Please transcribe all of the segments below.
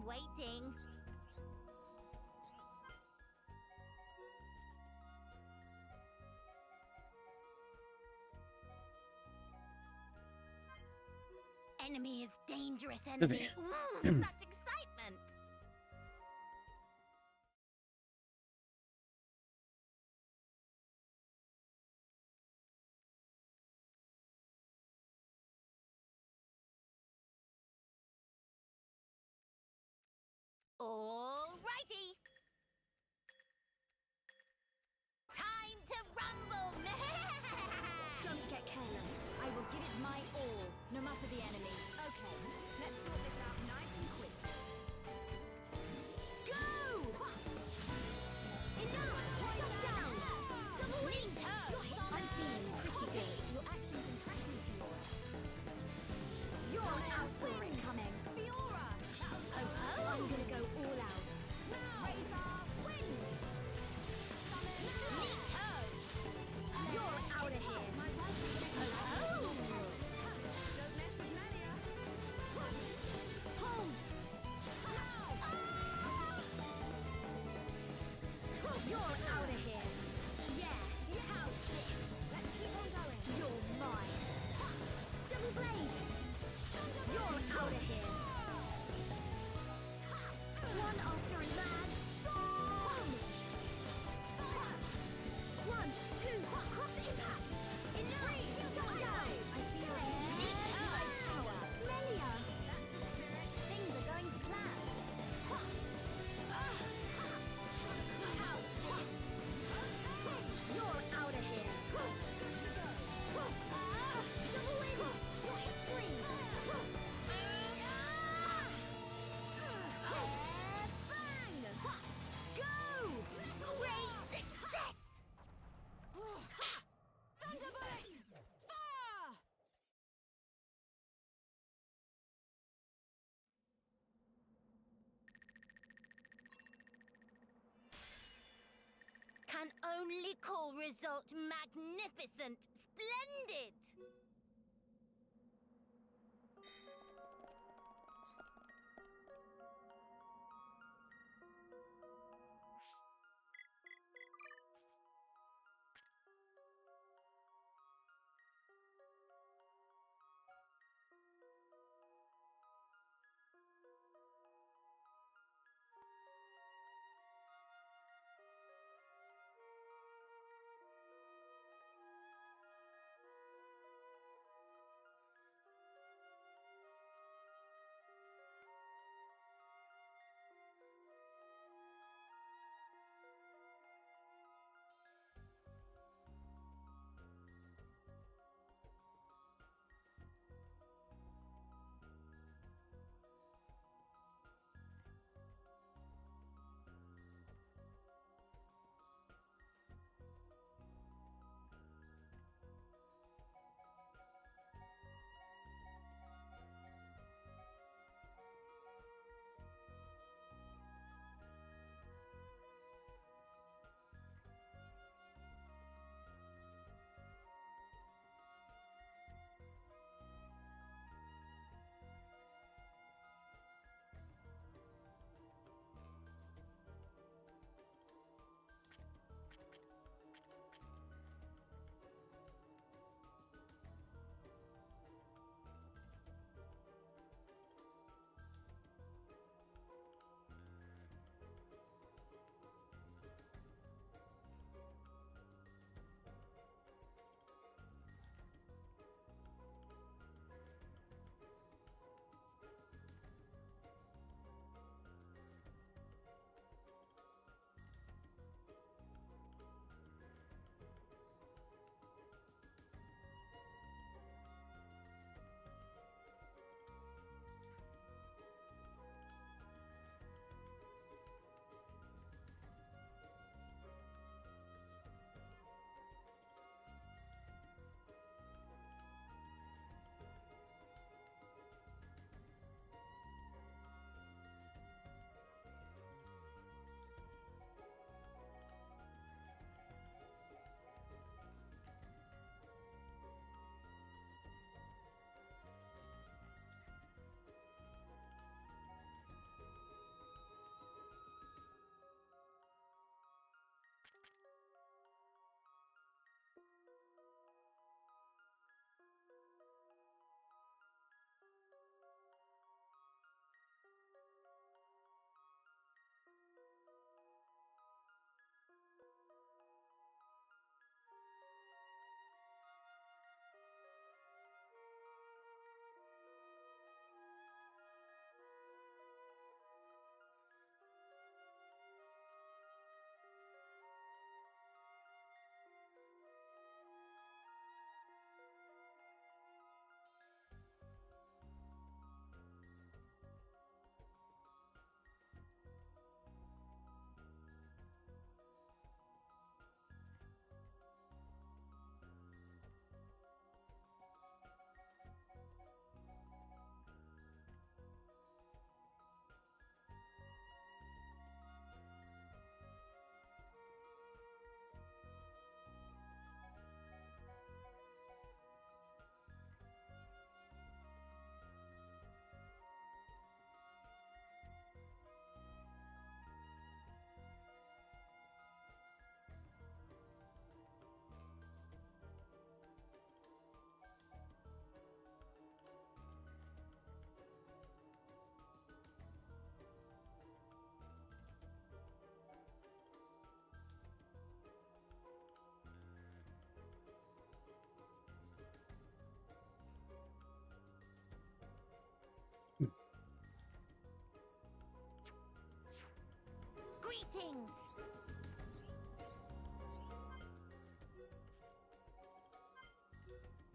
waiting. Enemy is dangerous enemy. Such excitement! Alrighty! Time to rumble! Don't get careless. I will give it my all, no matter the enemy. Okay, let's sort this out nice and quick. Go! Enough! Point down! Double wing! I'm feeling pretty good. Your actions impress me, Fiora. You're outdoor incoming. Fiora! I'm gonna go all out. Now! Razor wind! Summon! Neato! You're out of here! My wife is Oh! Don't mess with Melia! Hold! You're out of here! Yeah! How's this? Let's keep on going! You're mine! Double blade! You're out of here! One after another! Storm! 1, 2, cross impact! Enough! Shut down! I feel my power! Melia! That's the spirit! Things are going to plan! How's this? You're out of here! Good to go! Double wind! Your history! Bang! Go! Great success! Thunderbolt! Fire! Can only call result magnificent, splendid!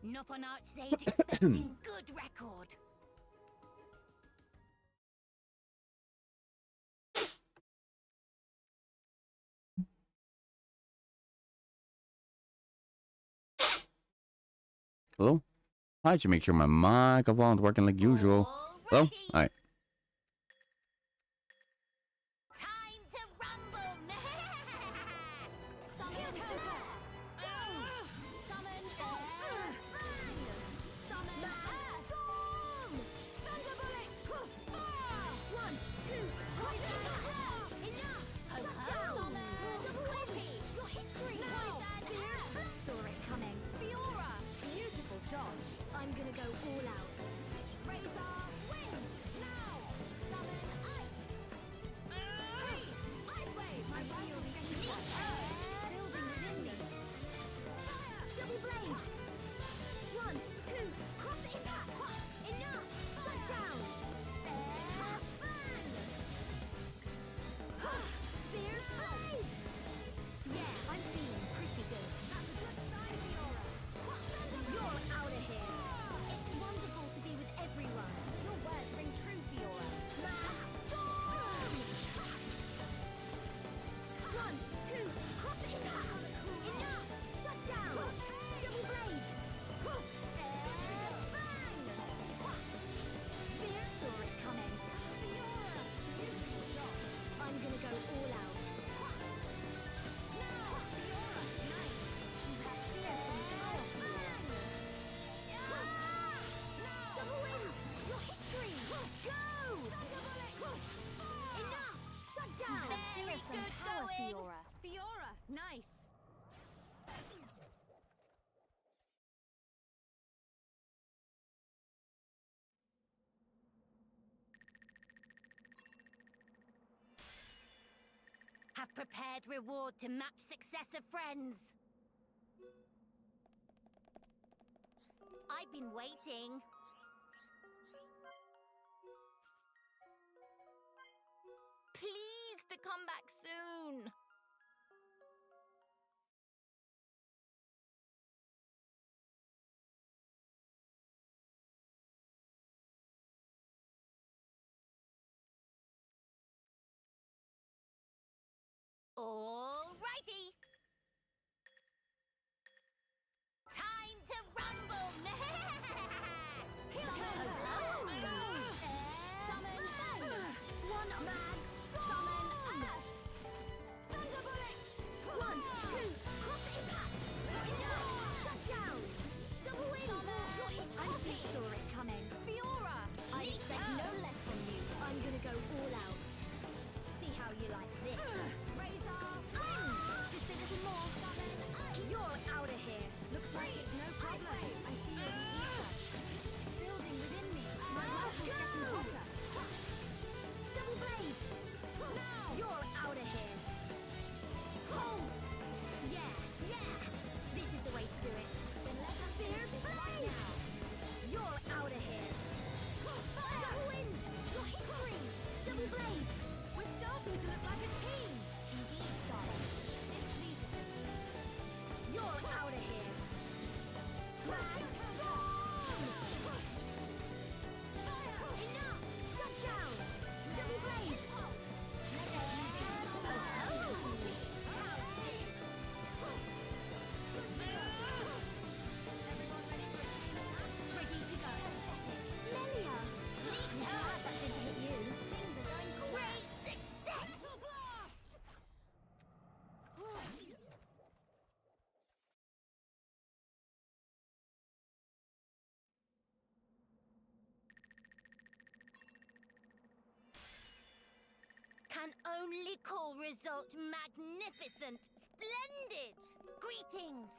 Nopon Archsage expecting good record. Hello? I should make sure my microphone's working like usual. Hello? Alrighty. Alright. Time to rumble. Summon counter. Go. Summon air. Summon storm. Thunderbolt. Fire. 1, 2, crossing. Enough. Shut down. Summon. Double copy. Your history. Now. Spear. Saw it coming. Fiora. Beautiful dodge. I'm gonna go all out. Razor. Wind. Now. Summon ice. Freeze. Ice wave. I feel getting building within me. Fire. Double blade. 1, 2, cross impact. Enough. Shut down. Air fan. Spear blade. Yeah, I'm feeling pretty good. That's a good sign, Fiora. You're out of here. It's wonderful to be with everyone. Your words ring true, Fiora. Storm. 1, 2, cross impact. Enough. Shut down. Double blade. Air fang. Spear saw it coming. Fiora. Beautiful dodge. I'm gonna go all out. Now, Fiora. Nice. You have fearsome power, Fiora. Double wind. Your history. Go. Enough. Shut down. Very Fearsome good power, going. Fiora. Fiora. Nice. Have prepared reward to match success of friends. I've been waiting. Please to come back soon. Alrighty. Time to rumble. Summon. Oh. Summon. One mag. Summon. Thunderbolt. 1, 2, cross impact. Enough. Shut down. Double wind. I saw it coming. Fiora. I expect no less from you. I'm gonna go all out. See how you like this. Razor. Wind. Just a little more. Summon. You're out of here. Looks like it's no problem. I feel the ether building within me. My mouth is getting hotter. Double blade. Now. You're out of here. Hold. Yeah. This is the way to do it. Then let us spear blade. You're out of here. Double wind. Your history. Double blade. We're starting to look like a team. Indeed, Charlotte. This pleases me. You're out of here. Mag storm. Enough. Shut down. Double blade. Ready to go. Melia. I'm glad that didn't hit you. Things are going great. Success. Blast. Can only call result magnificent, splendid. Greetings.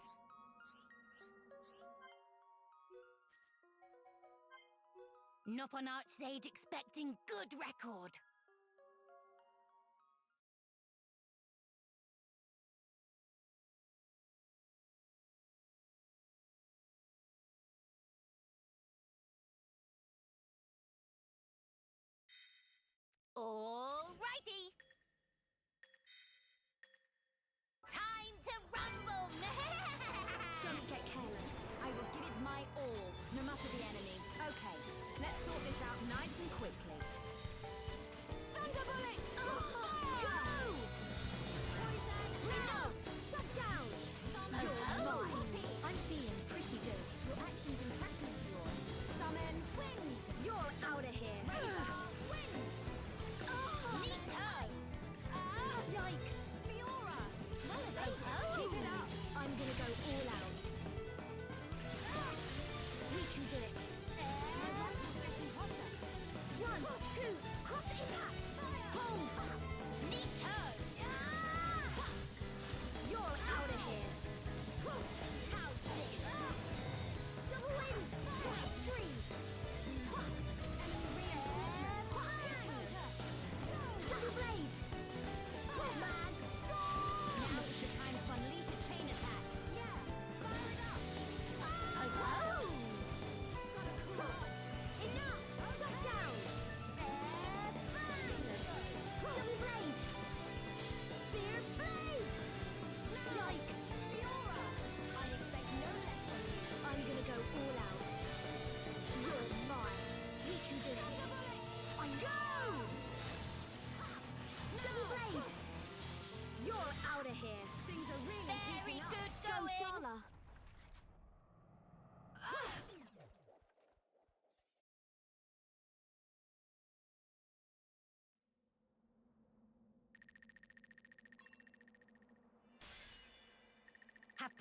Nopon Archsage expecting good record. Alrighty. Time to rumble. Don't get careless. I will give it my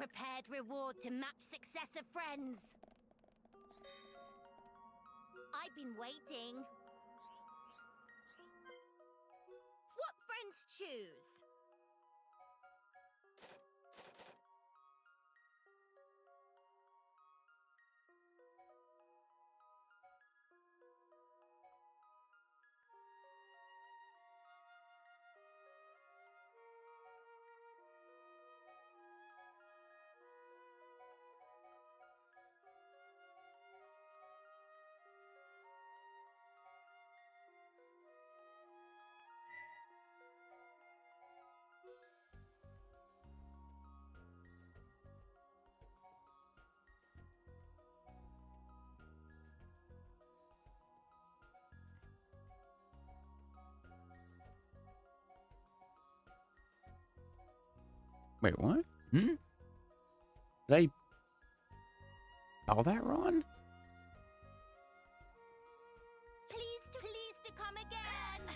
prepared reward to match success of friends. I've been waiting. What friends choose? Wait, what? Hmm? Did I spell that wrong? Please to come again.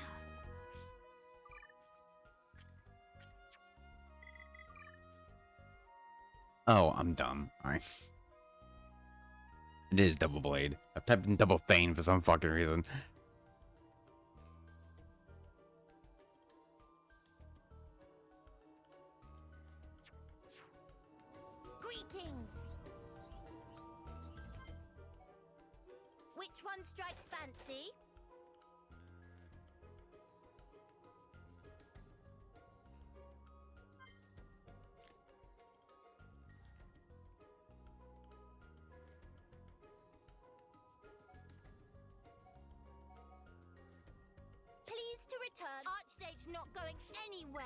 Oh, I'm dumb. Alright. It is double blade. I've typed in double fane for some fucking reason. Greetings. Which one strikes fancy? Please to return. Archstage not going anywhere.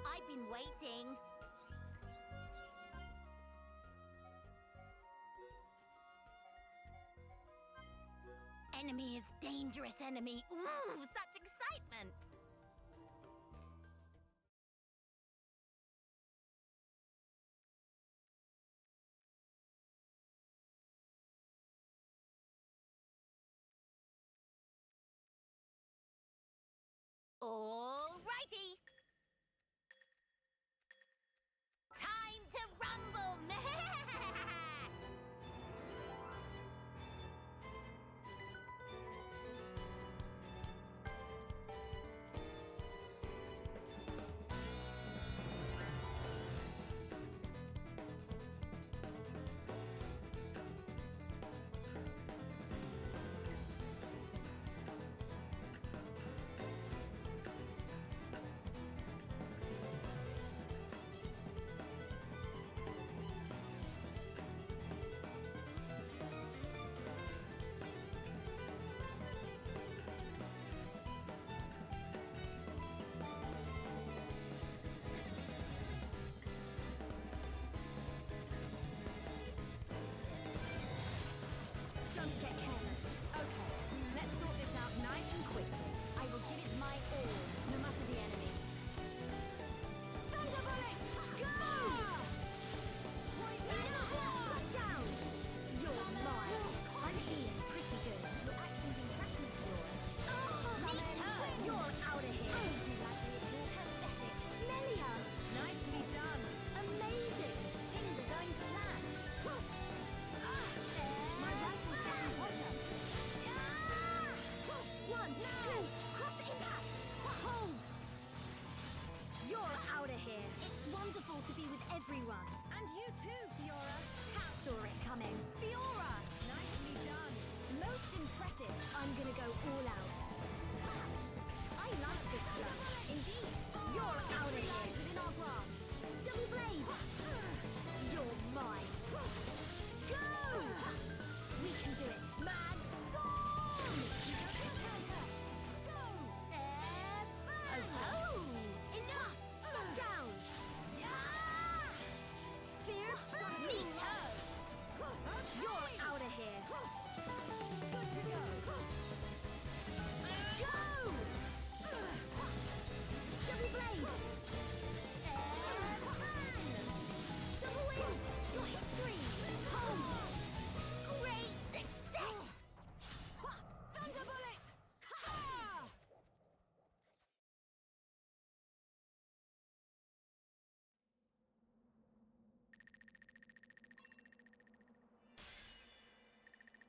I've been waiting. Enemy is dangerous enemy. Ooh, such excitement. Alrighty. Time to rumble.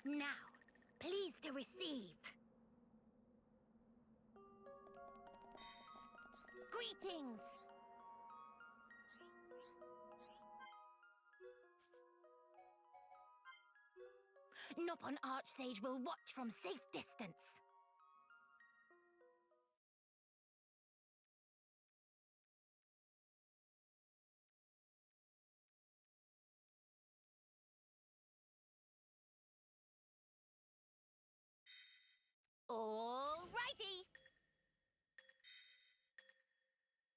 Now, please to receive. Greetings! Nopon Archsage will watch from safe distance. Alrighty!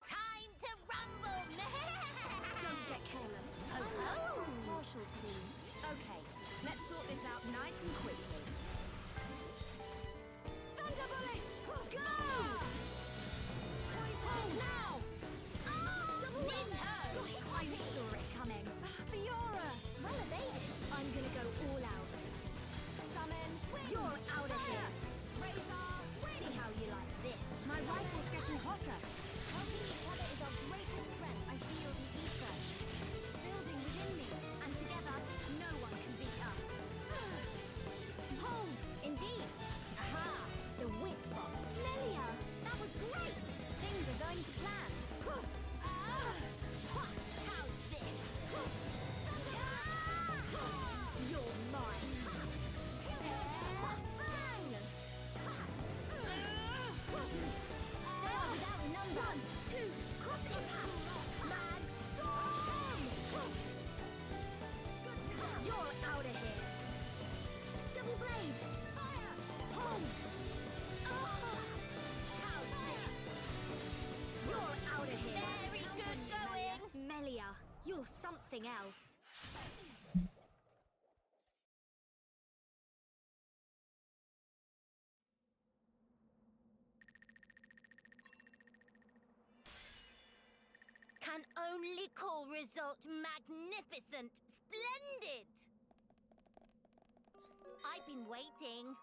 Time to rumble! Don't get careless. Oh, I'm not oh. so partial to these. Okay, let's sort this out nice and quickly. Thunder Bullet! Go! Poison now! Double Ninho! I saw it coming. Fiora! Well evaded. I'm gonna go all out. Summon! You're out of here! Razor! See how you like this. My rifle's getting hotter. Helping each other is our greatest strength. I feel the ether building within me, and together, no one can beat us. Hold! Indeed! Aha! The weak spot. Melia! That was great! Things are going to plan. How's this? You're mine! They are without number! 1, 2, cross impact! Mag storm! You're out of here! Double blade! Fire! Hold! How's this? You're out of here! Very good going! Melia, you're something else. Can only call result magnificent, splendid! I've been waiting.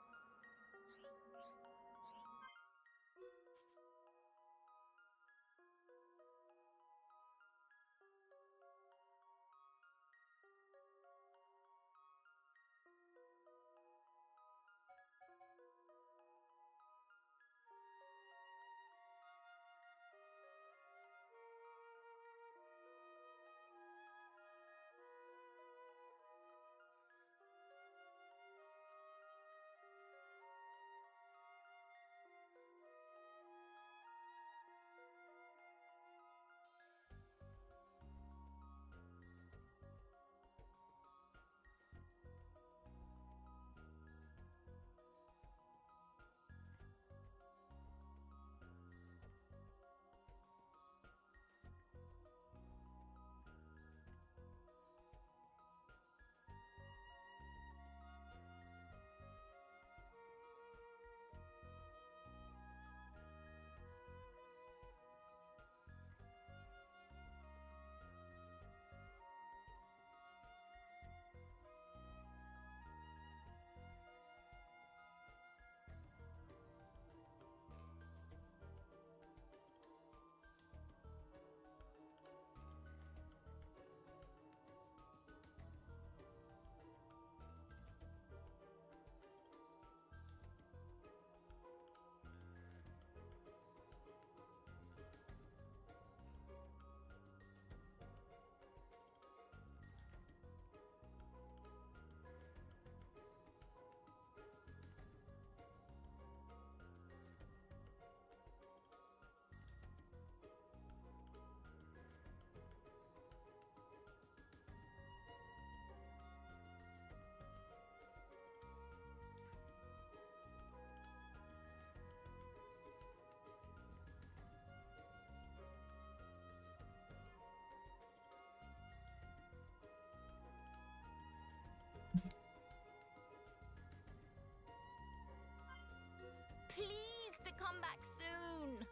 Please to come back soon.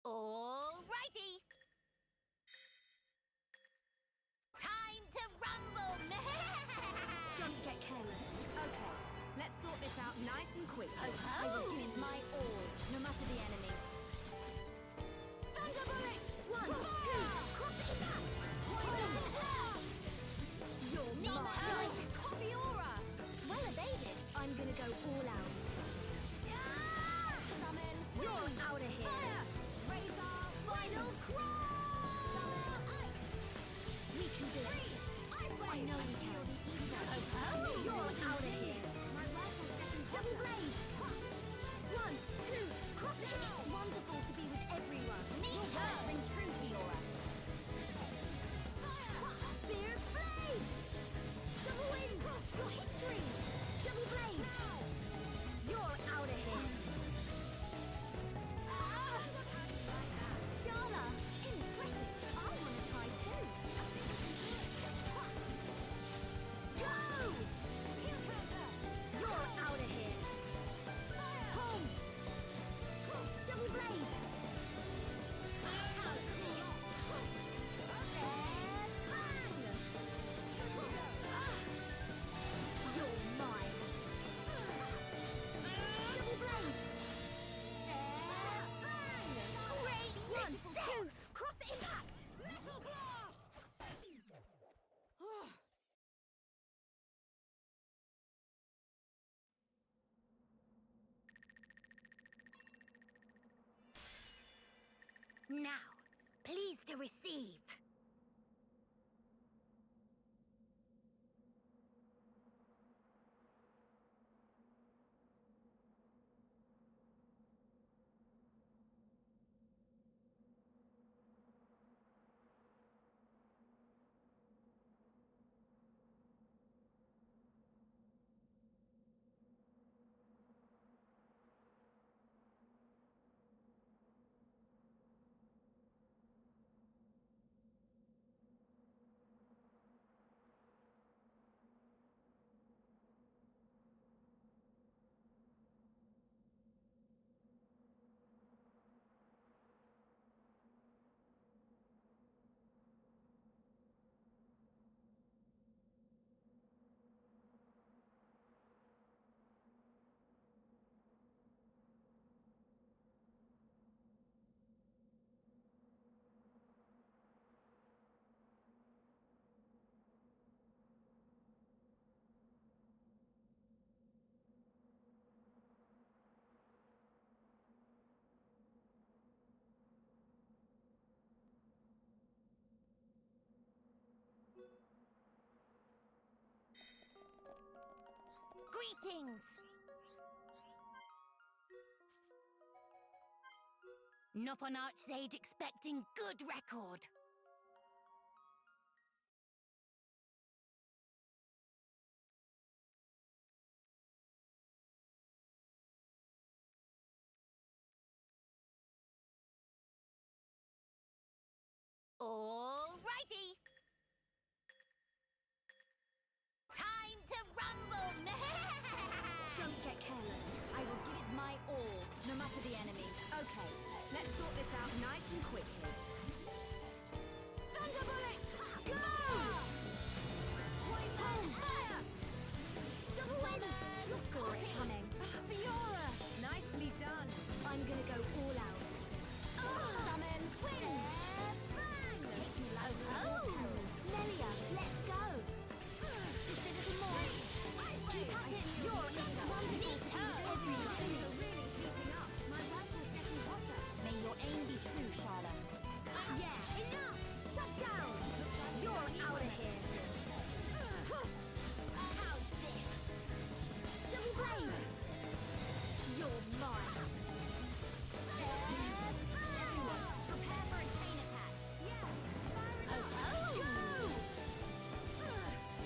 Alrighty. Time to rumble. Don't get careless. Okay, Let's sort this out nice and quick. Oh, I will give it my all, no matter the enemy. Thunder bullet! 1, 2, cross it back! Poison blast! You're mine! Coffee aura! Well evaded. I'm gonna go all out. Summon! You're out of here! Fire! Razor! Final cross! We can do it. I know we can. You're out of here. My rifle's getting double blade. 1, 2, cross it. It's wonderful to be with everyone. Your words ring true, Fiora. Spear blade. Double wind. Your history. Double blade. You're out of here. Shala, impressive. I want to try too. Go! You're out of here. Hold. Double blade. How cool. Bang! You're mine. Double blade. Bang! Great! 1, 2, cross impact. Metal blast. Now, please to receive. Greetings! Nopon Archsage expecting good record. Alrighty! Time to rumble! Don't get careless. I will give it my all, no matter the enemy. Okay, let's sort this out nice and quickly. Thunder bullet! Go! Poison fire! Double wind! You saw it coming. Fiora! Nicely done. I'm gonna go all out. Summon wind! Take me like Nelia, let's go! Just a little more. Keep at it. You're it's wonderful to be every day. Really heating up. My rifle's getting hotter. May your aim be true, Shala. Yeah, enough! Shut down! You're out of here. How's this? Double blade! You're mine. Prepare for a chain attack. Yeah, fire it up. Go!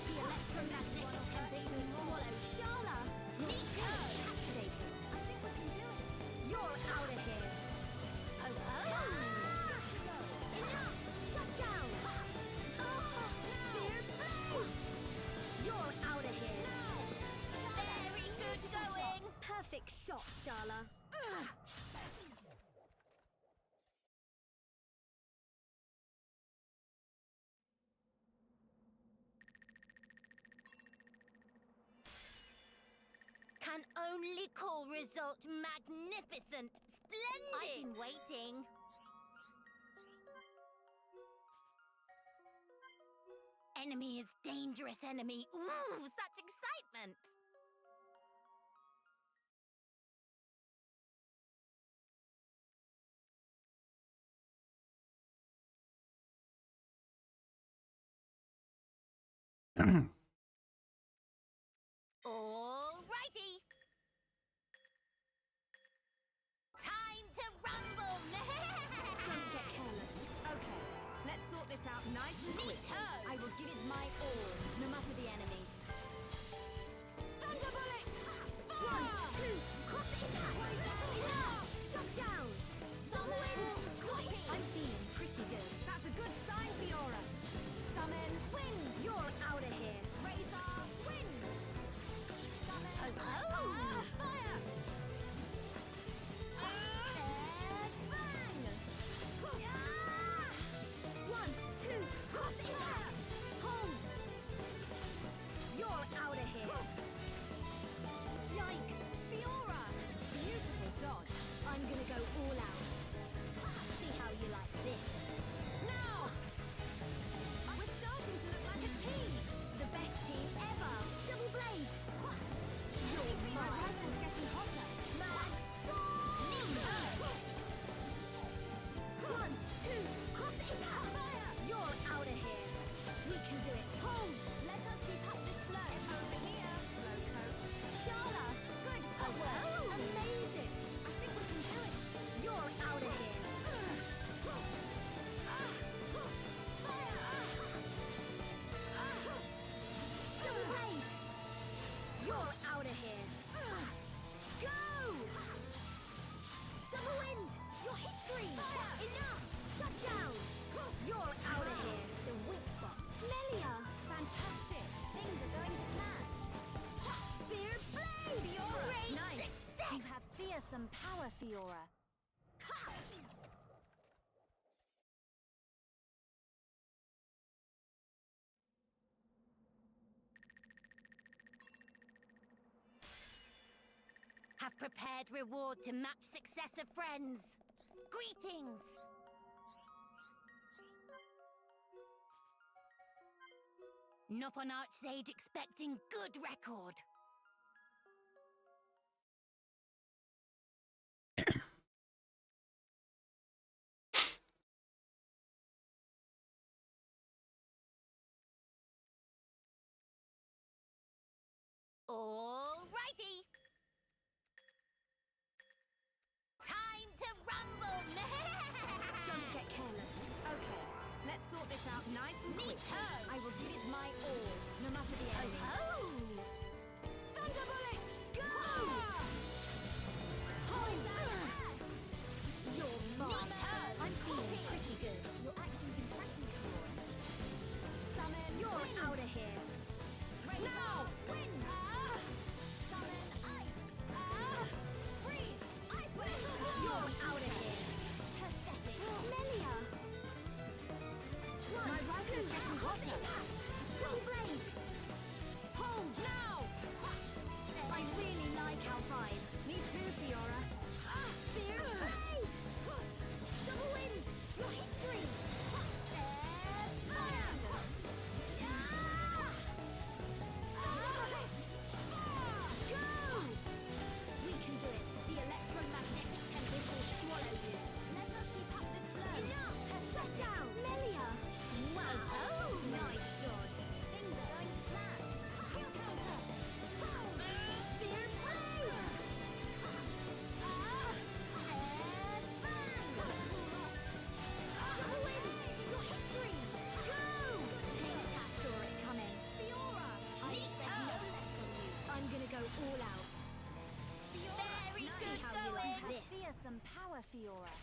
The electromagnetic tempest will swallow Shala. Nico! Activated. I think we can do it. You're out of here. Enough! Shut down! Spear blade! You're out of here. Very good going! Perfect shot, Shala. Can only call result magnificent. Splendid. I've been waiting. Enemy is dangerous enemy. Ooh, such excitement. Alrighty. Time to rumble. Don't get careless. Okay, let's sort this out nice and quick. Neato. I will give it my all, no matter the enemy. Thunderbolt! Fire! 1, 2, cross impact! Shut down! Summon! I'm feeling pretty good. That's a good sign, Fiora. Summon! Wind! You're out of here. Razor! Wind! Summon! Oh. Fire! Fang! 1, 2, cross impact! Hold! You're out of here. Yikes! Fiora! Beautiful dodge. I'm gonna go all out. See how you like this. Now! We're starting to look like a team. The best team ever. Double blade. You're my rifle's getting hotter. Max Storm! 1, 2, cross impact. Fire! You're out of here. We can do it. Hold! Let us keep up this flow. Over here. Slowpoke. Shala! Good power. Amazing. I think we can do it. You're out of here. Double blade. You're out of here. Go! Double wind. Your history. Enough. Shut down. You're out of here. The weak spot. Melia. Fantastic. Things are going to plan. Spear blade. Fiora. Great Nice. success. You have fearsome power, Fiora. Ha! Have prepared reward to match success of friends. Greetings. Nopon Archsage expecting good record. Alrighty. Time to rumble. Don't get careless. Okay, let's sort this out nice and quick. Neato. I will give it my all, no matter the enemy. Oh. Thunderbolt! Go! Hold! You're mine. Neato. I'm feeling pretty good. Your actions impress me, Fiora. Summon! You're out of here. Now! Wind! Summon ice! Freeze! Ice wind! You're out of here. Pathetic. Melia! My rifle's getting hotter. Double blade! Hold now! I really like L5. Me too, Fiora. Spear blade! Double wind! Your history! Fire! Go! We can do it. The electromagnetic tempest will swallow you. Let us keep up this flow. Enough! Shut down! Melia! Wow! Oh. Nice dodge. Things are going to plan. Heal counter! Spear blade! Fang! Double wind! Your history! Go! Chaintail saw it coming. Fiora! I expect no less from you. I'm gonna go all out. Very See good how you going. like this. Fearsome power, Fiora.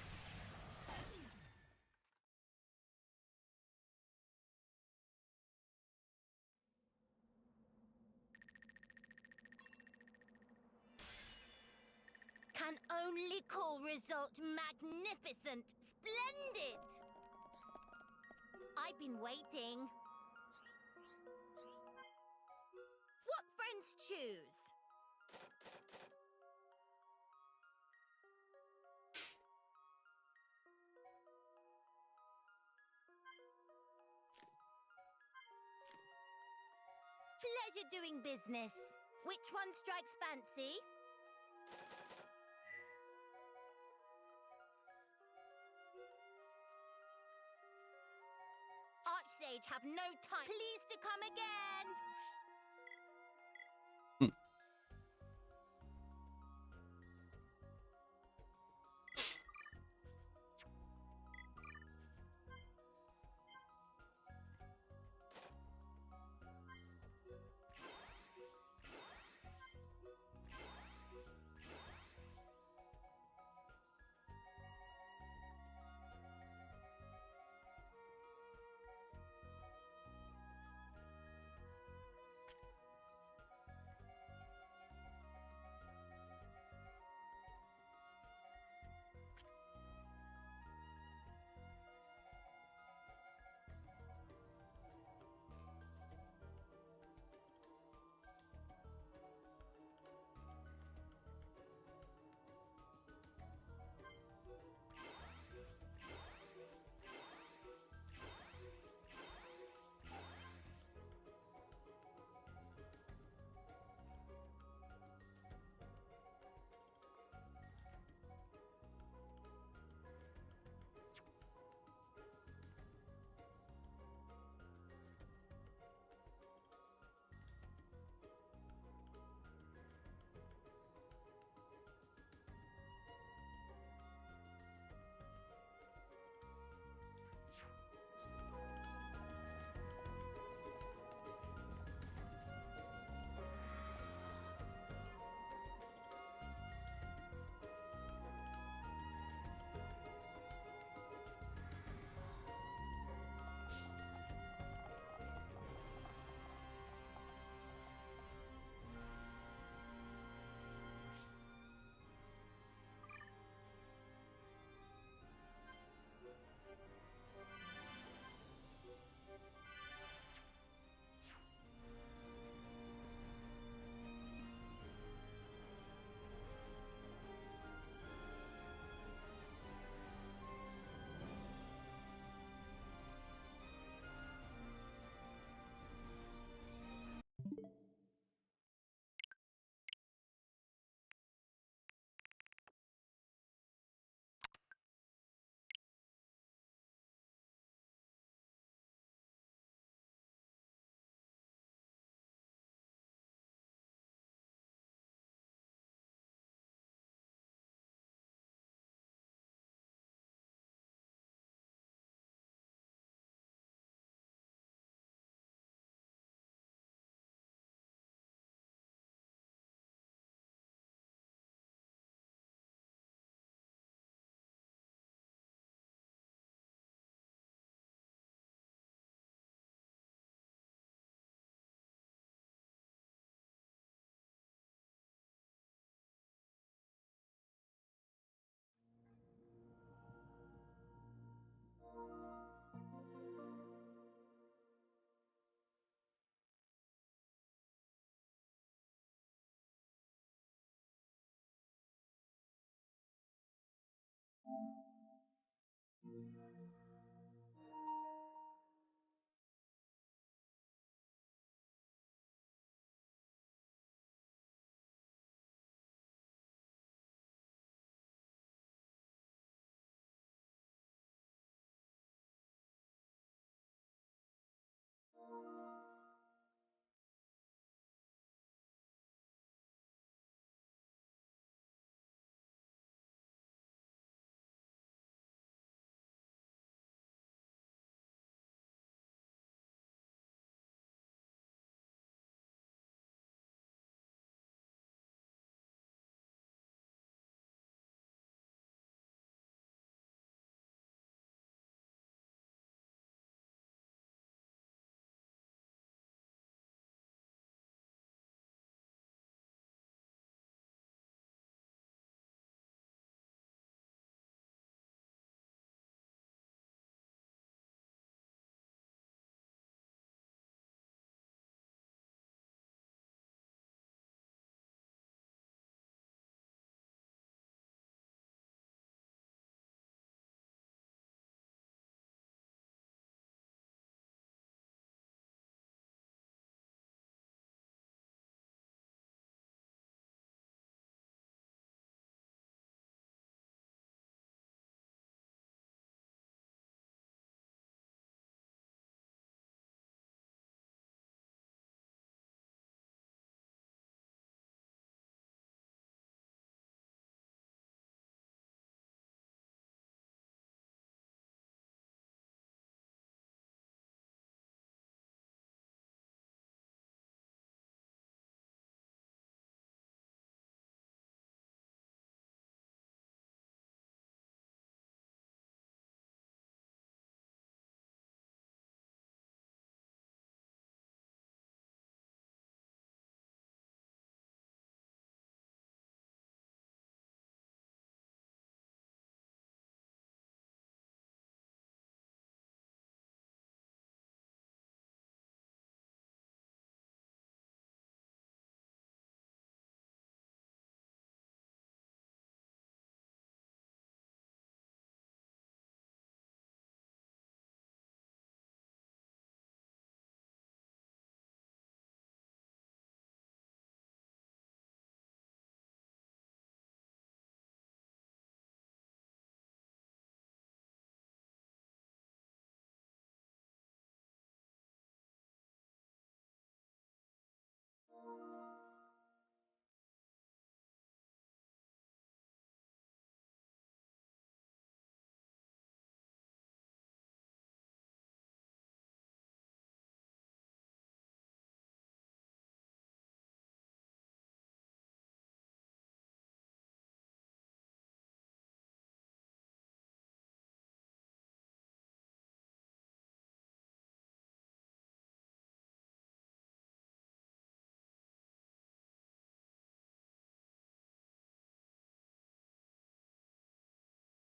Can only call result magnificent. Splendid. I've been waiting. What friends choose? pleasure doing business. Which one strikes fancy? Archsage have no time. Please to come again.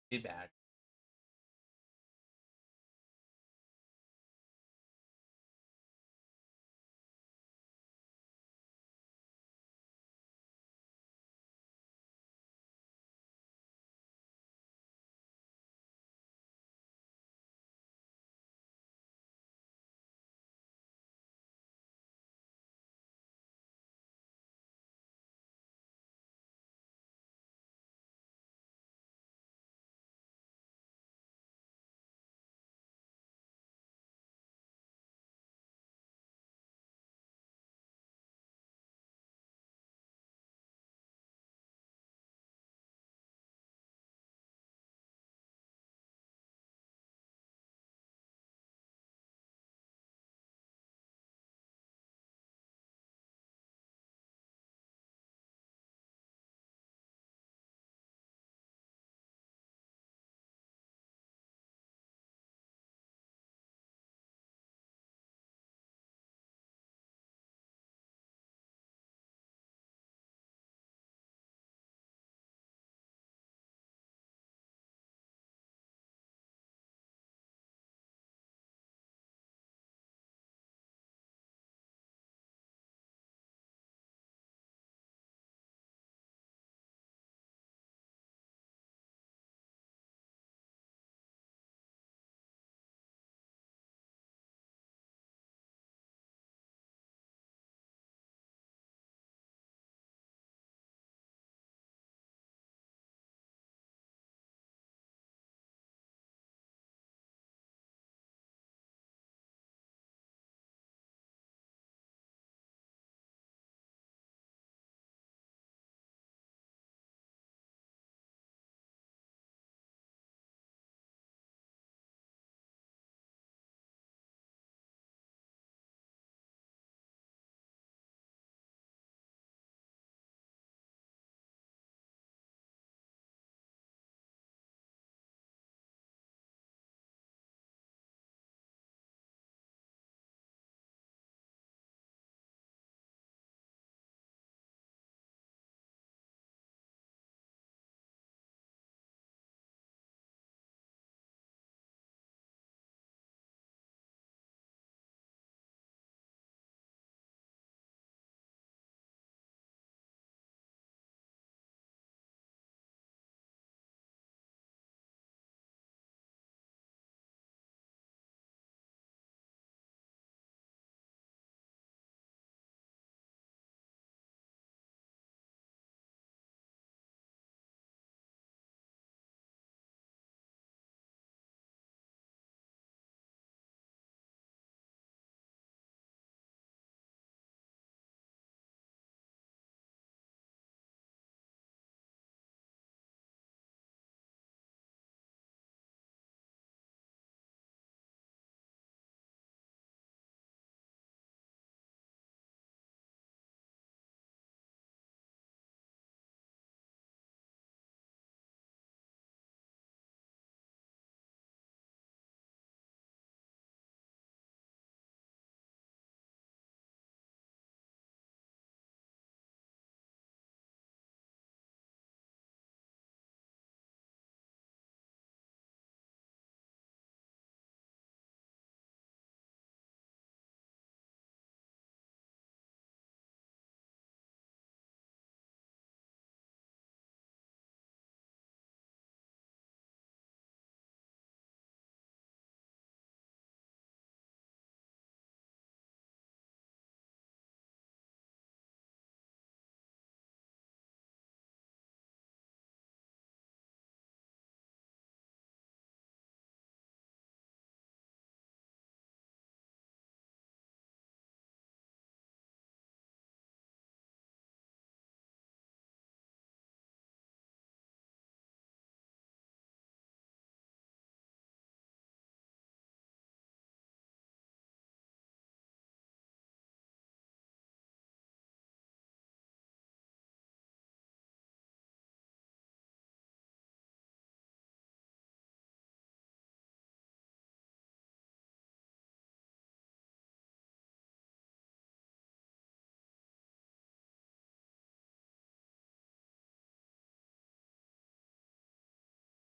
feedback.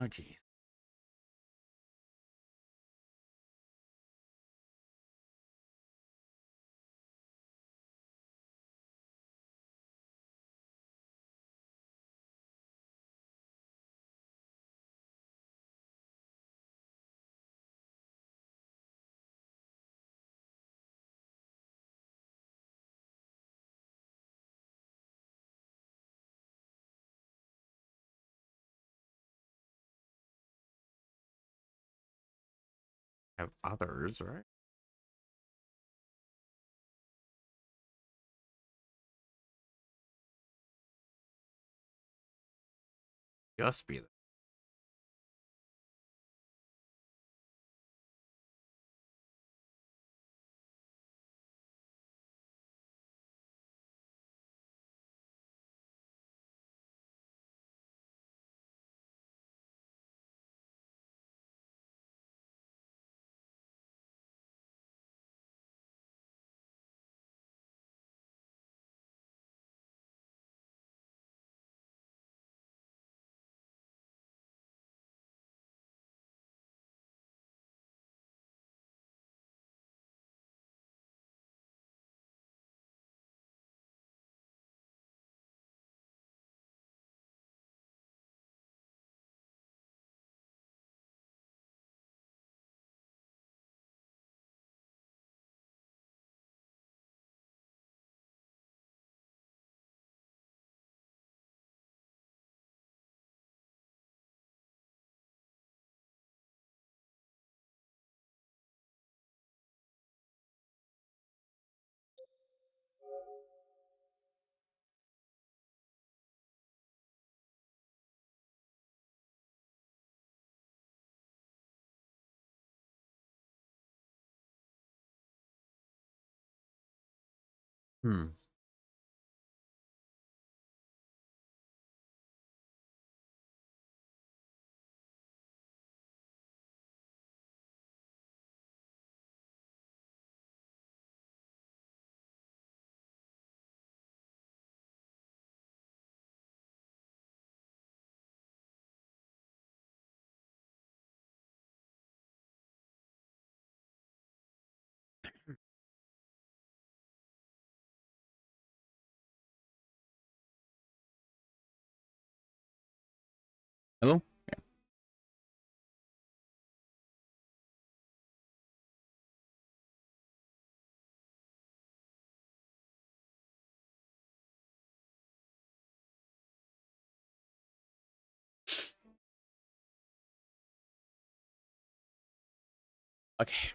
Oh, geez. Have others, right? Just be there. Hmm. Hello? Okay.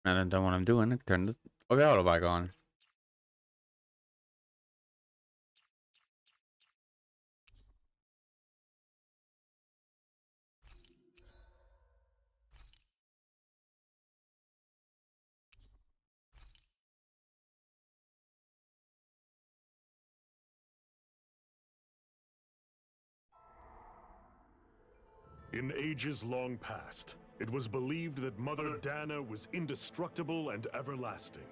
And I'm done what I'm doing. I turn the auto back on. In ages long past, it was believed that Mother Dana was indestructible and everlasting.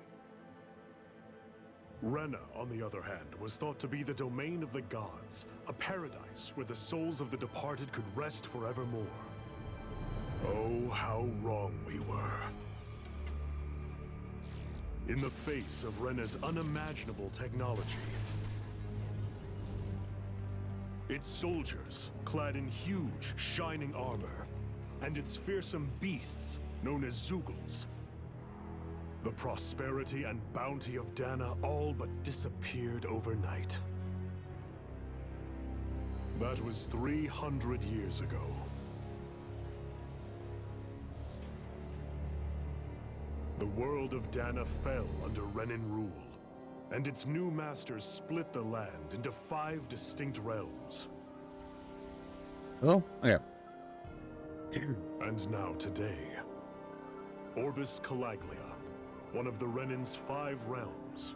Rena, on the other hand, was thought to be the domain of the gods, a paradise where the souls of the departed could rest forevermore. Oh, how wrong we were. In the face of Rena's unimaginable technology, its soldiers, clad in huge, shining armor, and its fearsome beasts, known as Zeugles. The prosperity and bounty of Dana all but disappeared overnight. That was 300 years ago. The world of Dana fell under Renan rule, and its new masters split the land into 5 distinct realms. Oh, okay. And now today, Orbis Calaglia, one of the Renan's 5 realms.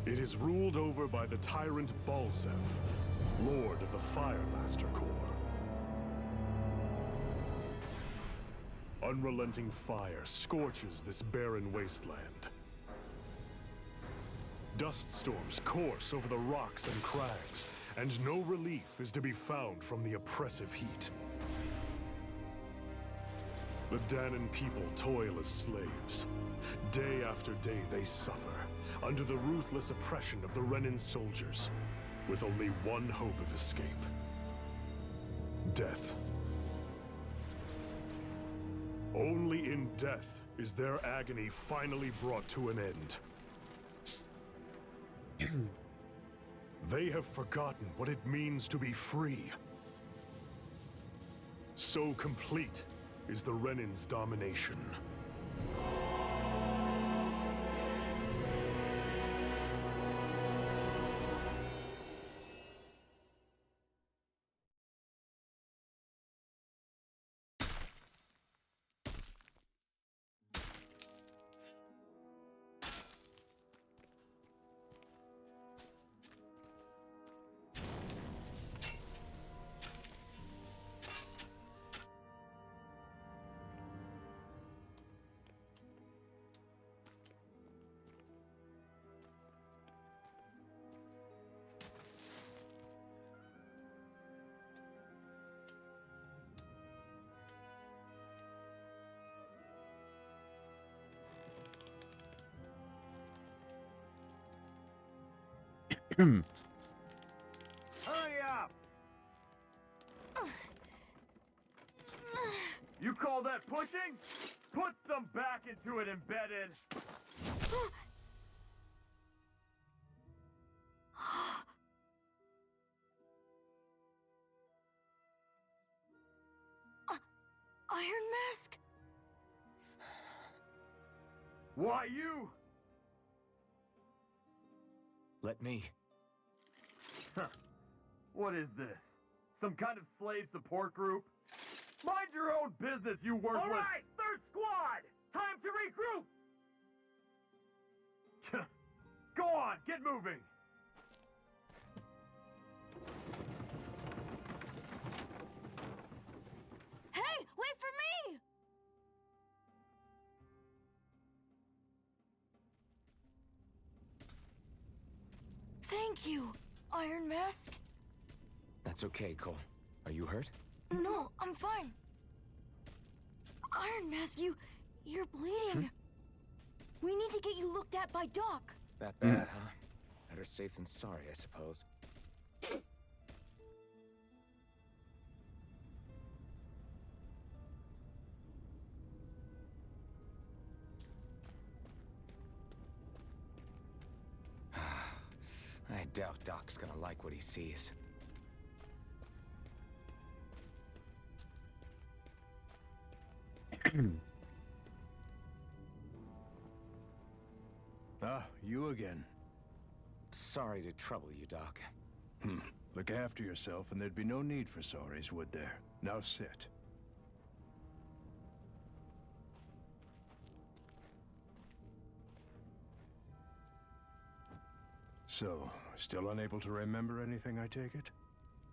It is ruled over by the tyrant Balsef, Lord of the Firemaster Corps. Unrelenting fire scorches this barren wasteland. Dust storms course over the rocks and crags, and no relief is to be found from the oppressive heat. The Danan people toil as slaves. Day after day they suffer, under the ruthless oppression of the Renan soldiers, with only one hope of escape. Death. Only in death is their agony finally brought to an end. They have forgotten what it means to be free. So complete is the Renan's domination. Hurry up! You call that pushing? Put some back into it, embedded! Iron Mask? Why you? Let me. Huh. What is this? Some kind of slave support group? Mind your own business, you worthless... All right, third squad! Time to regroup! Go on, get moving! Hey, wait for me! Thank you, Iron Mask. That's okay, Cole. Are you hurt? No, I'm fine. Iron Mask, you're bleeding. We need to get you looked at by Doc. That bad, huh? Better safe than sorry, I suppose. I doubt Doc's gonna like what he sees. Ah, you again. Sorry to trouble you, Doc. Look after yourself, and there'd be no need for sorries, would there? Now sit. So, still unable to remember anything, I take it?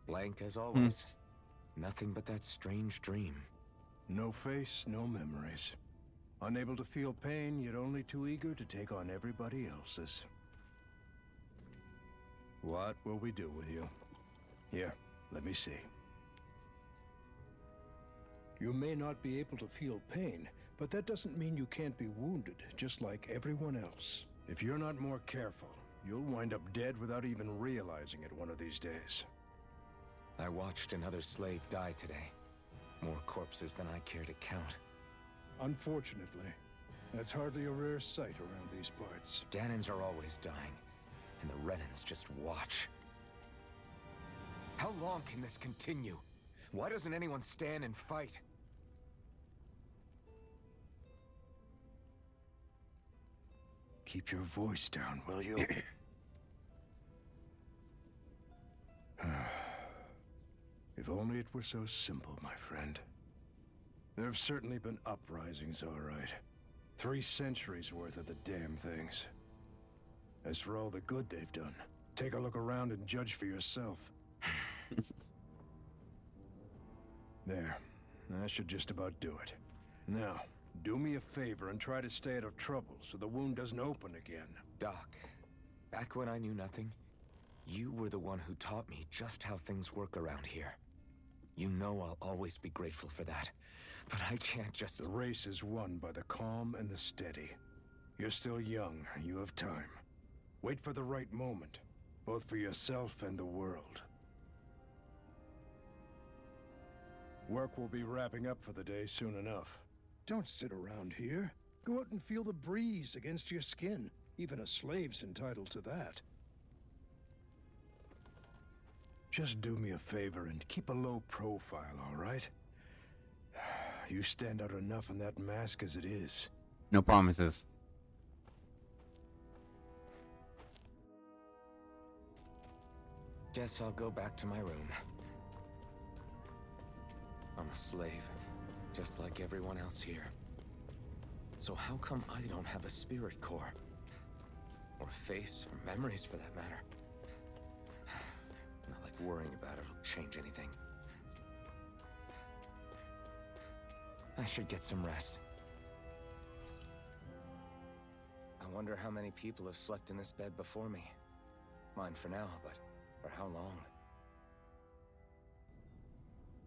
Blank as always. Nothing but that strange dream. No face, no memories. Unable to feel pain, yet only too eager to take on everybody else's. What will we do with you? Here, let me see. You may not be able to feel pain, but that doesn't mean you can't be wounded, just like everyone else. If you're not more careful, you'll wind up dead without even realizing it one of these days. I watched another slave die today. More corpses than I care to count. Unfortunately, that's hardly a rare sight around these parts. Danans are always dying, and the Renans just watch. How long can this continue? Why doesn't anyone stand and fight? Keep your voice down, will you? If only it were so simple, my friend. There have certainly been uprisings, all right. 3 centuries worth of the damn things. As for all the good they've done, take a look around and judge for yourself. There. That should just about do it. Now, do me a favor and try to stay out of trouble so the wound doesn't open again. Doc, back when I knew nothing, you were the one who taught me just how things work around here. You know I'll always be grateful for that. But I can't just... The race is won by the calm and the steady. You're still young. You have time. Wait for the right moment, both for yourself and the world. Work will be wrapping up for the day soon enough. Don't sit around here. Go out and feel the breeze against your skin. Even a slave's entitled to that. Just do me a favor and keep a low profile, all right? You stand out enough in that mask as it is. No promises. Guess I'll go back to my room. I'm a slave, just like everyone else here. So how come I don't have a spirit core? Or a face, or memories for that matter? Not like worrying about it'll change anything. I should get some rest. I wonder how many people have slept in this bed before me. Mine for now, but for how long?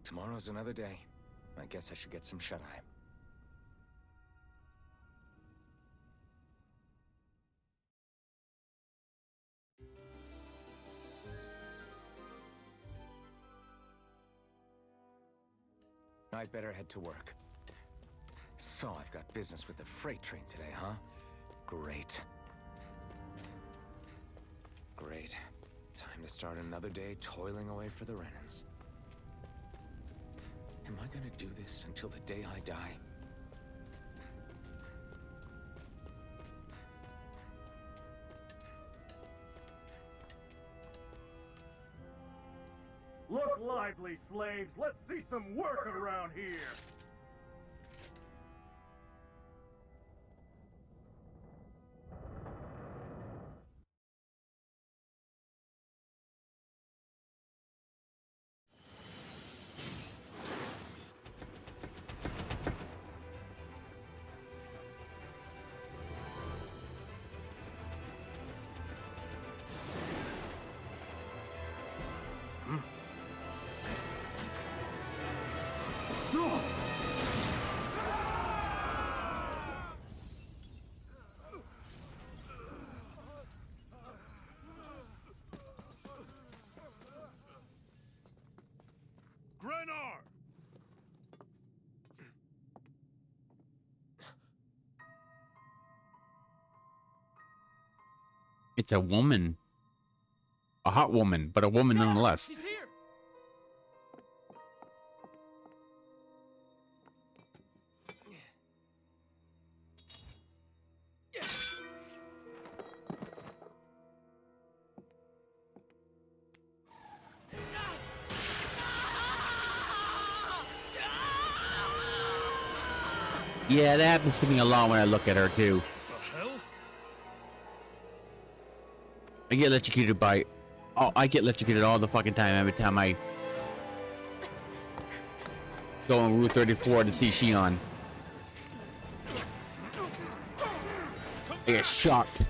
Tomorrow's another day. I guess I should get some shut-eye. I'd better head to work. So I've got business with the freight train today, huh? Great. Great. Time to start another day toiling away for the Renans. Am I gonna do this until the day I die? Look lively, slaves! Let's see some work around here! Grenar! It's a woman. A hot woman, but a woman nonetheless. She's here! Yeah, that happens to me a lot when I look at her too. The hell? I get electrocuted by... Oh, I get electrocuted all the fucking time every time I go on Route 34 to see Shion. I get shocked.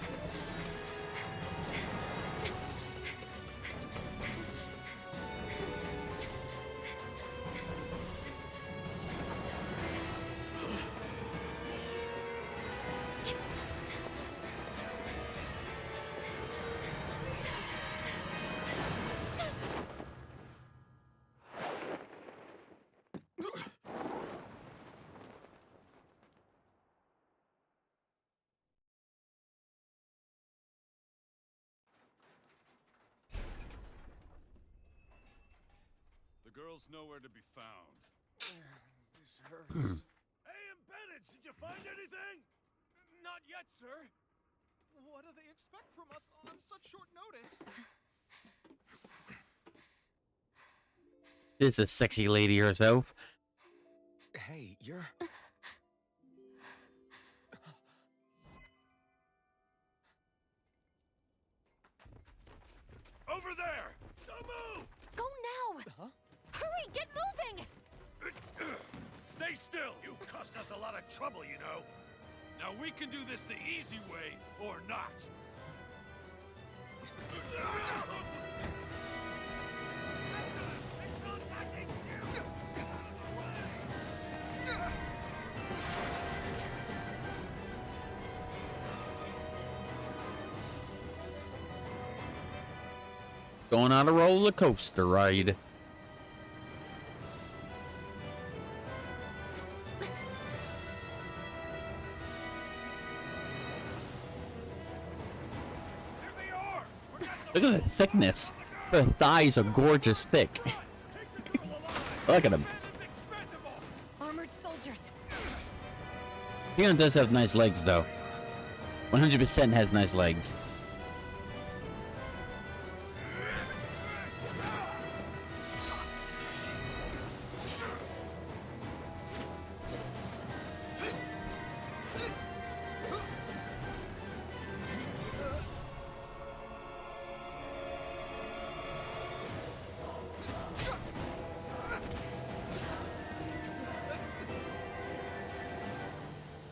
The girl's nowhere to be found. This hurts. Hey, embedded, did you find anything? Not yet, sir. What do they expect from us on such short notice? This is a sexy lady herself. Hey, you're... Over there! Don't move! Go now! Huh? Hurry, get moving! Stay still! You caused us a lot of trouble, you know. Now we can do this the easy way or not. Going on a roller coaster ride. Here they are! We're not Look at the thickness. Her thighs are gorgeous thick. Take the girl alive! Look at him. It's expendable! Armored soldiers. Shion does have nice legs, though. 100% has nice legs.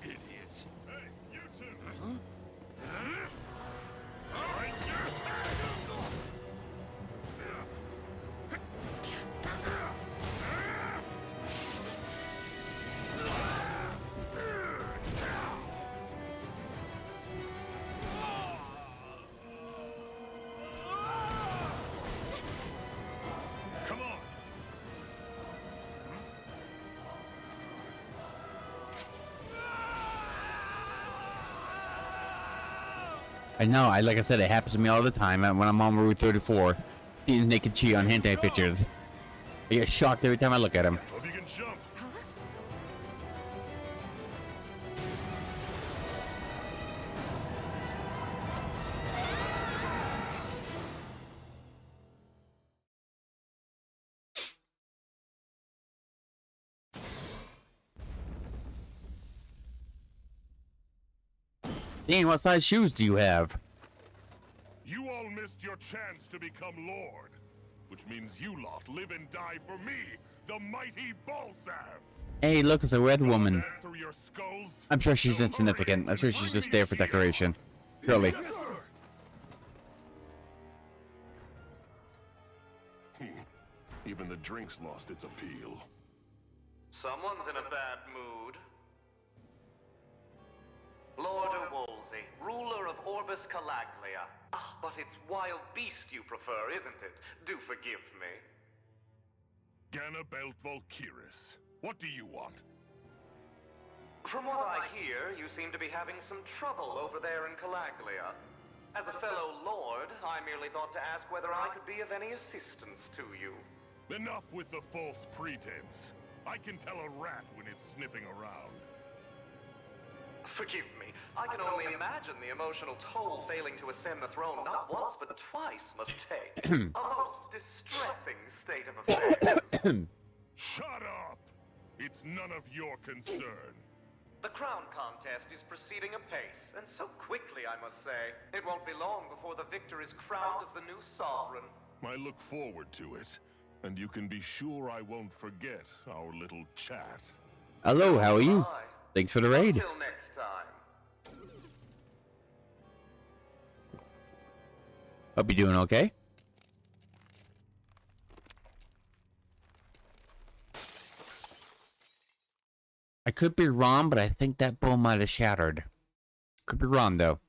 Idiots. Hey, you two! All right, sir! Come on! I know, like I said, it happens to me all the time when I'm on Route 34, seeing naked Chi on hentai pictures. I get shocked every time I look at him. Hope you can jump. Dang, what size shoes do you have? You all missed your chance to become Lord, which means you lot live and die for me, the mighty Balsav. Hey, look, it's a red woman. That through your skulls? I'm sure she's They'll insignificant. I'm sure she's just there for decoration. Surely. Yes, sir. Even the drink's lost its appeal. Someone's in a bad mood. Lord of Wolsey, ruler of Orbis Calaglia. Ah, but it's wild beast you prefer, isn't it? Do forgive me. Ganabelt Volkiris. What do you want? From what I hear, you seem to be having some trouble over there in Calaglia. As a fellow lord, I merely thought to ask whether I could be of any assistance to you. Enough with the false pretense. I can tell a rat when it's sniffing around. Forgive me, I can only imagine the emotional toll failing to ascend the throne not once but twice must take. A most distressing state of affairs. Shut up! It's none of your concern. The crown contest is proceeding apace, and so quickly, I must say. It won't be long before the victor is crowned as the new sovereign. I look forward to it, and you can be sure I won't forget our little chat. Hello, how are you? Bye. Thanks for the raid. Until next time. Hope you're doing okay. I could be wrong, but I think that bow might have shattered. Could be wrong, though.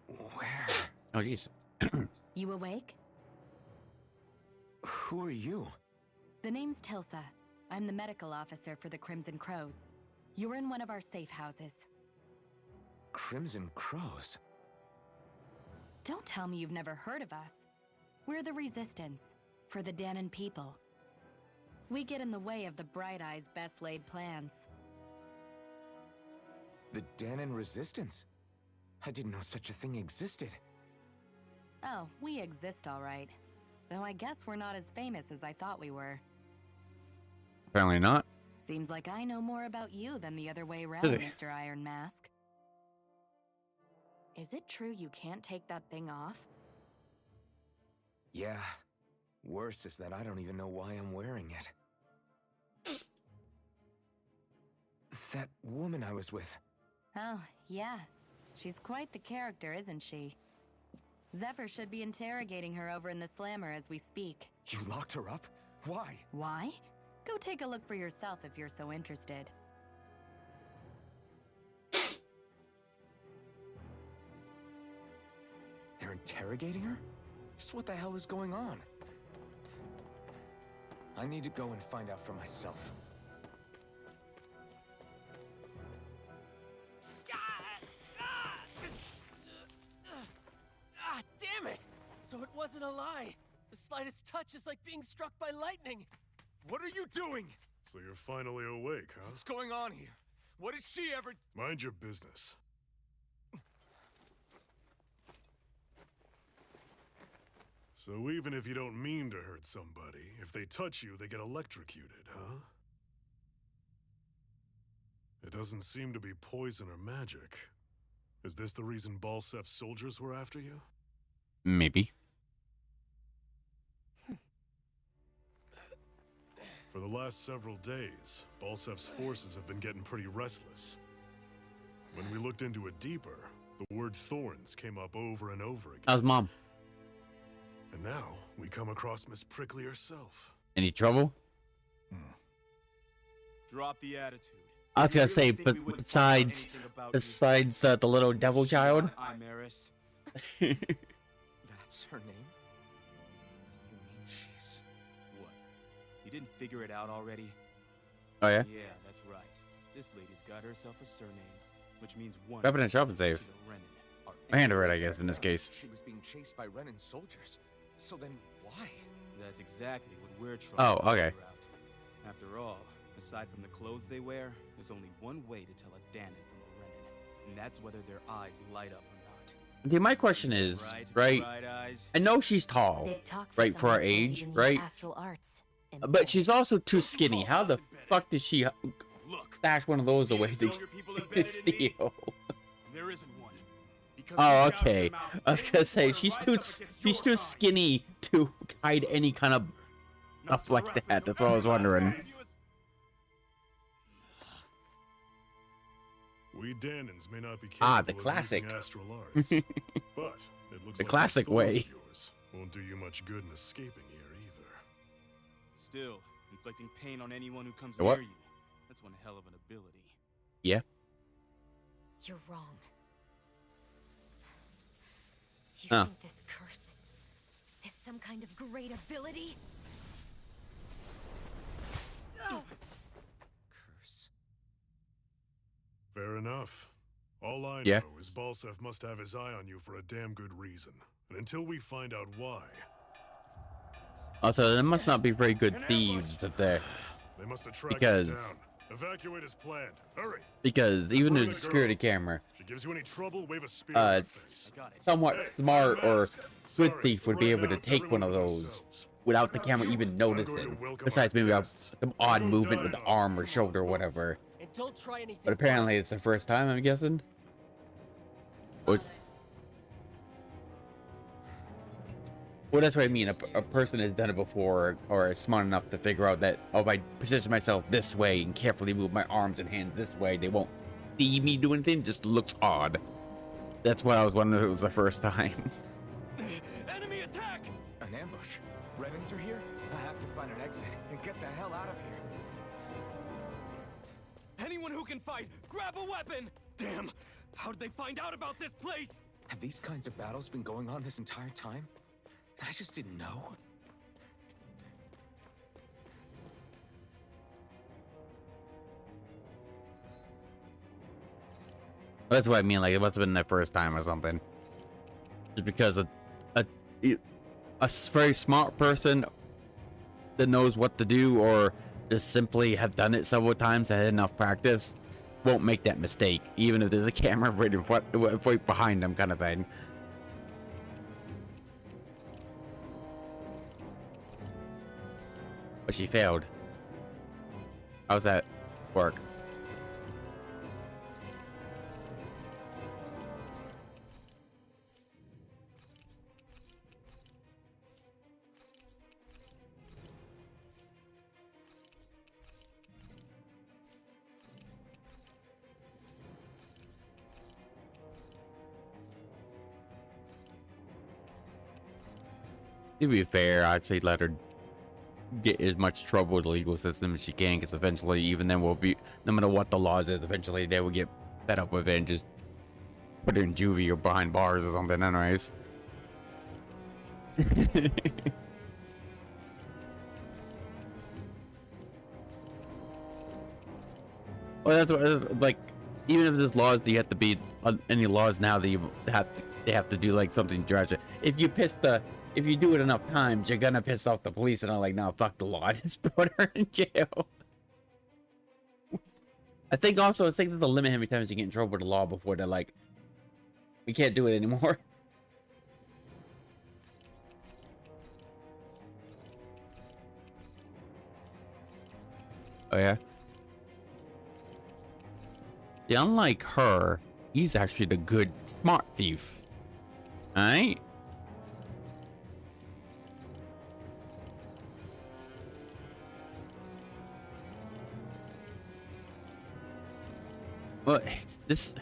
Where? Oh, jeez. You awake? Who are you? The name's Tilsa. I'm the medical officer for the Crimson Crows. You're in one of our safe houses. Crimson Crows? Don't tell me you've never heard of us. We're the Resistance, for the Dahnan people. We get in the way of the Bright Eye's best laid plans. The Dahnan Resistance? I didn't know such a thing existed. Oh, we exist all right. Though I guess we're not as famous as I thought we were. Apparently not. Seems like I know more about you than the other way around, Really? Mr. Iron Mask. Is it true you can't take that thing off? Yeah. Worse is that I don't even know why I'm wearing it. That woman I was with. Oh, yeah. She's quite the character, isn't she? Zephyr should be interrogating her over in the Slammer as we speak. You locked her up? Why? Why? Go take a look for yourself if you're so interested. They're interrogating her? Just what the hell is going on? I need to go and find out for myself. Ah, damn it! So it wasn't a lie. The slightest touch is like being struck by lightning. What are you doing? So you're finally awake, huh? What's going on here? What did she ever... Mind your business. So even if you don't mean to hurt somebody, if they touch you, they get electrocuted, huh? It doesn't seem to be poison or magic. Is this the reason Balsef's soldiers were after you? Maybe. For the last several days, Balsef's forces have been getting pretty restless. When we looked into it deeper, the word thorns came up over and over again. How's mom? And now, we come across Miss Prickly herself. Any trouble? Drop the attitude. I was gonna say, but besides the little devil child. Imaris. That's her name? You mean she's... What? You didn't figure it out already? Oh yeah. Yeah, that's right. This lady's got herself a surname, which means one. Weapon and shopping save. She's a Renin, our Mandarin, I guess, in this case. She was being chased by Renin soldiers. So then, why? That's exactly what we're trying Oh, to okay. figure out. After all, aside from the clothes they wear, there's only one way to tell a Dahnan from a Renin, and that's whether their eyes light up or not. Okay, my question is, right? Bright eyes. I know she's tall, Big talk right, for someone her who can't age, even use right? Astral arts. But she's also too skinny. How the fuck did she Look, stash one of those see away the to silver people embedded in me? steal? There isn't one. Because Oh, we gouged okay. them out I was and gonna they say were she's right too up against she's your too kind. skinny to hide any kind of Now stuff like Teresa that. took That's what I was every last wondering. one of you as- We Danans may not be capable Ah, the of classic. using astral arts, but it looks The like classic those way. of yours won't do you much good in escaping here either. Still, inflicting pain on anyone who comes What? near you. That's one hell of an ability. Yeah. You're wrong. You Huh. think this curse is some kind of great ability? Curse. Fair enough. All I Yeah. know is Balsef must have his eye on you for a damn good reason. And until we find out why, Also, there must not be very good thieves up there. They must have tracked Because- us down. Evacuate as planned. Hurry. Because even Where the the security girl? camera, If she gives you any trouble, wave a spear in her face. somewhat Hey, smart or mask. good Sorry, thief would be right able now to it's take one everyone of for those themselves. without the camera even I'm going to noticing. welcome Besides our maybe guests. some odd Don't movement die with the on arm them. or shoulder or whatever. And don't try anything. But apparently it's the first time, I'm guessing. Well, that's what I mean. A person has done it before or is smart enough to figure out that, oh, if I position myself this way and carefully move my arms and hands this way, they won't see me do anything. It just looks odd. That's why I was wondering if it was the first time. Enemy attack! An ambush. Renans are here? I have to find an exit and get the hell out of here. Anyone who can fight, grab a weapon! Damn! How did they find out about this place? Have these kinds of battles been going on this entire time? And I just didn't know? That's what I mean. Like, it must have been the first time or something. Just because a very smart person that knows what to do or just simply have done it several times and had enough practice won't make that mistake, even if there's a camera right behind them, kind of thing. But she failed. How's that work? To be fair, I'd say let her get as much trouble with the legal system as she can, because eventually, even then, we'll be, no matter what the laws is, eventually they will get fed up with it and just put her in juvie or behind bars or something, anyways. Well, that's what, like, even if there's laws, you have to be any laws now that they have to do like something drastic. If you do it enough times, you're gonna piss off the police, and I'm like, no, fuck the law, just put her in jail. I think also it's like there's a limit how many times you get in trouble with the law before they're like, we can't do it anymore. Oh yeah. Yeah, unlike her, he's actually the good, smart thief. Alright? But this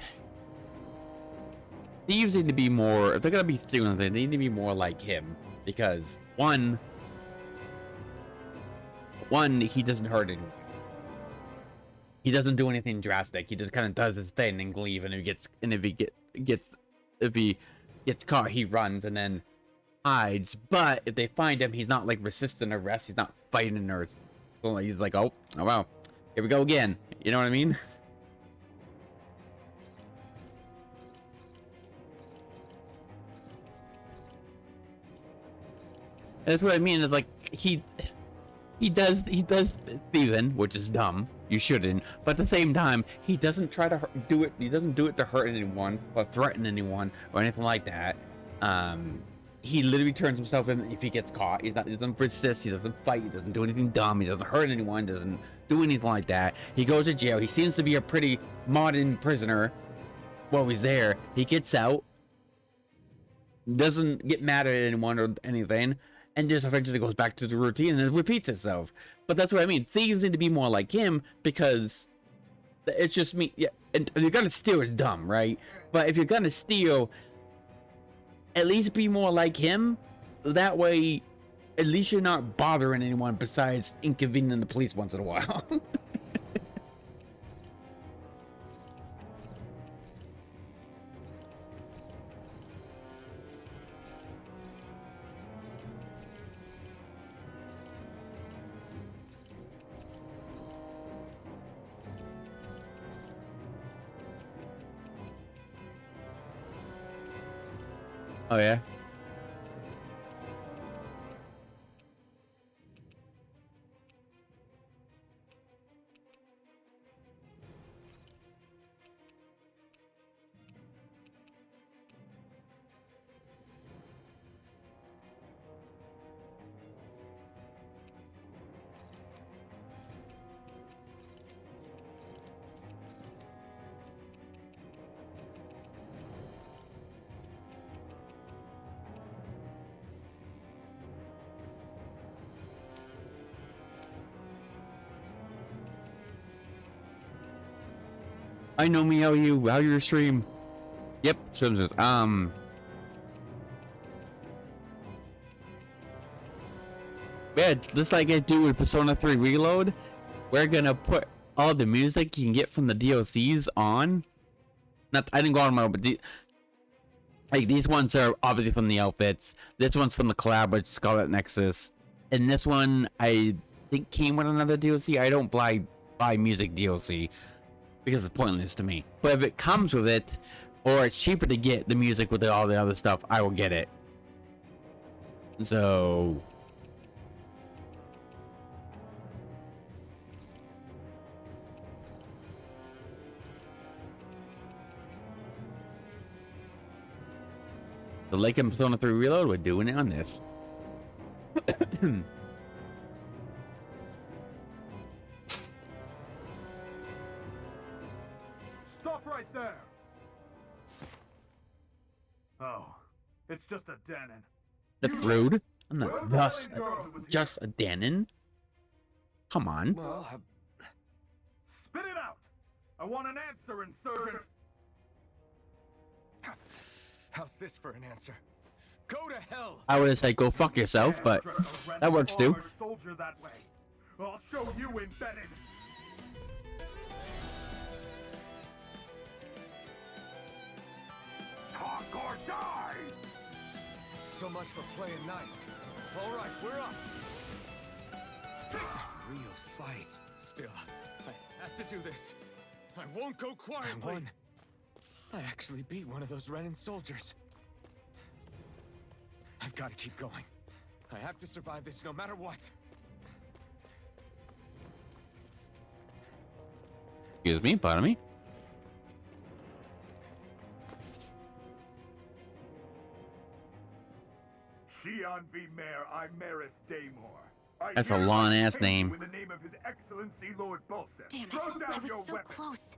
thieves need to be more, if they're gonna be stealing, they need to be more like him. Because one, he doesn't hurt anyone. He doesn't do anything drastic. He just kind of does his thing and leave. And if he gets caught, he runs and then hides. But if they find him, he's not like resisting arrest. He's not fighting or he's like, oh wow, here we go again. You know what I mean? That's what I mean. Is like he does thieving, which is dumb. You shouldn't. But at the same time, he doesn't try to do it. He doesn't do it to hurt anyone or threaten anyone or anything like that. He literally turns himself in if he gets caught. He doesn't resist. He doesn't fight. He doesn't do anything dumb. He doesn't hurt anyone. Doesn't do anything like that. He goes to jail. He seems to be a pretty modern prisoner while he's there. He gets out. Doesn't get mad at anyone or anything. And just eventually goes back to the routine and it repeats itself. But that's what I mean. Thieves need to be more like him because it's just me. Yeah, and if you're gonna steal, it's dumb, right? But if you're gonna steal, at least be more like him. That way, at least you're not bothering anyone besides inconveniencing the police once in a while. Oh yeah. I know me, how you? How your stream? Yep, streams. Yeah, just like I do with Persona 3 Reload, we're gonna put all the music you can get from the DLCs on. Not, I didn't go on my own, but like these ones are obviously from the outfits. This one's from the collab with Scarlet Nexus, and this one I think came with another DLC. I don't buy music DLC because it's pointless to me. But if it comes with it, or it's cheaper to get the music with all the other stuff, I will get it. So. The Lake and Persona 3 Reload, we're doing it on this. Stop right there! Oh, it's just a Danon. That's rude. I'm not just a Danon. Come on. Well, Spit it out! I want an answer, insurgent! how's this for an answer? Go to hell! I would have said go fuck yourself, but that works too. Soldier that way. I'll show you embedded. Talk or die! So much for playing nice. All right, we're up. Real fight. Still, I have to do this. I won't go quietly. I won. I actually beat one of those Renan soldiers. I've got to keep going. I have to survive this no matter what. Excuse me, pardon me. Xian V. Mayor Imeris Daymore. That's a long ass name. In the name of His Excellency Lord Balsam. Damn it, Throw down I was your so weapon. close.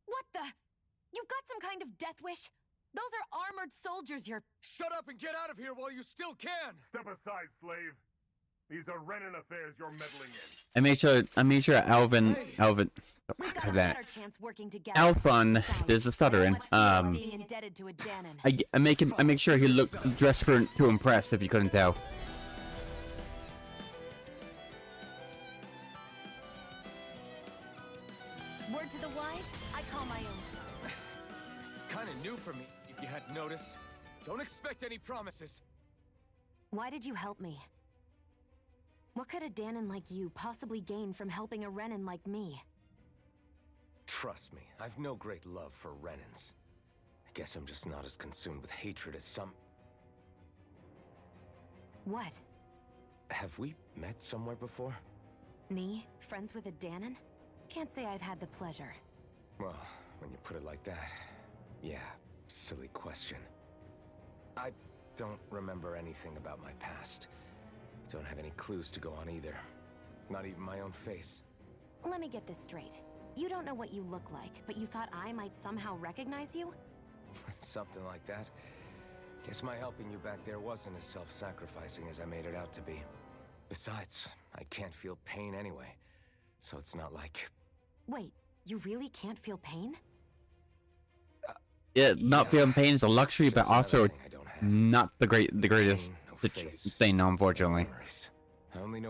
What the? You've got some kind of death wish? Those are armored soldiers you're... Shut up and get out of here while you still can! Step aside, slave. These are Renan affairs you're meddling in. I made sure Alvin, We've got a that better chance working together. Alphon, there's a stuttering. Being indebted to a Danon. I make sure he looked dressed to impress if you couldn't tell. Word to the wise, I call my own. This is kind of new for me, if you hadn't noticed. Don't expect any promises. Why did you help me? What could a Danon like you possibly gain from helping a Renan like me? Trust me, I've no great love for Renans. I guess I'm just not as consumed with hatred as some... What? Have we met somewhere before? Me? Friends with a Danon? Can't say I've had the pleasure. Well, when you put it like that, yeah, silly question. I don't remember anything about my past. Don't have any clues to go on either. Not even my own face. Let me get this straight. You don't know what you look like, but you thought I might somehow recognize you? Something like that. Guess my helping you back there wasn't as self-sacrificing as I made it out to be. Besides, I can't feel pain anyway, so it's not like... Wait, you really can't feel pain? Yeah, not feeling pain is a luxury, but also not the greatest thing, unfortunately.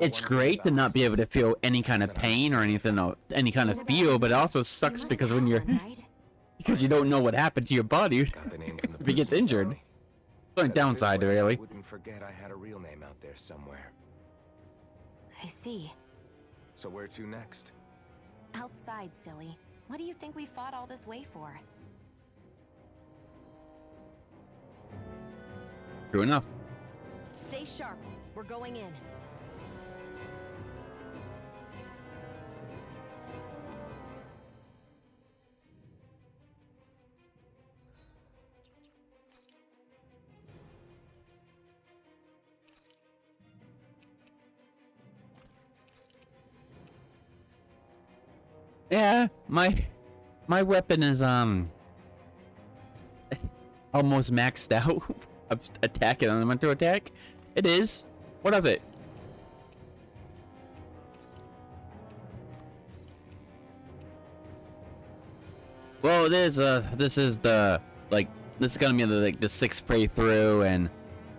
It's great to not be able to feel any kind of pain or anything, or any kind of feel, but it also sucks because when you're because you don't know what happened to your body if it gets injured. It's only downside, really. Wouldn't forget I had a real name out there somewhere. I see. So where to next? Outside, silly. What do you think we fought all this way for? True enough. Stay sharp. We're going in. Yeah, my weapon is almost maxed out. attack an elemental attack? It is. What of it? Well, it is. This is the this is gonna be the sixth playthrough, and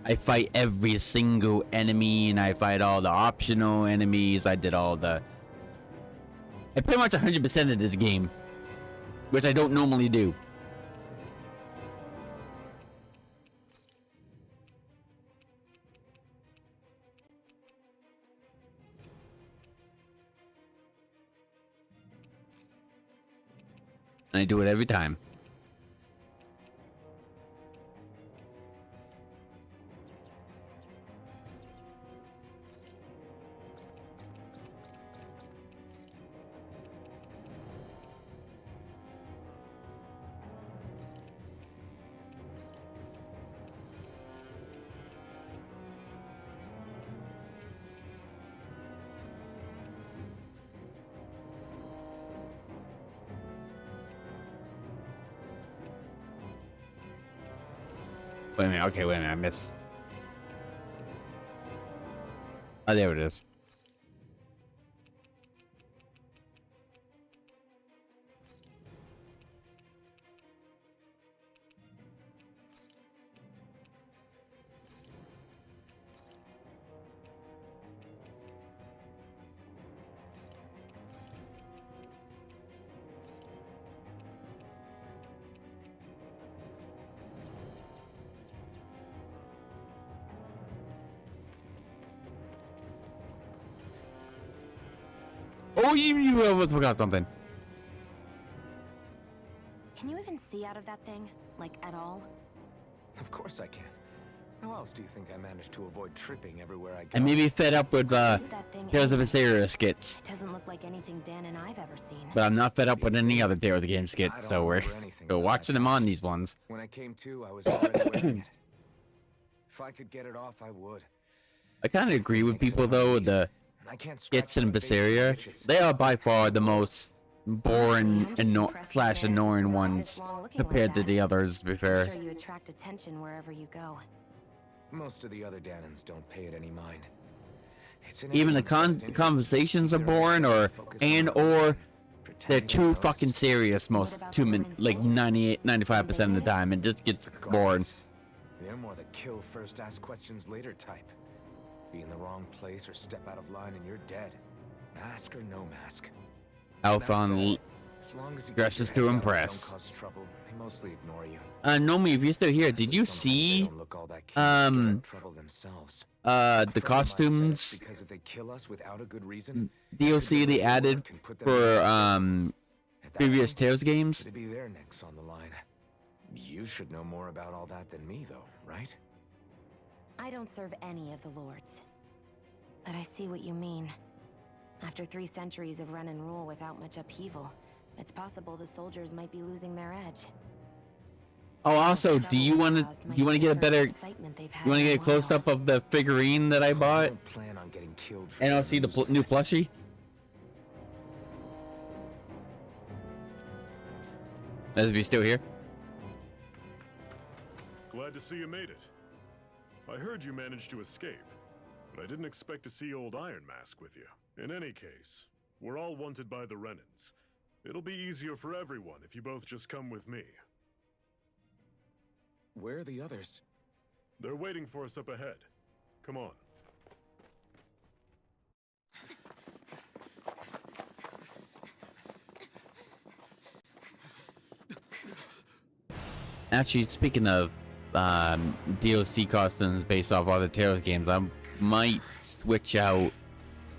I fight every single enemy, and I fight all the optional enemies. I pretty much 100% of this game, which I don't normally do. And I do it every time. Wait a minute. Okay, wait a minute. I missed. Oh, there it is. Oh, you almost forgot something. Can you even see out of that thing? Like, at all? Of course I can. How else do you think I managed to avoid tripping everywhere I go? I may be fed up with What is that thing Tales of anyway? Vesperia skits, Doesn't look like anything Dan and I've ever seen. but I'm not fed up with any other Tales of Game I skits, don't so we're remember anything go about watching my them on past. these ones. When I came to, I was already wearing it. If I could get it off, I would. I kind of agree with people though. The And I can't skits in scratch my face with Vesperia, itches. they are by far the most boring I'm just and impressed you managed to annoying survive ones this long looking like compared to that. the others. To be I'm fair, sure you attract attention wherever you go. Most of the other Danons don't pay it any mind. It's in even the everyone's best interest conversations are to either boring, or focus and on or pretend they're they too don't fucking notice. serious most What about two the min women like soldiers? 98 95% of the time. It just gets boring. Regardless, they're more the kill first, ask questions later type. Be in the wrong place or step out of line and you're dead. Mask or no mask. Alphon, As long as you dresses keep your to head down and impress. Don't cause trouble, they mostly ignore you. Nomi, if you're still here, Guess did you sometimes they see don't look all that keen to stir up trouble themselves. A the friend of mine said costumes it's because if they kill us without a good reason, DLC they added for at that previous point, Tales games? it'd be their necks on the line. You should know more about all that than me, though, right? I don't serve any of the lords. But I see what you mean. After 3 centuries of run and rule without much upheaval, it's possible the soldiers might be losing their edge. Oh, also, do you want to get a better? Excitement they've had You want to in get a a close while. up of the figurine that I I bought, don't plan on getting killed for and I'll being see the used new yet. plushie. As if you're still here. Glad to see you made it. I heard you managed to escape, but I didn't expect to see old Iron Mask with you. In any case, we're all wanted by the Renans. It'll be easier for everyone if you both just come with me. Where are the others? They're waiting for us up ahead. Come on. Actually, speaking of DLC costumes based off other Tales games, I might switch out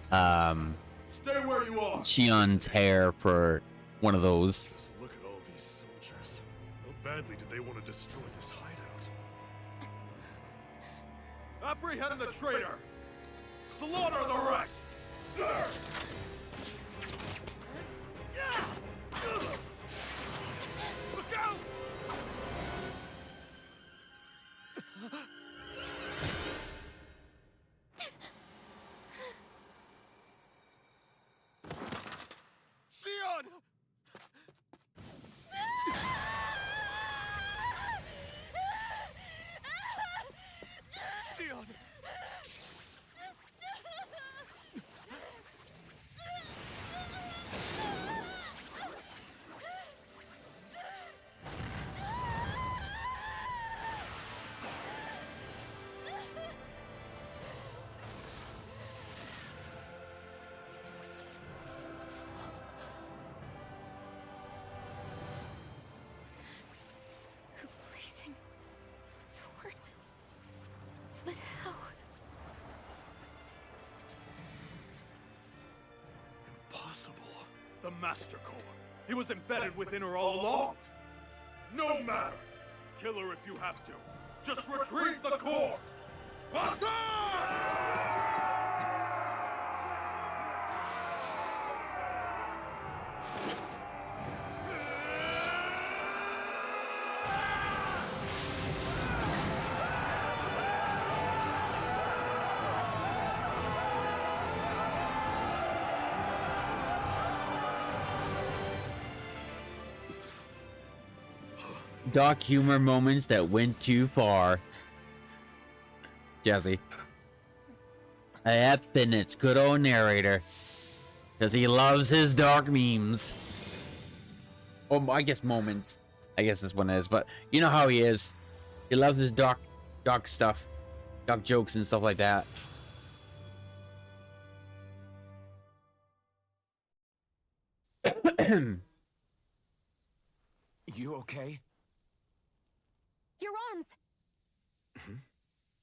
Stay where you are. Shion's hair for one of those. Just look at all these soldiers. How badly did they want to destroy this hideout? Apprehend the traitor. Slaughter the rest. Look out! Shion! Master Core. He was embedded within her all along. No matter. Kill her if you have to. Just retrieve the core. Dark humor moments that went too far. Jesse. Yep, and it's good old narrator. Because he loves his dark memes. Oh, I guess moments. I guess this one is, but you know how he is. He loves his dark stuff. Dark jokes and stuff like that. You okay? Your arms!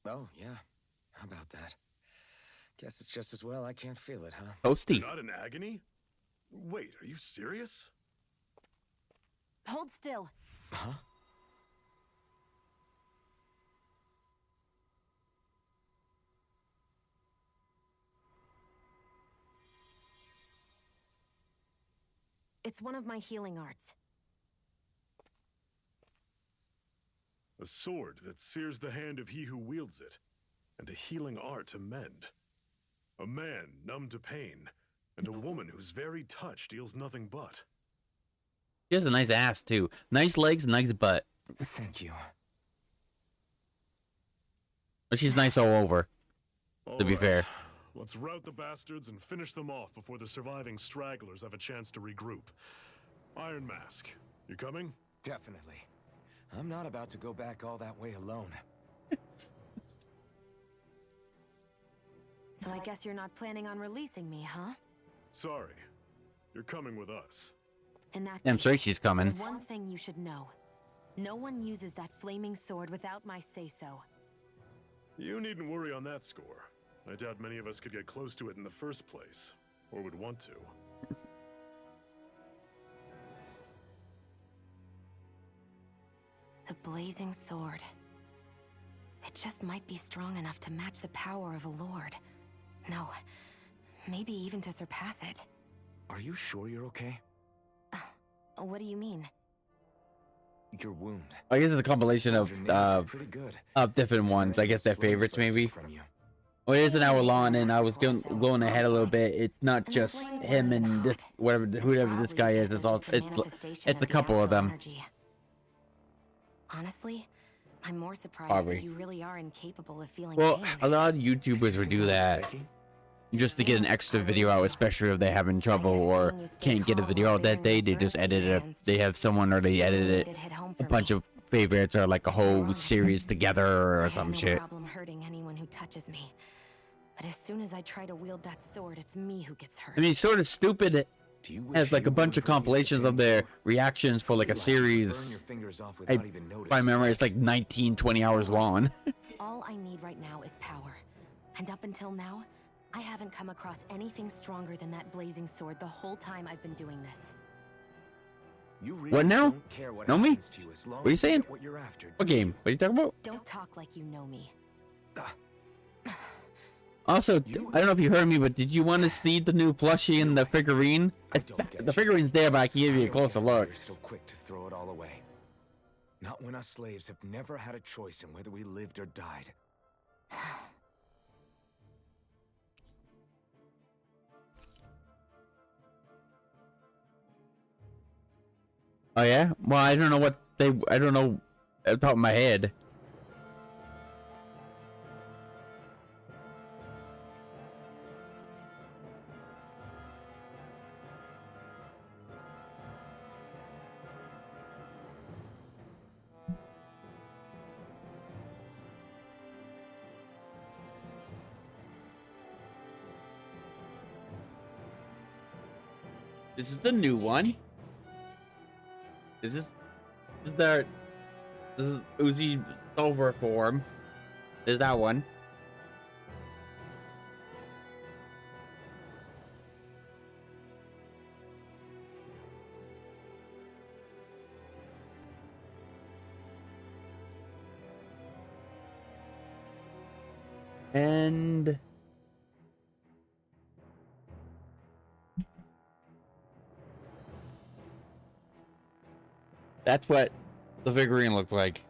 Oh, yeah. How about that? Guess it's just as well I can't feel it, huh? Toasty. You're not in agony? Wait, are you serious? Hold still. Huh? It's one of my healing arts. A sword that sears the hand of he who wields it, and a healing art to mend. A man numb to pain, and a woman whose very touch deals nothing but. She has a nice ass, too. Nice legs, nice butt. Thank you. But she's nice all over, to be All right, fair. Let's rout the bastards and finish them off before the surviving stragglers have a chance to regroup. Iron Mask, you coming? Definitely. I'm not about to go back all that way alone. So I guess you're not planning on releasing me, huh? Sorry. You're coming with us. In that I'm case, sorry she's coming. there's one thing you should know. No one uses that flaming sword without my say-so. You needn't worry on that score. I doubt many of us could get close to it in the first place, or would want to. The blazing sword. It just might be strong enough to match the power of a lord. No, maybe even to surpass it. Are you sure you're okay? What do you mean? Your wound. I guess it's a compilation Sounds your nails are pretty good. of different ones. I guess their favorites, maybe. Well, it is an hour long, and I was going ahead a little bit. It's not just him and this, whoever this guy is. It's a couple of them. Honestly, I'm more surprised Probably. that you really are incapable of feeling Well, pain. a lot of YouTubers would do that just to get an extra video out, especially if they're having trouble or can't get a video out that day. They just edit it. They have someone, or they edit it a bunch of favorites, or like a whole series together, or some I have shit. no problem hurting anyone who touches me. But as soon as I try to wield that sword, it's me who gets hurt. I mean, Sort of Stupid has like a bunch of compilations of their reactions for like a series. If I remember, it's like 19, 20 hours long. All I need right now is power. And up until now, I haven't come across anything stronger than that blazing sword the whole time I've been doing this. You really What now? don't care what Know me? happens to you as long What are you as you saying? get what you're after, What do you? game? What are you talking about? Don't talk like you know me. Also, I don't know if you heard me, but did you want to see the new plushie and the figurine? The figurine's there, but I can give you a closer look. You're so quick to throw it all away. Not when us slaves have never had a choice in whether we lived or died. Oh yeah? Well, I don't know what I don't know at the top of my head. This is the new one. This is Uzi Silver form. There's that one. And that's what the figurine looked like.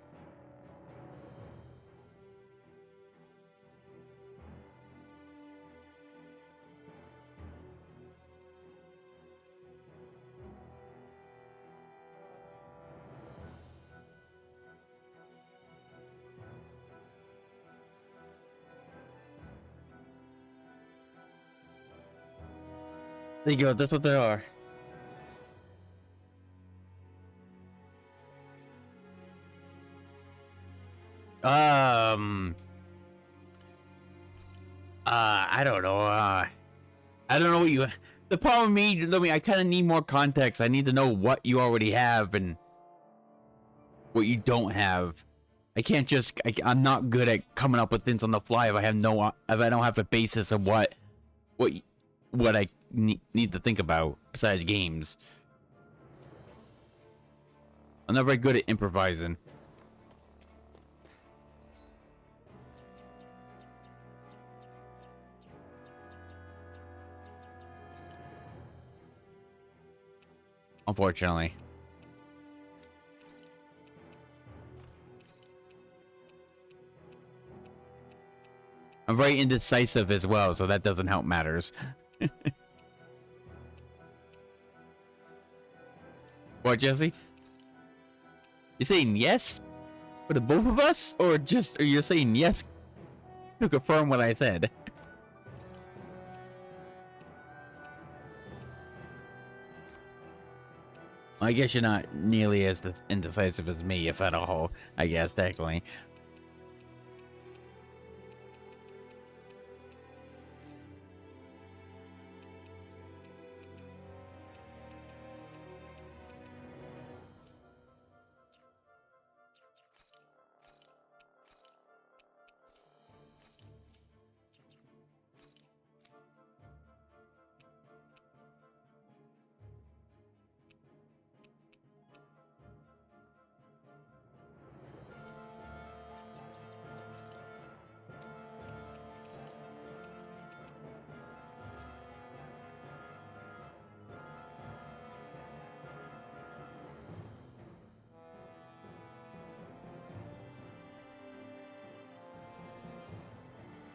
There you go, that's what they are. I don't know. I don't know what you. The problem with me, I kind of need more context. I need to know what you already have and what you don't have. I can't just. I'm not good at coming up with things on the fly if I have no. If I don't have a basis of what I need to think about besides games. I'm not very good at improvising. Unfortunately. I'm very indecisive as well, so that doesn't help matters. What, Jesse? You saying yes for the both of us, or you're saying yes to confirm what I said? I guess you're not nearly as indecisive as me, if at all. I guess, technically.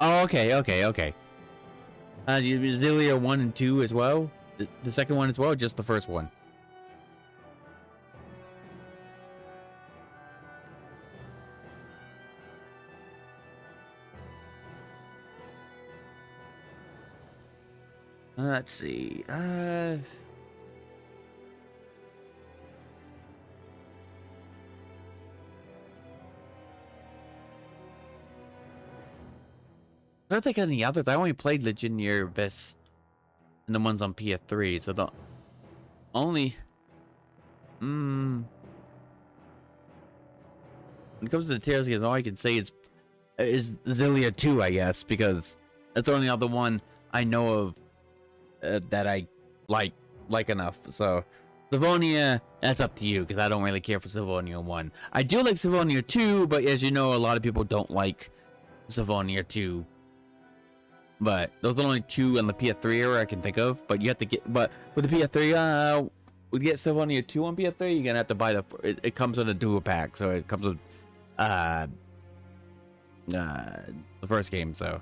Oh, okay. Xillia 1 and 2 as well? The second one as well, or just the first one? Let's see. I don't think any others. I only played Legendary Abyss and the ones on PS3, so the only... When it comes to the Tales of all I can say is Xillia 2, I guess, because that's the only other one I know of that I like enough. So Sylvonia, that's up to you, because I don't really care for Sylvonia 1. I do like Sylvonia 2, but as you know, a lot of people don't like Sylvonia 2. But those are the only two on the PS3 era I can think of. But you have to get, but with the PS3, we get Sylvonia 2 on PS3. You're gonna have to buy it comes with a dual pack, so it comes with the first game. So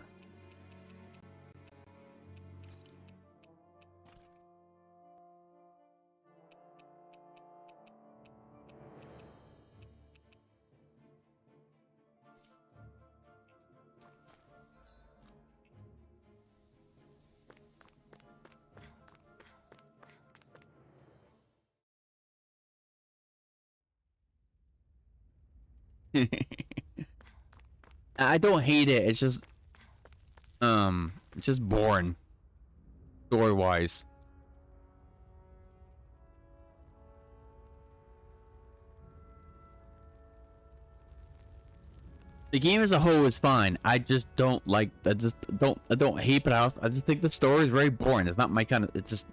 I don't hate it. It's just boring, story wise. The game as a whole is fine. I just don't like. I don't hate it. I just think the story is very boring. It's not my kind of. It's just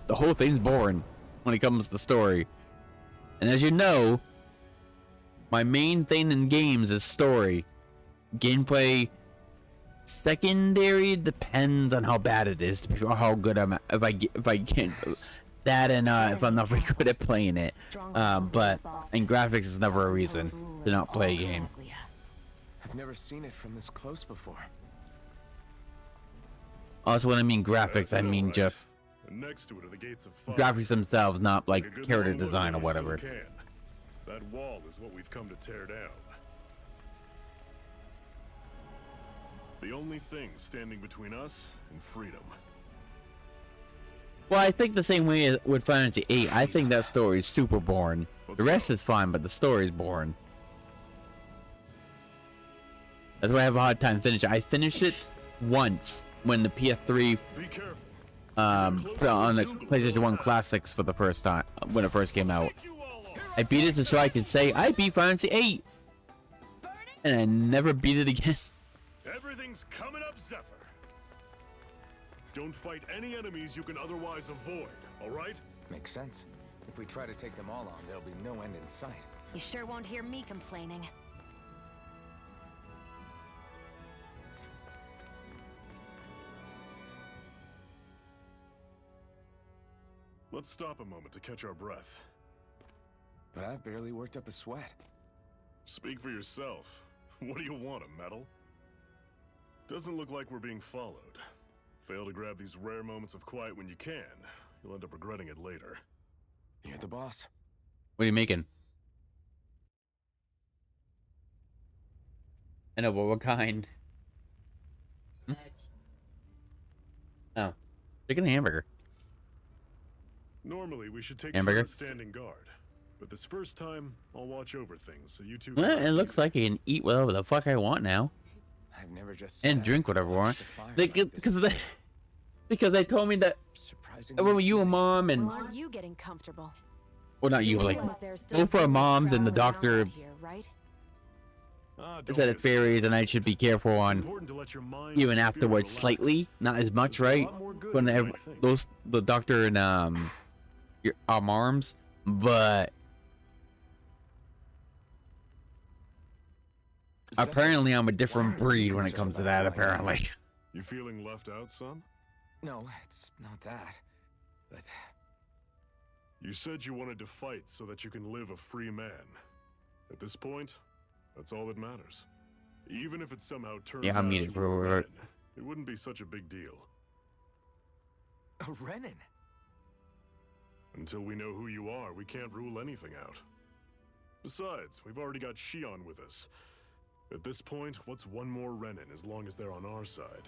the whole thing's boring when it comes to story. And as you know, my main thing in games is story. Gameplay secondary depends on how bad it is, or how good I'm at, if I can't that, and if I'm not very good at playing it. But and graphics is never a reason to not play a game. I've never seen it from this close before. Also, when I mean graphics, I mean just And next to it are the gates of fire. graphics themselves, not Take a like good character long look design or while you whatever. still can. That wall is what we've come to tear down. The only thing standing between us and freedom. Well, I think the same way as with Final Fantasy VIII. I think that story is super boring. The rest is fine, but the story is boring. That's why I have a hard time finishing. I finished it once when the PS3 Be careful. put it on the PlayStation 1 Classics for the first time when it first came out. I beat it so I could say I beat Final Fantasy VIII, and I never beat it again. Everything's coming up, Zephyr. Don't fight any enemies you can otherwise avoid, alright? Makes sense. If we try to take them all on, there'll be no end in sight. You sure won't hear me complaining. Let's stop a moment to catch our breath. But I've barely worked up a sweat. Speak for yourself. What do you want, a medal? Doesn't look like we're being followed. Fail to grab these rare moments of quiet when you can, you'll end up regretting it later. You're the boss. What are you making? I know, but what kind? Hmm? Oh, chicken and hamburger. Normally, we should take Hamburger? turns standing guard. But this first time, I'll watch over things, so you two Well, can it looks like I can eat whatever the fuck I want now, I've never just and sat drink whatever I want. watched the fire like this. Because they told me that Surprisingly when you and soothing. mom and Well, aren't you getting comfortable? well, not you, but like Realize there's still both for something moms and the prowling around doctor out here, right? said it fairies, and I should be careful on even afterwards slightly, not as much, right? When the doctor and your arms, but apparently I'm a different breed when it comes to that. Apparently, You feeling left out, son? No, it's not that. But You said you wanted to fight so that you can live a free man. At this point, that's all that matters. Even if it somehow turns Yeah, I'm out muted you for were a a bit. Renin, it wouldn't be such a big deal. a Renin. Until we know who you are, we can't rule anything out. Besides, we've already got Shion with us. At this point, what's one more Renin as long as they're on our side?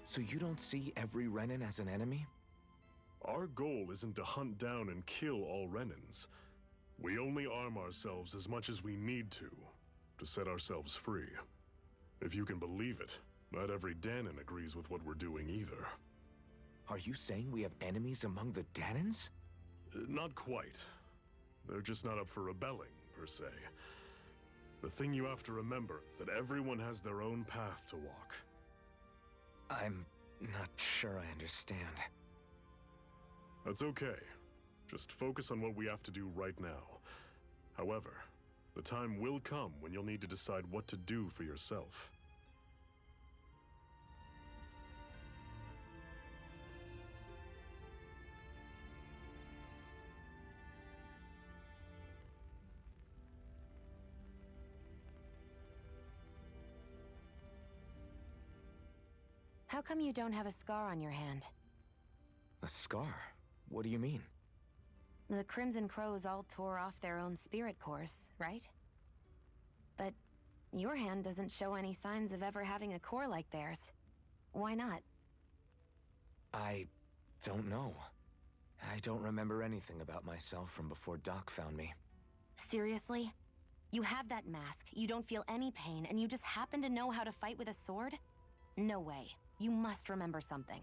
So you don't see every Renin as an enemy? Our goal isn't to hunt down and kill all Renins. We only arm ourselves as much as we need to set ourselves free. If you can believe it, not every Danon agrees with what we're doing either. Are you saying we have enemies among the Danons? Not quite. They're just not up for rebelling, per se. The thing you have to remember is that everyone has their own path to walk. I'm not sure I understand. That's okay. Just focus on what we have to do right now. However, the time will come when you'll need to decide what to do for yourself. How come you don't have a scar on your hand? A scar? What do you mean? The Crimson Crows all tore off their own spirit cores, right? But your hand doesn't show any signs of ever having a core like theirs. Why not? I don't know. I don't remember anything about myself from before Doc found me. Seriously? You have that mask, you don't feel any pain, and you just happen to know how to fight with a sword? No way. You must remember something.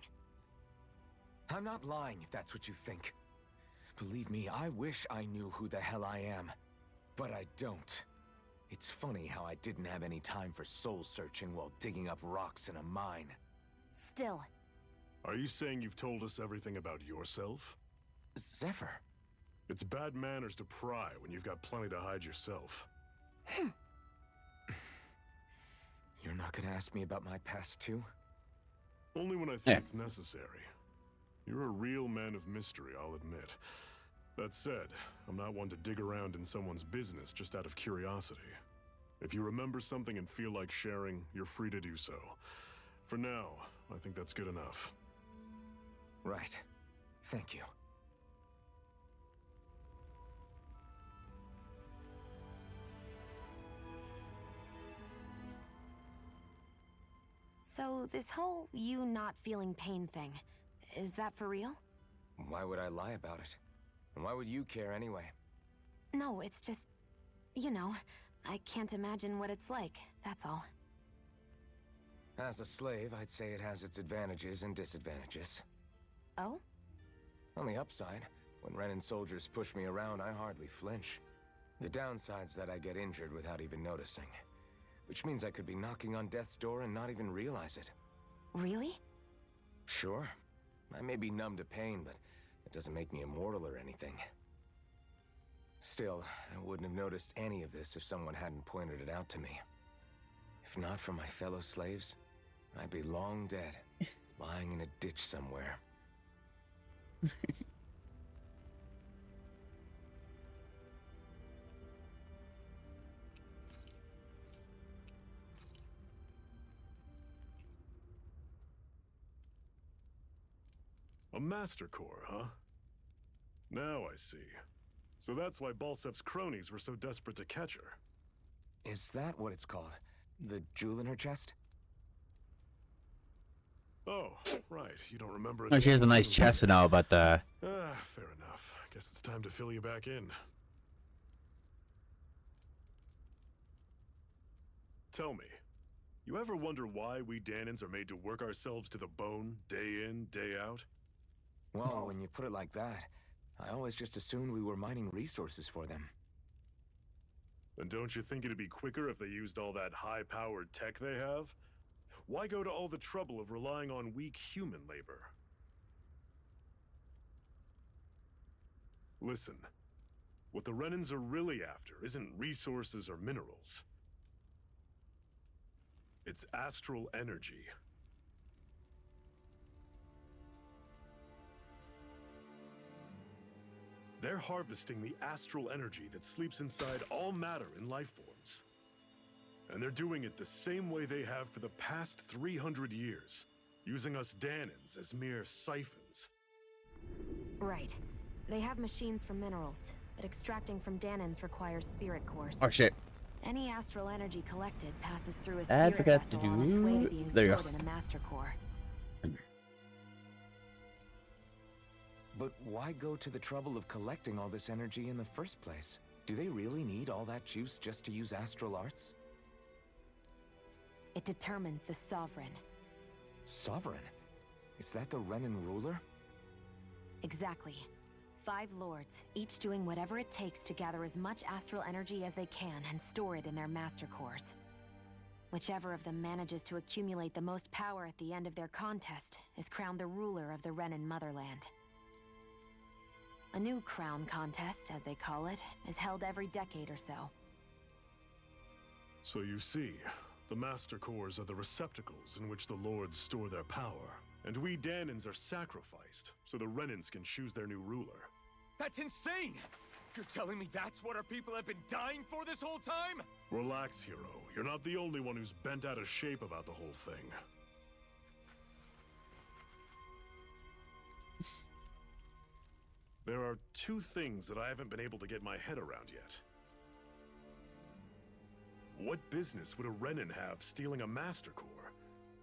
I'm not lying if that's what you think. Believe me, I wish I knew who the hell I am. But I don't. It's funny how I didn't have any time for soul searching while digging up rocks in a mine. Still. Are you saying you've told us everything about yourself? Zephyr. It's bad manners to pry when you've got plenty to hide yourself. You're not not gonna ask me about my past too? Only when I think Yeah. it's necessary. You're a real man of mystery, I'll admit. That said, I'm not one to dig around in someone's business just out of curiosity. If you remember something and feel like sharing, you're free to do so. For now, I think that's good enough. Right. Thank you. So, this whole you not feeling pain thing, is that for real? Why would I lie about it? And why would you care anyway? No, it's just, you know, I can't imagine what it's like, that's all. As a slave, I'd say it has its advantages and disadvantages. Oh? On the upside, when Renan soldiers push me around, I hardly flinch. The downside's that I get injured without even noticing. Which means I could be knocking on death's door and not even realize it. Really? Sure. I may be numb to pain, but it doesn't make me immortal or anything. Still, I wouldn't have noticed any of this if someone hadn't pointed it out to me. If not for my fellow slaves, I'd be long dead, lying in a ditch somewhere. A Master Core, huh? Now I see. So that's why Balsef's cronies were so desperate to catch her. Is that what it's called? The jewel in her chest? Oh, right. You don't remember it. Oh, she has a nice chest and all, but Fair enough. Guess it's time to fill you back in. Tell me, you ever wonder why we Dahnans are made to work ourselves to the bone, day in, day out? Well, when you put it like that, I always just assumed we were mining resources for them. And don't you think it'd be quicker if they used all that high-powered tech they have? Why go to all the trouble of relying on weak human labor? Listen, what the Renans are really after isn't resources or minerals. It's astral energy. They're harvesting the astral energy that sleeps inside all matter in life forms. And they're doing it the same way they have for the past 300 years, using us Dahnans as mere siphons. Right. They have machines for minerals, but extracting from Dahnans requires spirit cores. oh shit. Any astral energy collected passes through a I spirit forgot to vessel on its way to do- being there you stored in a master core. But why go to the trouble of collecting all this energy in the first place? Do they really need all that juice just to use astral arts? It determines the sovereign. Sovereign? Is that the Renan ruler? Exactly. 5 lords, each doing whatever it takes to gather as much astral energy as they can and store it in their master cores. Whichever of them manages to accumulate the most power at the end of their contest is crowned the ruler of the Renan motherland. A new crown contest, as they call it, is held every decade or so. So you see, the Master Cores are the receptacles in which the Lords store their power. And we Dahnans are sacrificed, so the Renans can choose their new ruler. That's insane! You're telling me that's what our people have been dying for this whole time? Relax, hero. You're not the only one who's bent out of shape about the whole thing. There are 2 things that I haven't been able to get my head around yet. What business would a Renan have stealing a Master Core?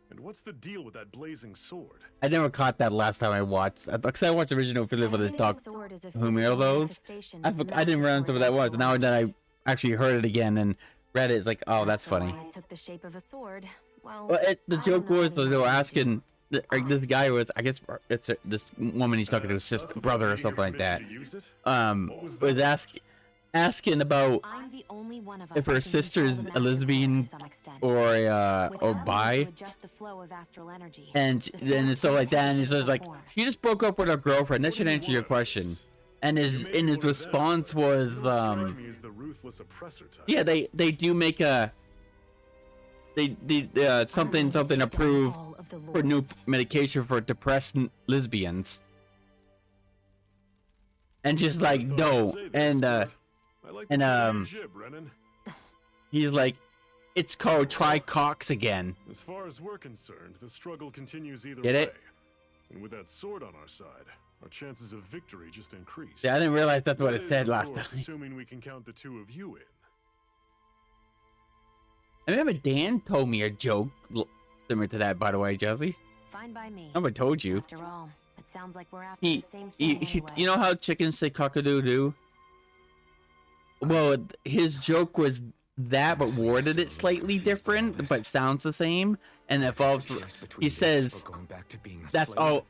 And what's the deal with that blazing sword? I never caught that last time I watched. Because I watched the original for the talk. Sword is a Who made physical those? manifestation I of didn't Master realize Core's what that was. astral Now that energy. I actually heard it again and read it, it's like, oh, that's So funny. why it took the shape of a sword. Well, Well, the I joke don't know was that they were anyone who asking, like, this guy was, I guess it's this woman he's talking to, his sister, brother or something like that. Was asking about I'm the only one of us if that her can sister control is the a Master Core lesbian to some extent. or Without me bi, to adjust the flow of astral energy, and the then sword it's all like that, and he can says like, perform. she just broke up with her girlfriend. That should answer your question. And his response was yeah, they something approved All of the for new lords. medication for depressed lesbians. And just like no, and Jib, Renan. he's like, it's called Try Cox again. As far as we're concerned, the struggle continues either Get way. it? And with that sword on our side, our chances of victory just increase. Yeah, I didn't realize that's what That it is, said of last course, time. assuming we can count the two of you in. I remember Dan told me a joke similar to that, by the way, Jesse. Fine by me. Nobody told you. After all, it sounds like we're after He, the same thing anyway. you know how chickens say cock-a-doo-doo? Well, his joke was that, but worded it slightly different, but sounds the same, and it involves. He says, "That's all."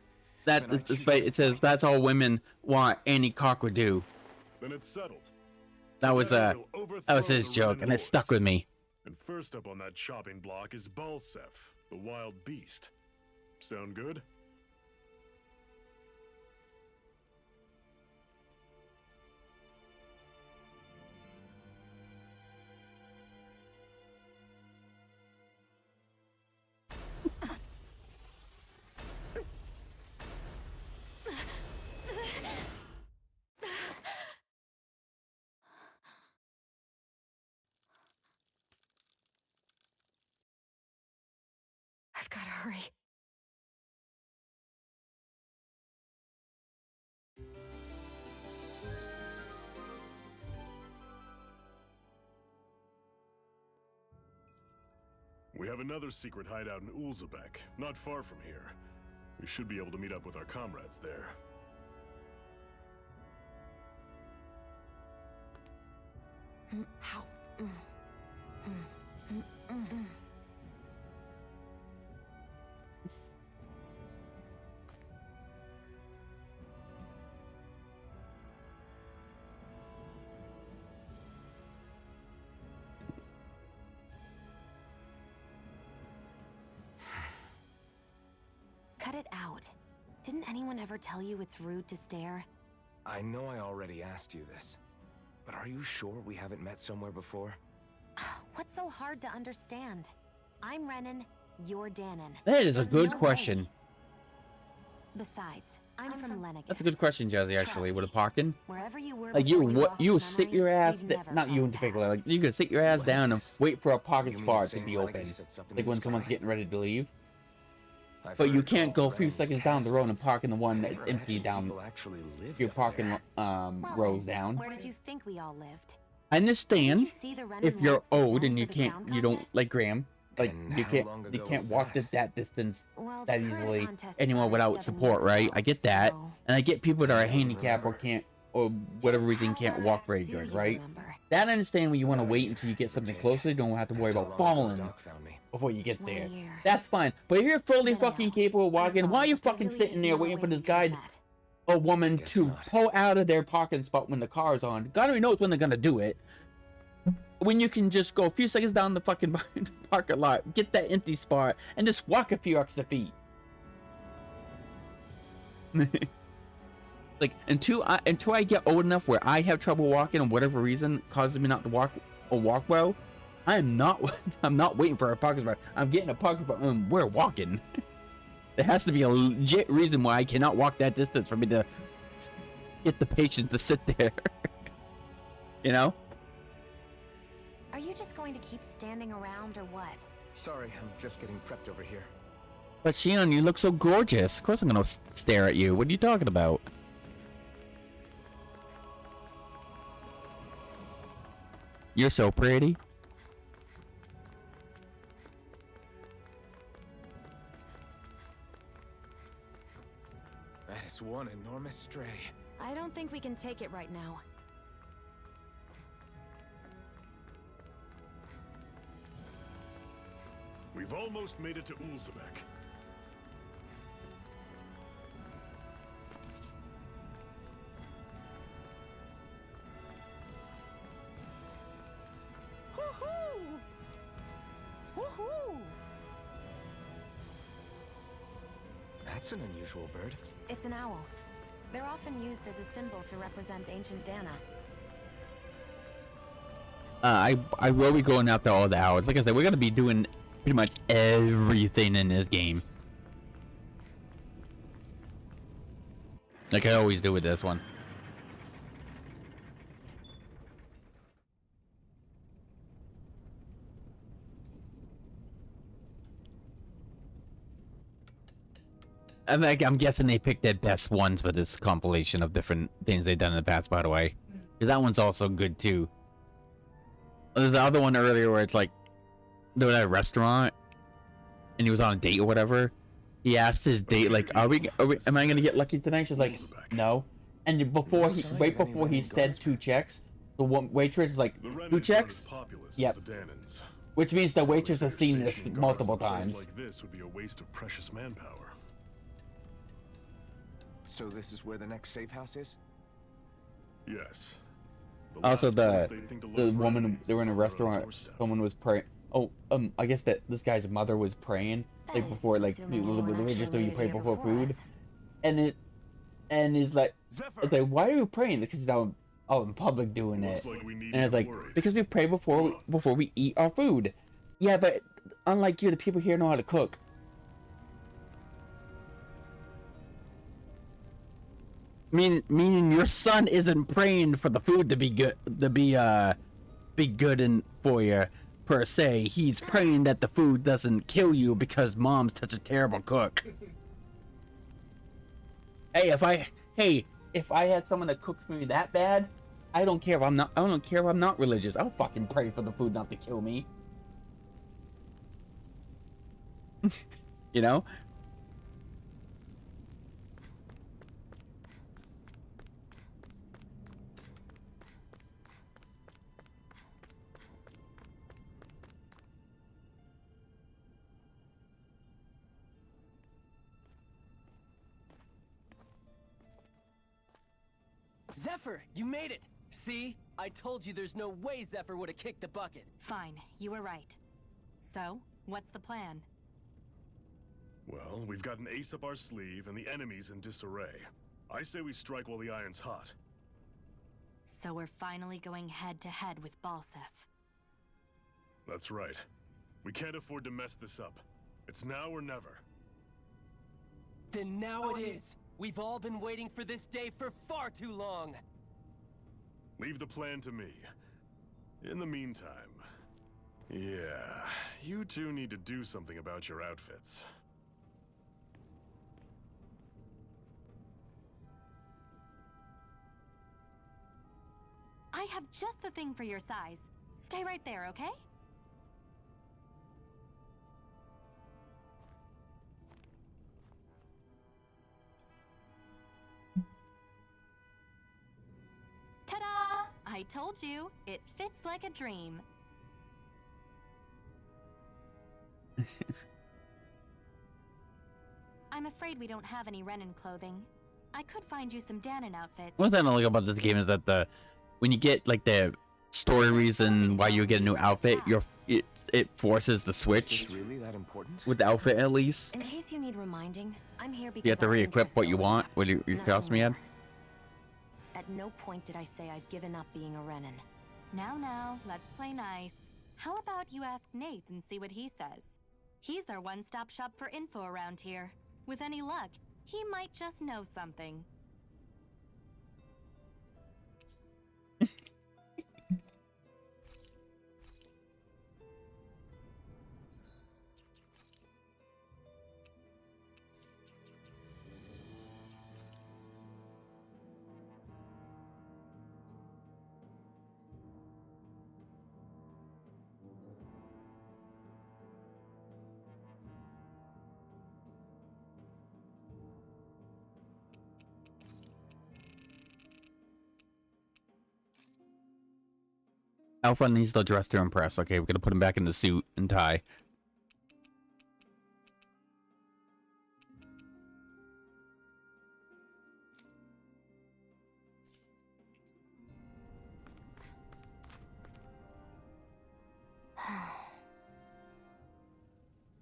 But it says that's all women want any cock would do. Then it's settled. That was Together we'll that was overthrow his the joke, Renan and it stuck with lords. me. And first up on that chopping block is Balsef, the wild beast. Sound good? I've gotta hurry. We have another secret hideout in Ulzebek, not far from here. We should be able to meet up with our comrades there. How? Cut it out. Didn't anyone ever tell you it's rude to stare? I know I already asked you this, but are you sure we haven't met somewhere before? What's so hard to understand? I'm Renan, you're Danon. That is a There's good no way. question. Besides, I'm from Lennigus. That's a good question, Jesse. Actually, with a pocket. Wherever you were Like you, before what lost you your sit memory, your ass. we've never Not you in crossed particular. paths. Like you could sit your ass down and wait for a pocket You mean spot the to same be Lennigus open. that's up in Like the when someone's sky? getting ready to leave. I've But you heard can't go a few Renan's seconds down the cast. road and park in the one I that's never empty imagined down. people actually lived Your up parking there. Well, rows down. Where did you think we all lived? I understand Did you see the Renan if you're lords old descend and you for the can't, crown you don't contest? like Graham. Like And you how can't, long you ago can't was walk that? that distance Well, the that current easily. contest Anyone started without 7 support, years right? ago, I get that, so- and I get people that are I don't handicapped or remember. can't, or whatever Just reason how can't far walk back very do good, you right? remember? That I understand when you want to Alright, wait until you get something take closer. it. You don't have to worry That's about how long ago falling Doc found me. before you get 1 there. year. That's fine. But if you're fully But I fucking know. capable of I'm walking, why are sorry, you but there fucking really sitting is there no waiting way for we this could have guy met. or woman Guess to not. pull out of their parking spot when the car's on? God only knows when they're gonna do it. When you can just go a few seconds down the fucking parking lot, get that empty spot, and just walk a few extra feet. Like until I get old enough where I have trouble walking, and whatever reason causes me not to walk well, I'm not waiting for a parking spot. I'm getting a parking spot and we're walking. There has to be a legit reason why I cannot walk that distance for me to get the patience to sit there. You know? Are you just going to keep standing around or what? Sorry, I'm just getting prepped over here. But Shion, you look so gorgeous. Of course I'm gonna stare at you. What are you talking about? You're so pretty. That is one enormous stray. I don't think we can take it right now. We've almost made it to Ulzebek. That's an unusual bird. It's an owl. They're often used as a symbol to represent ancient Dana. I will be going out there all the hours. Like I said, we're gonna be doing pretty much everything in this game. Like I always do with this one. I'm guessing they picked their best ones for this compilation of different things they've done in the past, by the way. Because that one's also good, too. There's the other one earlier where it's like, they were at a restaurant, and he was on a date or whatever. He asked his date, like, am I going to get lucky tonight? She's like, no. And right before he said 2 checks, the waitress is like, 2 checks? Yep. Which means the waitress has seen this multiple times. Like this would be a waste of precious manpower. So this is where the next safe house is? Yes. Also, the woman, they were in a restaurant, someone was praying. Oh, I guess that this guy's mother was praying, like, before, like, religious, so you pray before food. And he's like, why are you praying? Because he's out in public doing it. And it's like, because we pray before we eat our food. Yeah, but unlike you, the people here know how to cook. Meaning your son isn't praying for the food to be good, be good and for you per se. He's praying that the food doesn't kill you because mom's such a terrible cook. Hey, if I had someone that cooked for me that bad, I don't care if I'm not religious. I'll fucking pray for the food not to kill me. You know? Zephyr, you made it! See? I told you there's no way Zephyr would have kicked the bucket. Fine, you were right. So, what's the plan? Well, we've got an ace up our sleeve and the enemy's in disarray. I say we strike while the iron's hot. So we're finally going head-to-head with Balseph. That's right. We can't afford to mess this up. It's now or never. Then now it is! We've all been waiting for this day for far too long! Leave the plan to me. In the meantime... yeah, you two need to do something about your outfits. I have just the thing for your size. Stay right there, okay? Ta-da! I told you, it fits like a dream. I'm afraid we don't have any Renan clothing. I could find you some Danon outfits. One thing I like about this game is that when you get like the story reason why you get a new outfit, it forces the switch. Is this really that important? With the outfit at least. In case you need reminding, I'm here because You have to re-equip what you want, what your costume you had. At no point did I say I've given up being a Renan. Now, let's play nice. How about you ask Nath and see what he says? He's our one-stop shop for info around here. With any luck, he might just know something. Alpha needs to dress to impress. Okay, we're gonna put him back in the suit and tie.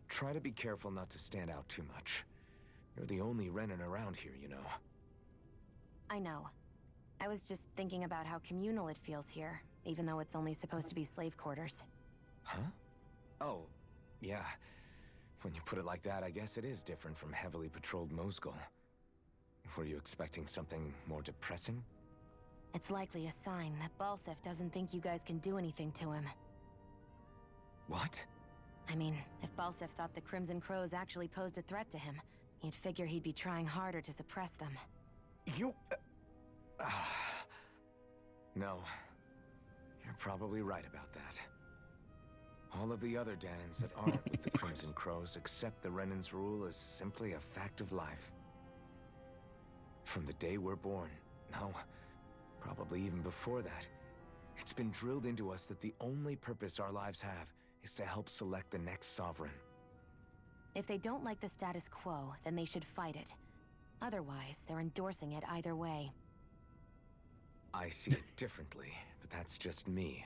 Try to be careful not to stand out too much. You're the only Renan around here, you know. I know. I was just thinking about how communal it feels here, even though it's only supposed to be slave quarters. Huh? Oh, Yeah. When you put it like that, I guess it is different from heavily patrolled Mosgul. Were you expecting something more depressing? It's likely a sign that Balsef doesn't think you guys can do anything to him. What? I mean, if Balsef thought the Crimson Crows actually posed a threat to him, you'd figure he'd be trying harder to suppress them. You... No. You're probably right about that. All of the other Danans that aren't with the Crimson Crows accept the Renan's rule as simply a fact of life. From the day we're born, no, probably even before that, it's been drilled into us that the only purpose our lives have is to help select the next sovereign. If they don't like the status quo, then they should fight it. Otherwise, they're endorsing it either way. I see it differently, but that's just me.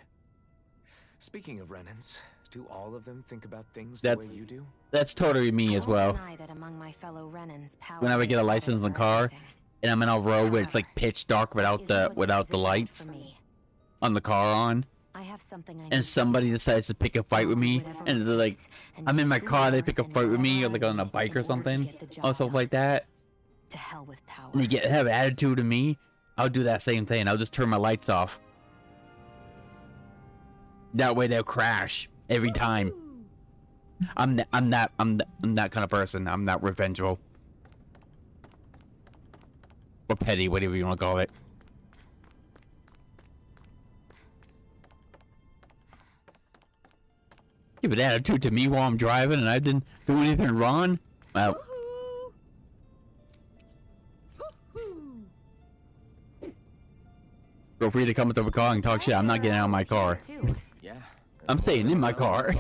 Speaking of Renans, do all of them think about things the way you do? That's totally me as well. I won't deny that among my fellow Renans, power Whenever I get a is license in the for car, everything. and I'm in a road where it's like pitch dark without the lights on the car on, I have something I and need somebody decides to pick a fight with me, and they're like, I'm in my car, they pick a fight with me, or like on a bike or something, or stuff like that, to hell with power. and you have attitude to me, I'll do that same thing. I'll just turn my lights off. That way they'll crash every time. I'm that kind of person. I'm not revengeful. Or petty, whatever you want to call it. Give an attitude to me while I'm driving and I didn't do anything wrong? Well, feel free to come into the car and talk shit. I'm not getting out of my car. Yeah. I'm staying in my car.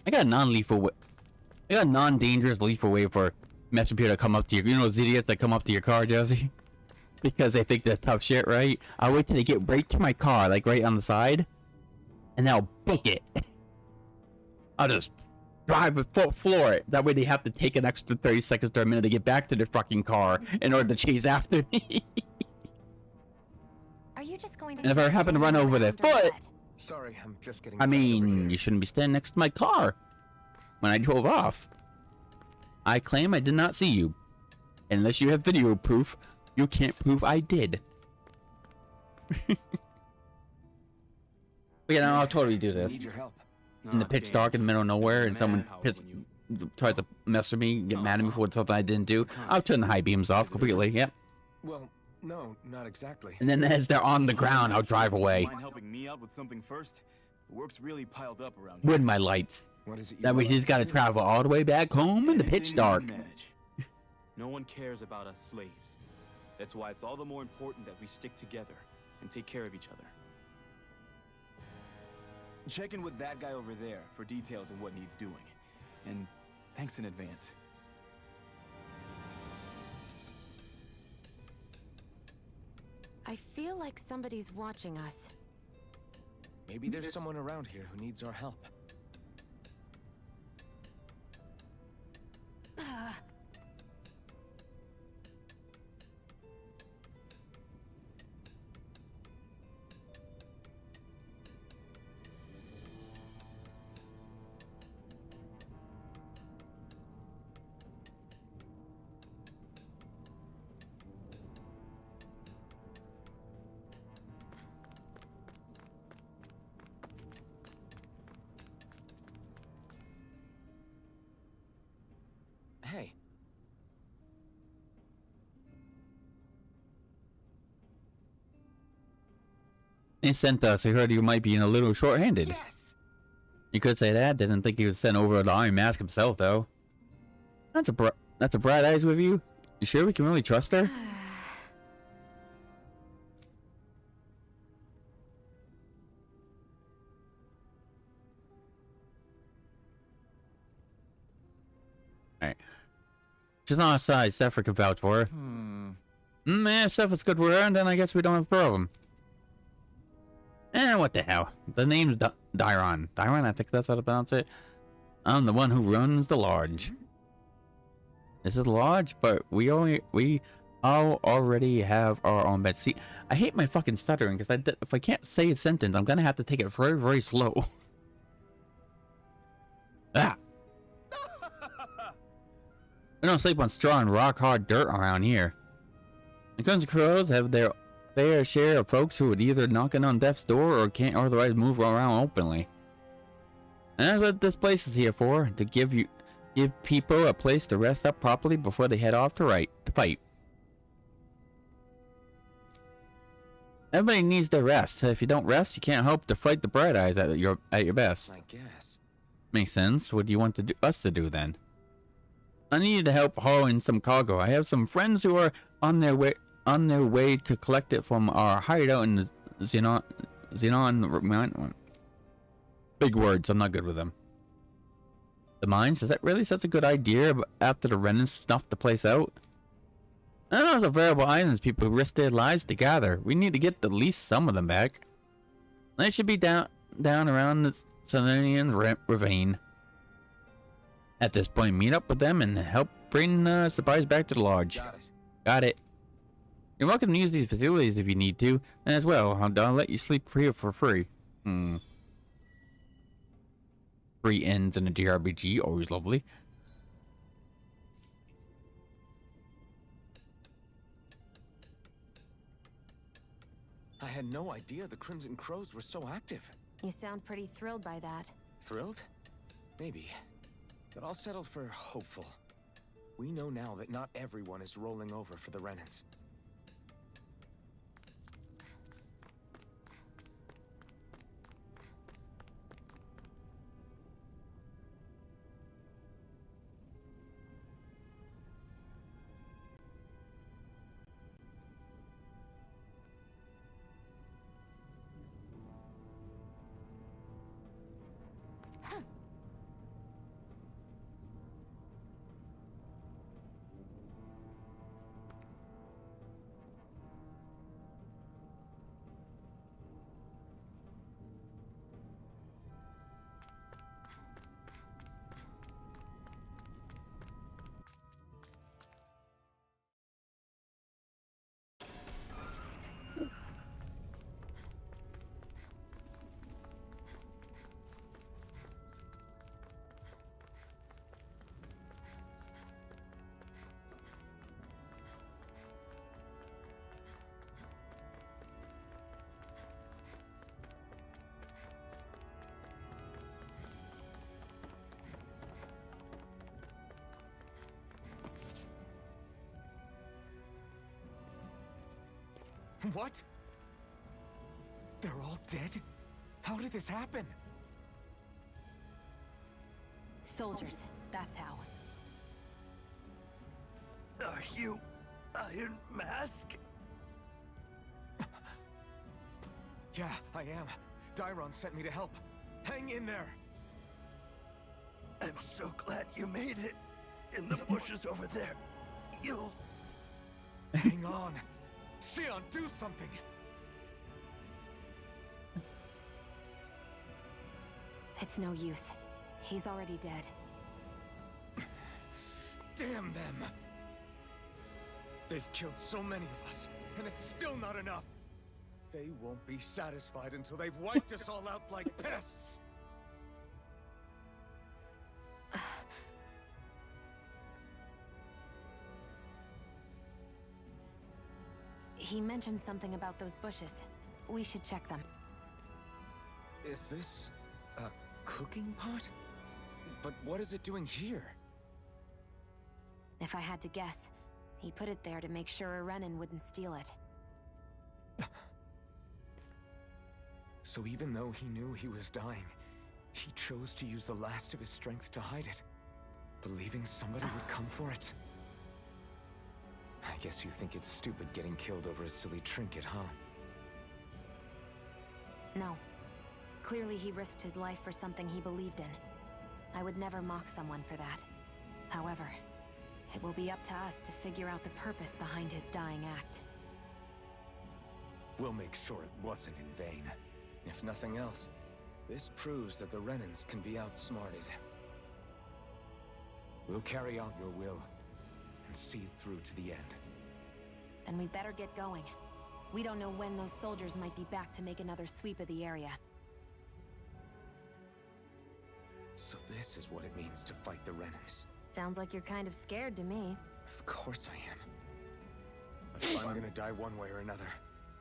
I got a non-lethal way. I got a non-dangerous lethal way for messing people to come up to you. You know those idiots that come up to your car, Jesse? Because they think they're tough shit, right? I'll wait till they get right to my car, like right on the side, and then I'll book it. I'll just drive it, floor it. That way they have to take an extra 30 seconds to a minute to get back to their fucking car in order to chase after me. Are you just going to And if I happen to run over their foot, Sorry, I'm just getting. I mean, you shouldn't be standing next to my car when I drove off. I claim I did not see you. Unless you have video proof, you can't prove I did. But yeah, no, I'll totally do this. Need your help. In the pitch dark in the middle of nowhere, and someone tries to mess with me, get mad at me for something I didn't do, I'll turn the high beams off completely, yep. Well, no, not exactly. And then as they're on the ground, I'll drive away. Mind helping me out with something first? The work's really piled up around here. With my lights. What is it you That way want? he's got to travel all the way back home in the pitch Anything dark. you can manage. No one cares about us slaves. That's why it's all the more important that we stick together and take care of each other. Check in with that guy over there for details on what needs doing. And thanks in advance. I feel like somebody's watching us. Maybe there's someone around here who needs our help. Hey. He sent us. He heard you might be in a little short-handed. Yes! You could say that. Didn't think he was sent over the Iron Mask himself, though. That's a bright eyes with you. You sure we can really trust her? Alright. She's not outside. Sephiroth can vouch for her. Yeah, if Sephiroth's good for her, then I guess we don't have a problem. What the hell? The name's Dairon. Dairon, I think that's how to pronounce it. I'm the one who runs the lodge. This is the lodge, but we I'll already have our own bed. See, I hate my fucking stuttering because if I can't say a sentence, I'm gonna have to take it very, very slow. Ah! I don't sleep on straw and rock hard dirt around here. The Guns and Crows have their fair share of folks who would either knock on death's door or can't otherwise move around openly. And that's what this place is here for, to give people a place to rest up properly before they head off to fight. Everybody needs their rest. If you don't rest, you can't hope to fight the Bright Eyes at your best. I guess. Makes sense. What do you want us to do then? I need to help haul in some cargo. I have some friends who are on their way to collect it from our hideout in the Xenon. Big words. I'm not good with them. The mines? Is that really such a good idea after the Renans snuffed the place out? And those are variable items people risk their lives to gather. We need to get at least some of them back. They should be down around the Selenian Ravine. At this point, meet up with them and help bring supplies back to the lodge. Got it. You're welcome to use these facilities if you need to, and as well, I'll let you sleep here for free. Free ends in a JRPG, always lovely. I had no idea the Crimson Crows were so active. You sound pretty thrilled by that. Thrilled? Maybe. But I'll settle for hopeful. We know now that not everyone is rolling over for the Renans. What? They're all dead? How did this happen? Soldiers, that's how. Are you Iron Mask? Yeah, I am. Dairon sent me to help. Hang in there! I'm so glad you made it. In the bushes over there. You'll... Hang on! Xion, do something! It's no use. He's already dead. Damn them! They've killed so many of us, and it's still not enough! They won't be satisfied until they've wiped us all out like pests! He mentioned something about those bushes. We should check them. Is this a cooking pot? But what is it doing here? If I had to guess, he put it there to make sure a Renan wouldn't steal it. So even though he knew he was dying, he chose to use the last of his strength to hide it, believing somebody would come for it. I guess you think it's stupid getting killed over a silly trinket, huh? No. Clearly he risked his life for something he believed in. I would never mock someone for that. However, it will be up to us to figure out the purpose behind his dying act. We'll make sure it wasn't in vain. If nothing else, this proves that the Renans can be outsmarted. We'll carry out your will and see it through to the end. Then we'd better get going. We don't know when those soldiers might be back to make another sweep of the area. So this is what it means to fight the Renans. Sounds like you're kind of scared to me. Of course I am. But if I'm gonna die one way or another,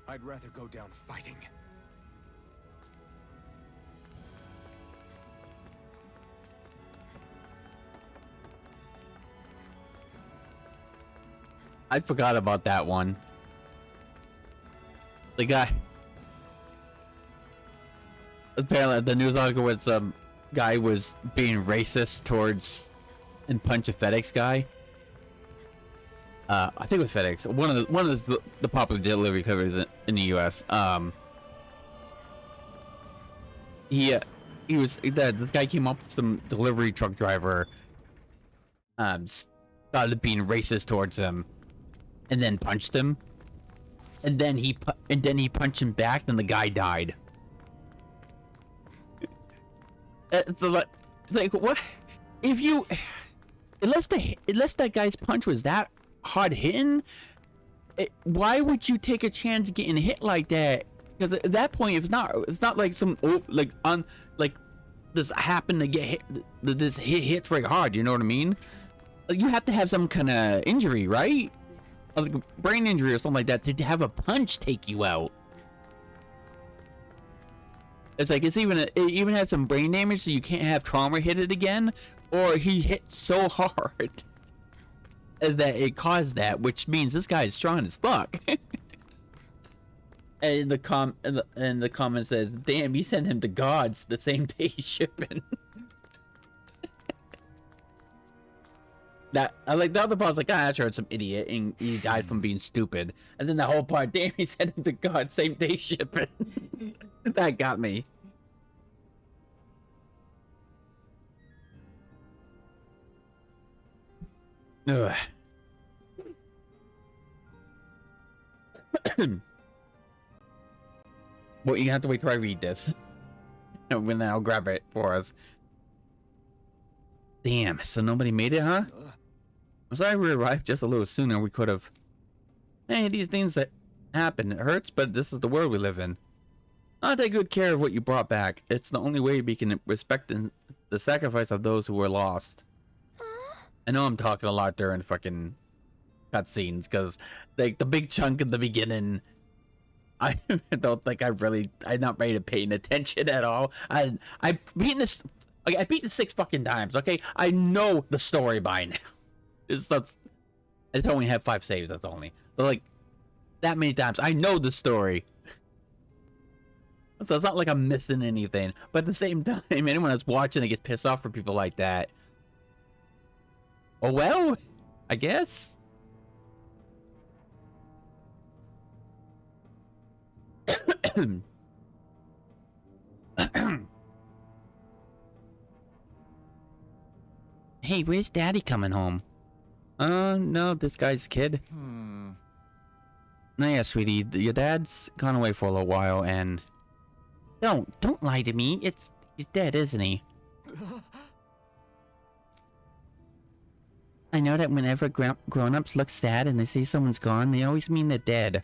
I'd rather go down fighting. I forgot about that one. The guy. Apparently, the news article with some guy was being racist towards and punch a FedEx guy. I think it was FedEx. One of the popular delivery companies in the U.S. This guy came up with some delivery truck driver. Started being racist towards him, and then punched him. And then he punched him back. Then the guy died. Like what? If you, unless that guy's punch was that hard hitting, why would you take a chance getting hit like that? Because at that point, it's not like some this happened to get hit. This hits very hard. You know what I mean? Like, you have to have some kind of injury, right? Like a brain injury or something like that to have a punch take you out. It's like it even has some brain damage, so you can't have trauma hit it again, or he hit so hard that it caused that, which means this guy is strong as fuck. And the comment says, "Damn, you sent him to gods the same day he's shipping." That I like the other part's like, I heard some idiot and he died from being stupid, and then the whole part, damn, he sent him to God same day shipping. That got me. Ugh. Well, you have to wait till I read this. And then I'll grab it for us. Damn, so nobody made it, huh? I'm sorry we arrived just a little sooner. We could have. Hey, these things that happen, it hurts, but this is the world we live in. I'll take good care of what you brought back. It's the only way we can respect the sacrifice of those who were lost. I know I'm talking a lot during fucking cutscenes, because like the big chunk in the beginning, I don't think I'm not ready to paying attention at all. I beat this. Okay, I beat it 6 fucking times. Okay, I know the story by now. I only have 5 saves. That's only, but like that many times, I know the story. So it's not like I'm missing anything. But at the same time, anyone that's watching it gets pissed off for people like that. Oh well, I guess. Hey, where's Daddy coming home? No, this guy's kid. No, yeah, sweetie, your dad's gone away for a little while, and don't lie to me. He's dead, isn't he? I know that whenever grown-ups look sad and they say someone's gone, they always mean they're dead.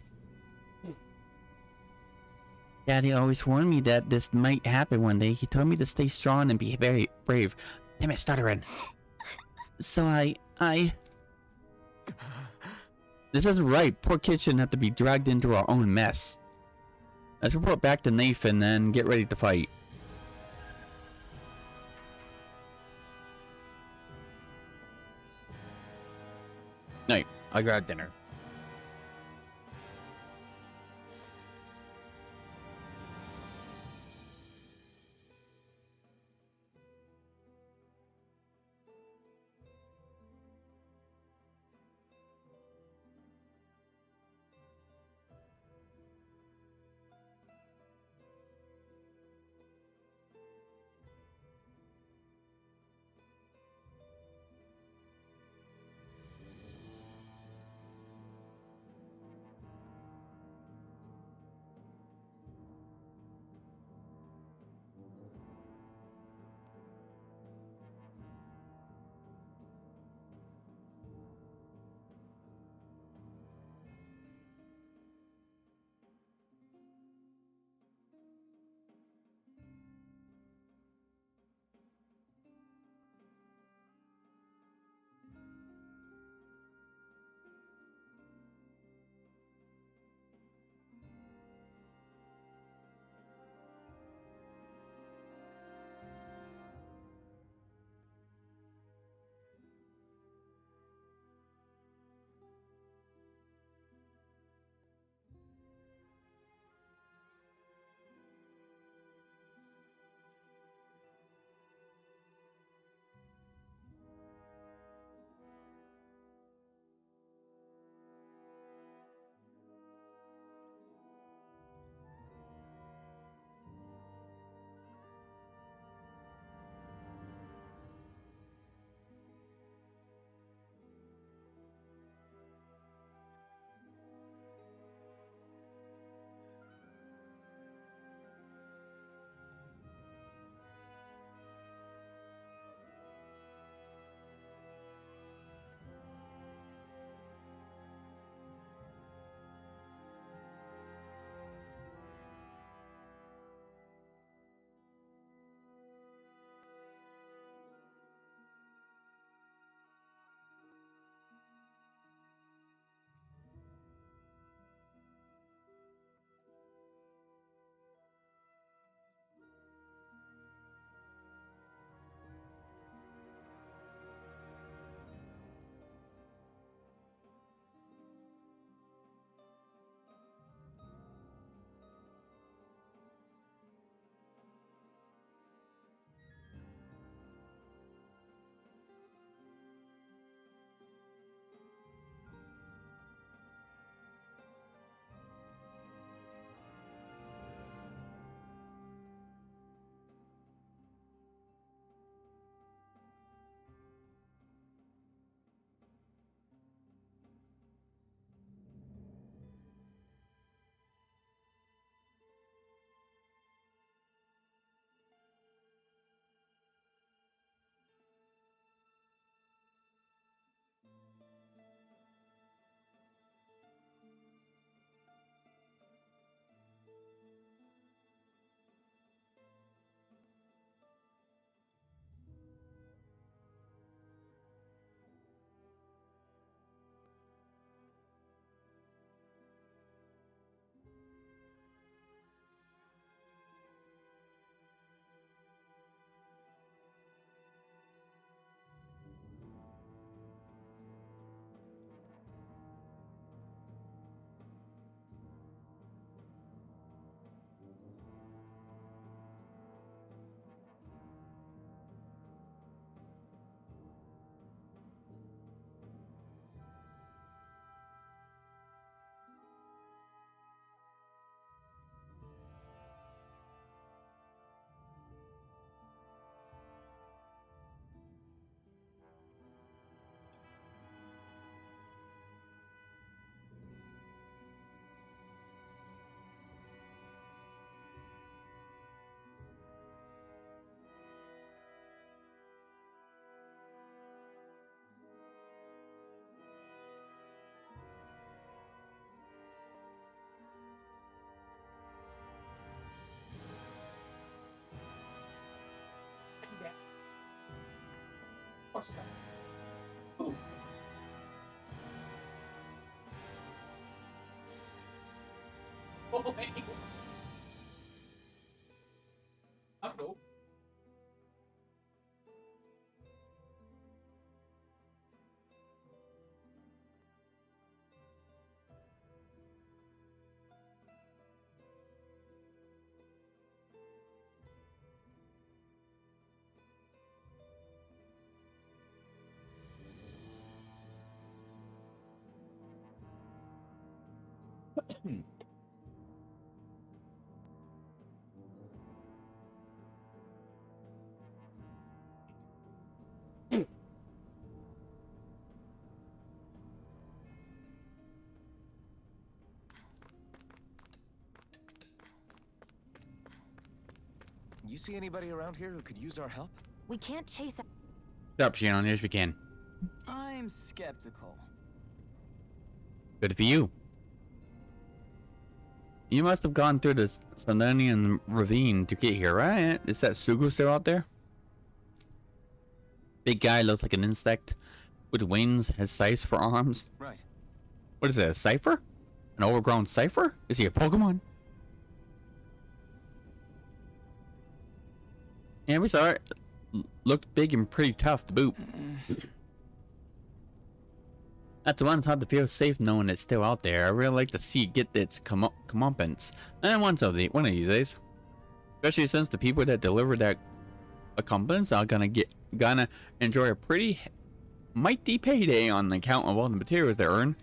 Daddy always warned me that this might happen one day. He told me to stay strong and be very brave. Damn it, stuttering. So I... This isn't right. Poor kid shouldn't have to be dragged into our own mess. Let's report back to Nathan, then get ready to fight. Night. I'll grab dinner. What's that? Ooh. Oh, hey. I'll go. You see anybody around here who could use our help? We can't chase a- Stop, Shannon. Yes, we can. I'm skeptical. Good for you. You must have gone through the Sandanian ravine to get here, right? Is that Sugu still out there? Big guy looks like an insect with wings, has scythes for arms. Right. What is that, a cipher? An overgrown cipher? Is he a Pokemon? Yeah, we saw it. Looked big and pretty tough to boot. That's one, it's hard to feel safe knowing it's still out there. I really like to see it get its comeuppance. And one of these days. Especially since the people that deliver that comeuppance are gonna enjoy a pretty mighty payday on the account of all the materials they earn.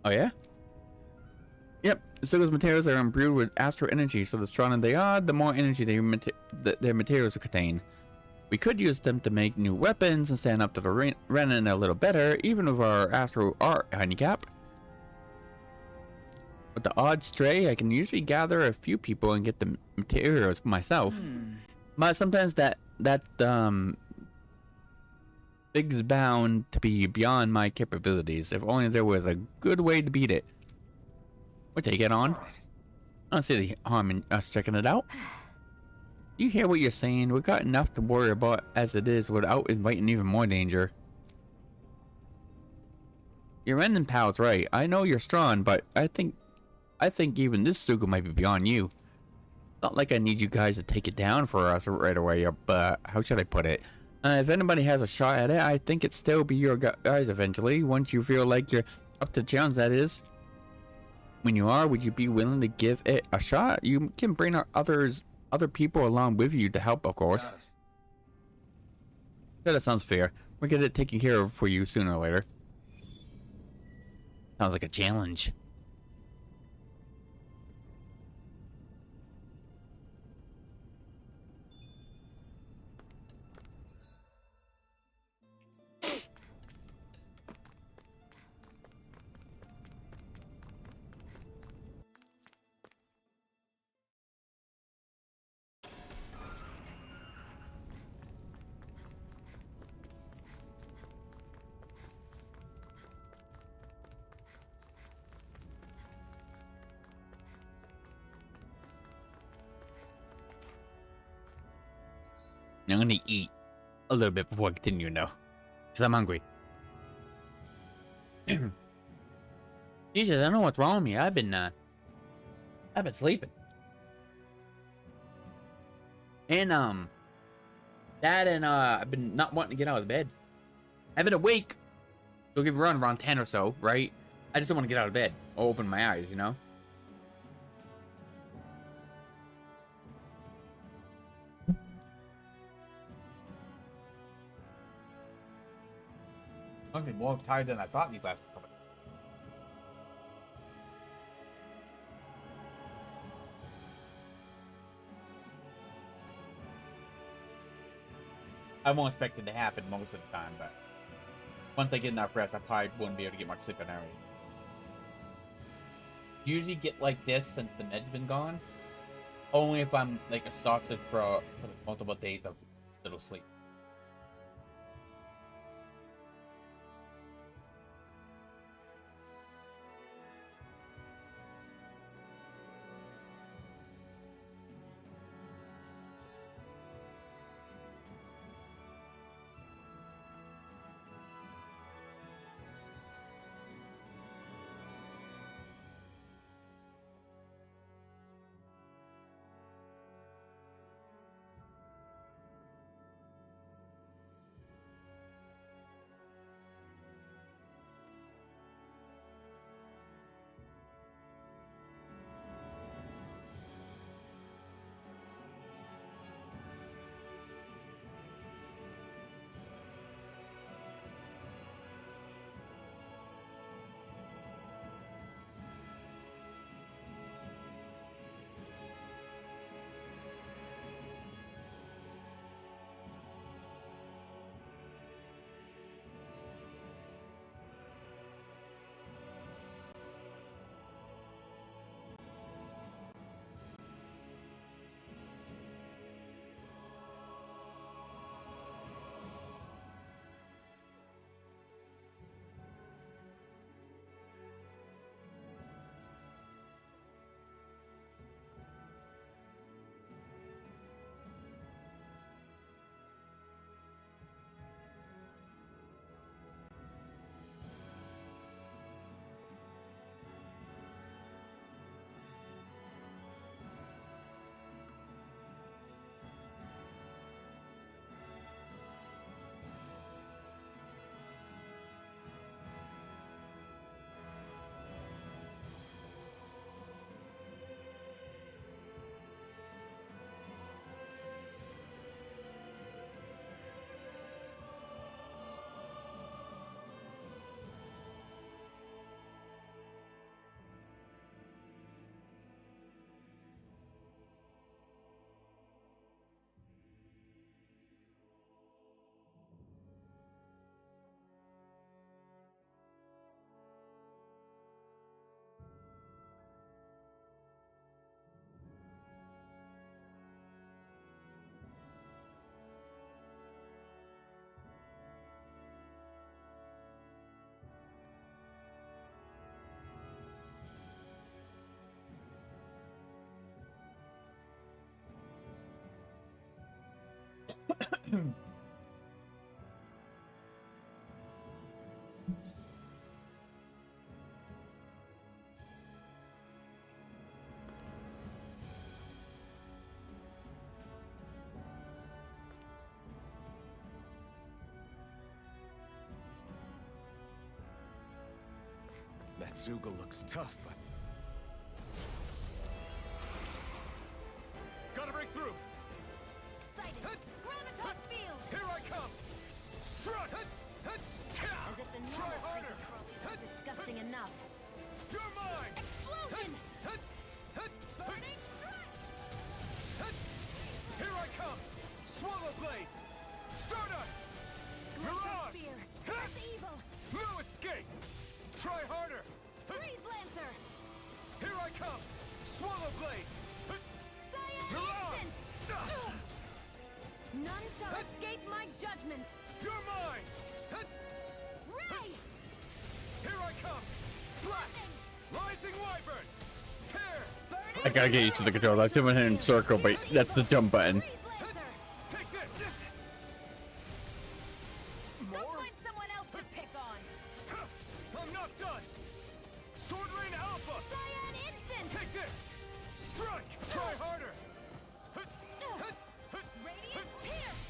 Oh yeah? Yep, Sugo's materials are imbued with astral energy, so the stronger they are, the more energy their materials contain. We could use them to make new weapons and stand up to the Renin a little better, even with our astral art handicap. With the odd stray, I can usually gather a few people and get the materials for myself. But sometimes that thing's bound to be beyond my capabilities. If only there was a good way to beat it. We'll take it on. I don't see the harm in us checking it out. You hear what you're saying? We've got enough to worry about as it is without inviting even more danger. Your Renin pal's right. I know you're strong, but I think even this Sugu might be beyond you. Not like I need you guys to take it down for us right away, but how should I put it? If anybody has a shot at it, I think it'd still be your guys eventually, once you feel like you're up to the challenge, that is. When you are, would you be willing to give it a shot? You can bring other people along with you to help, of course. Yeah, that sounds fair. We'll get it taken care of for you sooner or later. Sounds like a challenge. I'm gonna eat a little bit before I continue now, because I'm hungry. Jesus, I don't know what's wrong with me. I've been sleeping. And I've been not wanting to get out of bed. I've been awake. Don't get me wrong, around 10 or so, right? I just don't want to get out of bed or open my eyes, you know? I'm more tired than I thought these last couple. I won't expect it to happen most of the time, but once I get enough rest, I probably wouldn't be able to get much sleep on already. Usually get like this since the med's been gone. Only if I'm like exhausted for multiple days of little sleep. That Zoogle looks tough, but... Gotta break through! Sighted. Gravitas field. Here I come! Strut! As if the Try normal harder! creepy crawlies is disgusting enough. You're mine! Explosion! Burning strike! Here I come! Swallow blade! Stardust! Mirage! Fear. That's evil. No escape! Try harder! Freeze Lancer. Here I come! Swallow blade! Cyan Mirage! instant. None shall escape my judgment. You're mine! Ray. Here I come! Slash! Rising Wyvern! Tear! I gotta get used to the controller. That's him in circle, but that's the jump button. Freeze Lancer. Take this! Go find someone else to pick on. I'm not done! Sword Rain Alpha! Cyan instant. Take this! Strike! Try harder! Radiant pierce.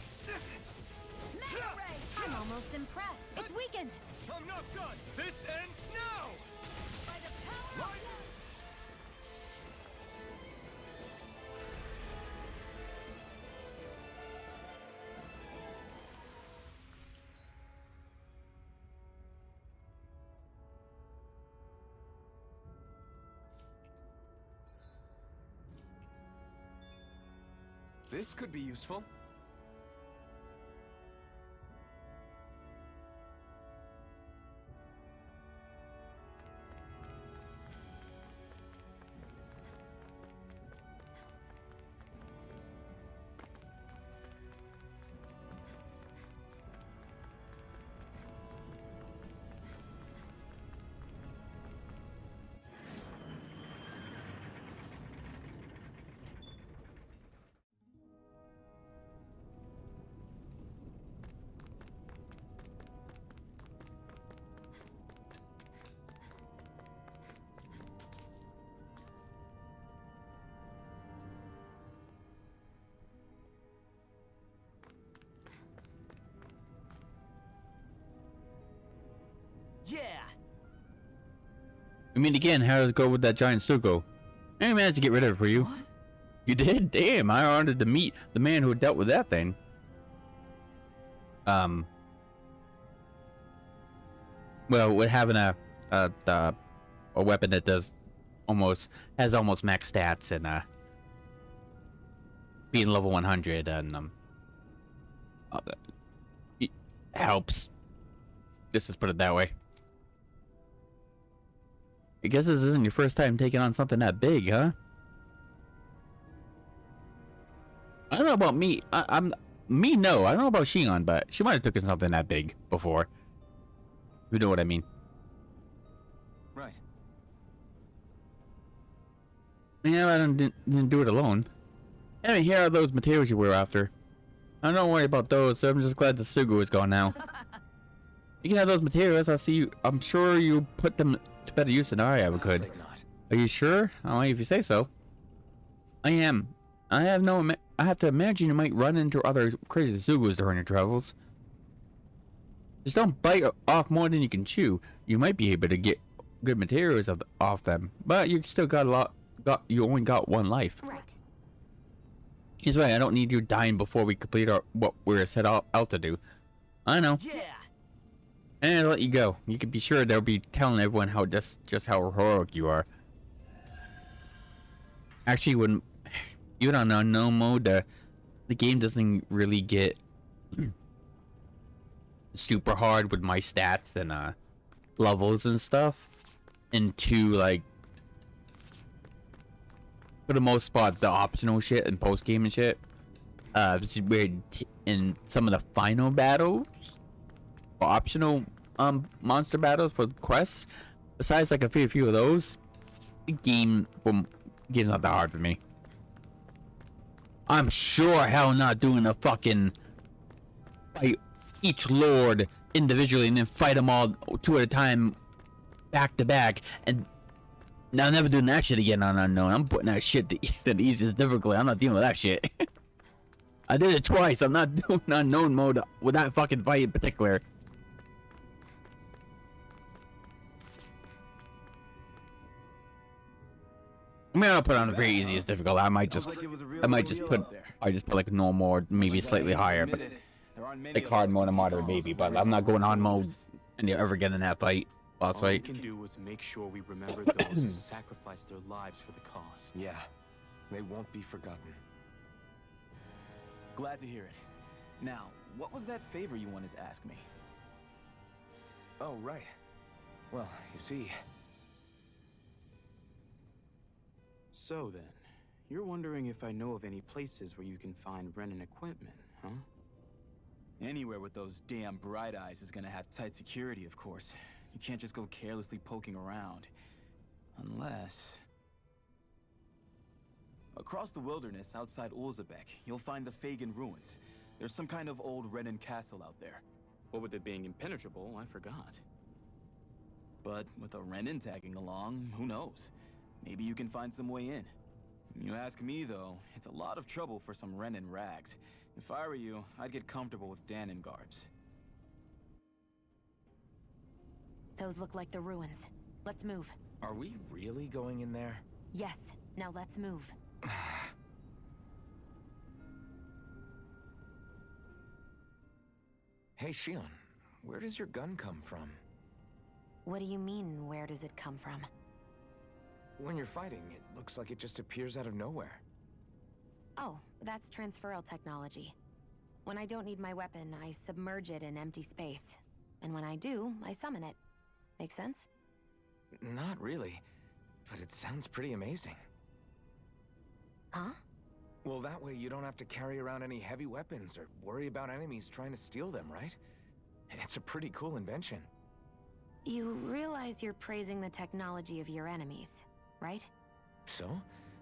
Mega Ray. I'm almost impressed. It's weakened. I'm not done! This ends now! By the power of This could be useful. Yeah. I mean, again, how does it go with that giant Sugo? I managed to get rid of it for you. You did? Damn, I wanted to meet the man who dealt with that thing. Well, with having a weapon that has almost max stats and being level 100 and it helps. Let's just put it that way. I guess this isn't your first time taking on something that big, huh? I don't know about me. No. I don't know about Shion, but she might have taken something that big before. You know what I mean? Right. Yeah, I didn't do it alone. Anyway, here are those materials you were after. Don't worry about those. So I'm just glad the Sugu is gone now. You can have those materials. I'm sure you put them to better use than I ever could. I think not. Are you sure? Oh, if you say so. I am. I have to imagine you might run into other crazy Sugus during your travels. Just don't bite off more than you can chew. You might be able to get good materials off them, but you still you only got one life. Right. He's right. I don't need you dying before we complete what we're set out to do. I know. Yeah. And I'll let you go. You can be sure they'll be telling everyone just how heroic you are. Actually, when even on unknown mode, the game doesn't really get super hard with my stats and levels and stuff. Into like, for the most part, the optional shit and post game and shit. It's weird in some of the final battles. Optional monster battles for quests. Besides like a few of those, the game's not that hard for me. I'm sure hell not doing a fucking fight each lord individually and then fight them all two at a time, back to back. And now I'm never doing that shit again on Unknown. I'm putting that shit to the easiest difficulty. I'm not dealing with that shit. I did it twice. I'm not doing Unknown mode with that fucking fight in particular. I mean, I'll put on the very easiest difficulty. I might just put like normal or maybe slightly higher, but like hard mode and moderate maybe. But I'm not going on mode and you ever get in that fight, boss fight. All we can do is make sure we remember those who sacrificed their lives for the cause. Yeah, they won't be forgotten. Glad to hear it. Now, what was that favor you wanted to ask me? Oh, right. Well, you see... So then, you're wondering if I know of any places where you can find Renan equipment, huh? Anywhere with those damn bright eyes is gonna have tight security, of course. You can't just go carelessly poking around. Unless... Across the wilderness outside Ulzebek, you'll find the Fagin ruins. There's some kind of old Renan castle out there. What with it being impenetrable, I forgot. But with a Renan tagging along, who knows? Maybe you can find some way in. You ask me, though, it's a lot of trouble for some Renan rags. If I were you, I'd get comfortable with Danon garbs. Those look like the ruins. Let's move. Are we really going in there? Yes. Now let's move. Hey, Shion, where does your gun come from? What do you mean, where does it come from? When you're fighting, it looks like it just appears out of nowhere. Oh, that's transferal technology. When I don't need my weapon, I submerge it in empty space. And when I do, I summon it. Make sense? Not really, but it sounds pretty amazing. Huh? Well, that way you don't have to carry around any heavy weapons or worry about enemies trying to steal them, right? It's a pretty cool invention. You realize you're praising the technology of your enemies, right? So?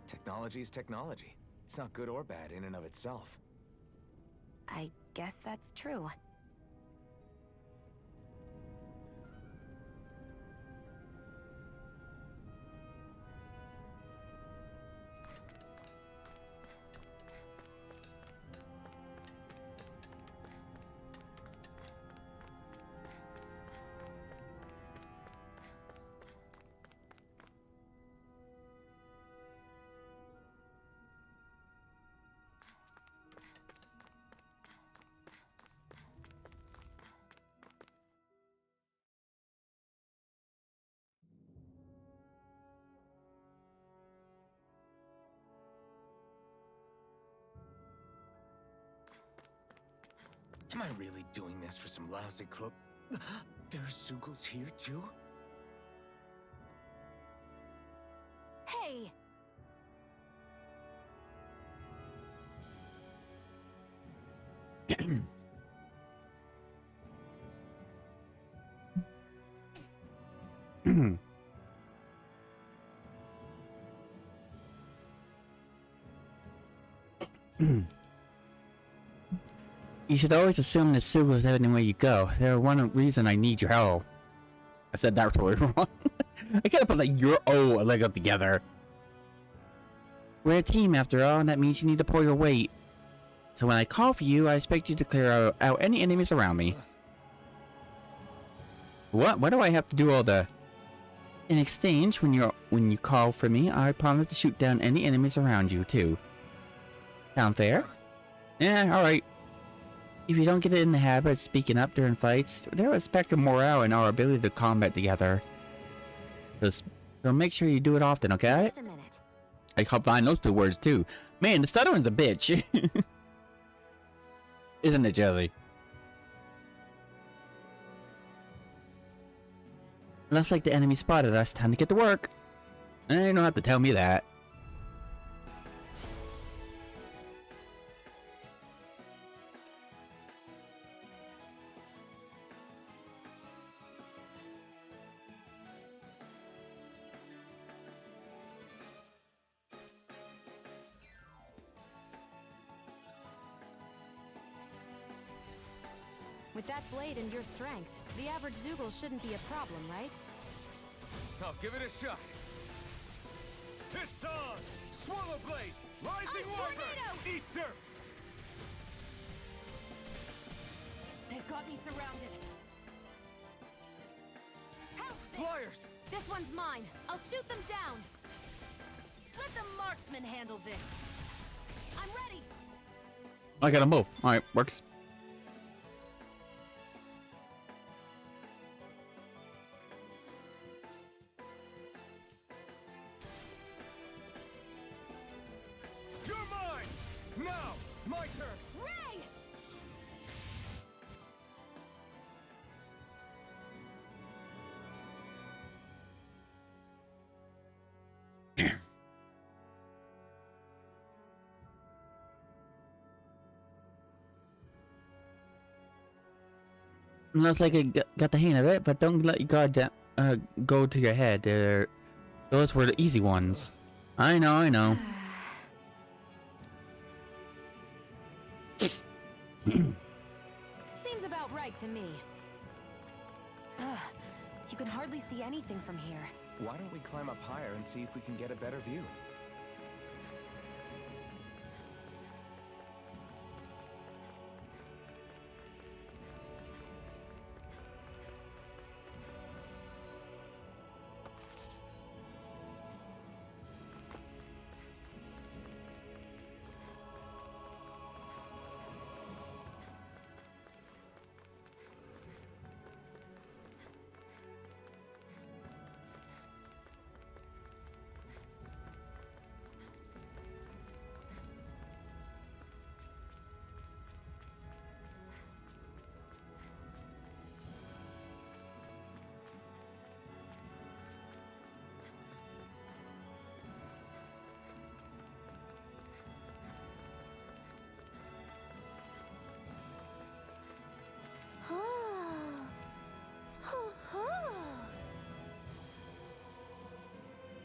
Technology is technology. It's not good or bad in and of itself. I guess that's true. Am I really doing this for some lousy cloak? There's Zeugles here, too? Hey! You should always assume that Sue goes everywhere you go. They're one reason I need your help. I said that totally wrong. I gotta put like your O a leg up together. We're a team after all, and that means you need to pull your weight. So when I call for you, I expect you to clear out any enemies around me. What? Why do I have to do all the... In exchange, when you call for me, I promise to shoot down any enemies around you, too. Sound fair? Yeah, alright. If you don't get in the habit of speaking up during fights, they'll respect your morale and our ability to combat together. So make sure you do it often, okay? Just a minute. I combine those two words too. Man, the stuttering's a bitch. Isn't it, Jesse? Looks like the enemy spotted us. Time to get to work. You don't have to tell me that. With that blade and your strength, the average Zoogle shouldn't be a problem, right? I'll give it a shot. It's on! Swallow Blade! Rising Wyvern! Eat dirt! They've got me surrounded. Help! Flyers! This one's mine. I'll shoot them down. Let the marksman handle this. I'm ready. I got a move. All right, works. You're mine! Now! My turn! Ray! Looks like it got the hang of it, but don't let your guard go to your head. Those were the easy ones. I know, I know. Seems about right to me. You can hardly see anything from here. Why don't we climb up higher and see if we can get a better view?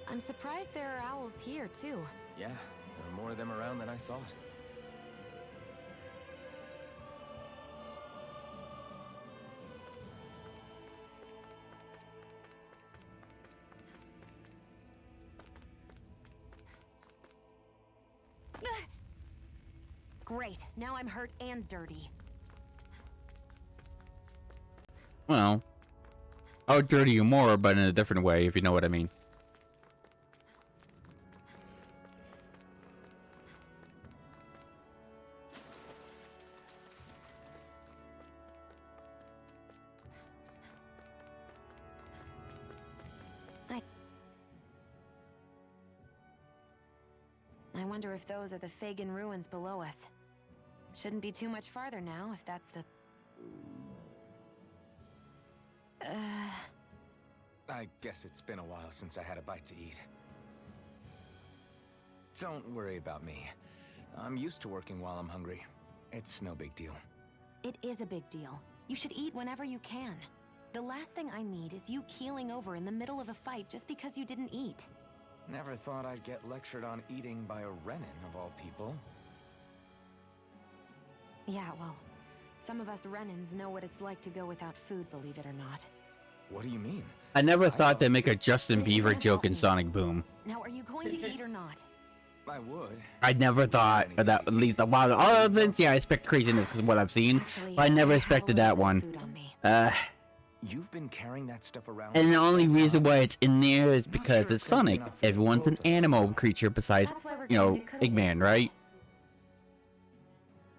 I'm surprised there are owls here, too. Yeah, there are more of them around than I thought. Great, now I'm hurt and dirty. Well, I'll dirty you more, but in a different way, if you know what I mean. I wonder if those are the Fagin ruins below us. Shouldn't be too much farther now, if that's the... I guess it's been a while since I had a bite to eat. Don't worry about me. I'm used to working while I'm hungry. It's no big deal. It is a big deal. You should eat whenever you can. The last thing I need is you keeling over in the middle of a fight just because you didn't eat. Never thought I'd get lectured on eating by a Renin, of all people. Yeah, well, some of us Renins know what it's like to go without food, believe it or not. What do you mean? I never thought they'd make a Justin Bieber joke in Sonic Boom. Now, are you going to eat or not? I would. I never thought that, at least a while. Other than, yeah, I expect craziness because of what I've seen, but I never expected that one. You've been carrying that stuff around. And the only reason why it's in there is because it's Sonic. Everyone's an animal creature besides, you know, Eggman, right?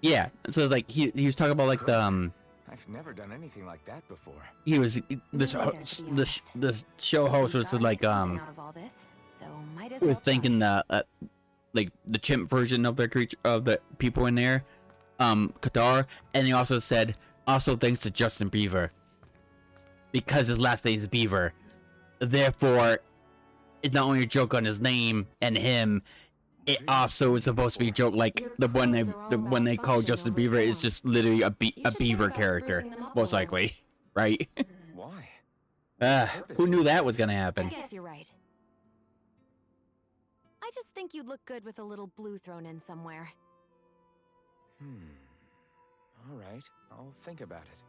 Yeah. So it's like he was talking about like the I've never done anything like that before. He was the show host was like he was thinking like the chimp version of the creature of the people in there, Qatar, and he also said thanks to Justin Bieber. Because his last name is Beaver, therefore, it's not only a joke on his name and him. It also is supposed to be a joke, like the one they call Justin Bieber is just literally a beaver character, most likely, right? Why? Who knew that was gonna happen? I guess you're right. I just think you'd look good with a little blue thrown in somewhere. All right, I'll think about it.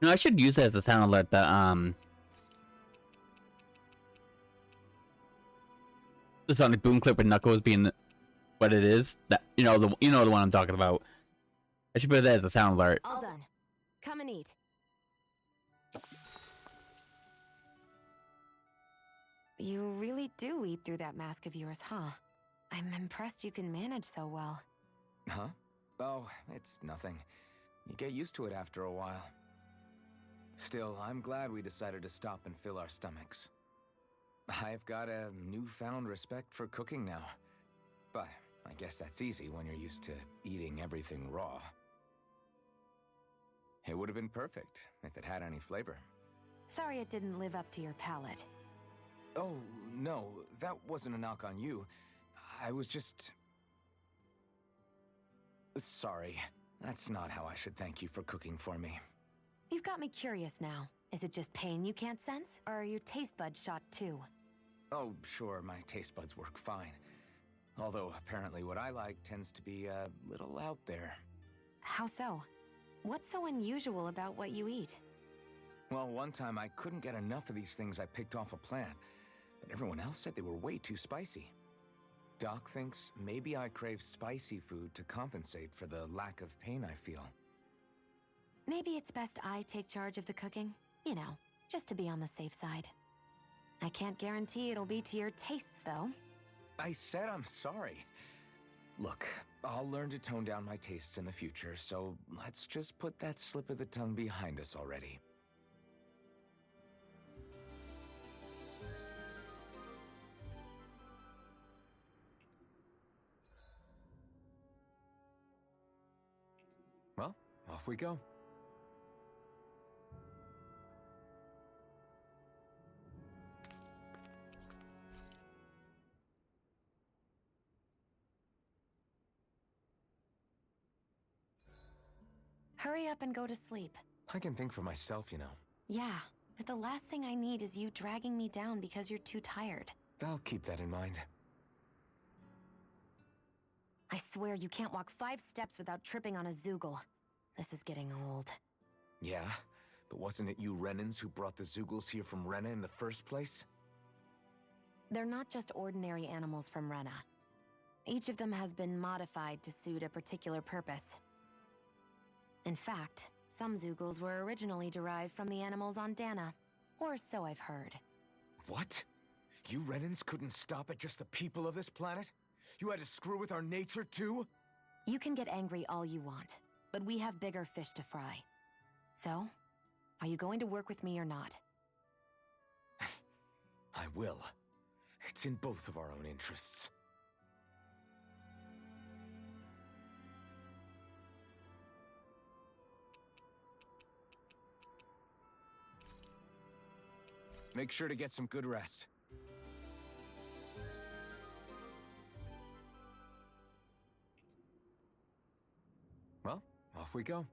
No, I should use that as a sound alert. The Sonic Boom clip with Knuckles being what it is. That you know the one I'm talking about. I should put that as a sound alert. All done. Come and eat. You really do eat through that mask of yours, huh? I'm impressed you can manage so well. Huh? Oh, it's nothing. You get used to it after a while. Still, I'm glad we decided to stop and fill our stomachs. I've got a newfound respect for cooking now. But I guess that's easy when you're used to eating everything raw. It would have been perfect if it had any flavor. Sorry it didn't live up to your palate. Oh, no, that wasn't a knock on you. I was just... Sorry. That's not how I should thank you for cooking for me. You've got me curious now. Is it just pain you can't sense? Or are your taste buds shot too? Oh, sure, my taste buds work fine. Although, apparently what I like tends to be a little out there. How so? What's so unusual about what you eat? Well, one time I couldn't get enough of these things I picked off a plant, but everyone else said they were way too spicy. Doc thinks maybe I crave spicy food to compensate for the lack of pain I feel. Maybe it's best I take charge of the cooking. You know, just to be on the safe side. I can't guarantee it'll be to your tastes, though. I said I'm sorry. Look, I'll learn to tone down my tastes in the future, so let's just put that slip of the tongue behind us already. Well, off we go. Hurry up and go to sleep. I can think for myself, you know. Yeah, but the last thing I need is you dragging me down because you're too tired. I'll keep that in mind. I swear you can't walk 5 steps without tripping on a Zoogle. This is getting old. Yeah, but wasn't it you Renans who brought the Zoogles here from Rena in the first place? They're not just ordinary animals from Rena. Each of them has been modified to suit a particular purpose. In fact, some Zoogles were originally derived from the animals on Dana, or so I've heard. What? You Renans couldn't stop at just the people of this planet? You had to screw with our nature too? You can get angry all you want, but we have bigger fish to fry. So, are you going to work with me or not? I will. It's in both of our own interests. Make sure to get some good rest. Well, off we go.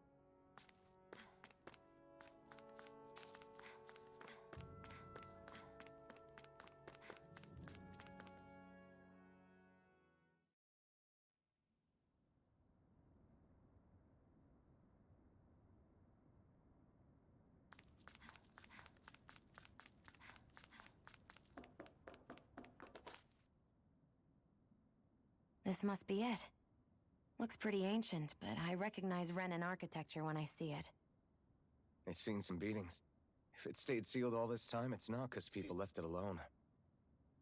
This must be it. Looks pretty ancient, but I recognize Renan architecture when I see it. It's seen some beatings. If it stayed sealed all this time, it's not because people left it alone.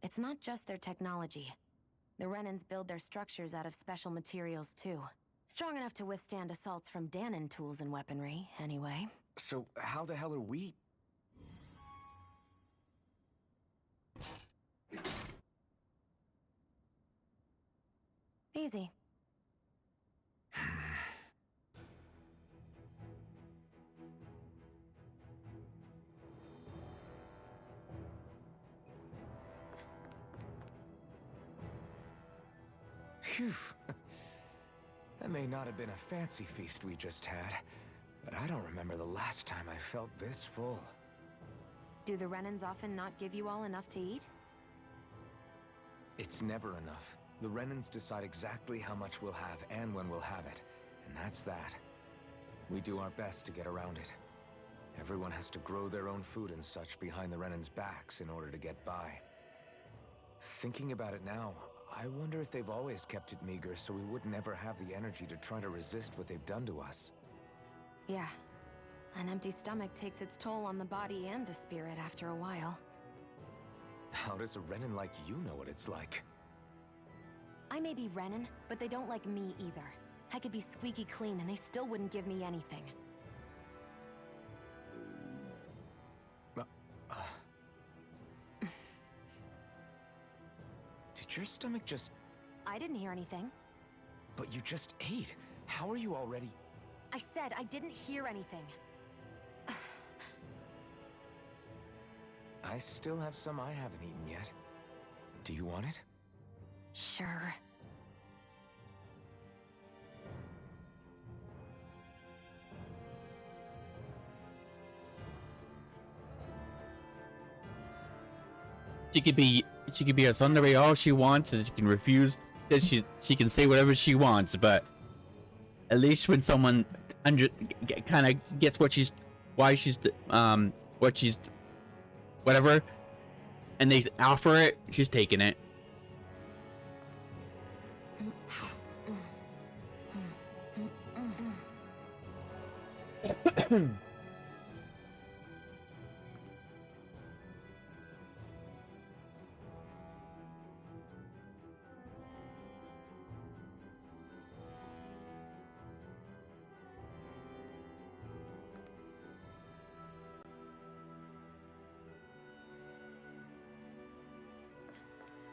It's not just their technology. The Renans build their structures out of special materials too. Strong enough to withstand assaults from Danon tools and weaponry, anyway. So how the hell are we... Easy. Phew. That may not have been a fancy feast we just had, but I don't remember the last time I felt this full. Do the Renans often not give you all enough to eat? It's never enough. The Renans decide exactly how much we'll have and when we'll have it, and that's that. We do our best to get around it. Everyone has to grow their own food and such behind the Renan's backs in order to get by. Thinking about it now, I wonder if they've always kept it meager so we would never have the energy to try to resist what they've done to us. Yeah. An empty stomach takes its toll on the body and the spirit after a while. How does a Renan like you know what it's like? I may be Renan, but they don't like me either. I could be squeaky clean and they still wouldn't give me anything. Did your stomach just... I didn't hear anything. But you just ate. How are you already... I said I didn't hear anything. I still have some I haven't eaten yet. Do you want it? Sure. She could be a tsundere all she wants, and she can refuse. That she can say whatever she wants, but at least when someone kind of gets what she's whatever, and they offer it, she's taking it.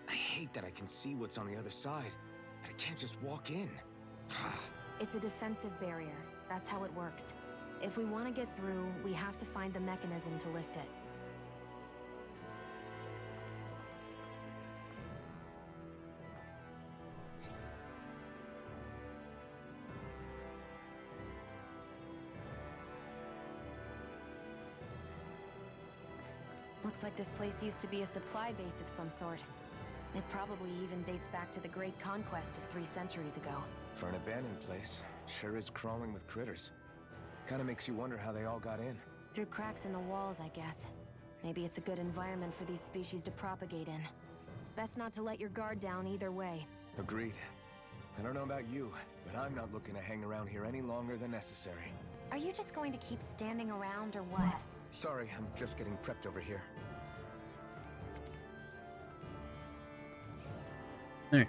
I hate that I can see what's on the other side, and I can't just walk in. It's a defensive barrier. That's how it works. If we want to get through, we have to find the mechanism to lift it. Looks like this place used to be a supply base of some sort. It probably even dates back to the Great Conquest of 3 centuries ago. For an abandoned place, sure is crawling with critters. Kinda makes you wonder how they all got in. Through cracks in the walls, I guess. Maybe it's a good environment for these species to propagate in. Best not to let your guard down either way. Agreed. I don't know about you, but I'm not looking to hang around here any longer than necessary. Are you just going to keep standing around or what? Sorry, I'm just getting prepped over here. Nice.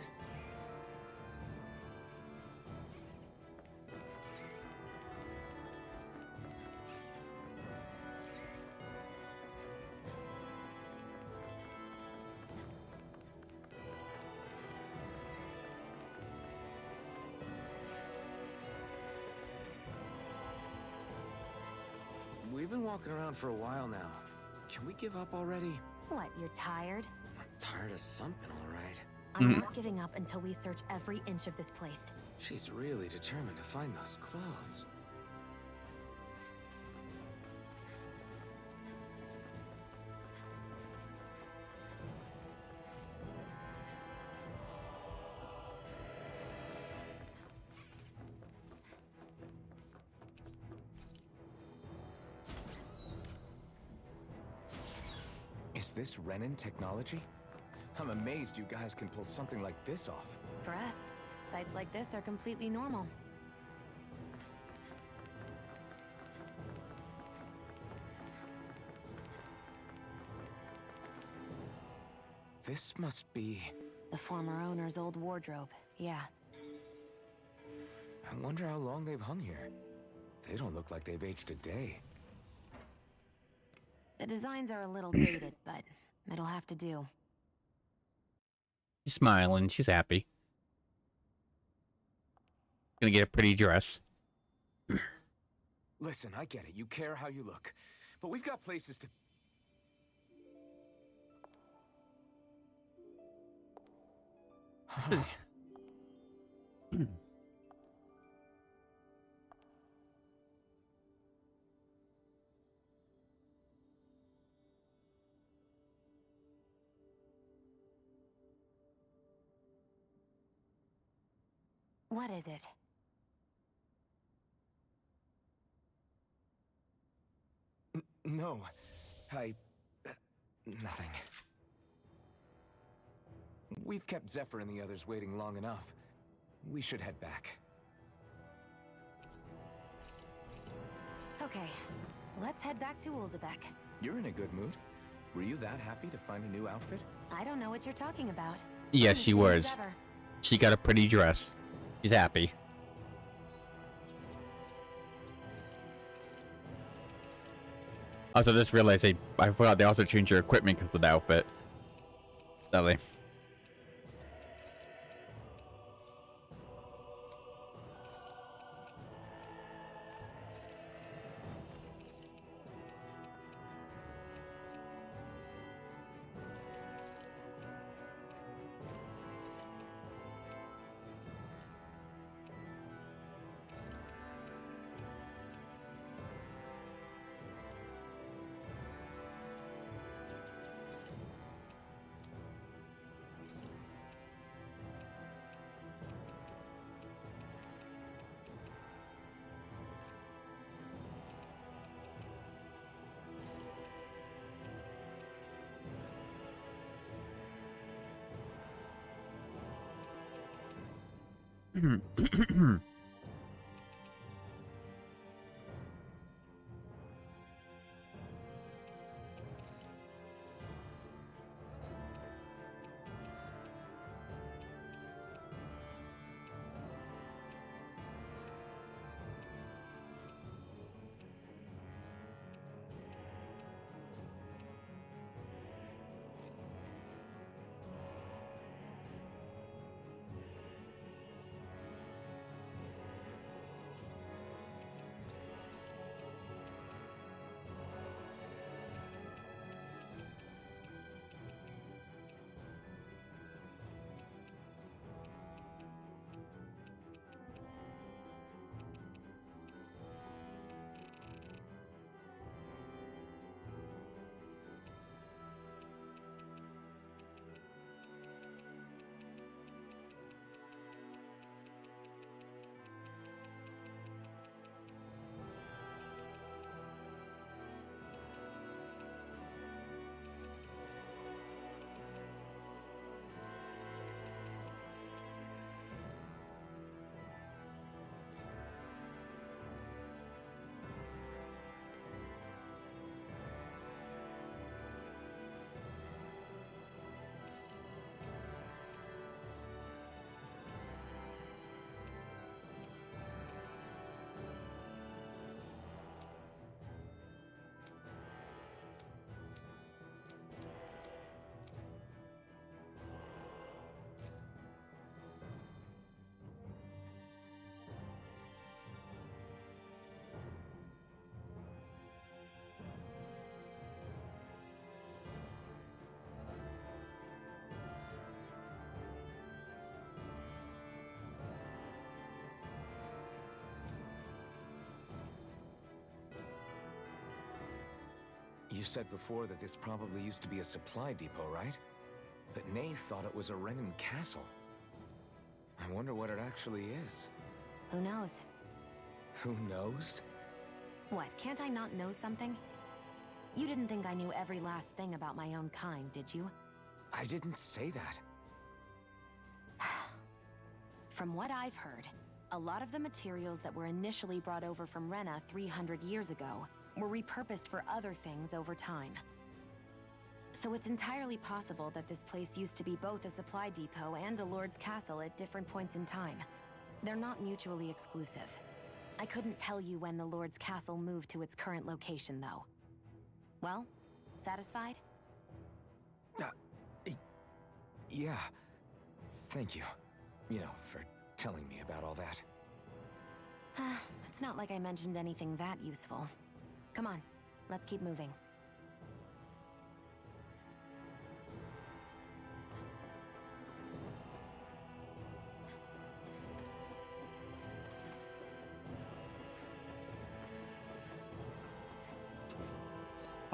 We've been walking around for a while now. Can we give up already? What, you're tired? I'm tired of something, all right. I'm not giving up until we search every inch of this place. She's really determined to find those clothes. Is this Renan technology? I'm amazed you guys can pull something like this off. For us, sites like this are completely normal. This must be... The former owner's old wardrobe, yeah. I wonder how long they've hung here. They don't look like they've aged a day. The designs are a little dated, but it'll have to do. She's smiling. She's happy. Gonna get a pretty dress. Listen, I get it. You care how you look. But we've got places to... What is it? No, nothing. We've kept Zephyr and the others waiting long enough. We should head back. Okay, let's head back to Ulzebek. You're in a good mood. Were you that happy to find a new outfit? I don't know what you're talking about. Yes, she Same as was. ever. She got a pretty dress. She's happy. Also, just realized I forgot they also changed your equipment because of the outfit. Silly. You said before that this probably used to be a supply depot, right? But Nave thought it was a Renan castle. I wonder what it actually is. Who knows? Who knows? What, can't I not know something? You didn't think I knew every last thing about my own kind, did you? I didn't say that. From what I've heard, a lot of the materials that were initially brought over from Rena 300 years ago were repurposed for other things over time. So it's entirely possible that this place used to be both a supply depot and a lord's castle at different points in time. They're not mutually exclusive. I couldn't tell you when the lord's castle moved to its current location, though. Well, satisfied? Yeah. Thank you. You know, for telling me about all that. It's not like I mentioned anything that useful. Come on, let's keep moving.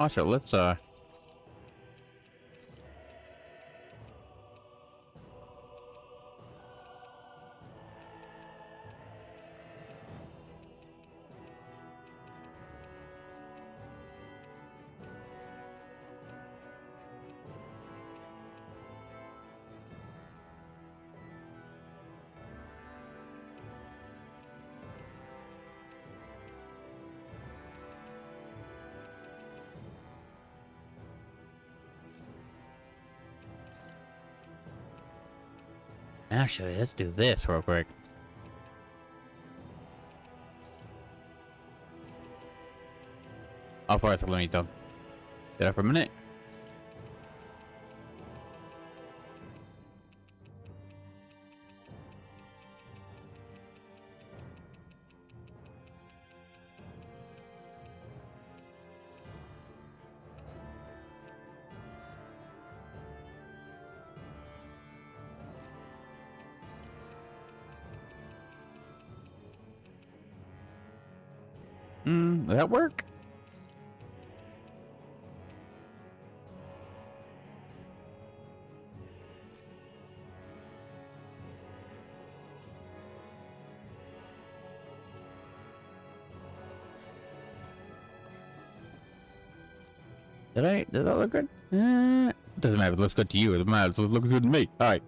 Also, let's Actually, let's do this real quick. How far is Lunito? Sit up for a minute. Does that work? Does that look good? Doesn't matter if it looks good to you. It matters if it looks good to me. Alright.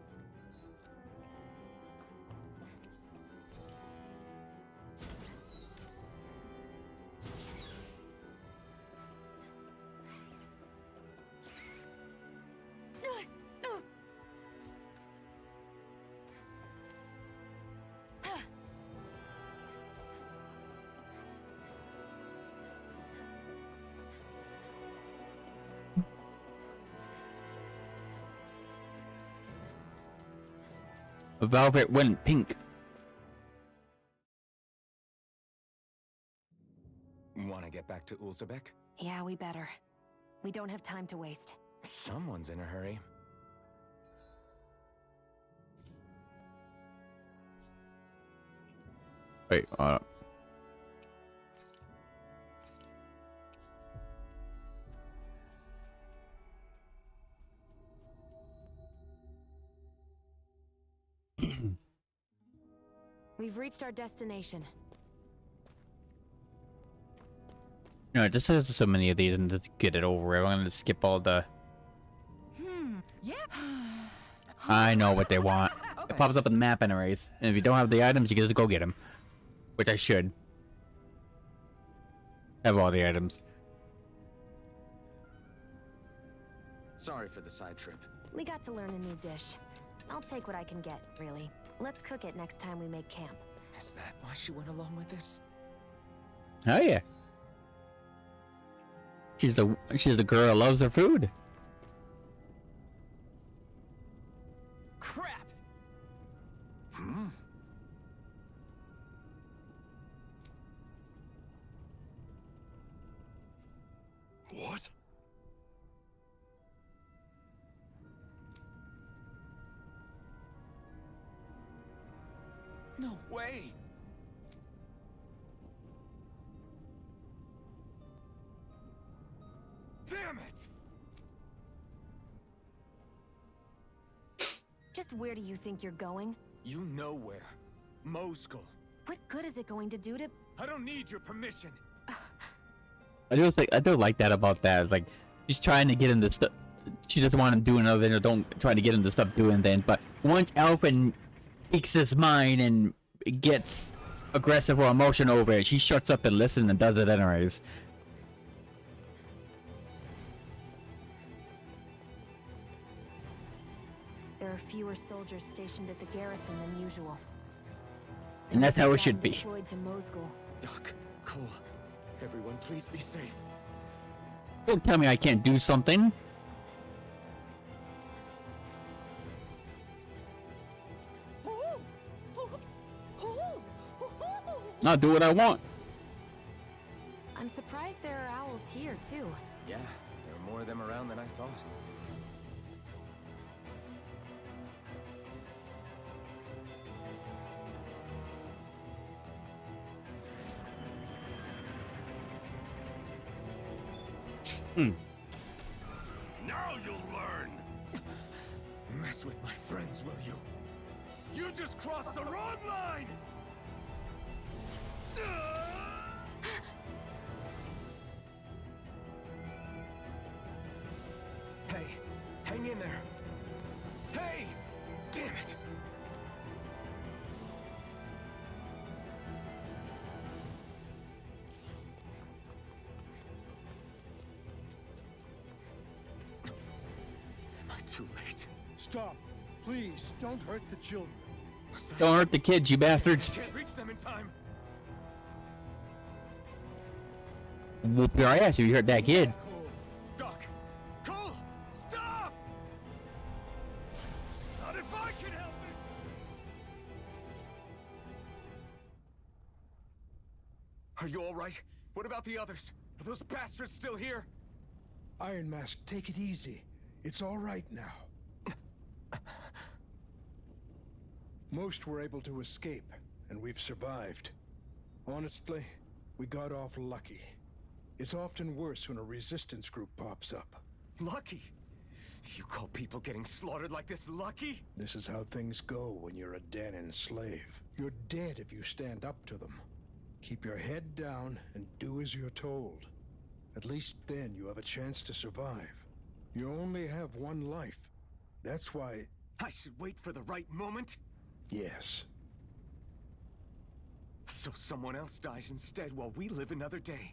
Velvet went pink. Want to get back to Ulzebek? Yeah, we better. We don't have time to waste. Someone's in a hurry. Wait, We've reached our destination. No, it just says so many of these and just get it over with. I'm gonna skip all the... Yeah. I know what they want. It pops up on the map anyways. And if you don't have the items, you can just go get them. Which I should. Have all the items. Sorry for the side trip. We got to learn a new dish. I'll take what I can get, really. Let's cook it next time we make camp. Is that why she went along with this? Oh yeah. She's the girl who loves her food. Crap! What? No way! Damn it! Just where do you think you're going? You know where. Moskull. What good is it going to do to... I don't need your permission. I do like that about that. It's like she's trying to get into stuff. She doesn't want to do another thing or don't try to get into stuff doing things. But once Alphen speaks his mind and gets aggressive or emotional over it, she shuts up and listens and does it anyways. There are fewer soldiers stationed at the garrison than usual. And that's how it should be. Deployed to Moskull. Doc, Cole, everyone please be safe. Don't tell me I can't do something. I'll do what I want. I'm surprised there are owls here, too. Yeah, there are more of them around than I thought. Now you'll learn! Mess with my friends, will you? You just crossed the wrong line! Hey, hang in there. Hey! Damn it! Am I too late? Stop, Please, don't hurt the children. Don't hurt the kids, you bastards. Can't reach them in time. Whoop your ass if you hurt that kid. Doc! Cole! Stop! Not if I can help it! Are you alright? What about the others? Are those bastards still here? Iron Mask, take it easy. It's all right now. Most were able to escape, and we've survived. Honestly, we got off lucky. It's often worse when a resistance group pops up. Lucky? You call people getting slaughtered like this lucky? This is how things go when you're a Danan slave. You're dead if you stand up to them. Keep your head down and do as you're told. At least then you have a chance to survive. You only have one life. That's why... I should wait for the right moment? Yes. So someone else dies instead while we live another day.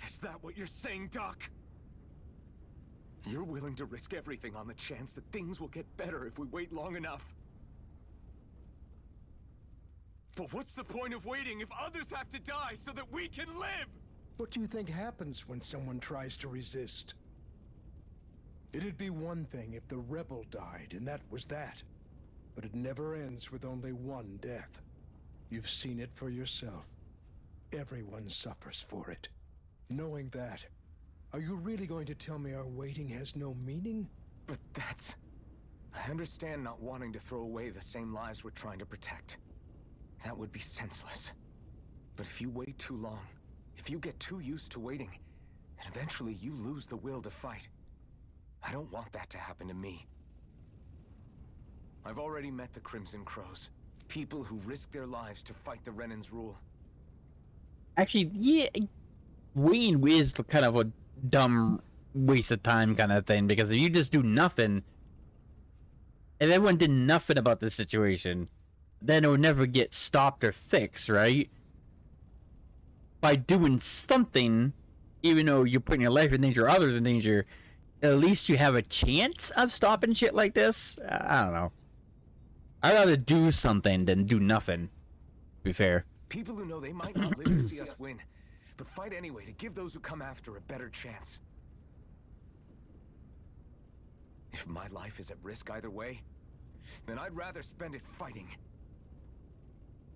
Is that what you're saying, Doc? You're willing to risk everything on the chance that things will get better if we wait long enough. But what's the point of waiting if others have to die so that we can live? What do you think happens when someone tries to resist? It'd be one thing if the rebel died, and that was that. But it never ends with only one death. You've seen it for yourself. Everyone suffers for it. Knowing that, are you really going to tell me our waiting has no meaning? But that's... I understand not wanting to throw away the same lives we're trying to protect. That would be senseless. But if you wait too long, if you get too used to waiting, then eventually you lose the will to fight. I don't want that to happen to me. I've already met the Crimson Crows. People who risk their lives to fight the Renan's rule. Actually, yeah, waiting is kind of a dumb waste of time kind of thing, because if you just do nothing, and everyone did nothing about the situation, then it would never get stopped or fixed, right? By doing something, even though you're putting your life in danger or others in danger, at least you have a chance of stopping shit like this. I don't know. I'd rather do something than do nothing, to be fair. People who know they might not live to see us win, but fight anyway to give those who come after a better chance. If my life is at risk either way, then I'd rather spend it fighting.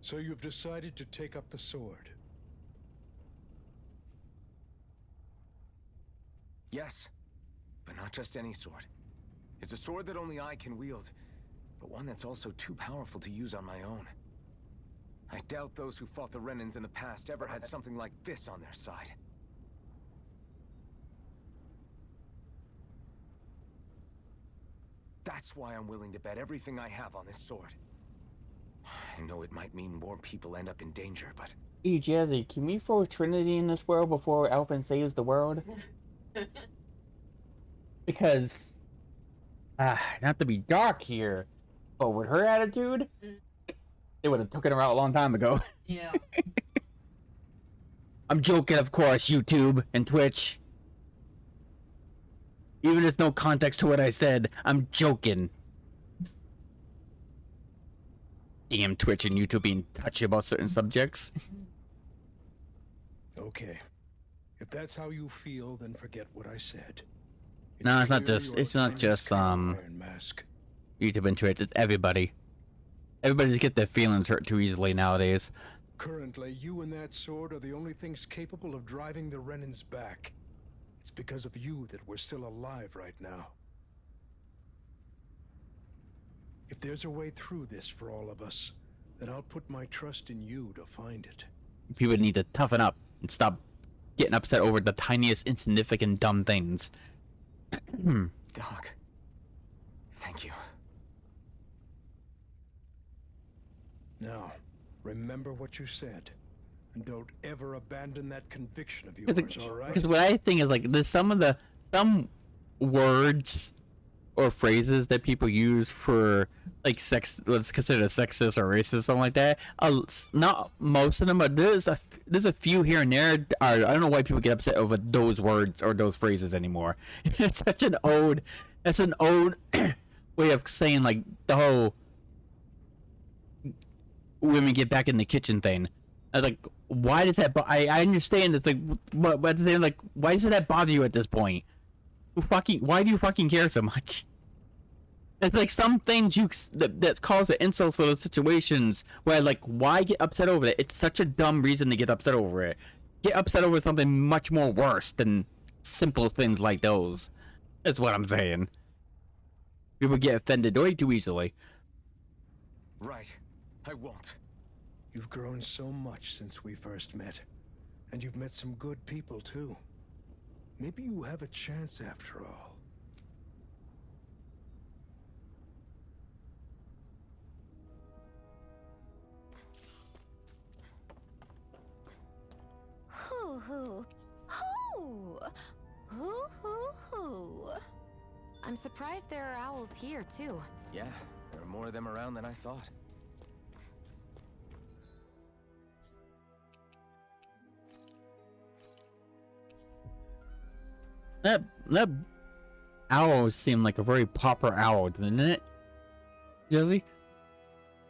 So you've decided to take up the sword? Yes, but not just any sword. It's a sword that only I can wield, but one that's also too powerful to use on my own. I doubt those who fought the Renans in the past ever had something like this on their side. That's why I'm willing to bet everything I have on this sword. I know it might mean more people end up in danger, but... Hey, Jazzy, can we throw Trinity in this world before Alphen saves the world? Because... not to be dark here, but with her attitude, they would have taken her out a long time ago. Yeah. I'm joking, of course, YouTube and Twitch. Even if there's no context to what I said, I'm joking. Damn Twitch and YouTube being touchy about certain subjects. Okay. If that's how you feel, then forget what I said. No, it's not just YouTube and Twitch, it's everybody. Everybody just get their feelings hurt too easily nowadays. Currently, you and that sword are the only things capable of driving the Renans back. It's because of you that we're still alive right now. If there's a way through this for all of us, then I'll put my trust in you to find it. People need to toughen up and stop getting upset over the tiniest, insignificant, dumb things. Doc, thank you. Now, remember what you said, and don't ever abandon that conviction of yours, all right? Because what I think is, like, there's some words or phrases that people use for, like, sex, let's consider sexist or racist, something like that. Not most of them, but there's a few here and there. I don't know why people get upset over those words or those phrases anymore. It's such an ode. It's an ode way of saying like the whole women get back in the kitchen thing. I was like, why does that? I understand it's like, but then like, why does that bother you at this point? Why do you fucking care so much? It's like some things that cause the insults for those situations where like, why get upset over it? It's such a dumb reason to get upset over it. Get upset over something much more worse than simple things like those. That's what I'm saying. People get offended way too easily. Right. I won't. You've grown so much since we first met. And you've met some good people, too. Maybe you have a chance after all. Hoo hoo. Hoo! Hoo hoo hoo. I'm surprised there are owls here, too. Yeah, there are more of them around than I thought. That owl seemed like a very proper owl, didn't it? Jesse?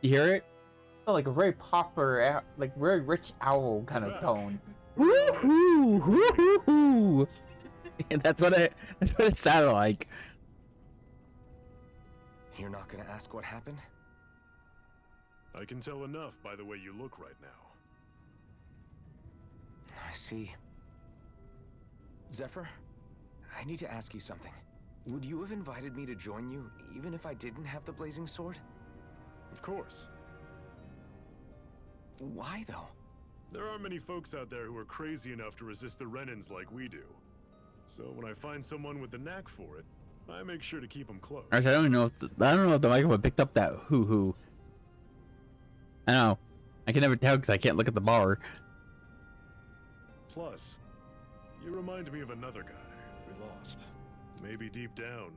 You hear it? Oh, like a very proper, like very rich owl kind of tone. Woohoo! Woohoo! That's what it sounded like. You're not gonna ask what happened? I can tell enough by the way you look right now. I see. Zephyr, I need to ask you something. Would you have invited me to join you, even if I didn't have the blazing sword? Of course. Why, though? There aren't many folks out there who are crazy enough to resist the Renans like we do. So when I find someone with the knack for it, I make sure to keep them close. Actually, I don't know if the microphone picked up that hoo-hoo. I know. I can never tell because I can't look at the bar. Plus, you remind me of another guy we lost. Maybe deep down,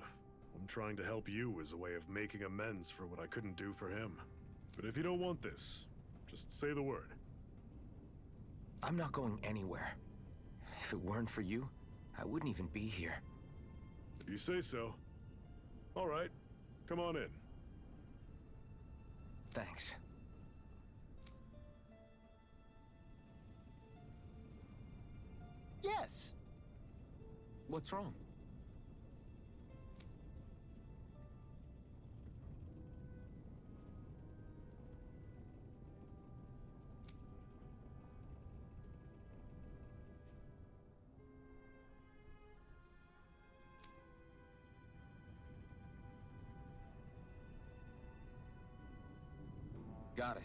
I'm trying to help you as a way of making amends for what I couldn't do for him. But if you don't want this, just say the word. I'm not going anywhere. If it weren't for you, I wouldn't even be here. If you say so. All right, come on in. Thanks. Yes. What's wrong? Got it.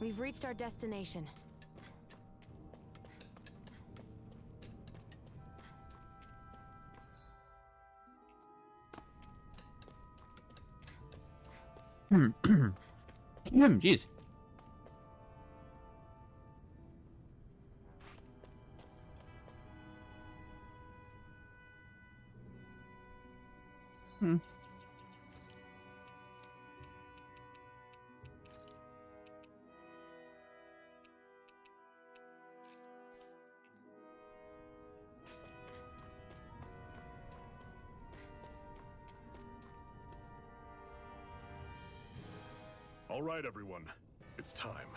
We've reached our destination. Jeez. All right, everyone. It's time.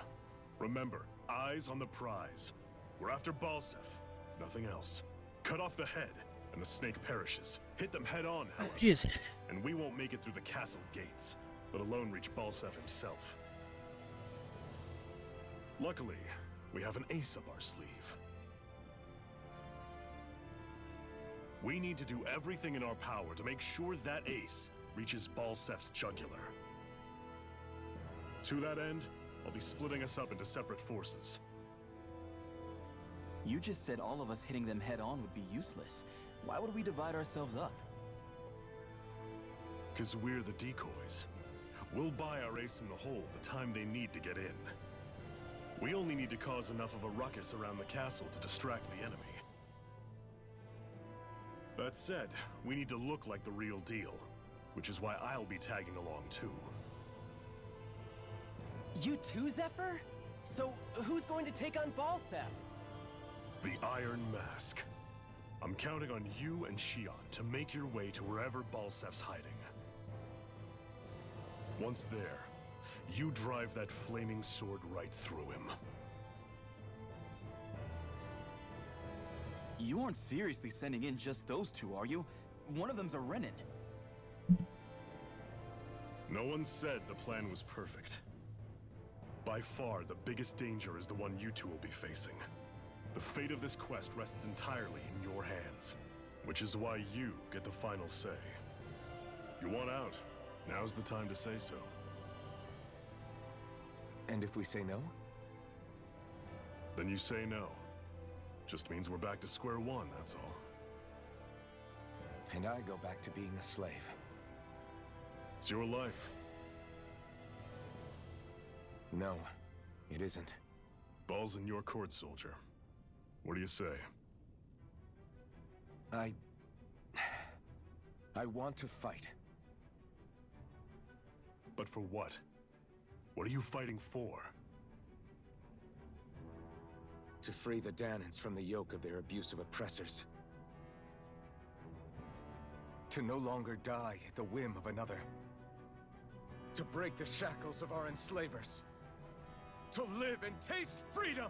Remember, eyes on the prize. We're after Balseph. Nothing else. Cut off the head, and the snake perishes. Hit them head on, however. Jeez. And we won't make it through the castle gates, let alone reach Balseph himself. Luckily, we have an ace up our sleeve. We need to do everything in our power to make sure that ace reaches Balseph's jugular. To that end, I'll be splitting us up into separate forces. You just said all of us hitting them head on would be useless. Why would we divide ourselves up? Because we're the decoys. We'll buy our ace in the hole the time they need to get in. We only need to cause enough of a ruckus around the castle to distract the enemy. That said, we need to look like the real deal, which is why I'll be tagging along too. You too, Zephyr? So, who's going to take on Balseph? The Iron Mask. I'm counting on you and Shion to make your way to wherever Balsef's hiding. Once there, you drive that flaming sword right through him. You aren't seriously sending in just those two, are you? One of them's a Renin. No one said the plan was perfect. By far, the biggest danger is the one you two will be facing. The fate of this quest rests entirely in your hands, which is why you get the final say. You want out, now's the time to say so. And if we say no? Then you say no. Just means we're back to square one, that's all. And I go back to being a slave. It's your life. No, it isn't. Ball's in your court, soldier. What do you say? I want to fight. But for what? What are you fighting for? To free the Dahnans from the yoke of their abusive oppressors. To no longer die at the whim of another. To break the shackles of our enslavers. To live and taste freedom!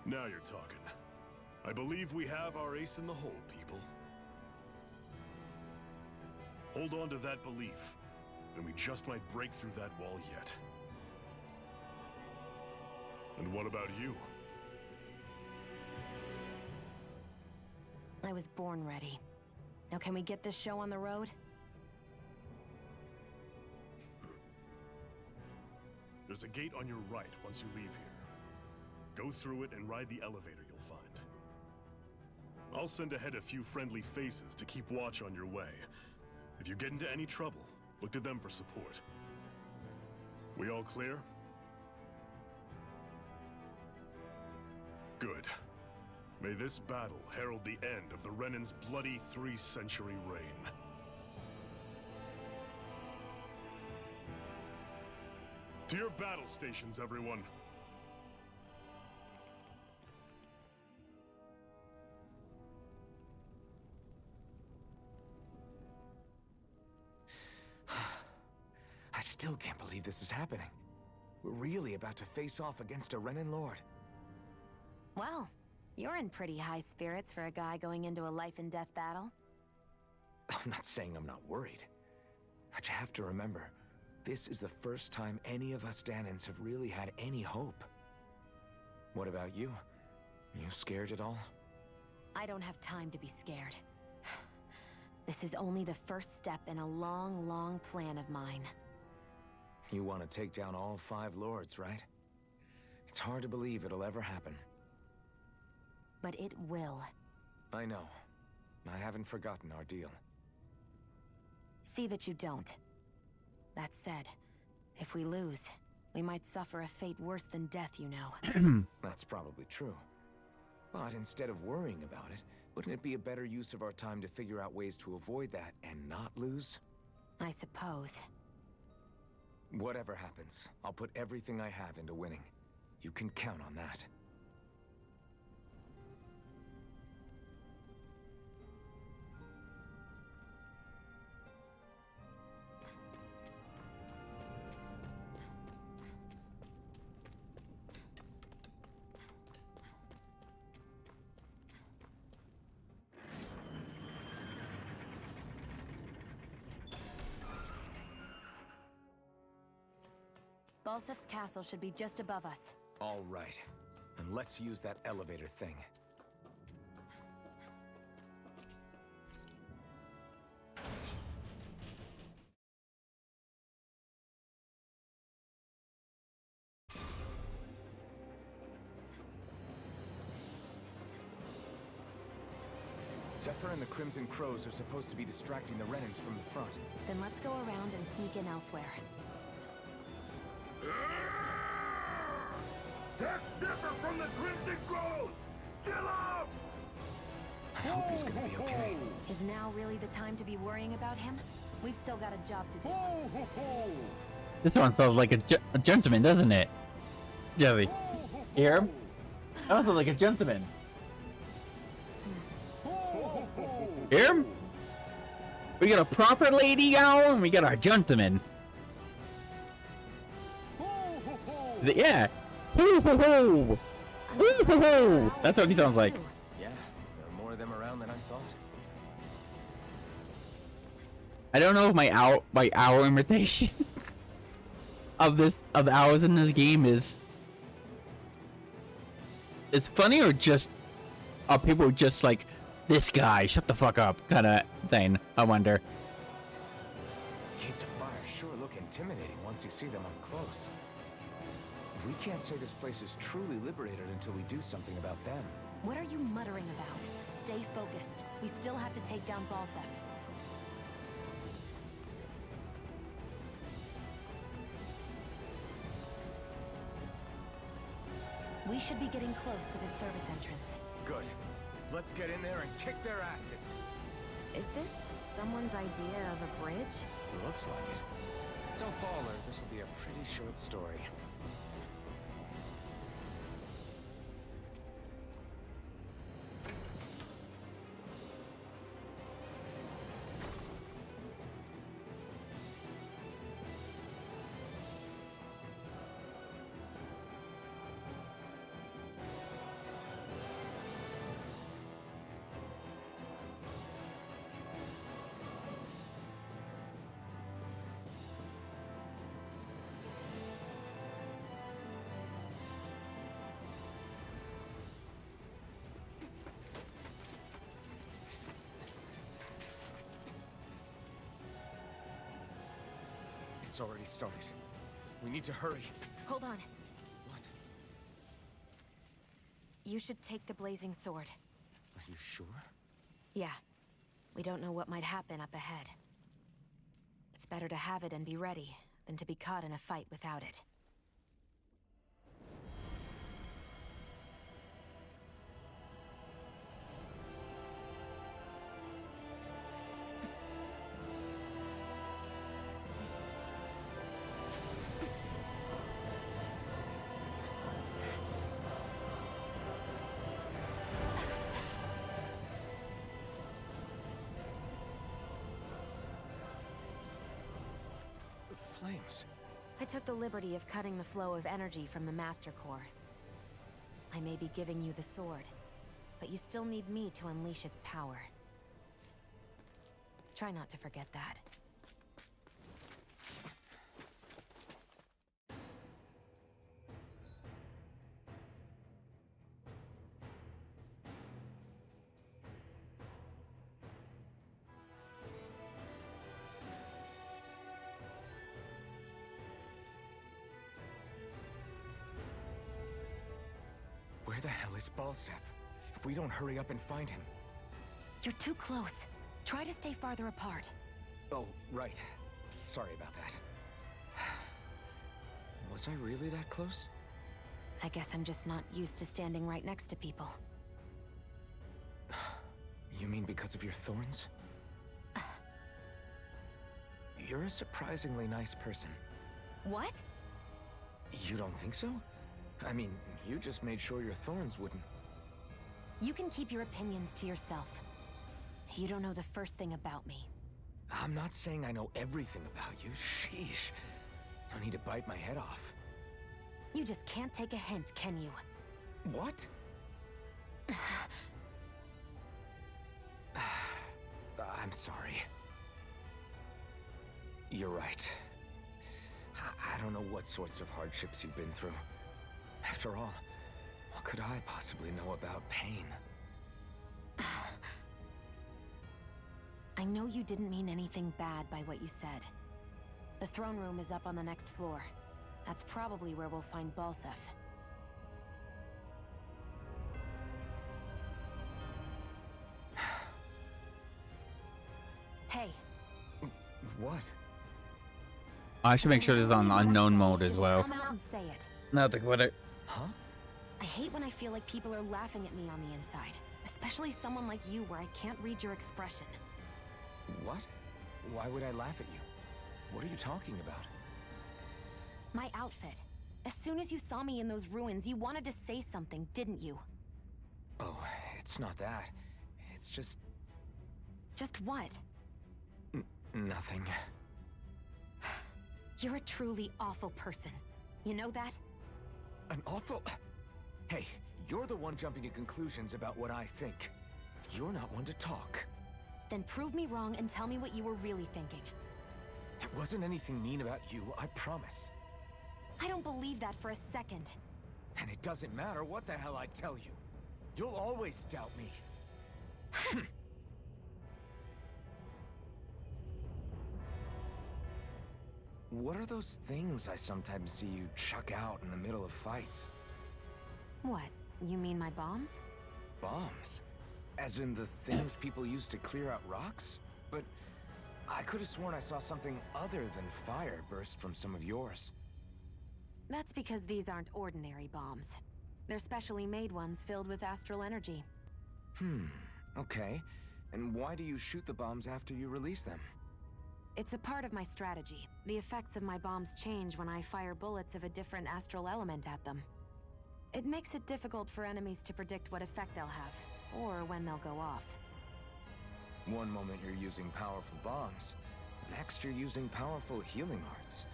Now you're talking. I believe we have our ace in the hole, people. Hold on to that belief, and we just might break through that wall yet. And what about you? I was born ready. Now can we get this show on the road? There's a gate on your right once you leave here. Go through it and ride the elevator you'll find. I'll send ahead a few friendly faces to keep watch on your way. If you get into any trouble, look to them for support. We all clear? Good. May this battle herald the end of the Renin's bloody 3-century reign. To your battle stations, everyone. I still can't believe this is happening. We're really about to face off against a Renin Lord. Well, you're in pretty high spirits for a guy going into a life-and-death battle. I'm not saying I'm not worried. But you have to remember, this is the first time any of us Dahnans have really had any hope. What about you? You scared at all? I don't have time to be scared. This is only the first step in a long, long plan of mine. You want to take down all 5 lords, right? It's hard to believe it'll ever happen. But it will. I know. I haven't forgotten our deal. See that you don't. That said, if we lose, we might suffer a fate worse than death, you know. That's probably true. But instead of worrying about it, wouldn't it be a better use of our time to figure out ways to avoid that and not lose? I suppose. Whatever happens, I'll put everything I have into winning. You can count on that. Balsef's castle should be just above us. All right. And let's use that elevator thing. Zephyr and the Crimson Crows are supposed to be distracting the Renins from the front. Then let's go around and sneak in elsewhere. That's Zephyr from the Crimson Crows! Kill him! I hope he's gonna be okay. Is now really the time to be worrying about him? We've still got a job to do. Ho, ho, ho! This one sounds like a gentleman, doesn't it? Jesse. Hear him? That one sounds like a gentleman. Hear him? We got a proper lady owl and we got our gentleman. Yeah. Hoo hoo hoo. Hoo hoo hoo. That's what he sounds like. Yeah, there are more of them around than I thought. I don't know if my owl imitation of the owls in this game is funny or just are people just like this guy shut the fuck up kind of thing. I wonder. Gates of Fire sure look intimidating once you see them up close. We can't say this place is truly liberated until we do something about them. What are you muttering about? Stay focused. We still have to take down Balseph. We should be getting close to the service entrance. Good. Let's get in there and kick their asses. Is this someone's idea of a bridge? Looks like it. Don't fall, or this will be a pretty short story. It's already started. We need to hurry. Hold on. What? You should take the blazing sword. Are you sure? Yeah. We don't know what might happen up ahead. It's better to have it and be ready than to be caught in a fight without it. Flames. I took the liberty of cutting the flow of energy from the Master Core. I may be giving you the sword, but you still need me to unleash its power. Try not to forget that. Where the hell is Balseph? If we don't hurry up and find him... You're too close. Try to stay farther apart. Oh, right. Sorry about that. Was I really that close? I guess I'm just not used to standing right next to people. You mean because of your thorns? You're a surprisingly nice person. What? You don't think so? I mean, you just made sure your thorns wouldn't... You can keep your opinions to yourself. You don't know the first thing about me. I'm not saying I know everything about you. Sheesh. No need to bite my head off. You just can't take a hint, can you? What? I'm sorry. You're right. I don't know what sorts of hardships you've been through. After all, what could I possibly know about pain? I know you didn't mean anything bad by what you said. The throne room is up on the next floor. That's probably where we'll find Balseph. Hey. What? I should make sure this is on unknown mode as well. Come out and say it. Not to quit it. Huh? I hate when I feel like people are laughing at me on the inside. Especially someone like you where I can't read your expression. What? Why would I laugh at you? What are you talking about? My outfit. As soon as you saw me in those ruins, you wanted to say something, didn't you? Oh, it's not that. It's just... Just what? Nothing. You're a truly awful person. You know that? An awful... Hey, you're the one jumping to conclusions about what I think. You're not one to talk. Then prove me wrong and tell me what you were really thinking. There wasn't anything mean about you, I promise. I don't believe that for a second. And it doesn't matter what the hell I tell you. You'll always doubt me. What are those things I sometimes see you chuck out in the middle of fights? What? You mean my bombs? Bombs? As in the things people use to clear out rocks? But I could have sworn I saw something other than fire burst from some of yours. That's because these aren't ordinary bombs. They're specially made ones filled with astral energy. Okay. And why do you shoot the bombs after you release them? It's a part of my strategy. The effects of my bombs change when I fire bullets of a different astral element at them. It makes it difficult for enemies to predict what effect they'll have, or when they'll go off. One moment you're using powerful bombs, the next you're using powerful healing arts.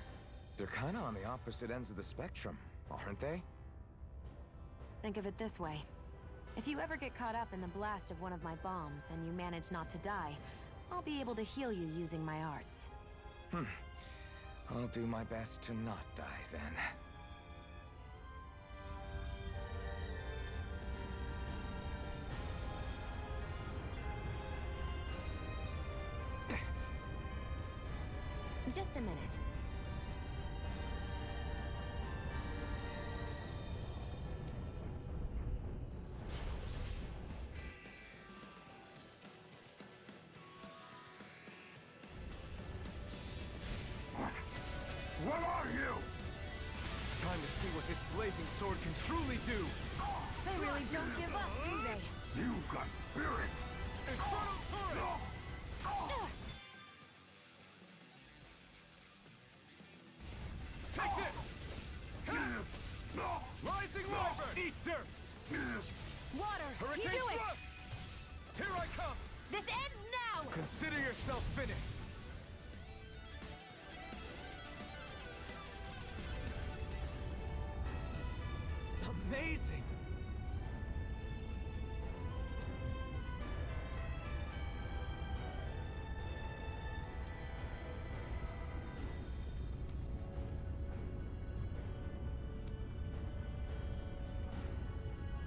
They're kinda on the opposite ends of the spectrum, aren't they? Think of it this way. If you ever get caught up in the blast of one of my bombs and you manage not to die, I'll be able to heal you using my arts. I'll do my best to not die then. Just a minute. What are you? Time to see what this blazing sword can truly do! They really don't give up, do they? You've got spirit! Infernal Torrent! Take this! Rising Wyvern! Eat dirt! Water! Hurricane you do it! Thrust! Here I come! This ends now! Consider yourself finished! Amazing!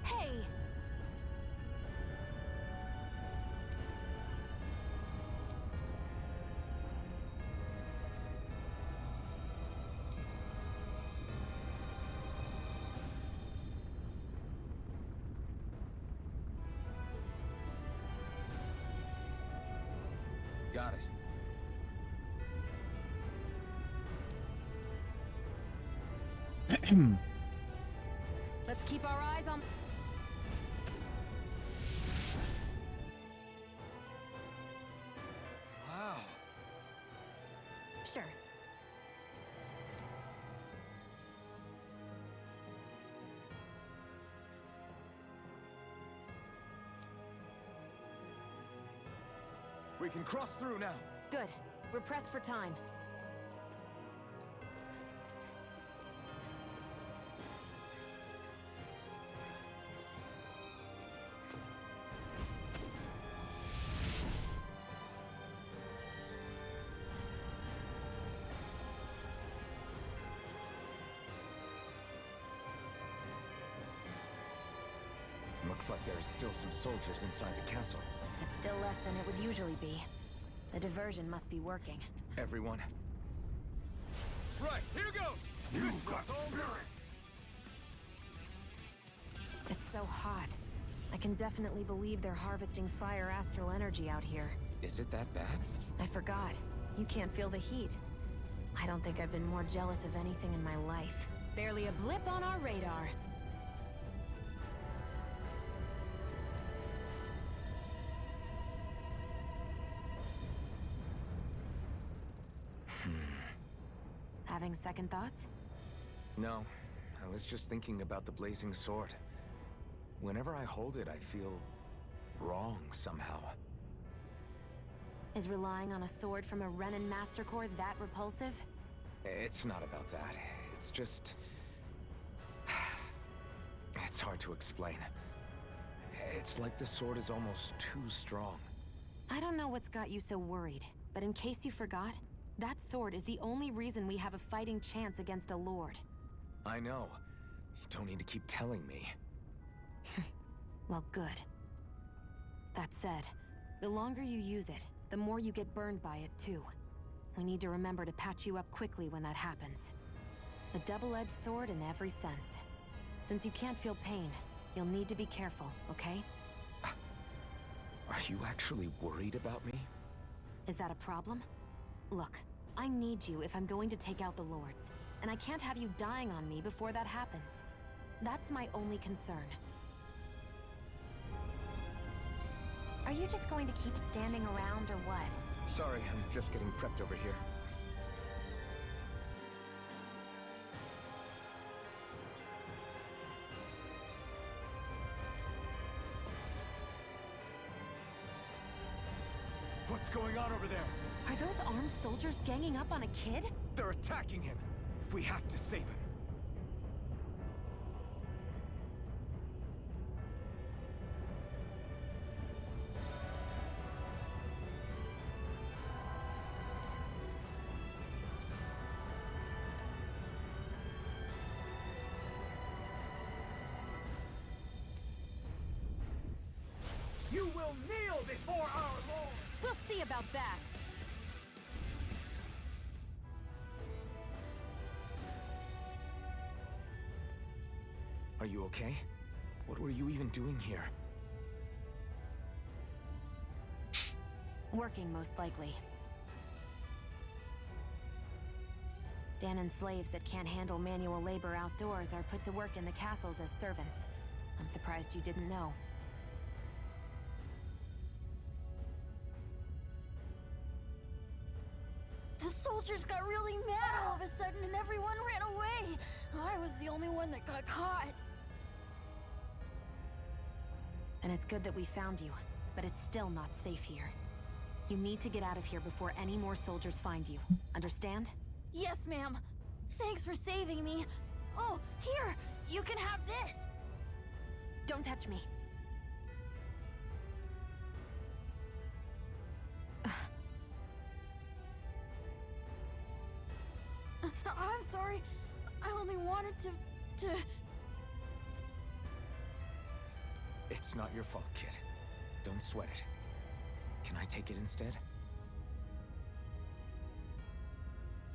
Hey! Got it. Let's keep our eyes on... Wow. Sure. We can cross through now. Good. We're pressed for time. Looks like there's still some soldiers inside the castle. It's still less than it would usually be. The diversion must be working. Everyone. Right, here goes! You've got spirit! It's so hot. I can definitely believe they're harvesting fire astral energy out here. Is it that bad? I forgot. You can't feel the heat. I don't think I've been more jealous of anything in my life. Barely a blip on our radar. Having second thoughts? No, I was just thinking about the blazing sword. Whenever I hold it, I feel wrong somehow. Is relying on a sword from a Renin Master Core that repulsive? It's not about that. It's just... It's hard to explain. It's like the sword is almost too strong. I don't know what's got you so worried, but in case you forgot, that sword is the only reason we have a fighting chance against a lord. I know. You don't need to keep telling me. Well, good. That said, the longer you use it, the more you get burned by it, too. We need to remember to patch you up quickly when that happens. A double-edged sword in every sense. Since you can't feel pain, you'll need to be careful, okay? Are you actually worried about me? Is that a problem? Look, I need you if I'm going to take out the lords, and I can't have you dying on me before that happens. That's my only concern. Are you just going to keep standing around, or what? Sorry, I'm just getting prepped over here. What's going on over there? Are those armed soldiers ganging up on a kid? They're attacking him. We have to save him. You will kneel before our Lord! We'll see about that. Are you okay? What were you even doing here? Working, most likely. Danan's slaves that can't handle manual labor outdoors are put to work in the castles as servants. I'm surprised you didn't know. The soldiers got really mad all of a sudden and everyone ran away. I was the only one that got caught. And it's good that we found you, but it's still not safe here. You need to get out of here before any more soldiers find you. Understand? Yes, ma'am. Thanks for saving me. Oh, here! You can have this! Don't touch me. I'm sorry. I only wanted to... It's not your fault, kid. Don't sweat it. Can I take it instead?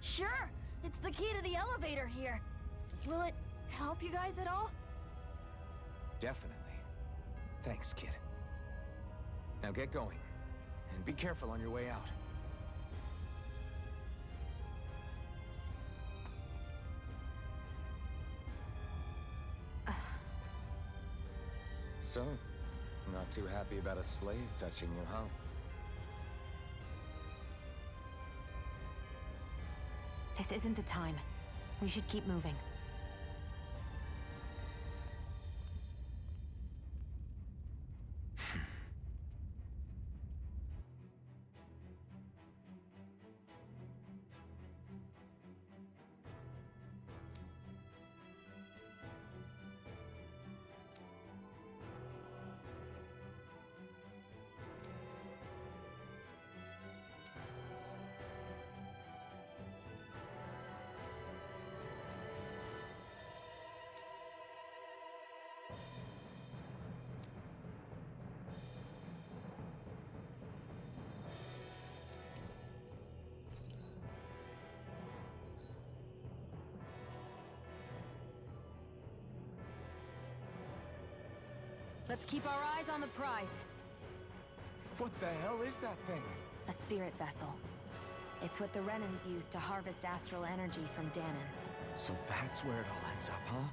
Sure! It's the key to the elevator here. Will it help you guys at all? Definitely. Thanks, kid. Now get going. And be careful on your way out. So, not too happy about a slave touching you, huh? This isn't the time. We should keep moving. Let's keep our eyes on the prize. What the hell is that thing? A spirit vessel. It's what the Renans use to harvest astral energy from Danans. So that's where it all ends up, huh?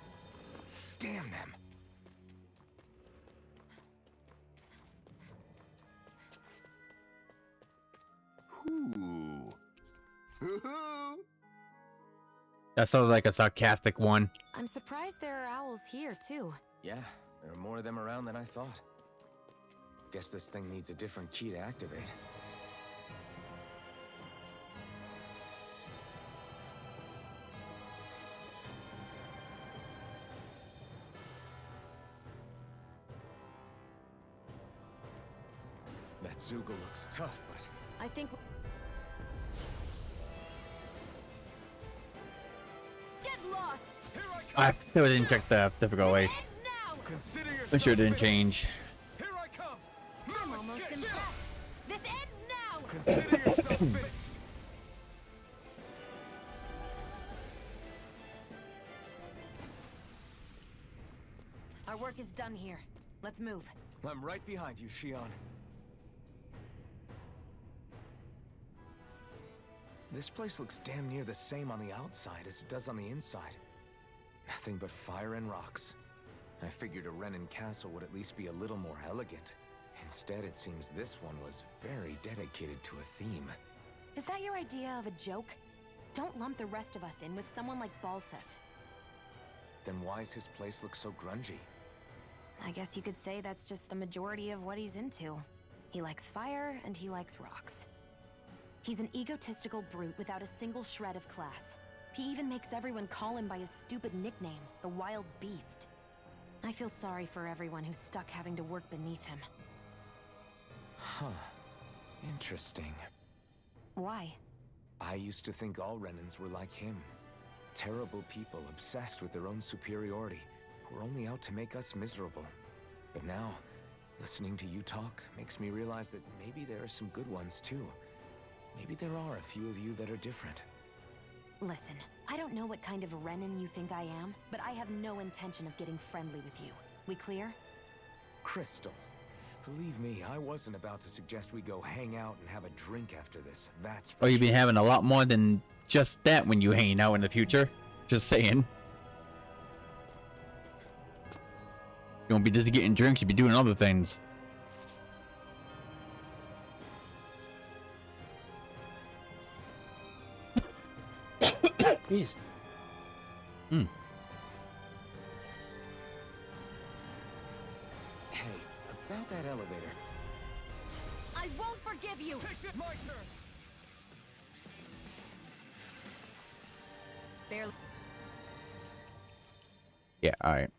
Damn them! Hoo-hoo! That sounds like a sarcastic one. I'm surprised there are owls here, too. Yeah, there are more of them around than I thought. Guess this thing needs a different key to activate. That Zoogle looks tough, but... I think... Get lost! I still didn't check the difficult way. Consider yourself Make sure it didn't finished. change. Here I come. I'm almost impressed. This ends now! Consider yourself finished. Our work is done here. Let's move. I'm right behind you, Shion. This place looks damn near the same on the outside as it does on the inside. Nothing but fire and rocks. I figured a Renin castle would at least be a little more elegant. Instead, it seems this one was very dedicated to a theme. Is that your idea of a joke? Don't lump the rest of us in with someone like Balsef. Then why's his place look so grungy? I guess you could say that's just the majority of what he's into. He likes fire and he likes rocks. He's an egotistical brute without a single shred of class. He even makes everyone call him by his stupid nickname, the Wild Beast. I feel sorry for everyone who's stuck having to work beneath him. Huh. Interesting. Why? I used to think all Renins were like him. Terrible people obsessed with their own superiority, who are only out to make us miserable. But now, listening to you talk makes me realize that maybe there are some good ones too. Maybe there are a few of you that are different. Listen, I don't know what kind of Renin you think I am, but I have no intention of getting friendly with you. We clear? Crystal, believe me, I wasn't about to suggest we go hang out and have a drink after this. That's for Oh, you'll be sure. having a lot more than just that when you hang out in the future. Just saying. You won't be just getting drinks, you'll be doing other things. Jeez. Hey, about that elevator. I won't forgive you! My turn. Barely. Yeah, alright.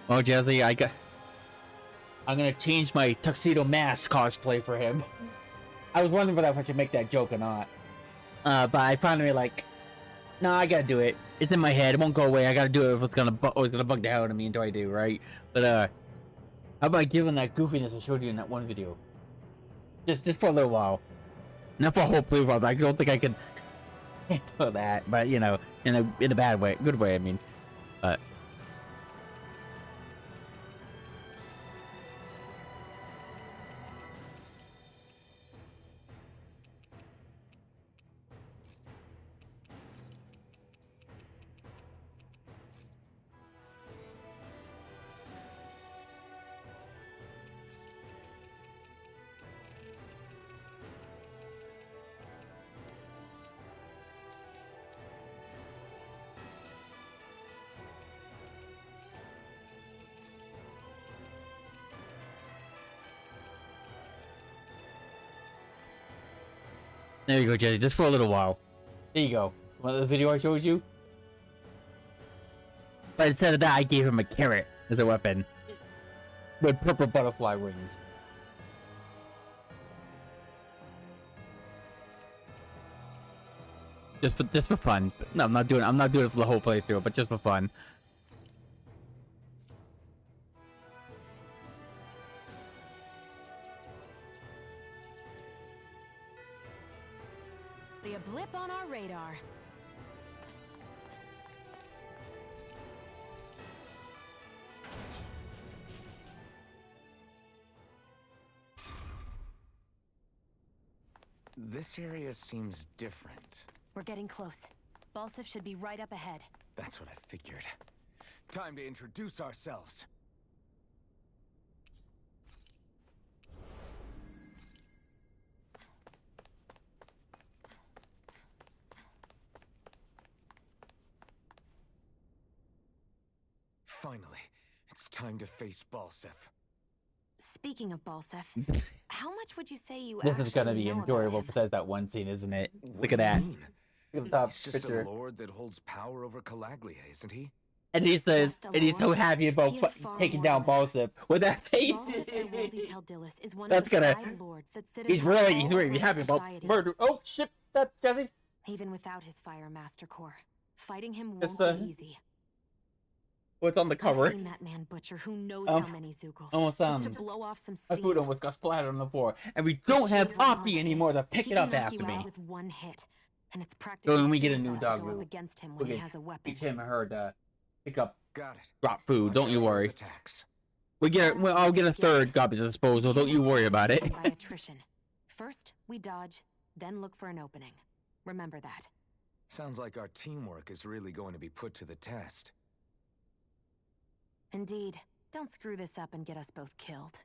Well, Jesse, I'm gonna change my tuxedo mask cosplay for him. I was wondering if I should make that joke or not. But I finally like, no, I gotta do it. It's in my head. It won't go away. I gotta do it if it's gonna bug the hell out of me until I do, right? But how about giving that goofiness I showed you in that one video? Just for a little while. Not for a whole playthrough. I don't think I could handle that, but you know, in a bad way, good way. I mean, but. There you go, Jesse, just for a little while. There you go. Want the video I showed you? But instead of that, I gave him a carrot as a weapon. With purple butterfly wings. Just for fun. No, I'm not doing it for the whole playthrough, but just for fun. Be a blip on our radar. This area seems different. We're getting close. Balsif should be right up ahead. That's what I figured. Time to introduce ourselves. Finally, it's time to face Balsif. Speaking of Balsif, how much would you say you This actually is gonna be know about enjoyable him? besides that one scene, isn't it? What Look do at you that. mean? Look at the top He's just picture. a lord that holds power over Calaglia, isn't he? And he says, Just a and he's so lord. happy about He is far taking more down than that. Balsif with that face. Balsif Erwolzi Teldillis is one That's of the gonna. 5 lords that sit He's atop really all of happy about society. murder. Oh shit, that Jesse. Even without his Fire Master Core, fighting him It's, won't be easy. What's on the cover? I've seen that man butcher who knows how many Zeugles Almost just to blow off some my steam. food almost got splattered on the floor, and we don't have Poppy anymore to pick He it can up knock after you out me. with one hit, and it's practically So when we get a new suicide to dog, go up we'll against him when he get- has a weapon. teach him or her to pick up Got it. drop food. Watch Don't out you for his worry. attacks. I'll get a third garbage disposal. Don't you worry about it. By attrition. First, we dodge, then look for an opening. Remember that. Sounds like our teamwork is really going to be put to the test. Indeed. Don't screw this up and get us both killed.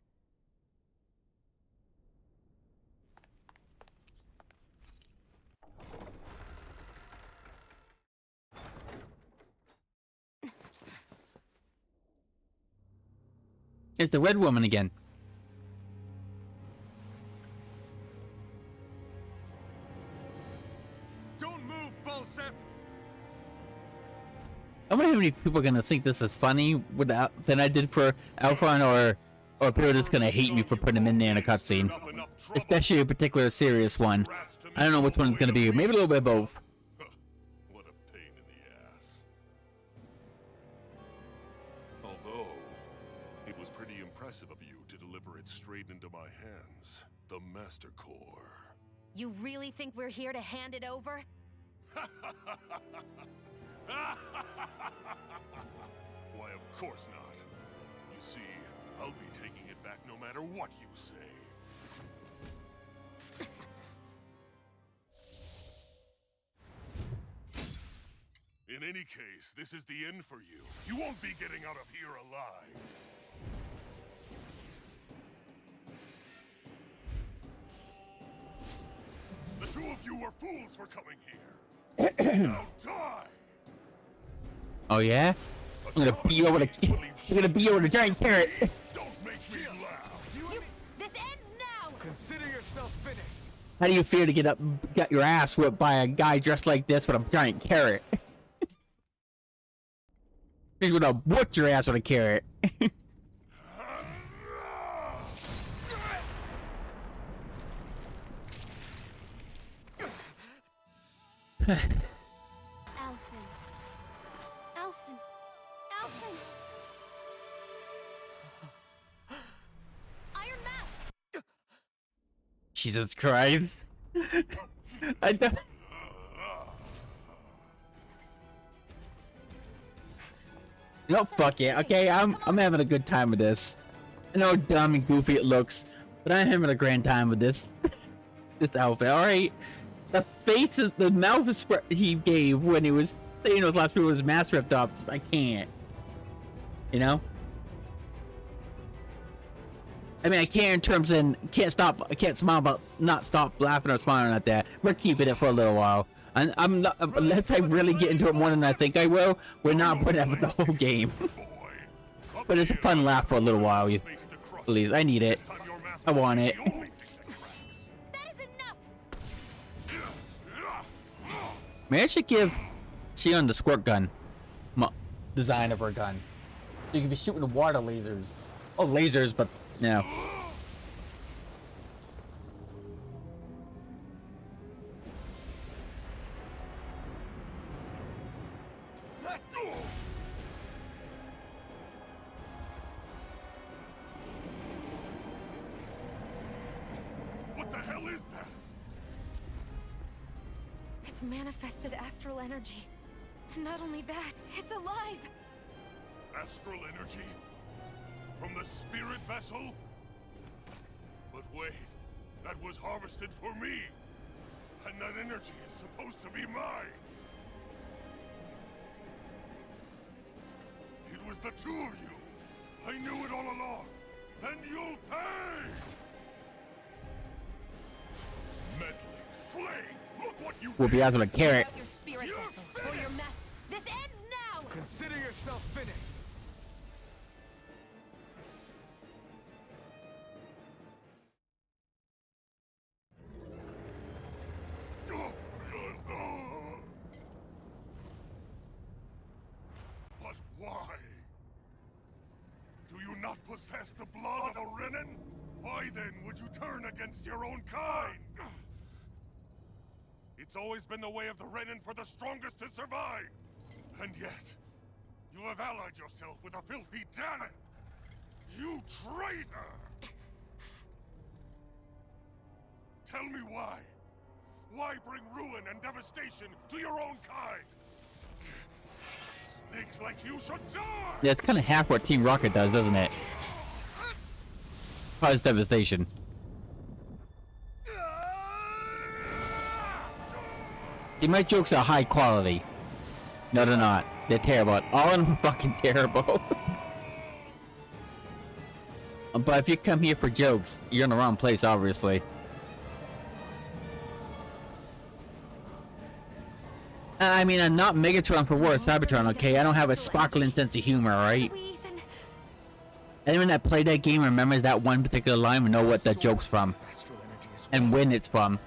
It's the red woman again. Don't move, Balsif! I wonder how many people are gonna think this is funny without than I did for Alphron, or people are just gonna hate me for putting him in there in a cutscene. Especially a particular serious one. I don't know which one it's gonna be. Maybe a little bit of both. What a pain in the ass. Although, it was pretty impressive of you to deliver it straight into my hands. The Master Core. You really think we're here to hand it over? Why, of course not. You see, I'll be taking it back no matter what you say. In any case, this is the end for you. You won't be getting out of here alive. The two of you were fools for coming here. Now die! Oh yeah? I'm gonna beat you over the giant carrot. Don't make me laugh. This ends now! Consider yourself finished. How do you feel to get your ass whipped by a guy dressed like this with a giant carrot? He's gonna whoop your ass with a carrot. Alphen. Alphen. Alphen! Iron Mask! Jesus Christ. I don't. No, fuck it. Okay, I'm having a good time with this. I know how dumb and goofy it looks, but I'm having a grand time with this this outfit. All right, the faces, the mouth he gave when he was saying those last people with his mask ripped off. I can't. You know. I mean, I can't in terms of I can't smile about not stop laughing or smiling at that. We're keeping it for a little while. And I'm not, unless I really get into it more than I think I will, we're not putting up with the whole game. But it's a fun laugh for a little while, please. I need it. I want it. Maybe I should give Xion the squirt gun design of her gun. So you can be shooting water lasers. Oh, lasers, but no. What the hell is that? It's manifested astral energy. And not only that, it's alive! Astral energy? From the spirit vessel? But wait, that was harvested for me! And that energy is supposed to be mine! It was the two of you! I knew it all along! And you'll pay! Meddling slave! Look what you We'll be out with a carrot. Your spirit vessel, or your mess. This ends now! Consider yourself finished. But why? Do you not possess the blood of a Renan? Why then would you turn against your own kind? It's always been the way of the Renan for the strongest to survive! And yet, you have allied yourself with a filthy Danon! You traitor! Tell me why? Why bring ruin and devastation to your own kind? Snakes like you should die! Yeah, it's kind of half what Team Rocket does, doesn't it? Cause devastation. See, my jokes are high quality. No, they're not. They're terrible. All of them are fucking terrible. But if you come here for jokes, you're in the wrong place, obviously. I mean, I'm not Megatron for War of Cybertron, okay? I don't have a sparkling sense of humor, alright? Anyone that played that game remembers that one particular line and know what that joke's from. And when it's from.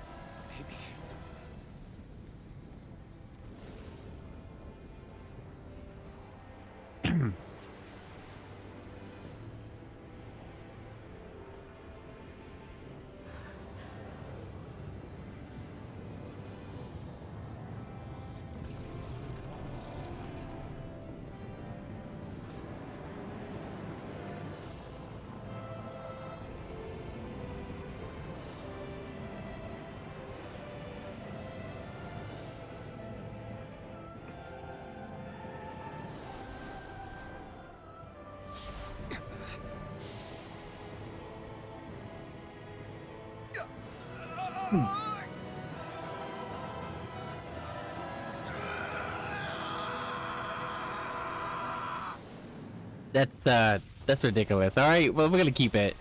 That's ridiculous. All right, well, we're gonna keep it.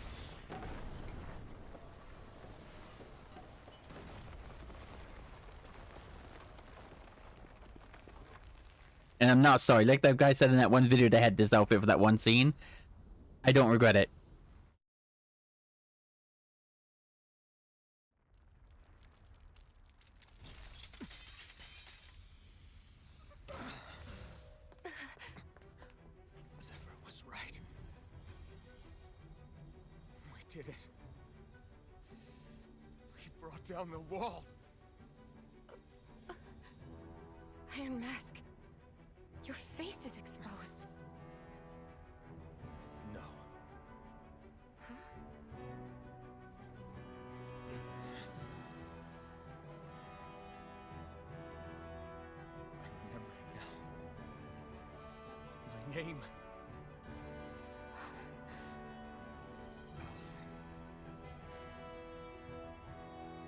And I'm not sorry. Like that guy said in that one video that had this outfit for that one scene. I don't regret it. Did it. We brought down the wall. Iron Mask, your face is exposed. No. Huh? name.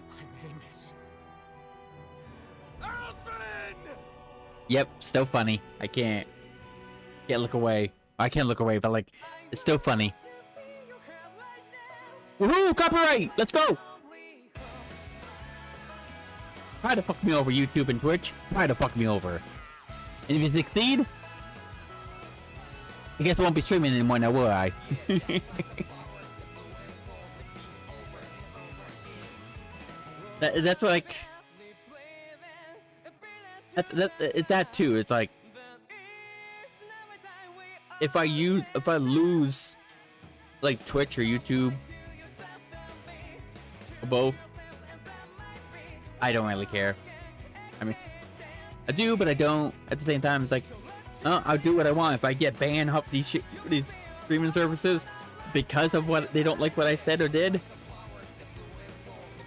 My name is... Alphen! Yep, still funny. I can't look away. I can't look away, but like, it's still funny. Woohoo! Copyright! Let's go! Try to fuck me over, YouTube and Twitch. Try to fuck me over. And if you succeed, I guess I won't be streaming anymore now, will I? That's what, like... It's that too. It's like... If I lose... like Twitch or YouTube... or both... I don't really care. I mean... I do, but I don't. At the same time, it's like... I'll do what I want. If I get banned off these streaming services... because of what they don't like what I said or did...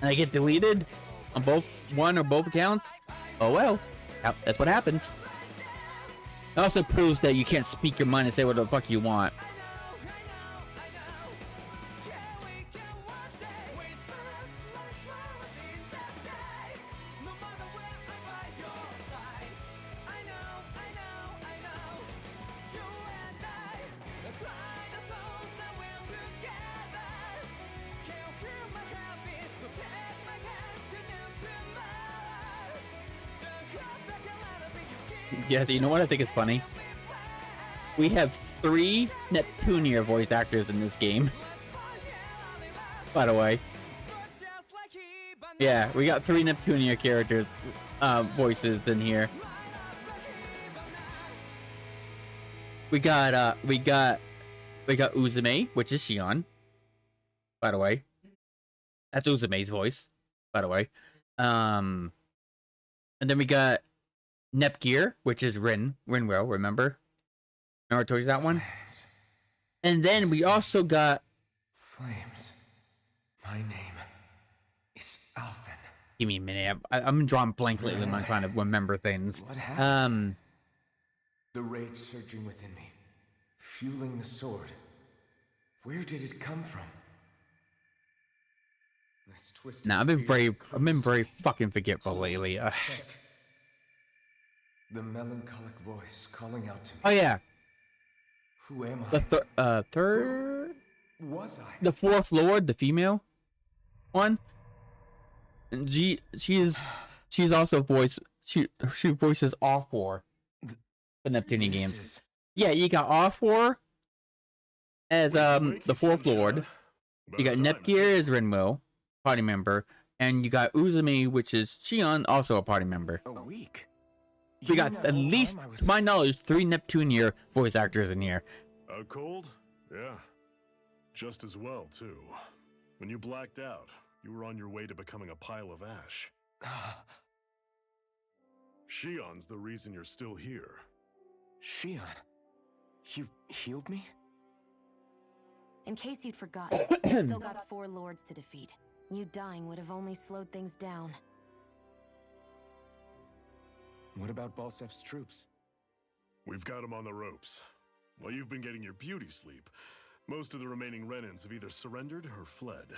and I get deleted... on both one or both accounts... oh well. Yep, that's what happens. It also proves that you can't speak your mind and say what the fuck you want. Yeah, you know what I think is funny? We have 3 Neptunia voice actors in this game. By the way. Yeah, we got 3 Neptunia characters, voices in here. We got Uzume, which is Shion. By the way. That's Uzume's voice. By the way. And then we got Nepgear, which is Rinwell, remember? Remember I told you that one? Flames. And then we also got... Flames. My name is Alphen. Give me a minute. I'm drawing blanks lately when I'm trying to remember things. What happened? The rage surging within me. Fueling the sword. Where did it come from? This twisted Nah, I've been fear very fucking forgetful lately. The melancholic voice calling out to me. Oh yeah. Who am I? The third... Was I? The fourth lord, the female one. And she's also she voices all 4 the Neptunian games. Yeah, you got all 4 as the fourth lord. You got Nepgear as Rinwell, party member, and you got Uzume, which is Shion, also a party member. A week. We got at least, to my knowledge, 3 Neptunia voice actors in here. Out cold? Yeah. Just as well, too. When you blacked out, you were on your way to becoming a pile of ash. Shion's the reason you're still here. Shion, you healed me? In case you'd forgotten, you've still got 4 lords to defeat. You dying would have only slowed things down. What about Balsef's troops? We've got them on the ropes. While you've been getting your beauty sleep, most of the remaining Renans have either surrendered or fled.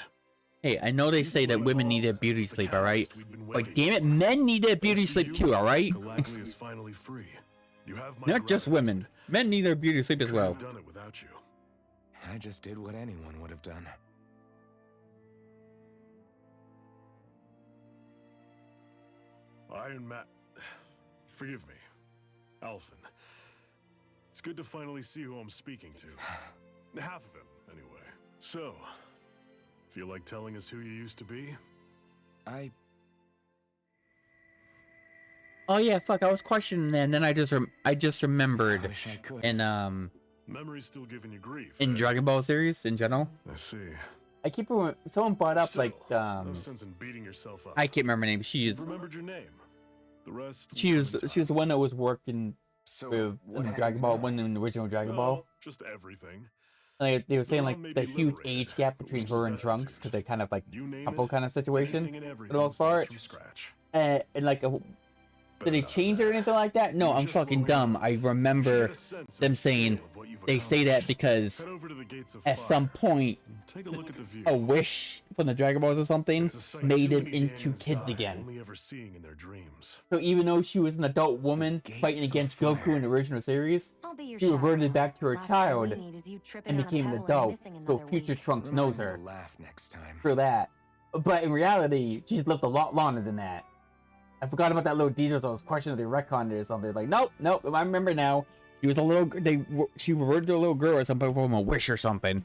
Hey, I know they say that women need their beauty sleep, alright? But damn it, men need their beauty sleep too, alright? Galaglia is finally free. You have my Not just women. Men need their beauty sleep as well. Couldn't have done it without you. I just did what anyone would have done. Iron Man... Forgive me. Alphen. It's good to finally see who I'm speaking to. Half of him, anyway. So, feel like telling us who you used to be? Oh yeah, fuck, I was questioning that, and then I just remembered. I wish I could. In Memory's still giving you grief. in eh? Dragon Ball series in general. I see. I keep someone brought up Still, like no sense in beating yourself up. I can't remember her name. She's You've remembered your name. The rest. she was the one that was working So, with what in happens Dragon Ball now? when in the original Dragon No, Ball. just everything. Like they were saying Well, like maybe the huge liberated, age gap but between we're her and still Trunks because destitute. they kind of like You name couple it, kind of situation anything and for the everything most part. starts from scratch. And like Did they change it or anything like that? No, I'm fucking dumb. I remember them saying they say that because at some point Take a look at the view. a wish from the Dragon Balls or something It's a sight made too them many into Danes kids die, again. Only ever seeing in their dreams. So even though she was an adult woman fighting against Goku in the original series, I'll be your she reverted chaperone. back to her Last thing child we need is you tripping and on a became an pebble and adult. missing So another future week. Trunks knows Remember her to laugh next time. for that. But in reality, she's lived a lot longer than that. I forgot about that little detail that was questioning the retcon or something. Like, nope, I remember now. She was a little. She reverted to a little girl or something from a wish or something.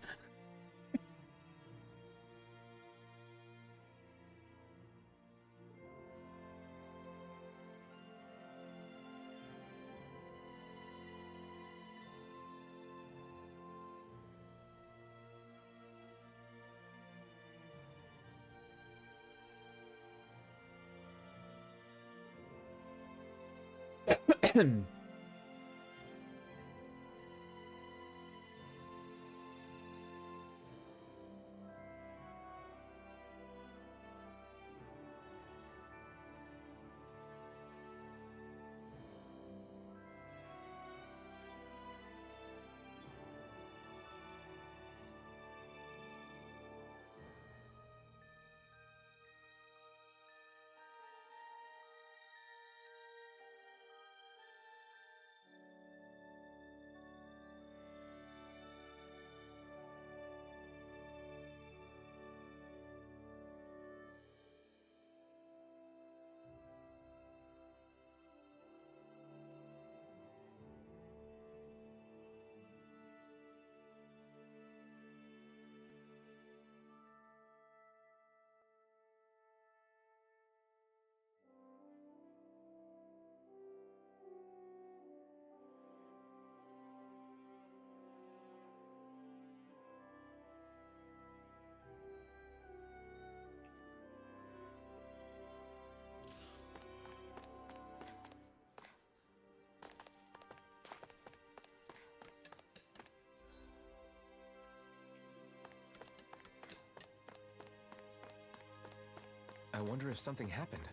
I wonder if something happened.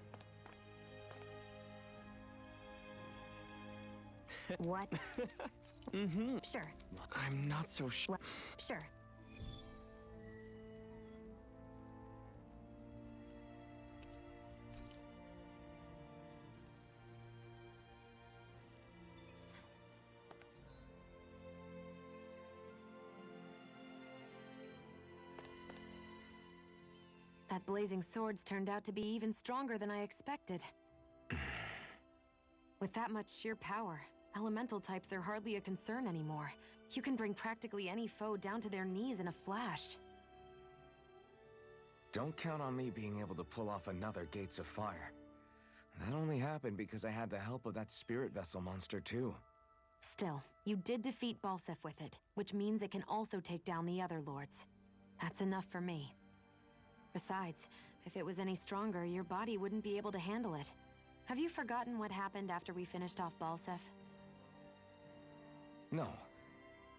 What? Mm-hmm. Sure. I'm not so sure. Sure. That blazing sword's turned out to be even stronger than I expected. With that much sheer power, elemental types are hardly a concern anymore. You can bring practically any foe down to their knees in a flash. Don't count on me being able to pull off another Gates of Fire. That only happened because I had the help of that spirit vessel monster too. Still, you did defeat Balsef with it, which means it can also take down the other lords. That's enough for me. Besides, if it was any stronger, your body wouldn't be able to handle it. Have you forgotten what happened after we finished off Balsef? No.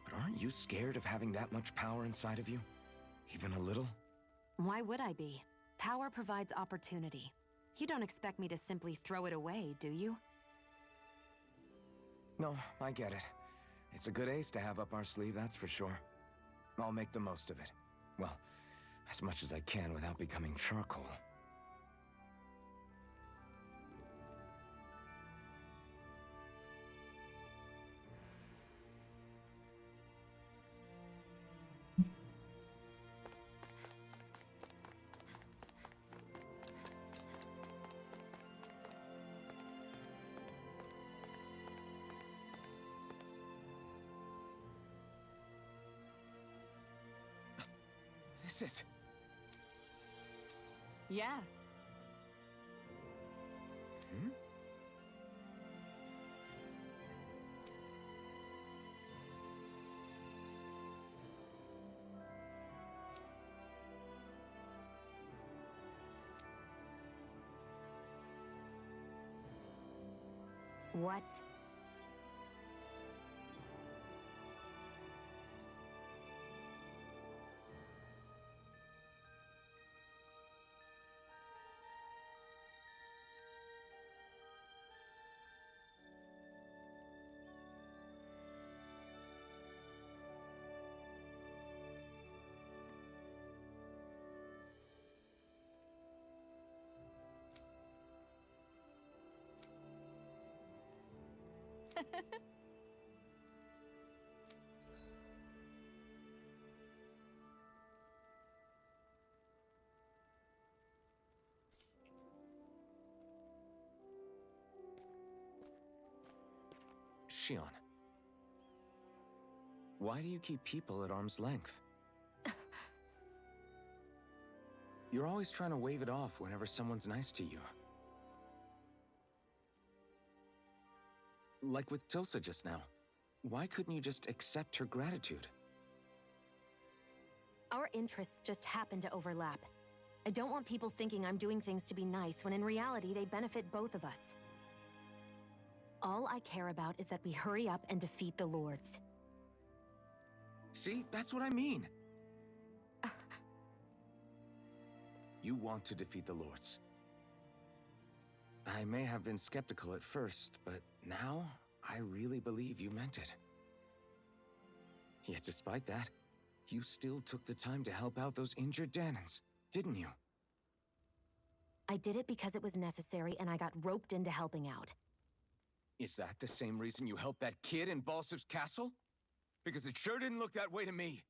But aren't you scared of having that much power inside of you? Even a little? Why would I be? Power provides opportunity. You don't expect me to simply throw it away, do you? No, I get it. It's a good ace to have up our sleeve, that's for sure. I'll make the most of it. Well, as much as I can without becoming charcoal. This is... Yeah. Hmm? What? Shion, why do you keep people at arm's length? You're always trying to wave it off whenever someone's nice to you. Like with Tilsa just now. Why couldn't you just accept her gratitude? Our interests just happen to overlap. I don't want people thinking I'm doing things to be nice when in reality they benefit both of us. All I care about is that we hurry up and defeat the Lords. See, that's what I mean. You want to defeat the Lords. I may have been skeptical at first, but now I really believe you meant it. Yet despite that, you still took the time to help out those injured Dahnans, didn't you? I did it because it was necessary and I got roped into helping out. Is that the same reason you helped that kid in Balsev's castle? Because it sure didn't look that way to me.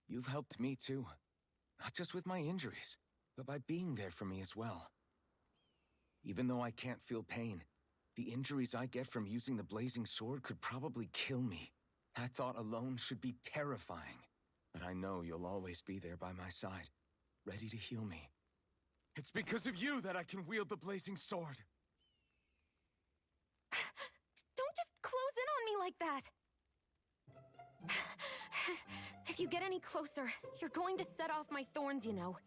You've helped me too. Not just with my injuries, but by being there for me as well. Even though I can't feel pain, the injuries I get from using the blazing sword could probably kill me. That thought alone should be terrifying. But I know you'll always be there by my side, ready to heal me. It's because of you that I can wield the blazing sword. Don't just close in on me like that! If you get any closer, you're going to set off my thorns, you know.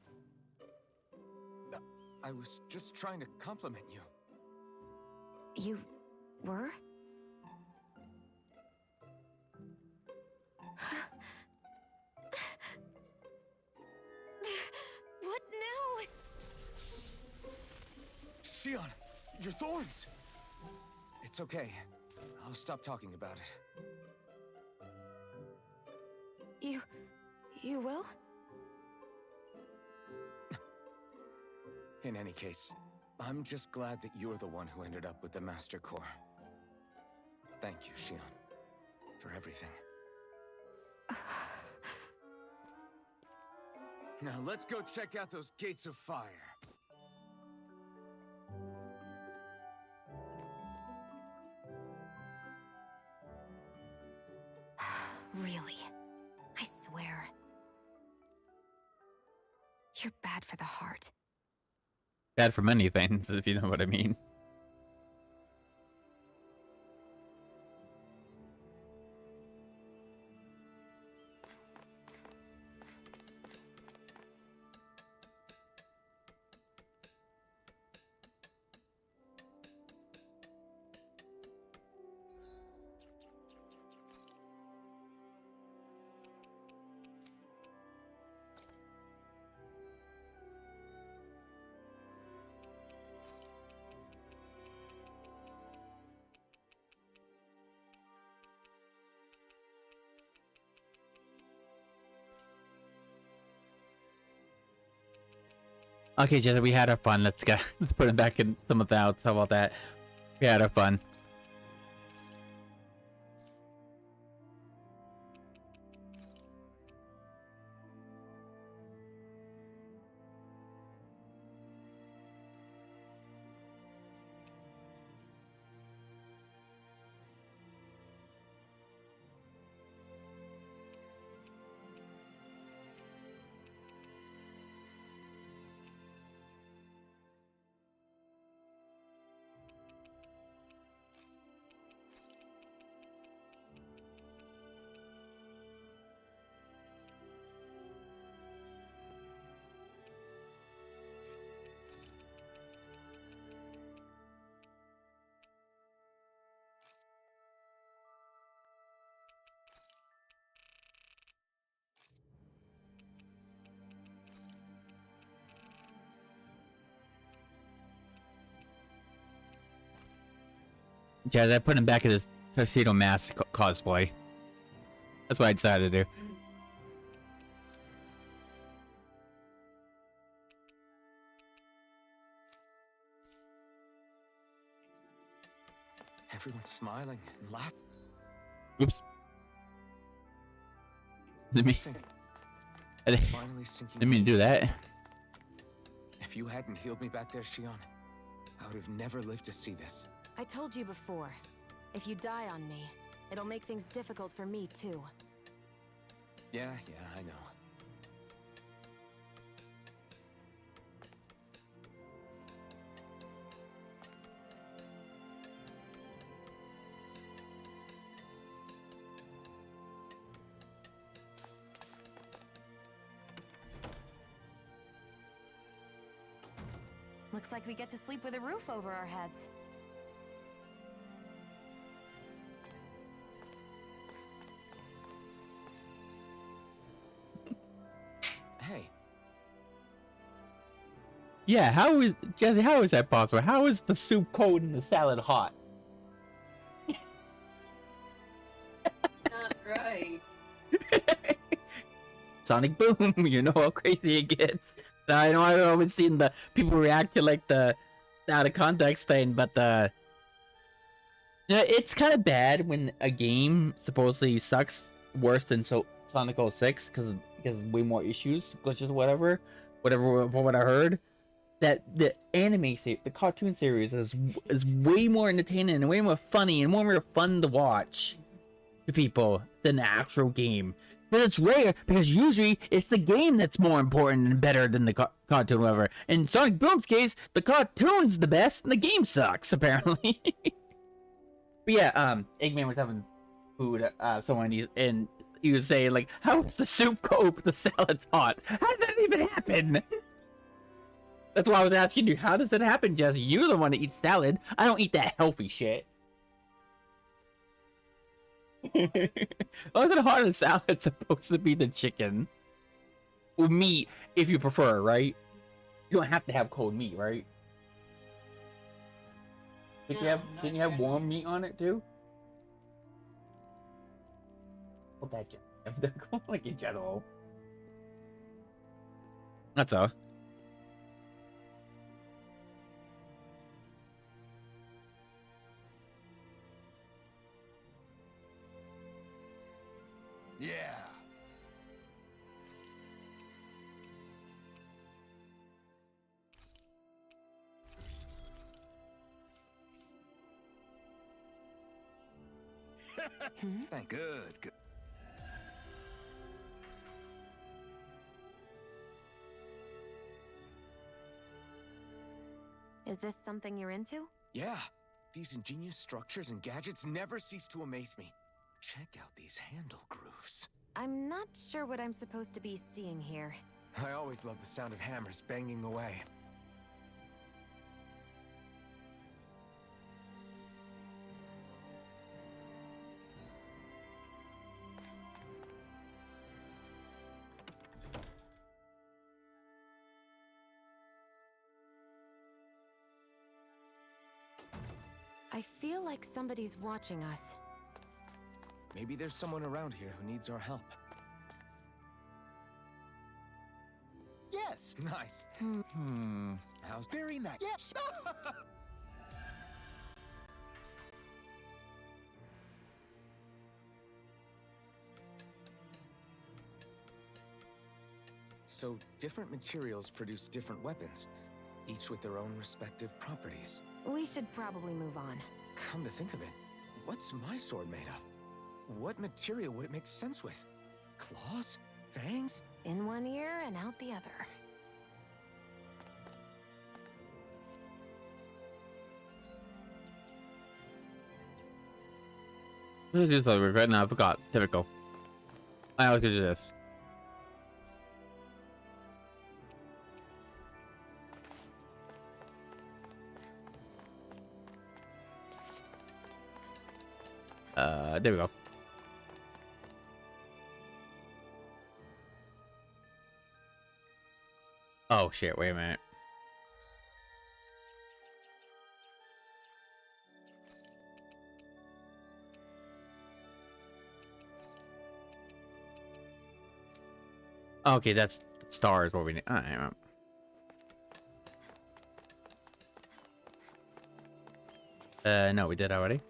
I was just trying to compliment you. You were? What now? Shion, your thorns! It's okay. I'll stop talking about it. You will? In any case, I'm just glad that you're the one who ended up with the Master Core. Thank you, Shion, for everything. Now let's go check out those gates of fire. Really? I swear. You're bad for the heart. Bad for many things, if you know what I mean. Okay, Jesse, we had our fun. Let's put it back in some of the outs. How about that? We had our fun. Yeah, they put him back in his Tuxedo Mask cosplay. That's what I decided to do. Everyone's smiling and laughing. Oops. Let me. Finally sinking Didn't mean to do that. If you hadn't healed me back there, Shion, I would have never lived to see this. I told you before, if you die on me, it'll make things difficult for me too. Yeah, I know. Looks like we get to sleep with a roof over our heads. Hey. Yeah, how is Jesse? How is that possible? How is the soup cold and the salad hot? Not right. Sonic Boom, you know how crazy it gets. I know I've always seen the people react to like the out of context thing, but it's kind of bad when a game supposedly sucks worse than Sonic 06 because way more issues, glitches, whatever from what I heard. That the the cartoon series is way more entertaining and way more funny and way more fun to watch to people than the actual game. But it's rare because usually it's the game that's more important and better than the cartoon, whatever. In Sonic Boom's case, the cartoon's the best and the game sucks, apparently. But yeah, Eggman was having food, and he was saying, like, how is the soup cold but the salad's hot? How did that even happen? That's why I was asking you, how does that happen, Jesse? You're the one that eats salad. I don't eat that healthy shit. Other than hard and salad, it's supposed to be the chicken. Or meat, if you prefer, right? You don't have to have cold meat, right? Didn't you have warm meat on it too? Well, that like in general. That's all. Yeah. Thank good. Is this something you're into? Yeah. These ingenious structures and gadgets never cease to amaze me. Check out these handle grooves. I'm not sure what I'm supposed to be seeing here. I always love the sound of hammers banging away. I feel like somebody's watching us. Maybe there's someone around here who needs our help. Yes. Nice. How's Very nice. Yes. So, different materials produce different weapons, each with their own respective properties. We should probably move on. Come to think of it, what's my sword made of? What material would it make sense with? Claws? Fangs? In one ear and out the other. Let's do something right now. I forgot. Typical. I always could do this. There we go. Oh shit, wait a minute. Okay, that's stars what we need. Alright. No, we did already.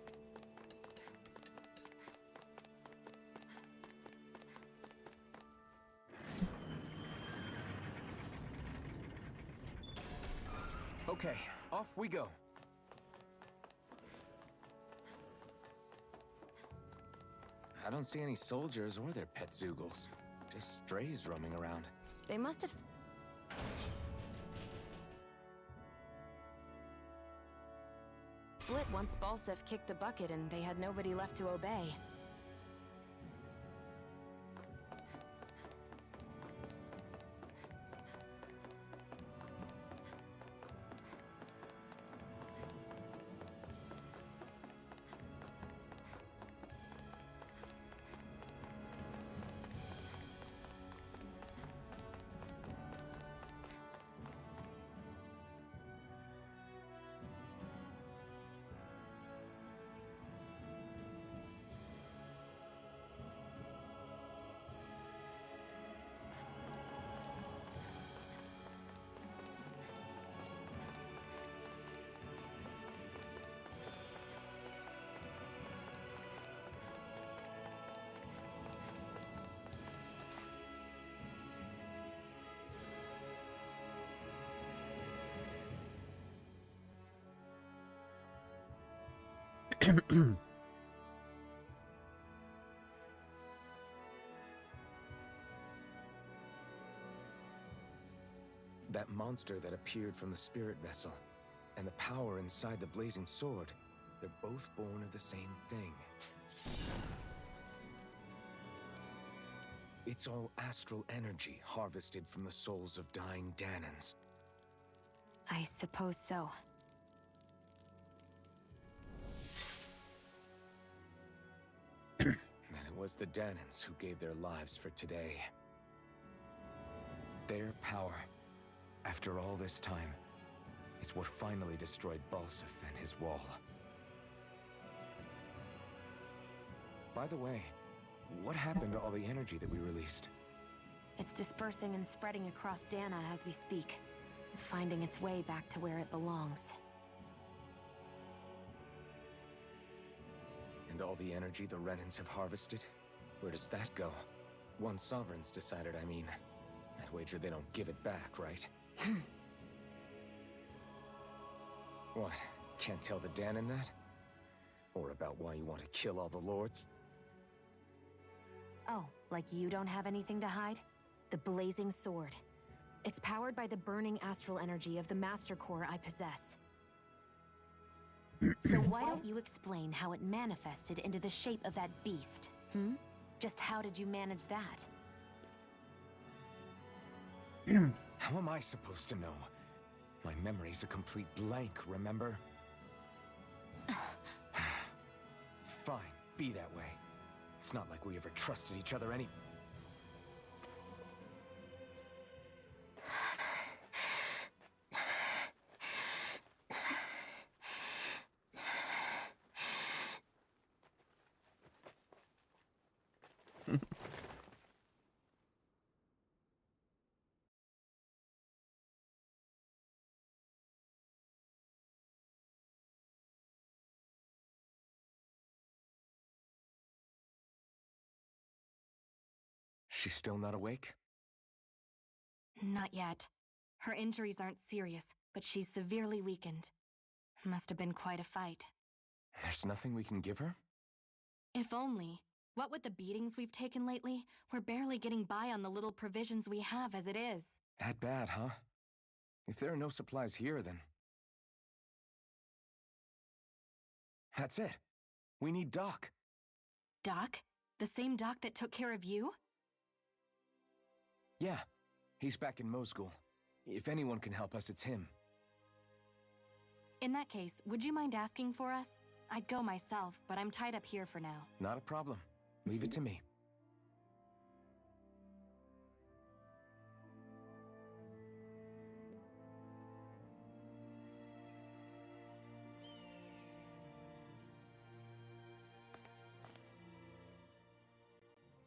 Okay, off we go. I don't see any soldiers or their pet Zeugles. Just strays roaming around. They must have... split once Balsef kicked the bucket and they had nobody left to obey. That monster that appeared from the spirit vessel, and the power inside the blazing sword, they're both born of the same thing. It's all astral energy harvested from the souls of dying Dahnans. I suppose so. And it was the Dahnans who gave their lives for today. Their power, after all this time, is what finally destroyed Balsef and his wall. By the way, what happened to all the energy that we released? It's dispersing and spreading across Dana as we speak, finding its way back to where it belongs. And all the energy the Renans have harvested? Where does that go? Once Sovereigns decided, I mean. I'd wager they don't give it back, right? What? Can't tell the Dahnan that? Or about why you want to kill all the lords? Oh, like you don't have anything to hide? The Blazing Sword. It's powered by the burning astral energy of the Master Core I possess. So why don't you explain how it manifested into the shape of that beast, Just how did you manage that? How am I supposed to know? My memory's a complete blank, remember? Fine, be that way. It's not like we ever trusted each other any... She's still not awake? Not yet. Her injuries aren't serious, but she's severely weakened. Must have been quite a fight. There's nothing we can give her? If only. What with the beatings we've taken lately, we're barely getting by on the little provisions we have as it is. That bad, huh? If there are no supplies here, then... That's it. We need Doc. Doc? The same Doc that took care of you? Yeah. He's back in Mosgul. If anyone can help us, it's him. In that case, would you mind asking for us? I'd go myself, but I'm tied up here for now. Not a problem. Leave it to me.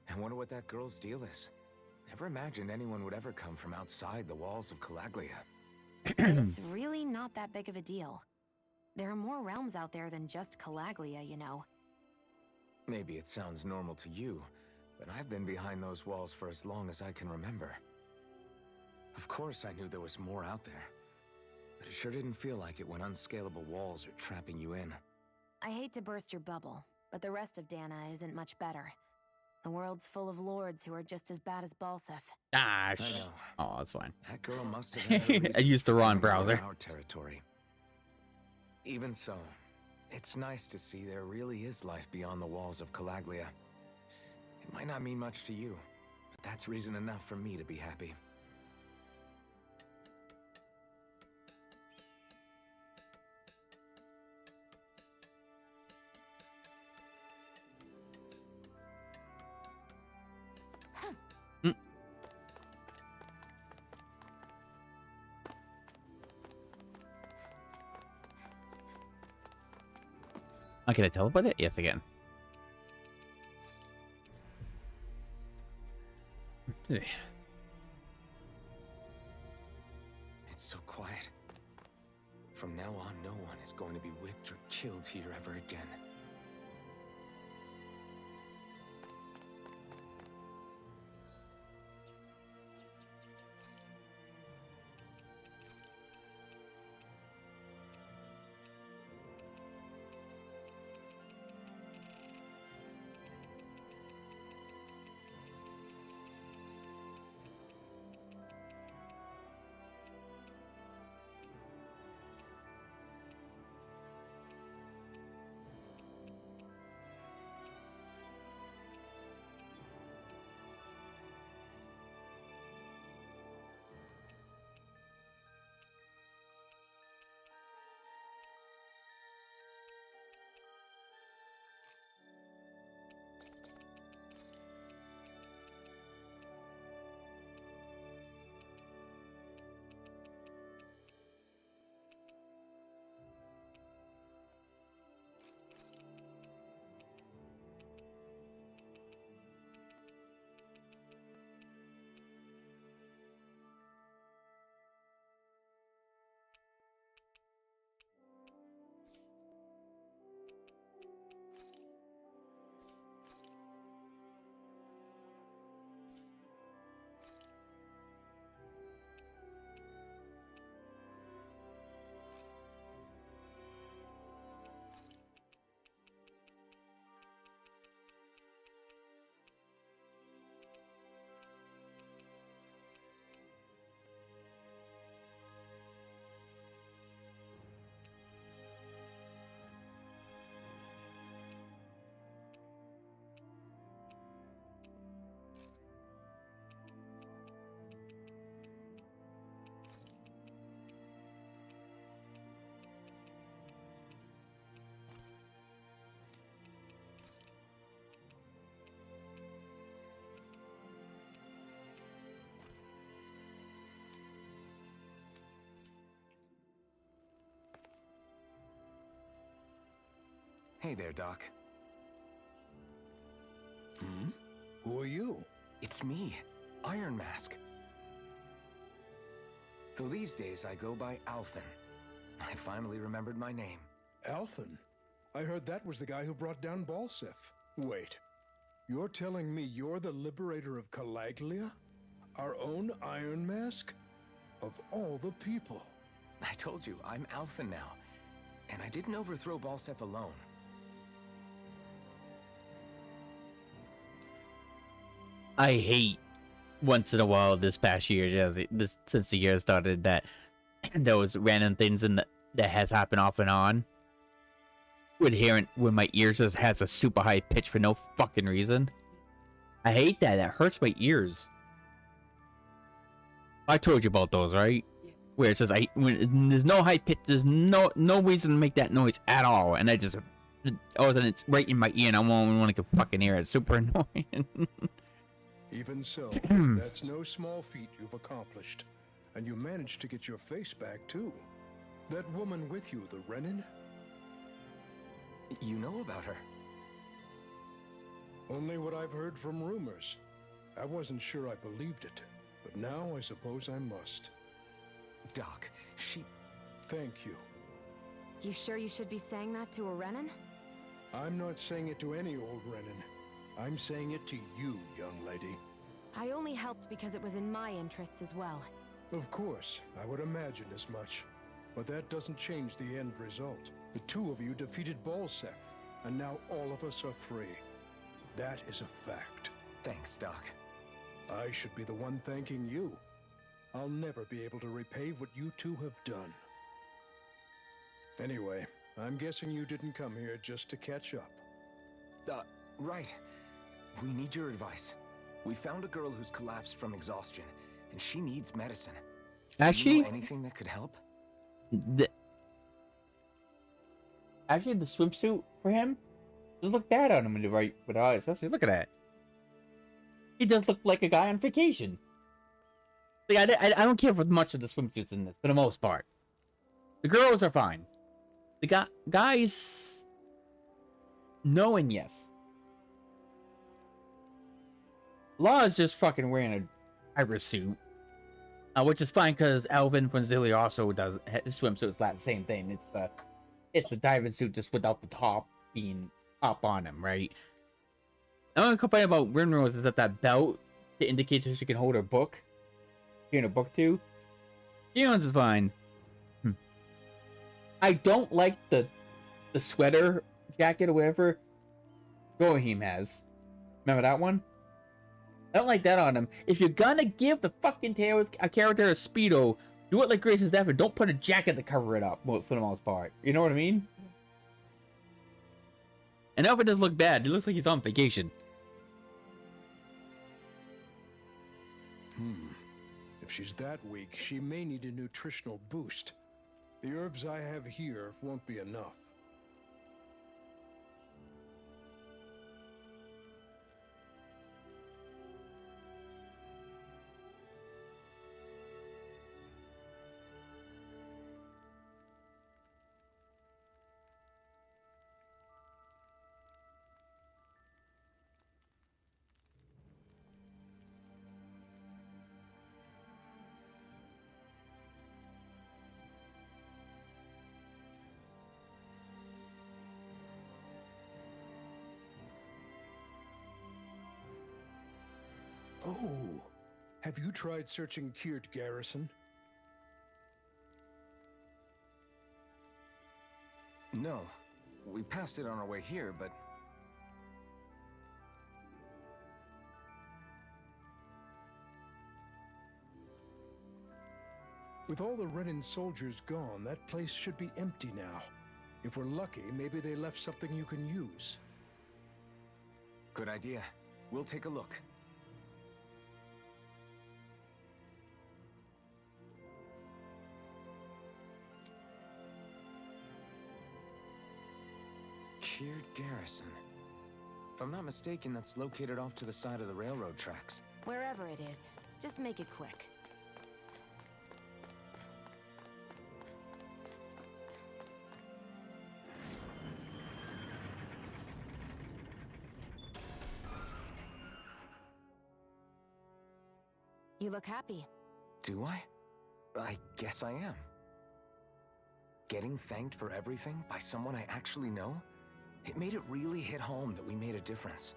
I wonder what that girl's deal is. Never imagined anyone would ever come from outside the walls of Calaglia. It's really not that big of a deal. There are more realms out there than just Calaglia, you know. Maybe it sounds normal to you, but I've been behind those walls for as long as I can remember. Of course I knew there was more out there. but it sure didn't feel like it when unscalable walls are trapping you in. I hate to burst your bubble, but the rest of Dana isn't much better. The world's full of lords who are just as bad as Balsef. Ah, I know. oh, that's fine. That girl must have had her I reasons used the for wrong being in browser. our territory. Even so, it's nice to see there really is life beyond the walls of Calaglia. It might not mean much to you, but that's reason enough for me to be happy. Oh, can I teleport it? Yes, again. It's so quiet. From now on, no one is going to be whipped or killed here ever again. Hey there, Doc. Hmm? Who are you? It's me, Iron Mask. Though these days I go by Alphen. I finally remembered my name. Alphen? I heard that was the guy who brought down Balsef. Wait. You're telling me you're the liberator of Calaglia? Our own Iron Mask? Of all the people. I told you, I'm Alphen now. And I didn't overthrow Balsef alone. I hate once in a while this past year, since the year started, that those random things that has happened off and on. When my ears just has a super high pitch for no fucking reason. I hate that. That hurts my ears. I told you about those, right? Where it says when there's no high pitch, there's no reason to make that noise at all, and I just all of a sudden it's right in my ear, and I won't want to fucking hear it. It's super annoying. Even so, that's no small feat you've accomplished. And you managed to get your face back, too. That woman with you, the Renin? You know about her? Only what I've heard from rumors. I wasn't sure I believed it, but now I suppose I must. Doc, she... Thank you. You sure you should be saying that to a Renin? I'm not saying it to any old Renin. I'm saying it to you, young lady. I only helped because it was in my interests as well. Of course, I would imagine as much. But that doesn't change the end result. The two of you defeated Balsef, and now all of us are free. That is a fact. Thanks, Doc. I should be the one thanking you. I'll never be able to repay what you two have done. Anyway, I'm guessing you didn't come here just to catch up. Right. We need your advice. We found a girl who's collapsed from exhaustion, and she needs medicine. Do you know anything that could help? Actually, the swimsuit for him, just look bad on him in the right with eyes. Actually, look at that. He does look like a guy on vacation. Like, I don't care for much of the swimsuits in this, for the most part. The girls are fine. The guys, no and yes. Law is just fucking wearing a pirate suit, which is fine because Alvin Franzilli also does his swimsuit's like the same thing. It's a diving suit just without the top being up on him, right? The only complaint about Rinrose is that belt to indicate that she can hold her book, in a book too. Gion's is fine. I don't like the sweater jacket or whatever Gohim has. Remember that one? I don't like that on him. If you're gonna give the fucking a character a Speedo, do it like Grace's Death and don't put a jacket to cover it up, for the most part. You know what I mean? And Alvin does look bad. He looks like he's on vacation. If she's that weak, she may need a nutritional boost. The herbs I have here won't be enough. Oh, have you tried searching Kirt Garrison? No. We passed it on our way here, but... With all the Renan soldiers gone, that place should be empty now. If we're lucky, maybe they left something you can use. Good idea. We'll take a look. Kirt Garrison. If I'm not mistaken, that's located off to the side of the railroad tracks. Wherever it is, just make it quick. You look happy. Do I? I guess I am. Getting thanked for everything by someone I actually know? It made it really hit home that we made a difference.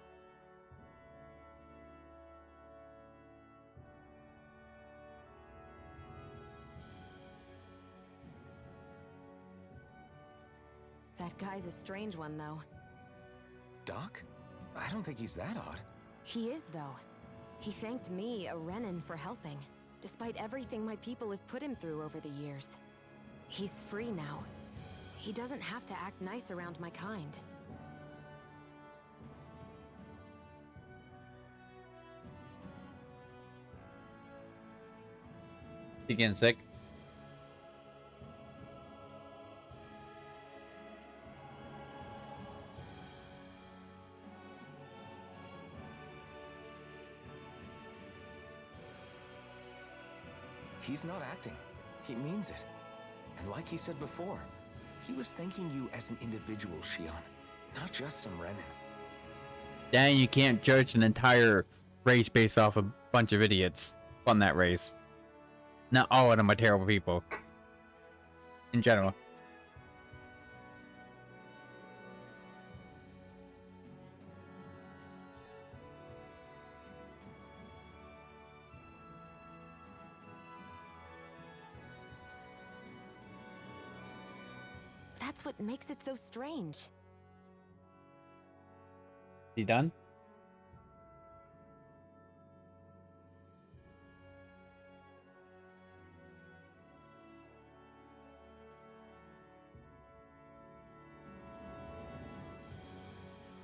That guy's a strange one, though. Doc? I don't think he's that odd. He is, though. He thanked me, a Renan, for helping, despite everything my people have put him through over the years. He's free now. He doesn't have to act nice around my kind. You getting sick? He's not acting. He means it. And like he said before, he was thanking you as an individual, Xion, not just some Renan. Dang, you can't judge an entire race based off a bunch of idiots on that race. Not all of them are terrible people. In general. That's what makes it so strange. You done?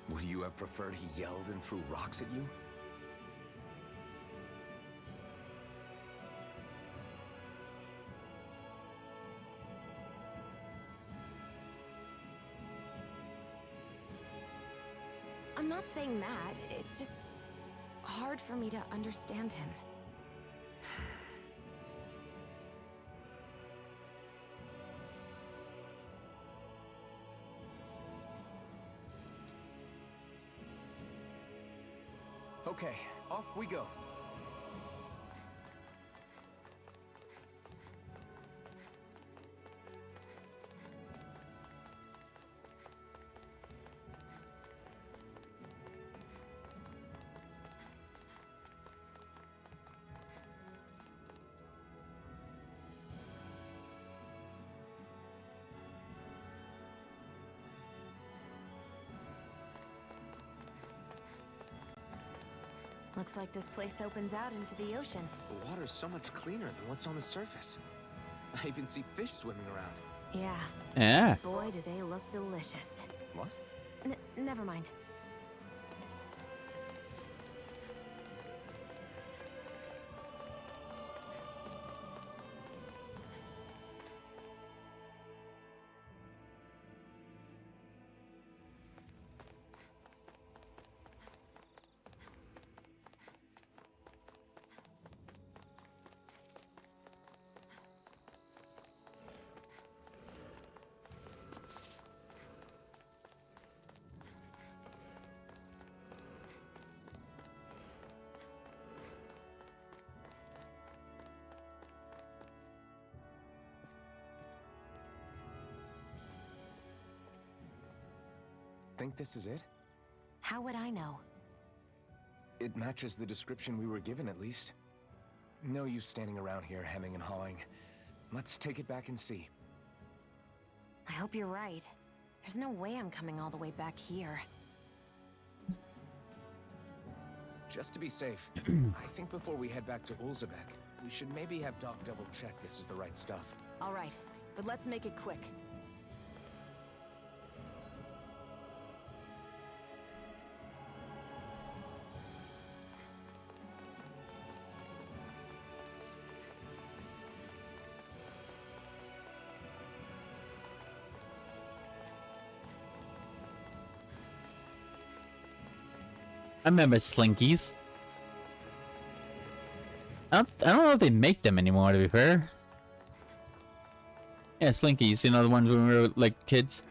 Would you have preferred he yelled and threw rocks at you? I'm not saying that. It's just hard for me to understand him. Okay, off we go. Looks like this place opens out into the ocean. The water's so much cleaner than what's on the surface. I even see fish swimming around. Yeah. Yeah. Boy, do they look delicious. What? Never mind. Think this is it? How would I know? It matches the description we were given, at least. No use standing around here hemming and hawing. Let's take it back and see. I hope you're right. There's no way I'm coming all the way back here. Just to be safe, I think before we head back to Ulzebek, we should maybe have Doc double-check this is the right stuff. All right, but let's make it quick. I remember Slinkies. I don't know if they make them anymore, to be fair. Yeah, Slinkies, you know, the ones when we were like kids.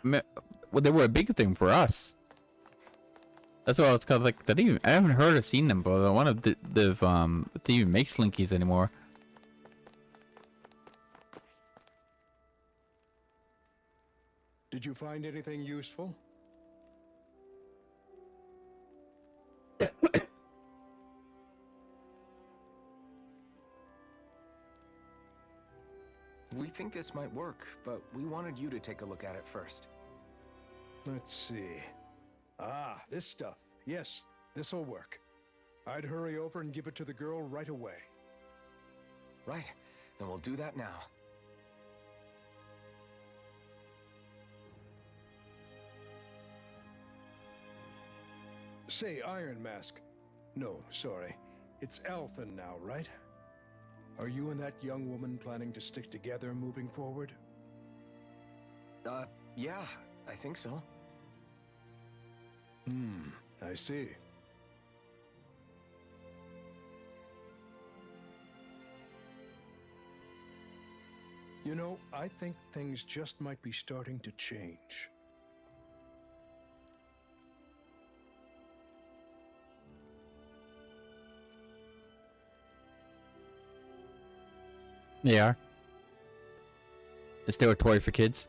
Well, they were a big thing for us. That's why it's called like that. Even I haven't heard or seen them, but I want to they even make Slinkies anymore. Did you find anything useful? We think this might work, but we wanted you to take a look at it first. Let's see. Ah, this stuff. Yes, this'll work. I'd hurry over and give it to the girl right away. Right, then we'll do that now. Say, Iron Mask. No, sorry. It's Alphen now, right? Are you and that young woman planning to stick together moving forward? Yeah, I think so. I see. You know, I think things just might be starting to change. They are. It's still a toy for kids.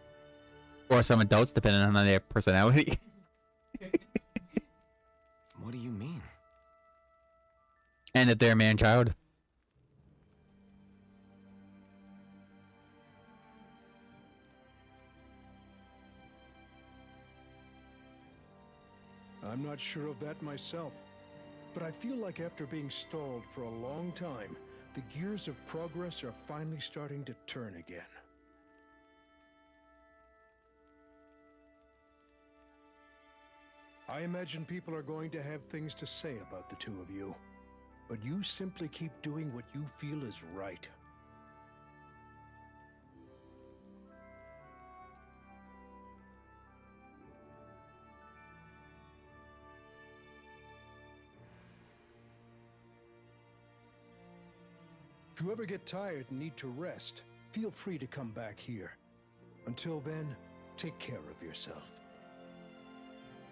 Or some adults, depending on their personality. What do you mean? And if they're a man-child. I'm not sure of that myself. But I feel like after being stalled for a long time, the gears of progress are finally starting to turn again. I imagine people are going to have things to say about the two of you, but you simply keep doing what you feel is right. If you ever get tired and need to rest, feel free to come back here. Until then, take care of yourself.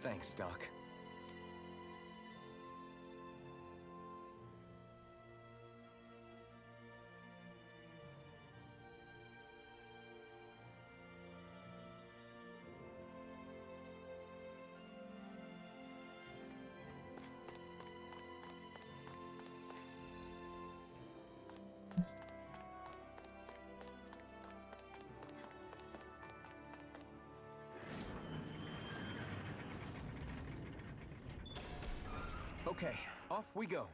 Thanks, Doc. Okay, off we go.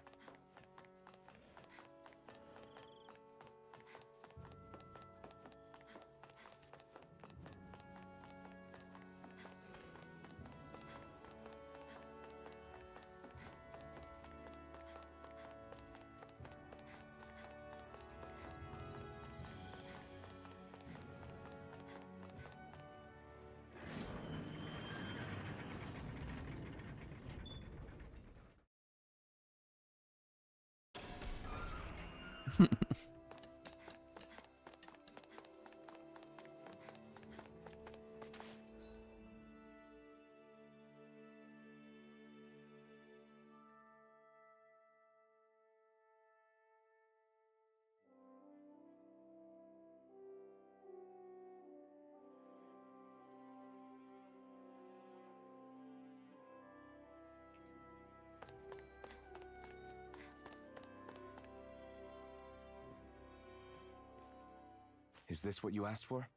Is this what you asked for?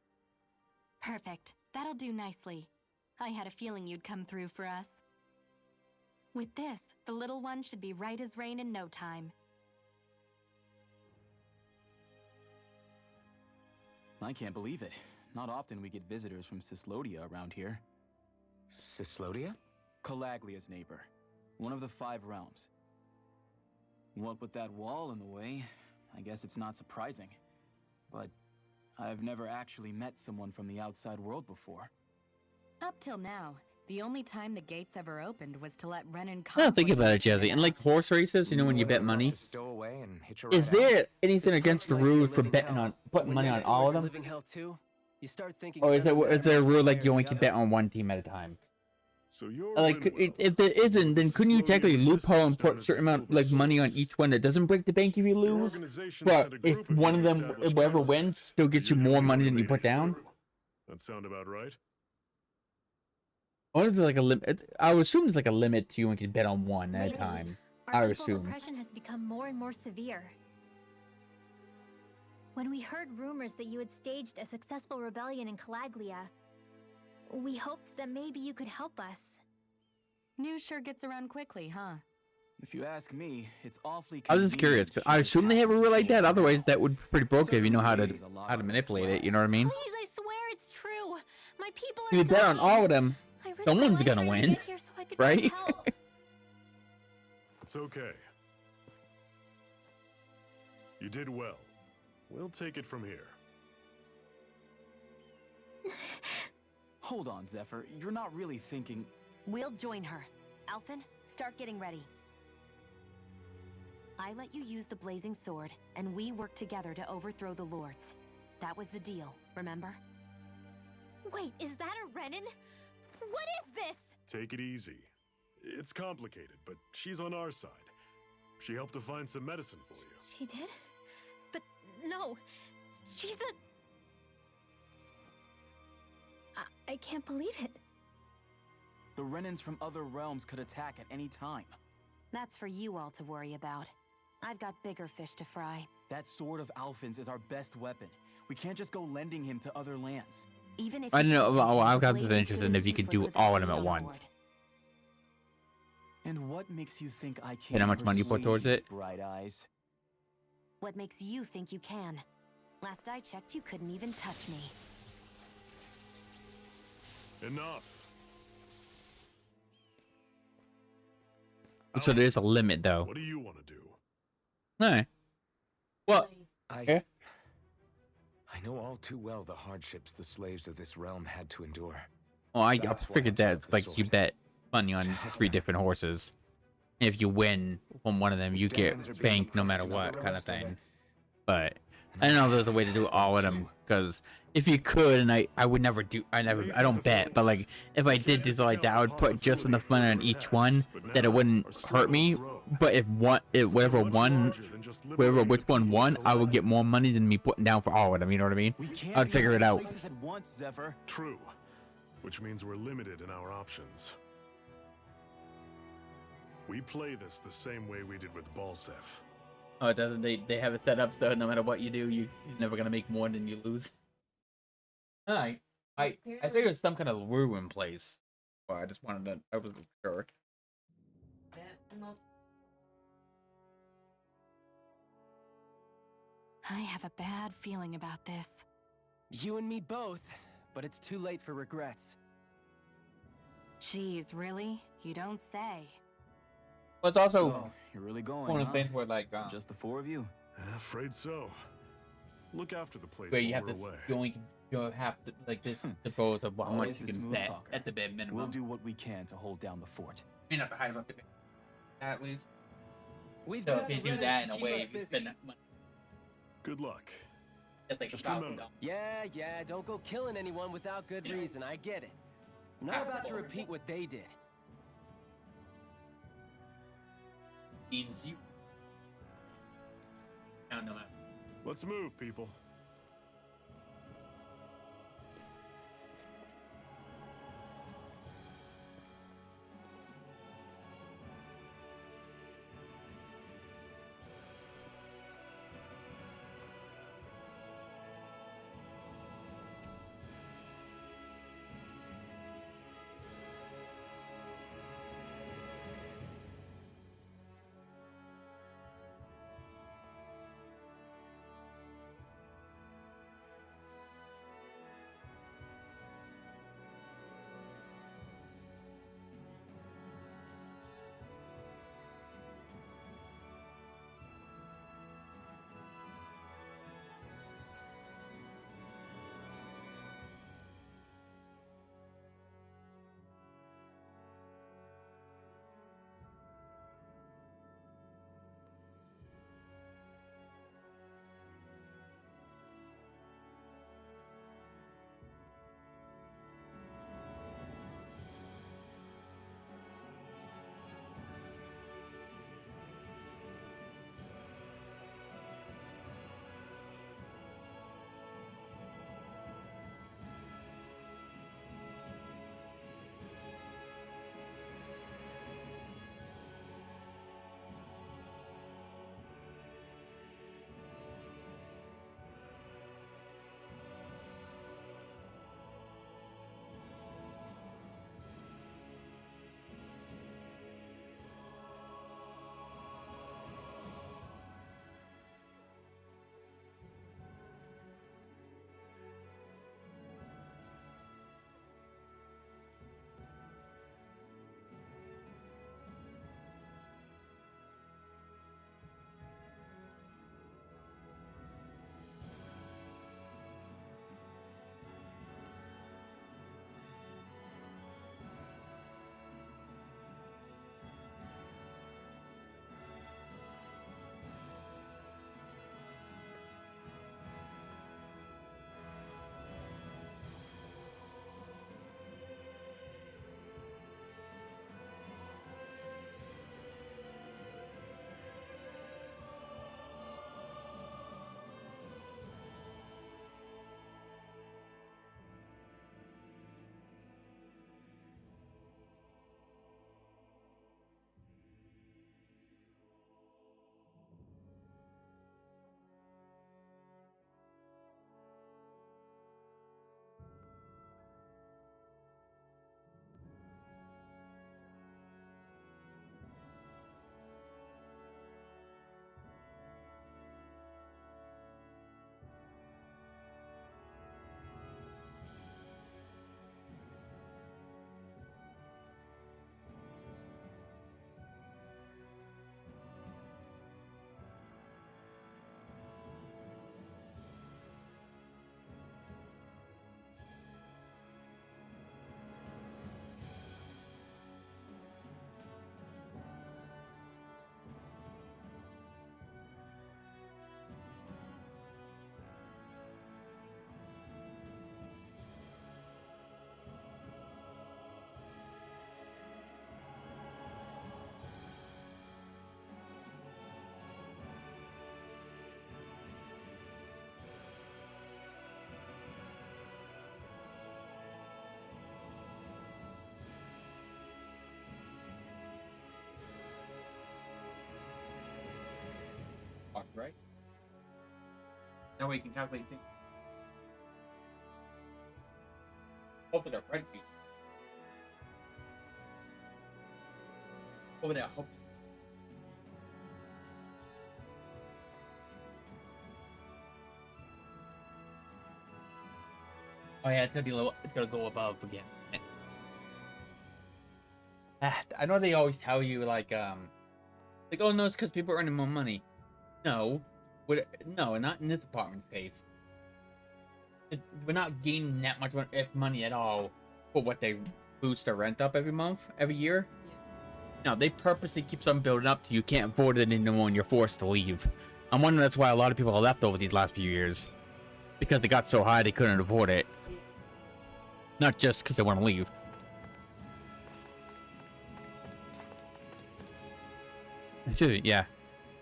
Perfect. That'll do nicely. I had a feeling you'd come through for us. With this, the little one should be right as rain in no time. I can't believe it. Not often we get visitors from Cyslodia around here. Cyslodia? Calaglia's neighbor. One of the 5 realms. What with that wall in the way, I guess it's not surprising. But I've never actually met someone from the outside world before. Up till now, the only time the gates ever opened was to let Renan I don't think about it, Jesse. And like horse races, you know, when you bet money, is there anything against the rules for betting on putting money on all of them? Or is there a rule like you only can bet on one team at a time? So you're Like, if there isn't, then couldn't you technically loophole and put a certain amount like money on each one that doesn't break the bank if you lose? But if one of them, whoever wins, still gets you more money than you put down? That sound about right? I wonder if there's like a limit. I would assume there's like a limit to you and can bet on one at a Lately, time. I Our would people's assume. oppression has become more and more severe. When we heard rumors that you had staged a successful rebellion in Calaglia, we hoped that maybe you could help us. News sure gets around quickly, huh? If you ask me, it's awfully I was just curious. 'Cause I assume they have a rule like that. Otherwise, that would be pretty broken if you know how to manipulate it. You know what I mean? Please, I swear it's true. My people If are you bet on dying. all of them, I risked someone's my life gonna trying to win, get here so I could right? help. It's okay. You did well. We'll take it from here. Hold on, Zephyr. You're not really thinking... We'll join her. Alphen, start getting ready. I let you use the blazing sword, and we worked together to overthrow the lords. That was the deal, remember? Wait, is that a Renan? What is this? Take it easy. It's complicated, but she's on our side. She helped to find some medicine for you. She did? But no, she's a... I can't believe it. The Renans from other realms could attack at any time. That's for you all to worry about. I've got bigger fish to fry. That sword of Alphen's is our best weapon. We can't just go lending him to other lands. Even if I don't you know. can't Well, I've got blade the interest in if you could do useless all without of them at me on once. board. And what makes you think I can't And how much money you put persuade towards you, it? Bright Eyes? What makes you think you can? Last I checked, you couldn't even touch me. Enough. So there's a limit, though. What do you want to do? Alright. Well, I know all too well the hardships the slaves of this realm had to endure. I That's why figured I that, took the like, you sword. bet money on 3 different horses. If you win on one of them, you get banked no matter what, kind of thing. But I don't know if there's a way to do all of them, because if you could, and I would never do, I don't bet, but like, if I did do something like that, I would put just enough money on each one that it wouldn't hurt me. But if which one won, I would get more money than me putting down for all of them. You know what I mean? I'd figure it out. True. Which means we're limited in our options. We play this the same way we did with Balsef. Oh, it doesn't they have it set up so no matter what you do, you're never gonna make more than you lose. I think it's some kind of rule in place. Well, I just wanted to. I wasn't sure. I have a bad feeling about this. You and me both, but it's too late for regrets. Jeez, really? You don't say. But it's also So, you're really going, one of huh? the things where like Just the 4 of you? Afraid so. Look after the place where you while have we're to away. you have to like this the goal of how much Always you the can smooth bet talker. at the bare minimum. We'll do what we can to hold down the fort. You have to hide about the bed, at least. We've So got if you the do that in Reddits a to way, keep if us you busy. spend that money, Good luck. it's like Just $1,000. remember. Yeah, don't go killing anyone without good reason. I get it. I'm not about to repeat what they did. Means you. No matter. Let's move, people. right? That way you can calculate things. Hopefully they're red features. Over there, hope. Oh yeah, it's gonna be a little. It's gonna go above again. I know they always tell you like oh no, it's because people are earning more money. No, no, not in this apartment space. We're not gaining that much money at all for what they boost their rent up every month, every year. No, they purposely keep something building up to you can't afford it anymore and you're forced to leave. I'm wondering that's why a lot of people have left over these last few years. Because they got so high they couldn't afford it. Not just because they want to leave. Yeah.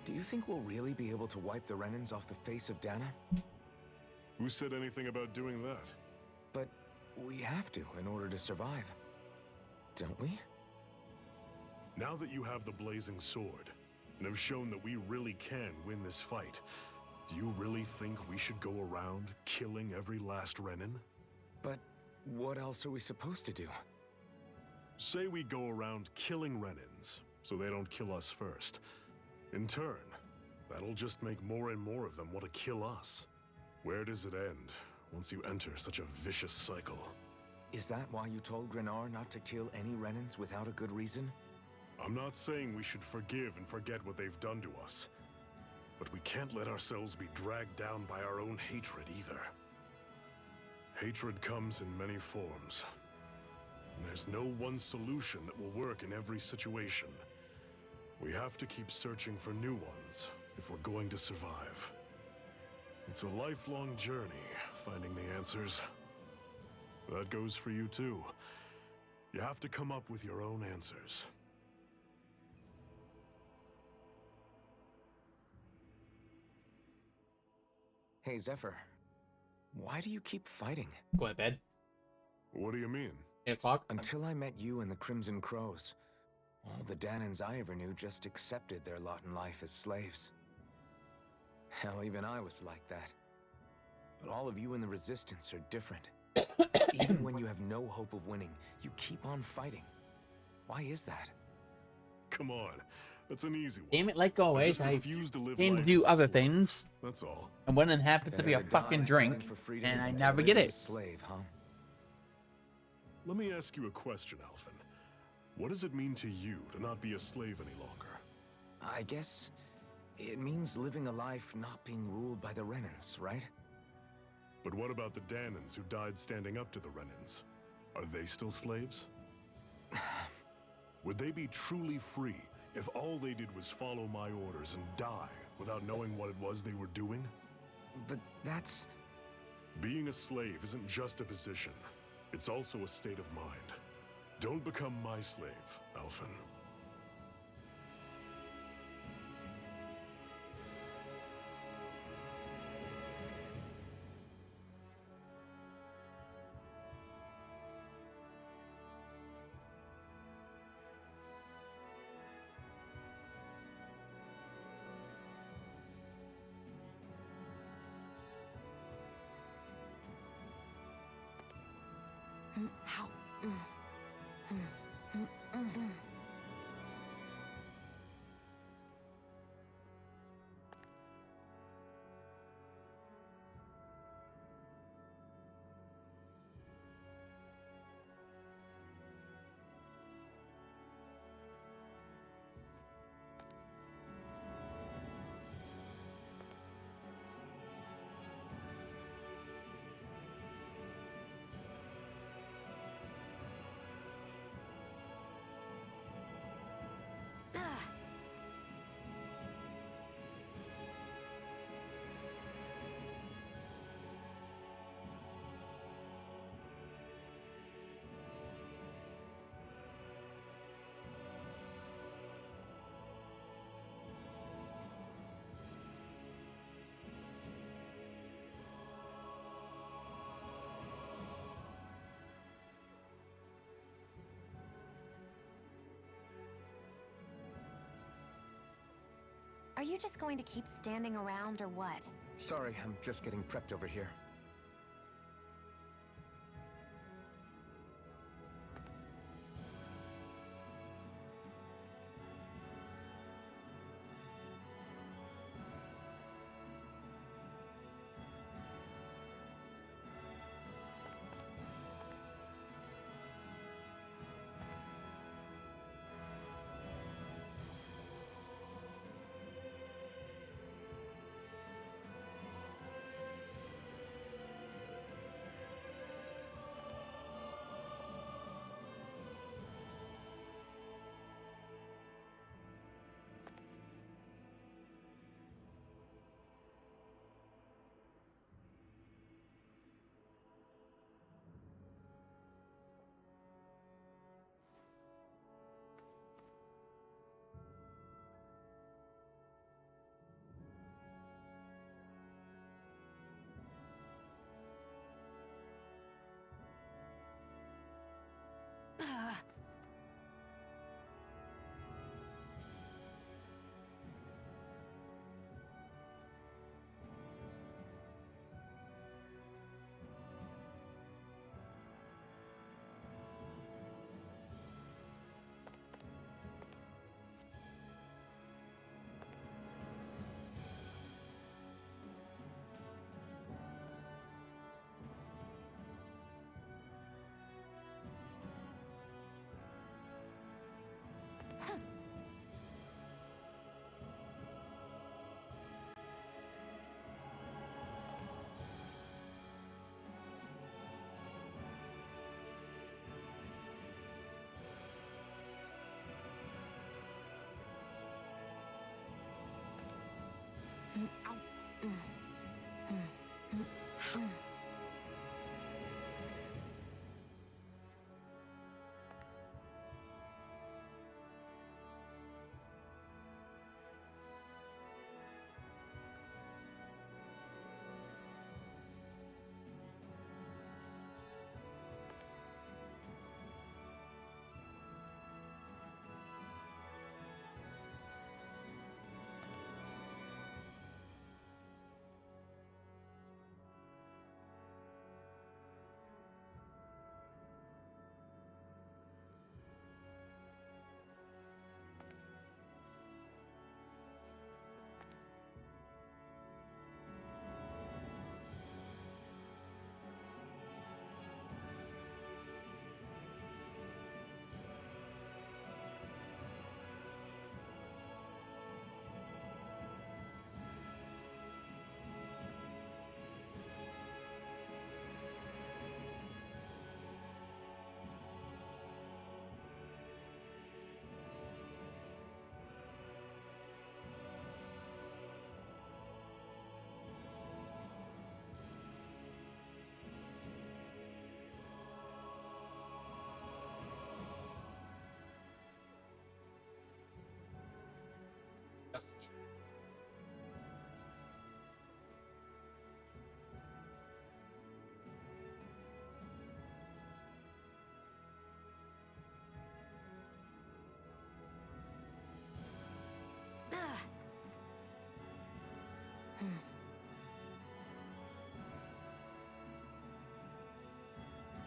Do you think we'll really be able to wipe the Renans off the face of Dana? Who said anything about doing that? But we have to in order to survive. Don't we? Now that you have the blazing sword, and have shown that we really can win this fight, do you really think we should go around killing every last Renan? But what else are we supposed to do? Say we go around killing Renans, so they don't kill us first. In turn, that'll just make more and more of them want to kill us. Where does it end, once you enter such a vicious cycle? Is that why you told Grenar not to kill any Renans without a good reason? I'm not saying we should forgive and forget what they've done to us. But we can't let ourselves be dragged down by our own hatred either. Hatred comes in many forms. There's no one solution that will work in every situation. We have to keep searching for new ones if we're going to survive. It's a lifelong journey, finding the answers. That goes for you too. You have to come up with your own answers. Hey, Zephyr. Why do you keep fighting? Going to bed. What do you mean? 8 o'clock? Until I met you and the Crimson Crows, all the Danans I ever knew just accepted their lot in life as slaves. Hell, even I was like that. But all of you in the Resistance are different. Even when you have no hope of winning, you keep on fighting. Why is that? Come on, that's an easy one. Damn it, like always, I refuse to live aim to life do as a other slave. things. That's all. And one of them happens to be a Better to die fucking drink, fighting for freedom and I than to never live get as it. a slave, huh? Let me ask you a question, Alphen. What does it mean to you to not be a slave any longer? I guess it means living a life not being ruled by the Renans, right? But what about the Danans who died standing up to the Renans? Are they still slaves? Would they be truly free if all they did was follow my orders and die without knowing what it was they were doing? But that's... Being a slave isn't just a position. It's also a state of mind. Don't become my slave, Alphen. How? Are you just going to keep standing around or what? Sorry, I'm just getting prepped over here.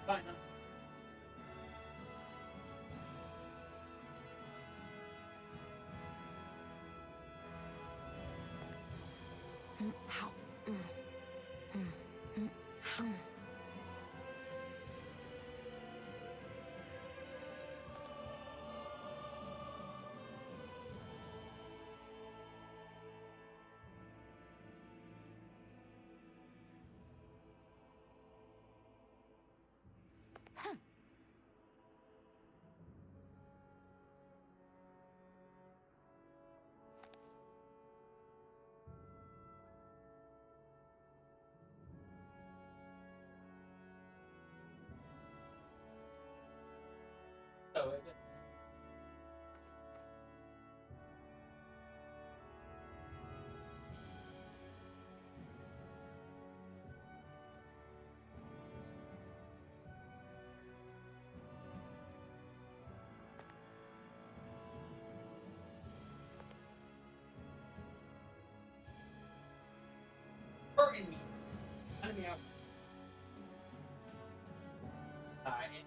Fine. meow. Alright.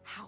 How?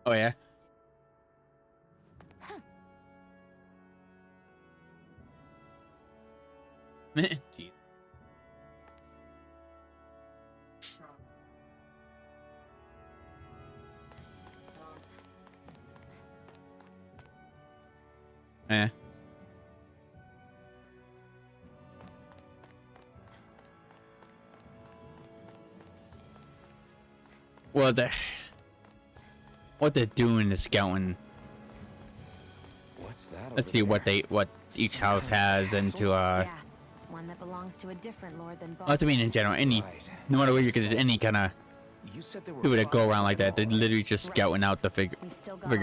Oh yeah. Jeez. Eh. Well, what they're doing is scouting. What's that? Let's see what each house has, and to Yeah, one that belongs to a different lord than Boss. I mean in general, no matter what you get, any kind of people that go around like that, they're literally just scouting out to figure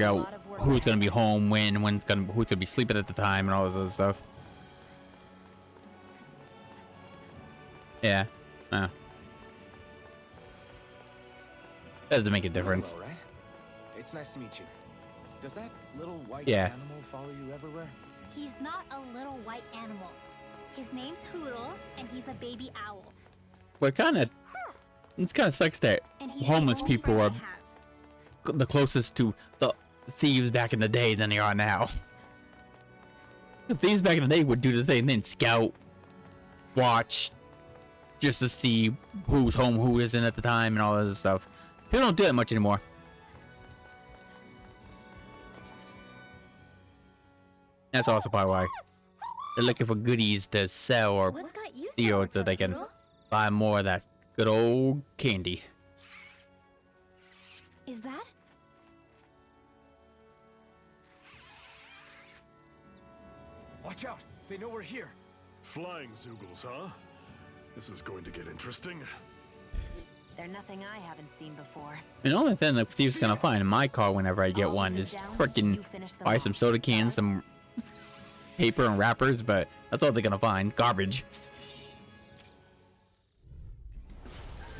out who's gonna be home, who's gonna be sleeping at the time, and all this other stuff. Yeah. Doesn't make a difference. Hello, right? It's nice to meet you. Does that little white Yeah. animal follow you everywhere? He's not a little white animal. His name's Hoodle, and he's a baby owl. Well, it kind of sucks that And he's homeless the only people friend are I have. the closest to the thieves back in the day than they are now. The thieves back in the day would do the same thing: scout, watch, just to see who's home, who isn't at the time, and all this stuff. People don't do that much anymore. That's also probably why they're looking for goodies to sell or What's got you so steal worked so up, they can Hoodle? buy more of that good old candy. Is that? Watch out! They know we're here. Flying Zoogles, huh? This is going to get interesting. They're nothing I haven't seen before. And the only thing that thieves gonna find in my car whenever I get one is freaking buy some soda cans, some paper and wrappers, but that's all they're gonna find. Garbage.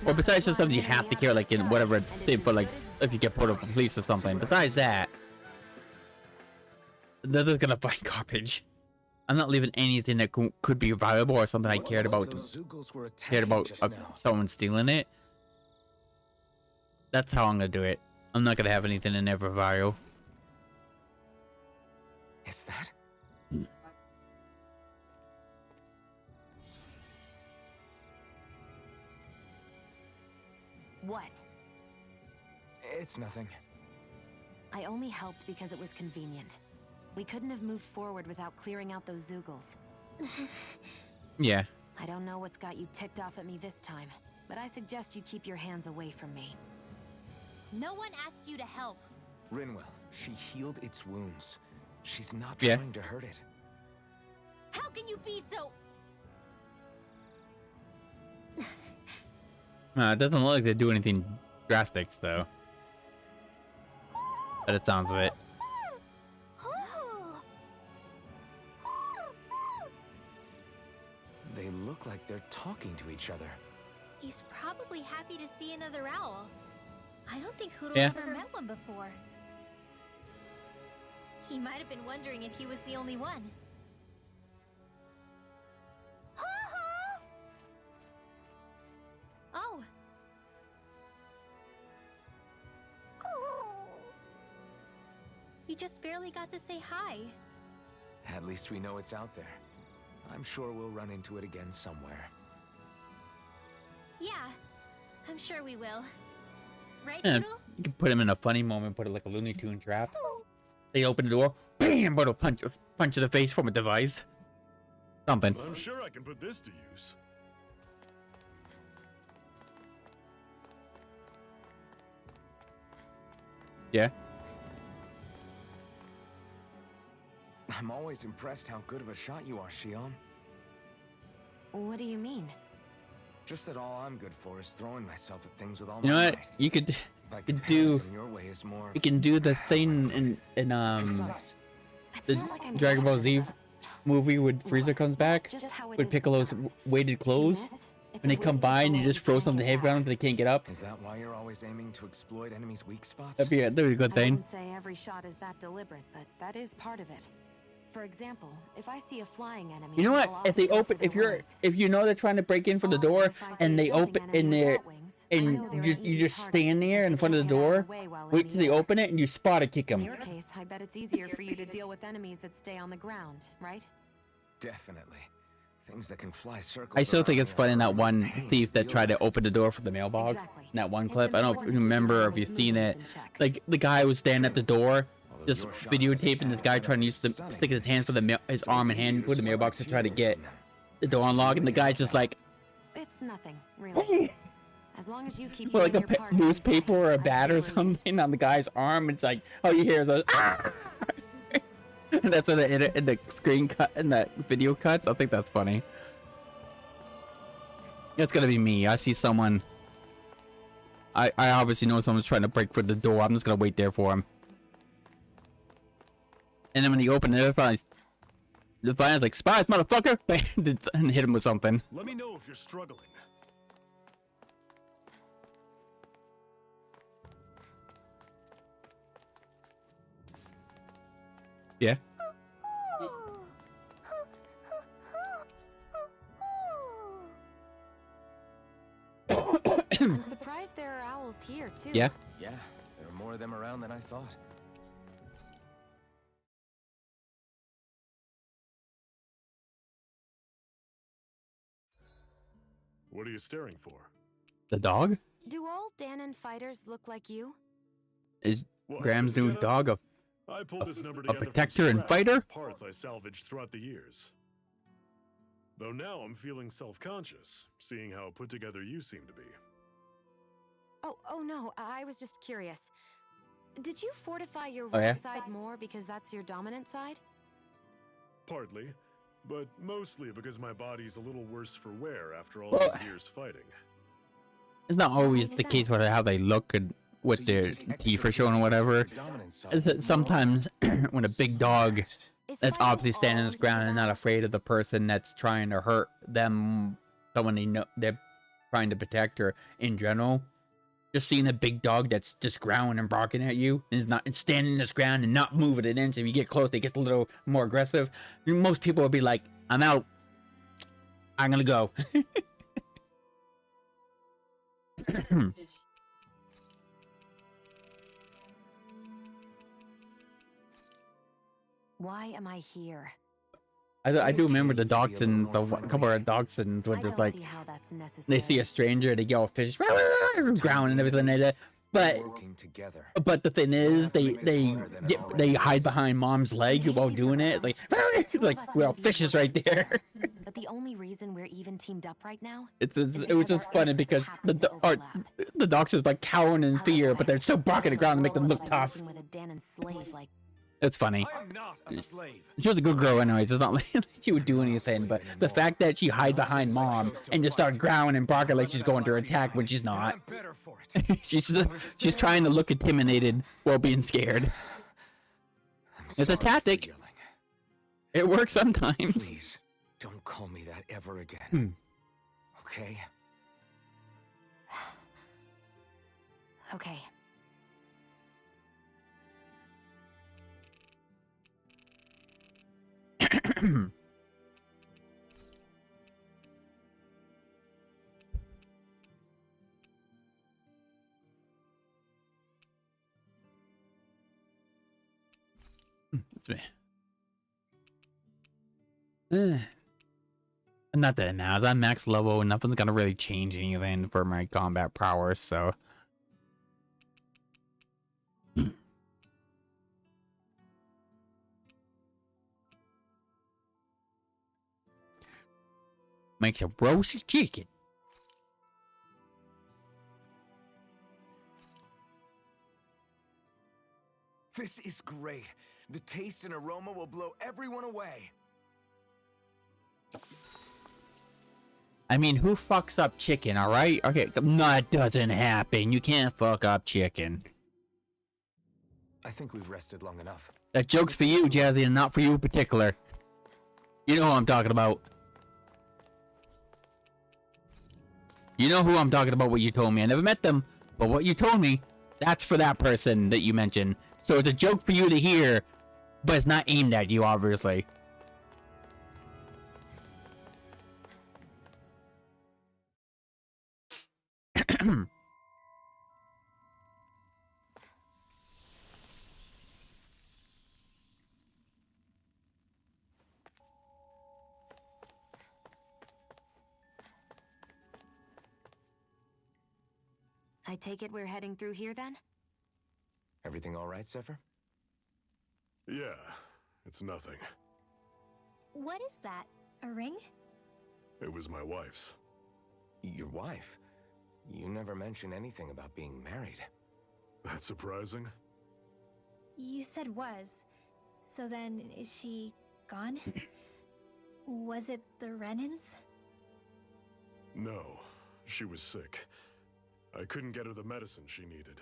Or besides just stuff you have to carry, like in whatever they put, like if you get pulled over police or something. Besides that, they're just gonna find garbage. I'm not leaving anything that could be valuable or something I cared about. Those Zoogles were attacking just now. Someone stealing it. That's how I'm gonna do it. I'm not gonna have anything in there for value. Is that? What? It's nothing. I only helped because it was convenient. We couldn't have moved forward without clearing out those Zoogles. Yeah. I don't know what's got you ticked off at me this time, but I suggest you keep your hands away from me. No one asked you to help. Rinwell, she healed its wounds. She's not Yeah. trying to hurt it. How can you be so... It doesn't look like they do anything drastic, though. But it sounds of it. They look like they're talking to each other. He's probably happy to see another owl. I don't think Hoodle Yeah. ever met one before. He might have been wondering if he was the only one. Oh. You just barely got to say hi. At least we know it's out there. I'm sure we'll run into it again somewhere. Yeah, I'm sure we will. Right, Yeah, Hoodle? you can put him in a funny moment, put it like a Looney Tune trap. They open the door, bam, put a punch to the face from a device. Something. I'm sure I can put this to use. Yeah. I'm always impressed how good of a shot you are, Shion. What do you mean? Just that all I'm good for is throwing myself at things with all You know my what? might. You could By do comparison, your way is more you can do the thing in precise. the not like I'm Dragon Ball Z movie when Frieza comes back Just how it with is Piccolo's with us. weighted clothes. Miss, it's When a they come wasted by and you soul just throw can't something get heavy back. around so they can't get up. Is that why you're always aiming to exploit enemies' weak spots? That'd be a good I thing. wouldn't say every shot is that deliberate, but that is part of it. For example, if I see a flying enemy, You know what? I'll If they often go open, for if their you're, wings. if you know they're trying to break in for the Also, door, if I see and a they jumping open enemy in there, without wings, I know and they're you an easy just target stand there in because front they of the can't get out door, of the way while in wait the till they air. open it, and you spot kick In them. your case, I bet it's easier for you to deal with enemies that stay on the ground, right? Definitely. Things that can fly circles. I still think around it's me funny are that a one pain thief to that deal tried to with. open the door for the mailbox. Exactly. In that one It's clip, I don't important to keep remember your if you've seen it. movements in check. Like the guy was standing at the door, Although just your shots videotaping have this guy been trying to use the stunning. stick his hands for the his So arm it's and hand easier for the to mailbox to spot try to you get than them. the door unlocked, and the guy's just like, It's nothing, really. As long as you keep well, like doing a your part in the newspaper fight, or a I'd bat say or we're even. something on the guy's arm. It's like, all you hear is a, ah! And that's when the screen cut and that video cuts. I think that's funny. It's gonna be me. I see someone. I obviously know someone's trying to break for the door. I'm just gonna wait there for him. And then when he opened it, the fire's like, "Spies, motherfucker!" and hit him with something. Let me know if you're struggling. Yeah. I'm surprised there are owls here too. Yeah. Yeah, there are more of them around than I thought. What are you staring for? The dog Do all Danon fighters look like you? is What, Graham's does he new get dog. I pulled this number a together from protector and scraps fighter? of parts I salvaged throughout the years. Though now I'm feeling self-conscious, seeing how put together you seem to be. Oh no, I was just curious. Did you fortify your Oh, yeah? right side more because that's your dominant side? Partly, but mostly because my body's a little worse for wear after all Well, these years fighting. It's not always makes the case sense. with how they look and what So you their take extra teeth are showing or care to whatever. protect your dominant side. Is that sometimes when a big dog Is that's fighting obviously standing all his ground and not about- afraid of the person that's trying to hurt them, someone they know they're trying to protect, or in general, just seeing a big dog that's just growling and barking at you and is not and standing his ground and not moving an inch. If you get close, it gets a little more aggressive. Most people would be like, "I'm out. I'm gonna go." Why am I here? I do remember the dachshund, the couple of dachshunds were I just don't like see how that's they necessary. see a stranger, they go fish, growling and everything like that. But Working together. the thing is, they hide behind mom's leg while doing it. Like, it's like, well, fish is right there. But the only reason we're even teamed up right now It was just funny because the dachshund's like cowering in fear, but they're still barking the ground to make them look tough. With a Danon slave like It's funny. I am not a slave. She was a good girl anyways. It's not like she would do anything, but the fact that she hide behind mom and just start growling and barking like she's going to attack when she's not. I'm better for it. she's trying to look intimidated while being scared. I'm It's a sorry for tactic. yelling. It works sometimes. Please, don't call me that ever again. Okay? okay. It's me. Not that now. That max level, nothing's gonna really change anything for my combat prowess, so. Makes a roasted chicken. This is great. The taste and aroma will blow everyone away. I mean, who fucks up chicken, alright? Okay, no, that doesn't happen. You can't fuck up chicken. I think we've rested long enough. That joke's for you, Jazzy, and not for you in particular. You know who I'm talking about. You know who I'm talking about, what you told me. I never met them, but what you told me, that's for that person that you mentioned. So it's a joke for you to hear, But it's not aimed at you, obviously. I take it we're heading through here then? Everything all right, Zephyr? Yeah, it's nothing. What is that? A ring? It was my wife's. Your wife? You never mentioned anything about being married. That's surprising? You said was. So then, is she gone? Was it the Renans? No, she was sick. I couldn't get her the medicine she needed,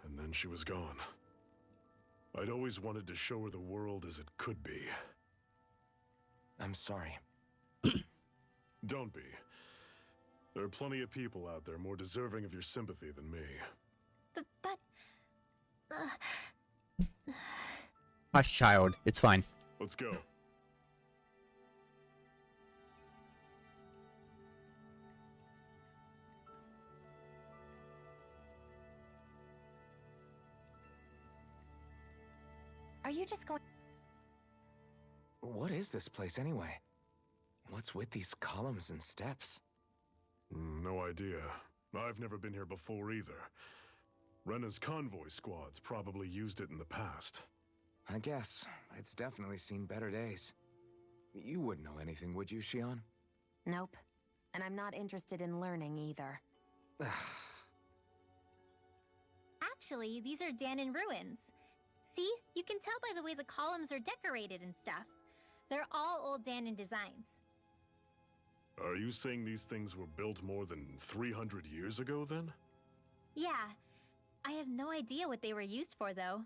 and then she was gone. I'd always wanted to show her the world as it could be. I'm sorry. Don't be. There are plenty of people out there more deserving of your sympathy than me. But... Hush, child. It's fine. Let's go. Are you just going... What is this place anyway? What's with these columns and steps? No idea. I've never been here before either. Rena's convoy squads probably used it in the past. I guess. It's definitely seen better days. You wouldn't know anything, would you, Shion? Nope. And I'm not interested in learning either. Actually, these are Dahnan ruins. See? You can tell by the way the columns are decorated and stuff. They're all old Dahnan designs. Are you saying these things were built more than 300 years ago, then? Yeah. I have no idea what they were used for, though.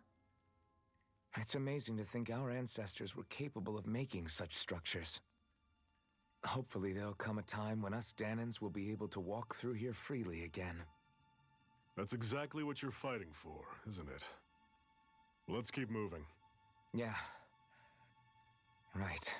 It's amazing to think our ancestors were capable of making such structures. Hopefully there'll come a time when us Dahnans will be able to walk through here freely again. That's exactly what you're fighting for, isn't it? Let's keep moving. Yeah. Right.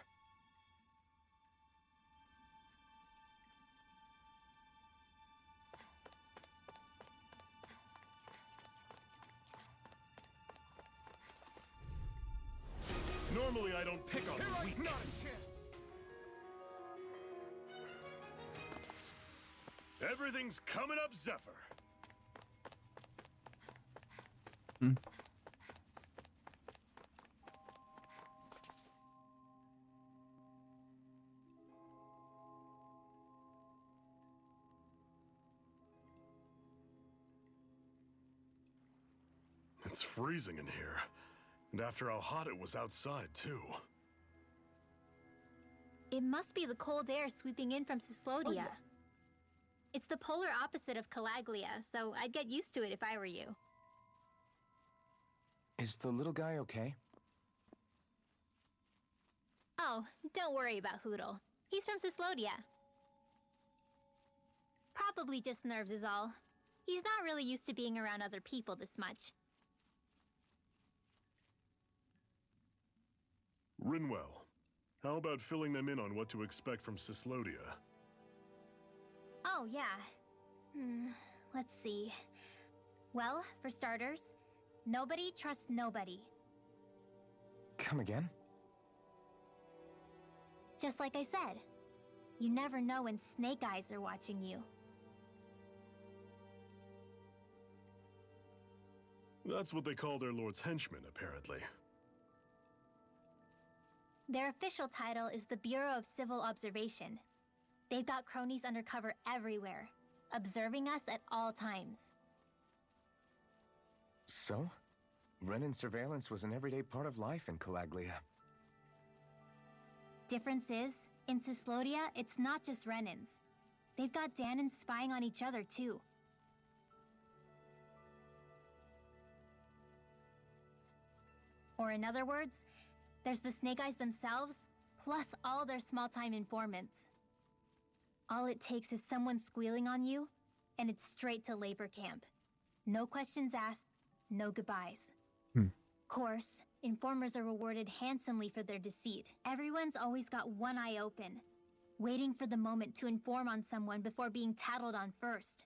Normally I don't pick on the weak. Everything's coming up, Zephyr. It's freezing in here. And after how hot it was outside, too. It must be the cold air sweeping in from Cyslodia. It's the polar opposite of Calaglia, so I'd get used to it if I were you. Is the little guy okay? Oh, don't worry about Hootle. He's from Cyslodia. Probably just nerves is all. He's not really used to being around other people this much. Rinwell, how about filling them in on what to expect from Cyslodia? Oh, yeah. Let's see. Well, for starters, nobody trusts nobody. Come again? Just like I said. You never know when Snake Eyes are watching you. That's what they call their lord's henchmen, apparently. Their official title is the Bureau of Civil Observation. They've got cronies undercover everywhere, observing us at all times. So? Renan surveillance was an everyday part of life in Calaglia. Difference is, in Cyslodia, it's not just Renans. They've got Dahnans spying on each other, too. Or in other words, there's the Snake Eyes themselves, plus all their small-time informants. All it takes is someone squealing on you, and it's straight to labor camp. No questions asked, no goodbyes. course, informers are rewarded handsomely for their deceit. Everyone's always got one eye open, waiting for the moment to inform on someone before being tattled on first.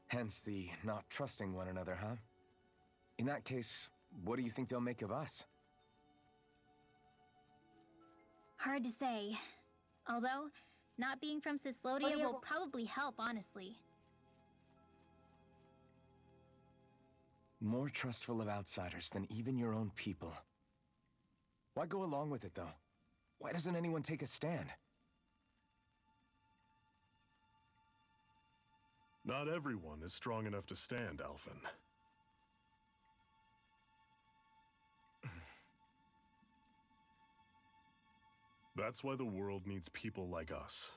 Hence the not trusting one another, huh? In that case, what do you think they'll make of us? Hard to say. Although, not being from Cyslodia will probably help, honestly. More trustful of outsiders than even your own people. Why go along with it, though? Why doesn't anyone take a stand? Not everyone is strong enough to stand, Alphen. That's why the world needs people like us.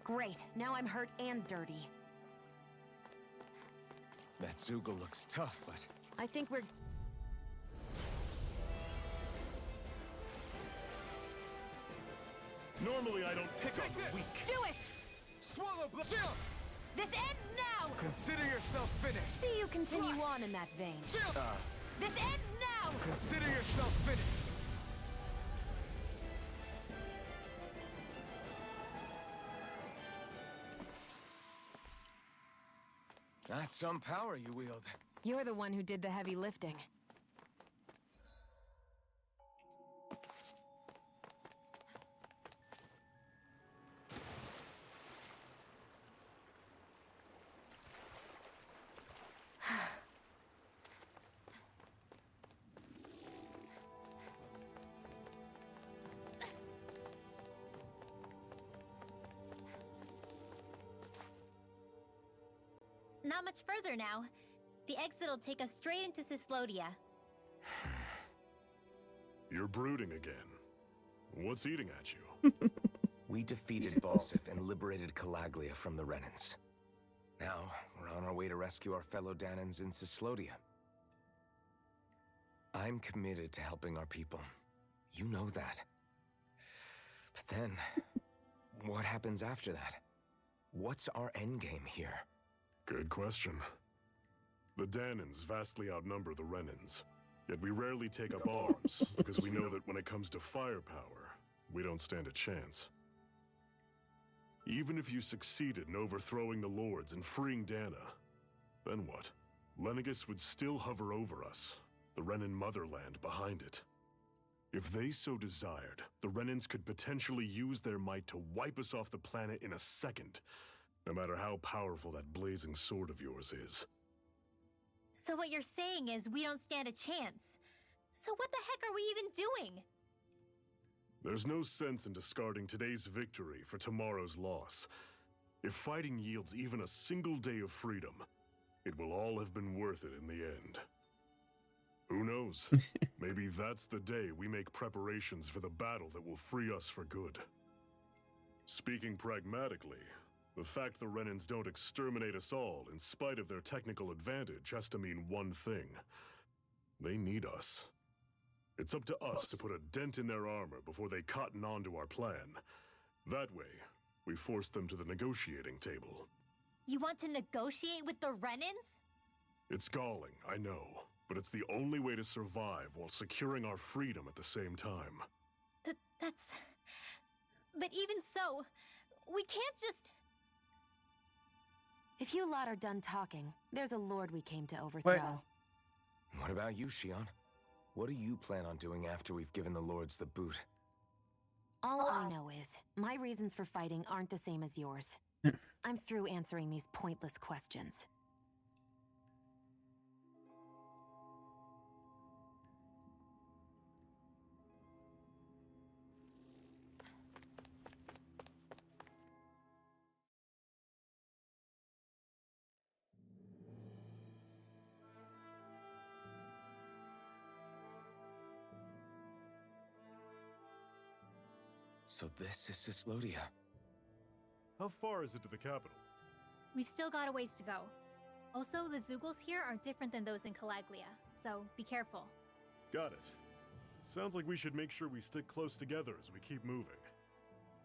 Great, now I'm hurt and dirty. That Zoogle looks tough, but... I think we're... Normally I don't pick on the weak. Do it! Swallow blood! This ends now! Consider yourself finished! See you continue on in that vein. This ends now! Consider yourself finished! That's some power you wield. You're the one who did the heavy lifting. Not much further now. The exit will take us straight into Cyslodia. You're brooding again. What's eating at you? We defeated Balsif and liberated Calaglia from the Renans. Now, we're on our way to rescue our fellow Dahnans in Cyslodia. I'm committed to helping our people. You know that. But then, what happens after that? What's our endgame here? Good question. The Dahnans vastly outnumber the Renans, yet we rarely take up arms, because we know that when it comes to firepower, we don't stand a chance. Even if you succeeded in overthrowing the Lords and freeing Dahna, then what? Lenegis would still hover over us, the Renan motherland behind it. If they so desired, the Renans could potentially use their might to wipe us off the planet in a second, no matter how powerful that blazing sword of yours is. So what you're saying is we don't stand a chance. So what the heck are we even doing? There's no sense in discarding today's victory for tomorrow's loss. If fighting yields even a single day of freedom, it will all have been worth it in the end. Who knows? Maybe that's the day we make preparations for the battle that will free us for good. Speaking pragmatically, the fact the Renans don't exterminate us all in spite of their technical advantage has to mean one thing. They need us. It's up to us to put a dent in their armor before they cotton on to our plan. That way, we force them to the negotiating table. You want to negotiate with the Renans? It's galling, I know, but it's the only way to survive while securing our freedom at the same time. That's... But even so, we can't just... If you lot are done talking, there's a lord we came to overthrow. What about you, Shion? What do you plan on doing after we've given the lords the boot? All I know is, my reasons for fighting aren't the same as yours. I'm through answering these pointless questions. So this is Cyslodia. How far is it to the capital? We've still got a ways to go. Also, the Zeugles here are different than those in Calaglia, so be careful. Got it. Sounds like we should make sure we stick close together as we keep moving.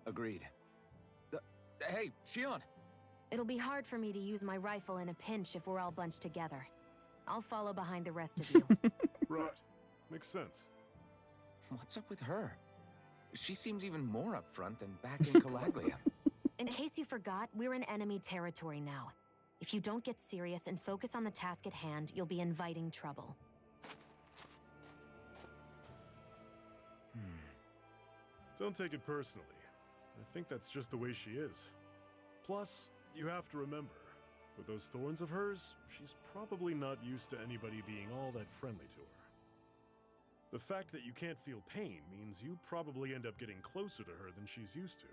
Agreed. Hey, Shion! It'll be hard for me to use my rifle in a pinch if we're all bunched together. I'll follow behind the rest of you. Right. Makes sense. What's up with her? She seems even more upfront than back in Calaglia. In case you forgot, we're in enemy territory now. If you don't get serious and focus on the task at hand, you'll be inviting trouble. Don't take it personally. I think that's just the way she is. Plus, you have to remember, with those thorns of hers, she's probably not used to anybody being all that friendly to her. The fact that you can't feel pain means you probably end up getting closer to her than she's used to.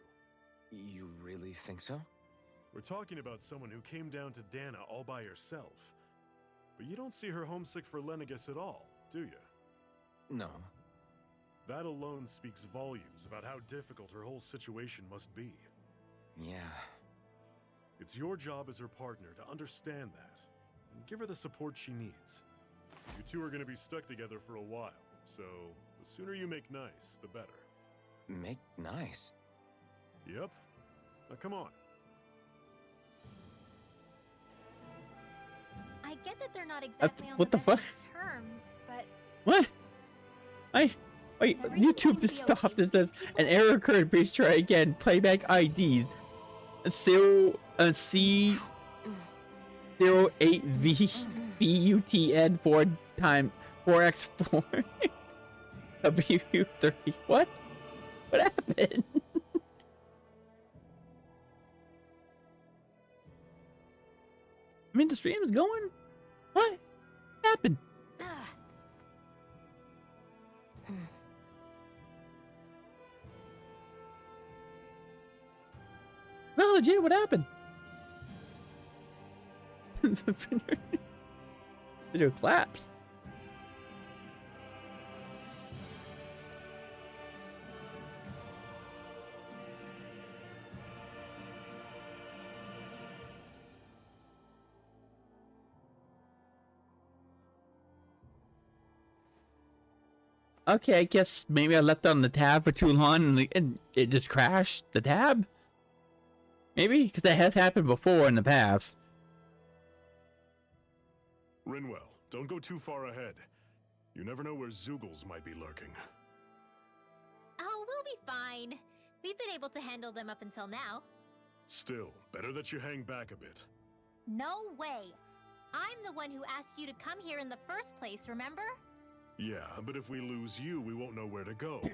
You really think so? We're talking about someone who came down to Dana all by herself. But you don't see her homesick for Lenegis at all, do you? No. That alone speaks volumes about how difficult her whole situation must be. Yeah. It's your job as her partner to understand that, and give her the support she needs. You two are going to be stuck together for a while, so the sooner you make nice, the better. Make nice? Yep. Now come on. I get that they're not exactly on what the best fuck? of terms, but... What? YouTube just stopped. This says an error occurred. Please try again. Playback ID C08V BUTN 4x4 W30. What? What happened? I mean, the stream is going. What happened? No, legit, what happened? The video collapsed. Okay, I guess maybe I left on the tab for too long and it just crashed the tab? Maybe? Because that has happened before in the past. Rinwell, don't go too far ahead. You never know where Zeugles might be lurking. Oh, we'll be fine. We've been able to handle them up until now. Still, better that you hang back a bit. No way! I'm the one who asked you to come here in the first place, remember? Yeah, but if we lose you, we won't know where to go.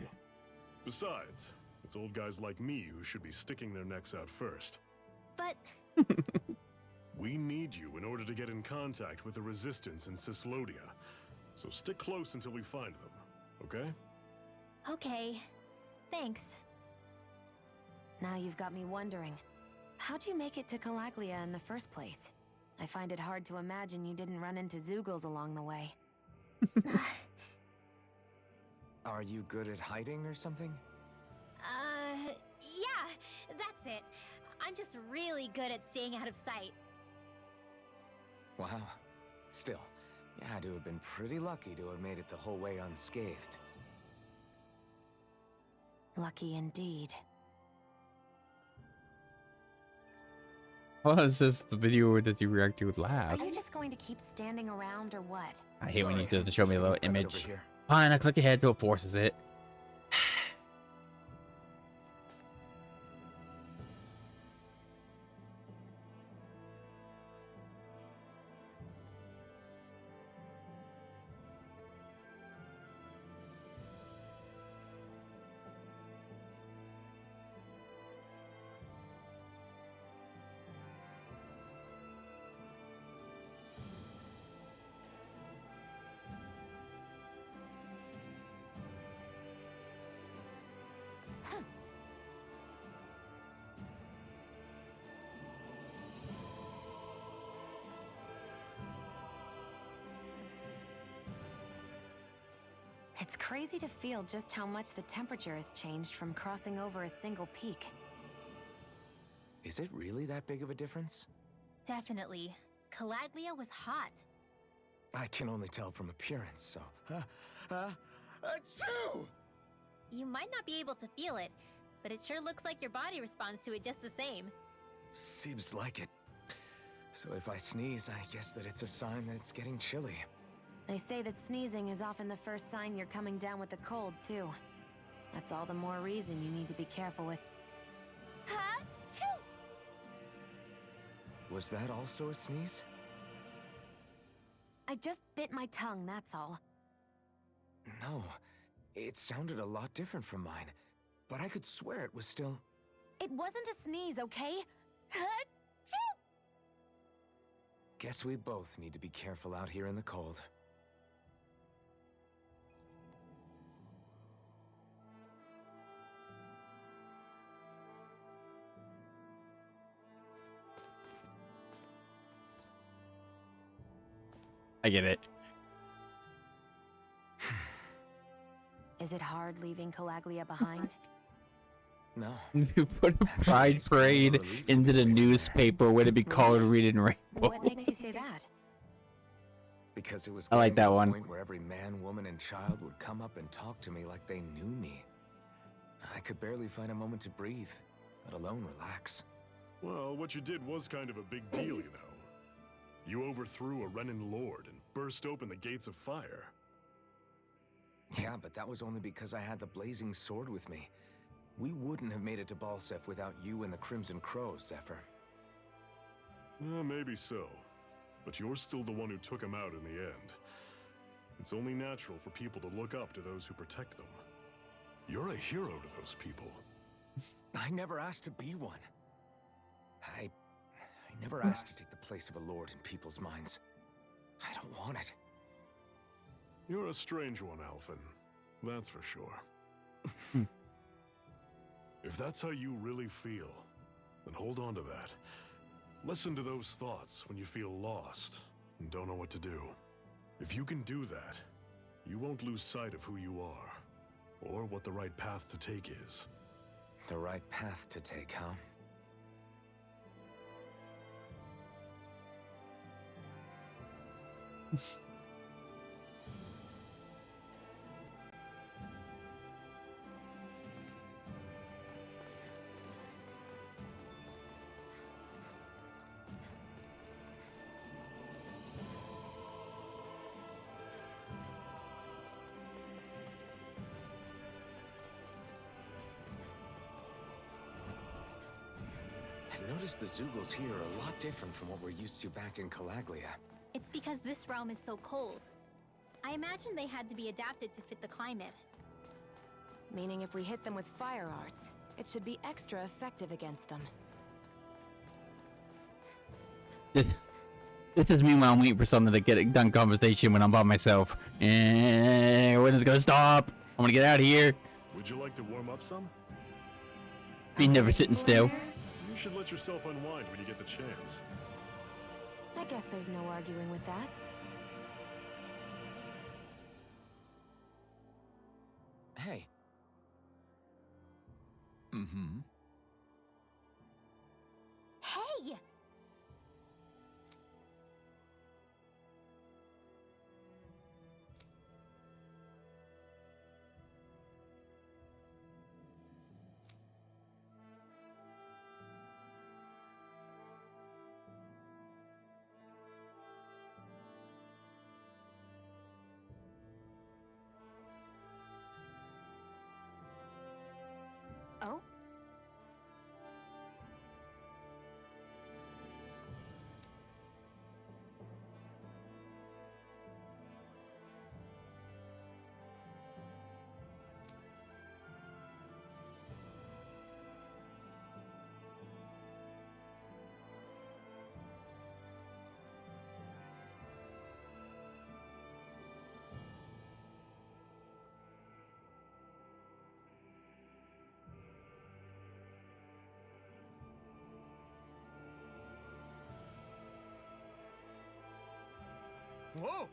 Besides, it's old guys like me who should be sticking their necks out first. But... We need you in order to get in contact with the Resistance in Cyslodia. So stick close until we find them, okay? Okay. Thanks. Now you've got me wondering. How'd you make it to Calaglia in the first place? I find it hard to imagine you didn't run into Zeugles along the way. Are you good at hiding or something? Yeah, that's it. I'm just really good at staying out of sight. Wow. Still, you had to have been pretty lucky to have made it the whole way unscathed. Lucky indeed. Well, is this the video that you react to with laugh? Are you just going to keep standing around or what? I hate when you Sorry, do to show me a just little getting prepped over image. here. Fine, I click ahead till it forces it. It's crazy to feel just how much the temperature has changed from crossing over a single peak. Is it really that big of a difference? Definitely. Calaglia was hot. I can only tell from appearance, so... achoo! You might not be able to feel it, but it sure looks like your body responds to it just the same. Seems like it. So if I sneeze, I guess that it's a sign that it's getting chilly. They say that sneezing is often the first sign you're coming down with the cold, too. That's all the more reason you need to be careful with... Ha-choo! Was that also a sneeze? I just bit my tongue, that's all. No. It sounded a lot different from mine. But I could swear it was still... It wasn't a sneeze, okay? Ha-choo! Guess we both need to be careful out here in the cold. I get it. Is it hard leaving Calaglia behind? No. You put a pride parade into the newspaper, would it be called Reading Rainbow? What makes you say that? Because it was I like getting to that the one. point where every man, woman, and child would come up and talk to me like they knew me. I could barely find a moment to breathe, let alone relax. Well, what you did was kind of a big deal, you know. You overthrew a Renin lord and burst open the gates of fire. Yeah, but that was only because I had the blazing sword with me. We wouldn't have made it to Balseph without you and the Crimson Crows, Zephyr. Maybe so. But you're still the one who took him out in the end. It's only natural for people to look up to those who protect them. You're a hero to those people. I never asked to be one. I never asked to take the place of a lord in people's minds. I don't want it. You're a strange one, Alphen. That's for sure. If that's how you really feel, then hold on to that. Listen to those thoughts when you feel lost and don't know what to do. If you can do that, you won't lose sight of who you are, or what the right path to take is. The right path to take, huh? I've noticed the Zeugles here are a lot different from what we're used to back in Calaglia. It's because this realm is so cold. I imagine they had to be adapted to fit the climate. Meaning if we hit them with fire arts, it should be extra effective against them. This is me when I'm waiting for something to get a done conversation when I'm by myself. And when is it gonna stop? I'm gonna get out of here. Would you like to warm up some? Be never sitting still. You should let yourself unwind when you get the chance. I guess there's no arguing with that. Hey. Mm-hmm. Hey! Oh? Whoa!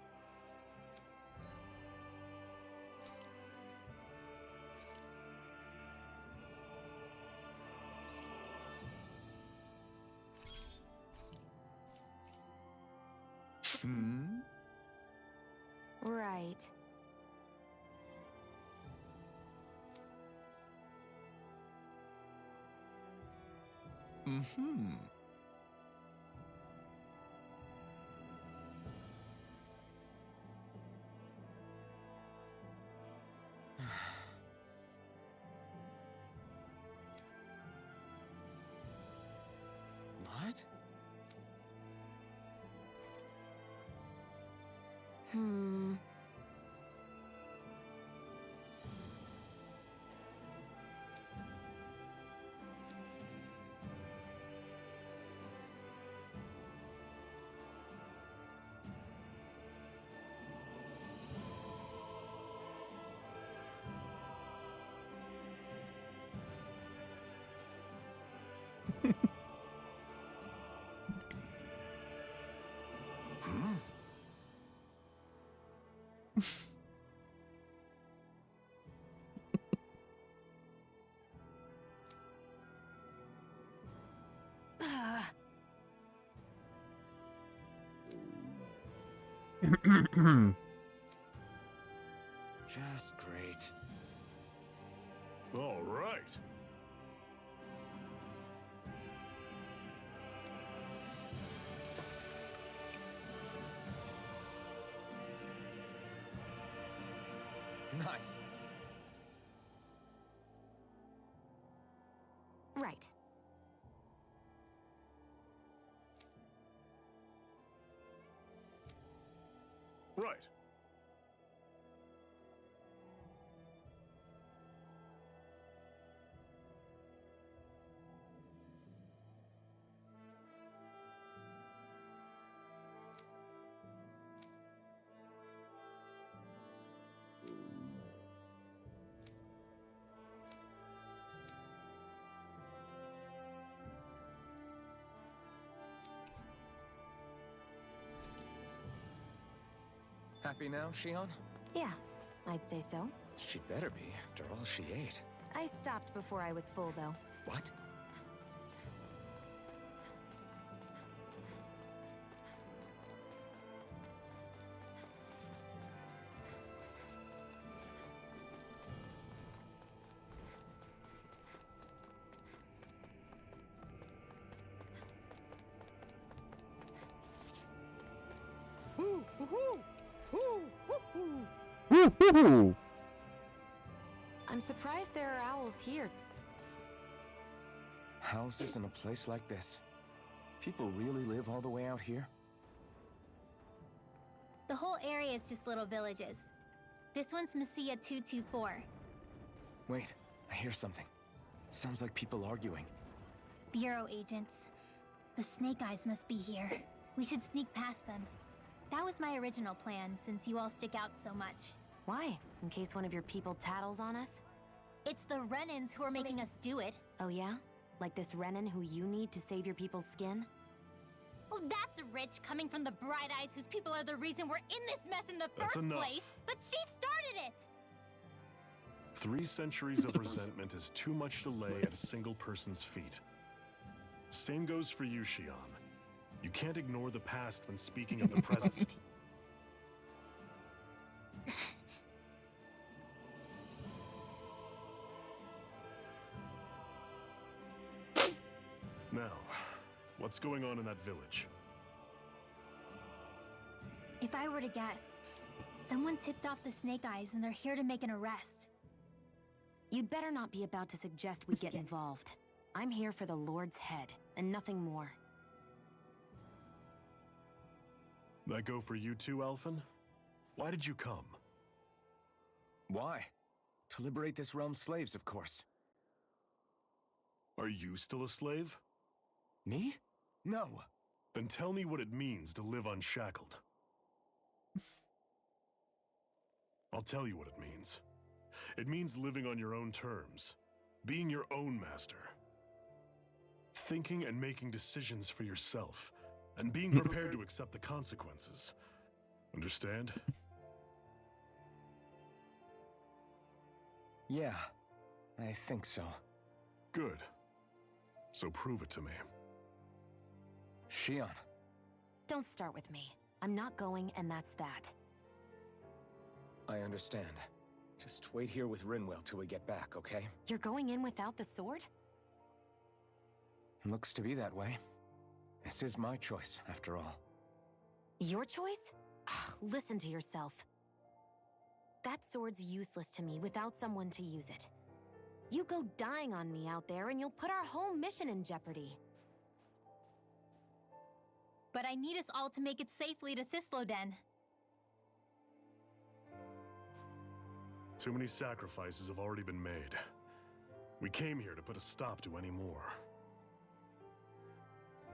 Hmm? Right. Mm-hmm. What? Hmm. Just great. All right. Nice. Right. Right. Happy now, Shion? Yeah, I'd say so. She better be, after all she ate. I stopped before I was full, though. What? Woo-hoo-hoo! I'm surprised there are owls here. Houses in a place like this? People really live all the way out here? The whole area is just little villages. This one's Messia 224. Wait, I hear something. Sounds like people arguing. Bureau agents. The Snake Eyes must be here. We should sneak past them. That was my original plan, since you all stick out so much. Why? In case one of your people tattles on us? It's the Renans who are making us do it. Oh yeah? Like this Renan who you need to save your people's skin? Well, that's rich coming from the Bright Eyes whose people are the reason we're in this mess in the That's first enough. place. But she started it! 3 centuries of resentment is too much to lay at a single person's feet. Same goes for you, Shion. You can't ignore the past when speaking of the present. Now, what's going on in that village? If I were to guess, someone tipped off the Snake Eyes and they're here to make an arrest. You'd better not be about to suggest we get involved. I'm here for the Lord's head, and nothing more. That go for you too, Alphen? Why did you come? Why? To liberate this realm's slaves, of course. Are you still a slave? Me? No. Then tell me what it means to live unshackled. I'll tell you what it means. It means living on your own terms, being your own master. Thinking and making decisions for yourself, and being prepared to accept the consequences. Understand? Yeah, I think so. Good. So prove it to me. Shion. Don't start with me. I'm not going, and that's that. I understand. Just wait here with Rinwell till we get back, okay? You're going in without the sword? Looks to be that way. This is my choice, after all. Your choice? Listen to yourself. That sword's useless to me without someone to use it. You go dying on me out there and you'll put our whole mission in jeopardy. But I need us all to make it safely to Sisloden. Too many sacrifices have already been made. We came here to put a stop to any more.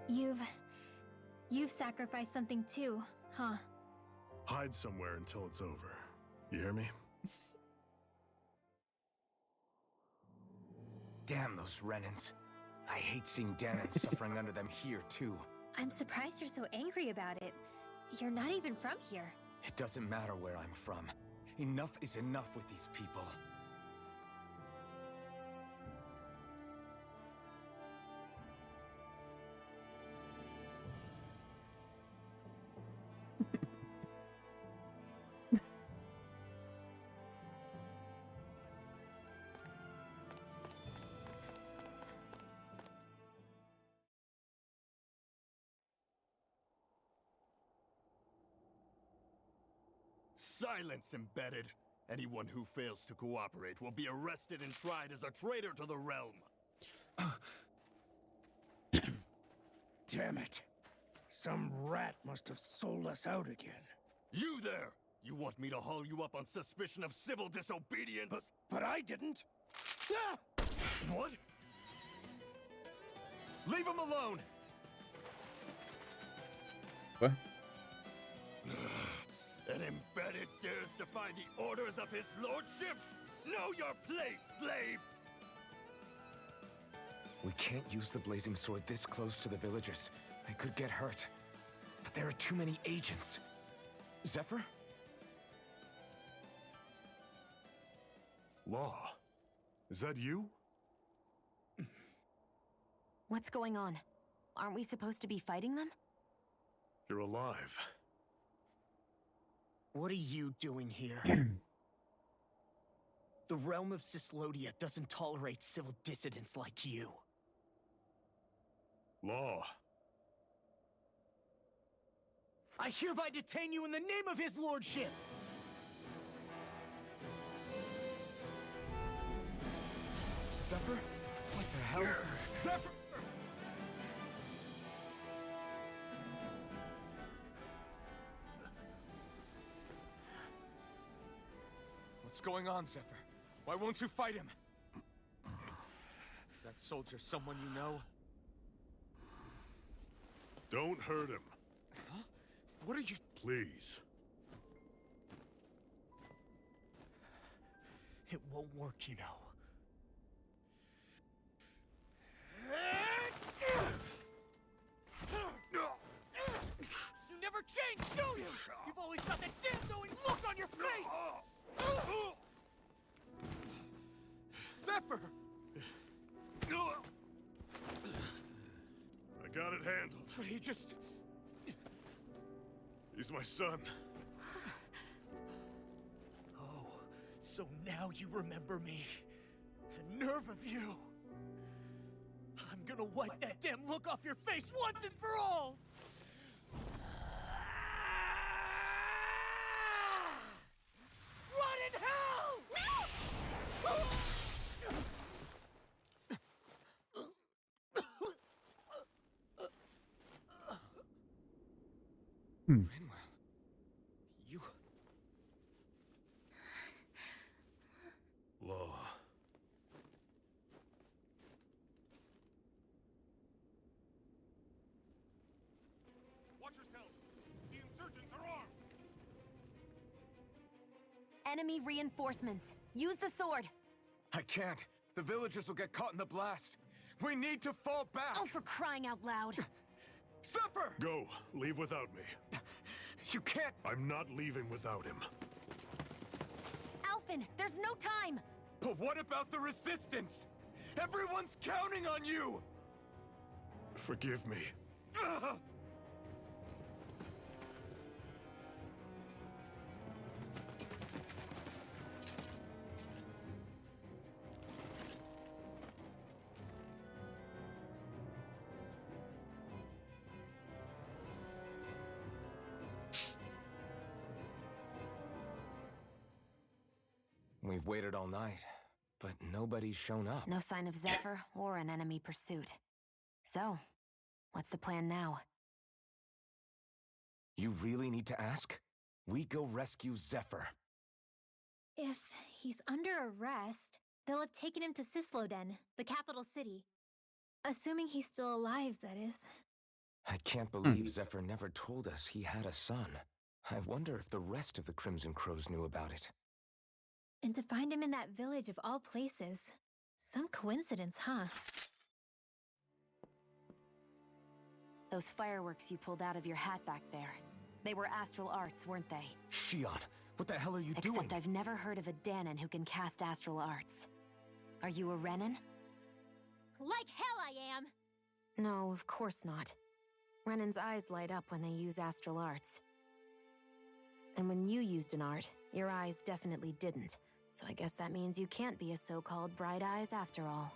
You've sacrificed something too, huh? Hide somewhere until it's over. You hear me? Damn those Renans. I hate seeing Danon suffering under them here, too. I'm surprised you're so angry about it. You're not even from here. It doesn't matter where I'm from. Enough is enough with these people. Silence, Embedded! Anyone who fails to cooperate will be arrested and tried as a traitor to the realm! Damn it. Some rat must have sold us out again. You there! You want me to haul you up on suspicion of civil disobedience? But I didn't! Ah! What? Leave him alone! What? An Embedded dares defy the orders of his lordship? Know your place, slave! We can't use the blazing sword this close to the villagers. They could get hurt. But there are too many agents. Zephyr? Law. Is that you? What's going on? Aren't we supposed to be fighting them? You're alive. What are you doing here? The realm of Cyslodia doesn't tolerate civil dissidents like you. Law. I hereby detain you in the name of his lordship! Zephyr? What the hell? Zephyr! What's going on, Zephyr? Why won't you fight him? Is that soldier someone you know? Don't hurt him. Huh? What are you... Please. It won't work, you know. change, do you? You've always got that damn knowing look on your face! Zephyr! I got it handled. But he just... He's my son. Oh, so now you remember me. The nerve of you. I'm gonna wipe that damn look off your face once and for all! Run in hell! Rinwell, you... Law. Watch yourselves. The insurgents are armed. Enemy reinforcements. Use the sword. I can't. The villagers will get caught in the blast. We need to fall back. Oh, for crying out loud. Zephyr! Go. Leave without me. You can't... I'm not leaving without him. Alphen, there's no time. But what about the resistance? Everyone's counting on you! Forgive me. Ugh! We've waited all night, but nobody's shown up. No sign of Zephyr or an enemy pursuit. So, what's the plan now? You really need to ask? We go rescue Zephyr. If he's under arrest, they'll have taken him to Cisloden, the capital city. Assuming he's still alive, that is. I can't believe Zephyr never told us he had a son. I wonder if the rest of the Crimson Crows knew about it. And to find him in that village of all places. Some coincidence, huh? Those fireworks you pulled out of your hat back there. They were astral arts, weren't they? Shion, what the hell are you doing? Except I've never heard of a Dahnan who can cast astral arts. Are you a Renan? Like hell I am! No, of course not. Renan's eyes light up when they use astral arts. And when you used an art, your eyes definitely didn't. So I guess that means you can't be a so-called Bright Eyes after all.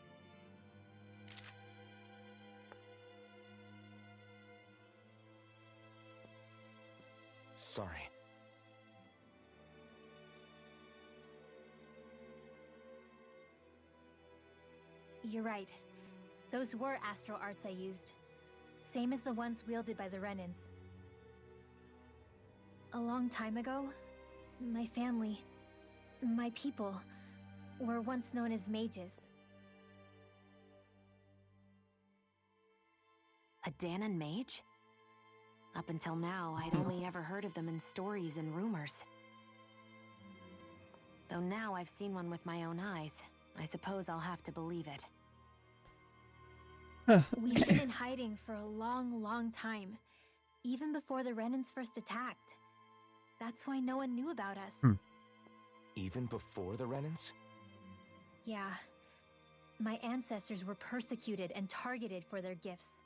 Sorry. You're right. Those were astral arts I used. Same as the ones wielded by the Renans. A long time ago, my family, my people, were once known as mages. A Dahnan mage? Up until now, I'd only ever heard of them in stories and rumors. Though now I've seen one with my own eyes, I suppose I'll have to believe it. We've been in hiding for a long, long time. Even before the Renans first attacked. That's why no one knew about us. Even before the Renans? Yeah. My ancestors were persecuted and targeted for their gifts.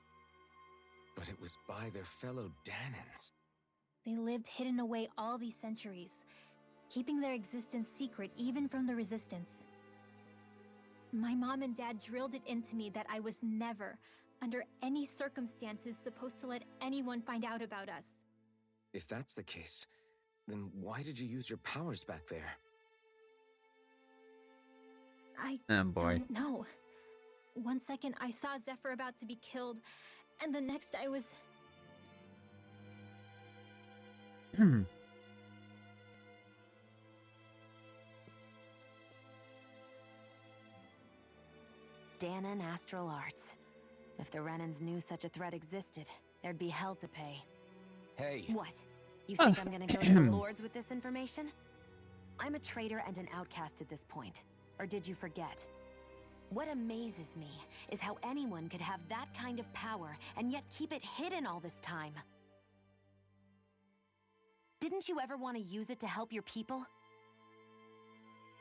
But it was by their fellow Dahnans. They lived hidden away all these centuries, keeping their existence secret even from the Resistance. My mom and dad drilled it into me that I was never, under any circumstances, supposed to let anyone find out about us. If that's the case, then why did you use your powers back there? I boy. don't know. One second I saw Zephyr about to be killed, and the next I was... Dahnan astral arts. If the Renans knew such a threat existed, there'd be hell to pay. Hey! What? You think I'm gonna go to the Lords with this information? I'm a traitor and an outcast at this point. Or did you forget? What amazes me is how anyone could have that kind of power and yet keep it hidden all this time. Didn't you ever want to use it to help your people?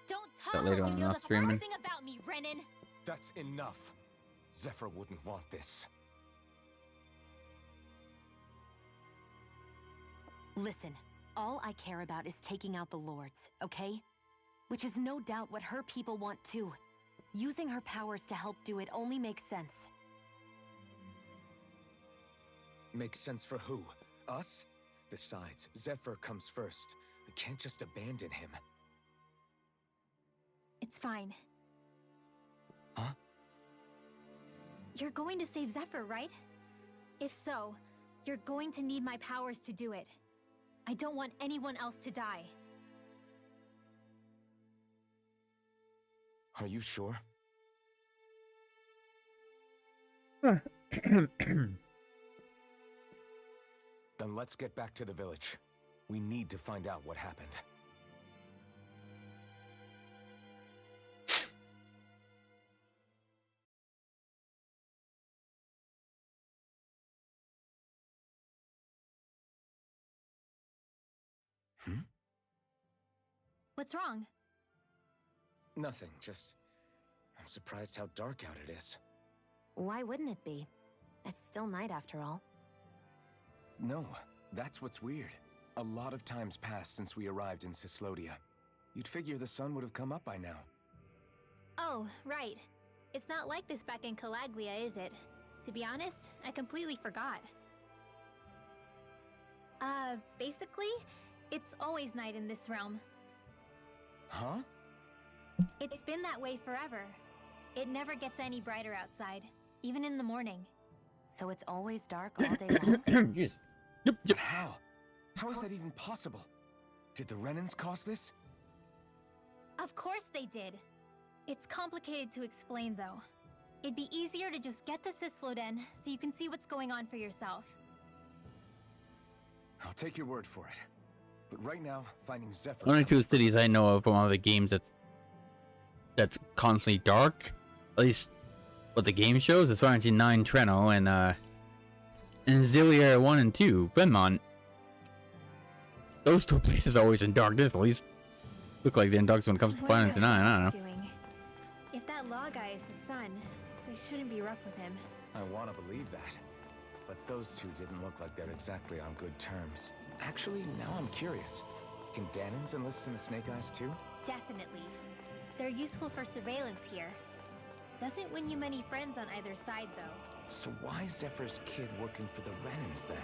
Don't That talk later like on, you know not the streaming. first thing about me, Renan. That's enough. Zephyr wouldn't want this. Listen, all I care about is taking out the Lords, okay? Which is no doubt what her people want too. Using her powers to help do it only makes sense. Makes sense for who? Us? Besides, Zephyr comes first. We can't just abandon him. It's fine. Huh? You're going to save Zephyr, right? If so, you're going to need my powers to do it. I don't want anyone else to die. Are you sure? Then let's get back to the village. We need to find out what happened. What's wrong? Nothing, just... I'm surprised how dark out it is. Why wouldn't it be? It's still night after all. No, that's what's weird. A lot of time's passed since we arrived in Cyslodia. You'd figure the sun would have come up by now. Oh, right. It's not like this back in Calaglia, is it? To be honest, I completely forgot. Basically, it's always night in this realm. Huh? It's been that way forever. It never gets any brighter outside, even in the morning. So it's always dark all day long? Jeez. But how? How is that even possible? Did the Renans cause this? Of course they did. It's complicated to explain, though. It'd be easier to just get to Cysloden so you can see what's going on for yourself. I'll take your word for it. But right now, finding Zephyr... Only two cities I know of from one of the games that's constantly dark. At least what the game shows is Final Fantasy 9 Treno and Zillier 1 and 2, Benmont. Those two places are always in darkness, at least look like they're in darkness when it comes to Final Fantasy 9, I don't know. If that law guy is his son, they shouldn't be rough with him. I want to believe that. But those two didn't look like they're exactly on good terms. Actually, now I'm curious. Can Danans enlist in the Snake Eyes too? Definitely. They're useful for surveillance here. Doesn't win you many friends on either side, though. So why is Zephyr's kid working for the Renans then?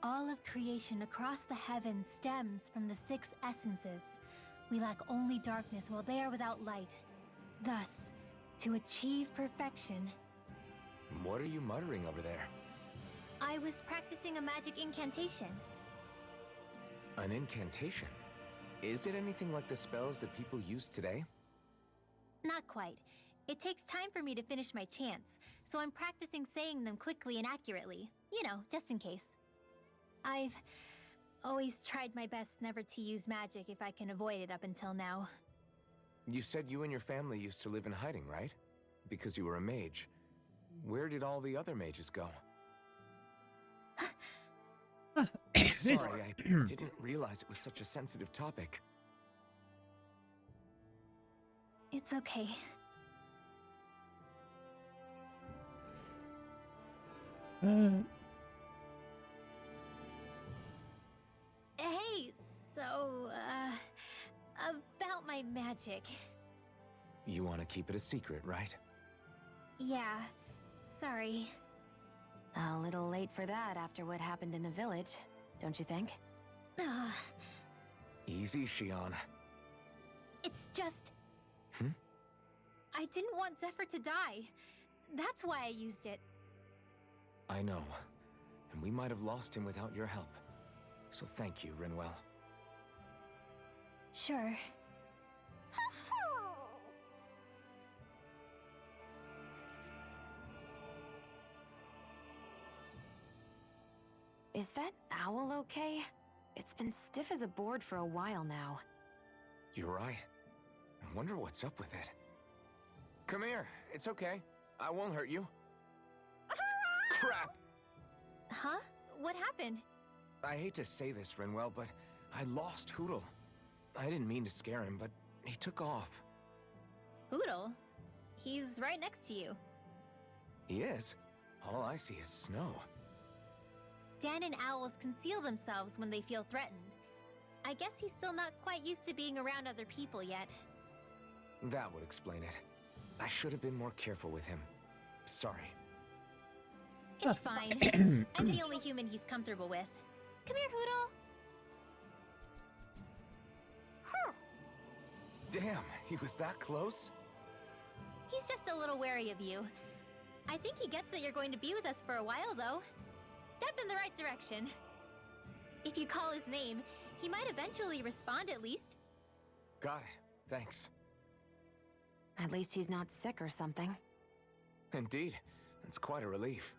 All of creation across the heavens stems from the 6 essences. We lack only darkness while they are without light. Thus, to achieve perfection... What are you muttering over there? I was practicing a magic incantation. An incantation? Is it anything like the spells that people use today? Not quite. It takes time for me to finish my chants, so I'm practicing saying them quickly and accurately. You know, just in case. I've always tried my best never to use magic if I can avoid it up until now. You said you and your family used to live in hiding, right? Because you were a mage. Where did all the other mages go? Sorry, I didn't realize it was such a sensitive topic. It's okay. Hey, so, about my magic. You want to keep it a secret, right? Yeah, sorry. A little late for that after what happened in the village, don't you think? Easy, Shion. It's just... Hmm? I didn't want Zephyr to die. That's why I used it. I know. And we might have lost him without your help. So thank you, Rinwell. Sure. Is that owl okay? It's been stiff as a board for a while now. You're right. I wonder what's up with it. Come here. It's okay. I won't hurt you. Crap! Huh? What happened? I hate to say this, Rinwell, but I lost Hootle. I didn't mean to scare him, but he took off. Hootle? He's right next to you. He is? All I see is snow. Dan and owls conceal themselves when they feel threatened. I guess he's still not quite used to being around other people yet. That would explain it. I should have been more careful with him. Sorry. It's fine. I'm the only human he's comfortable with. Come here, Hootle. Damn, he was that close? He's just a little wary of you. I think he gets that you're going to be with us for a while, though. Step in the right direction. If you call his name, he might eventually respond at least. Got it. Thanks. At least he's not sick or something. Indeed. That's quite a relief.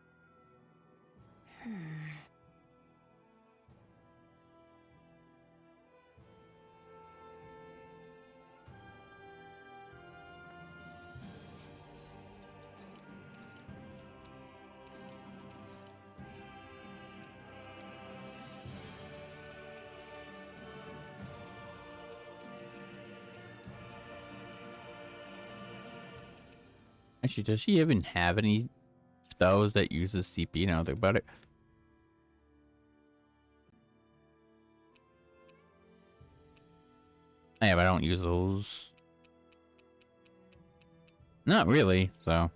Actually, does she even have any spells that uses CP? Now think about it. Yeah, but I don't use those. Not really, so.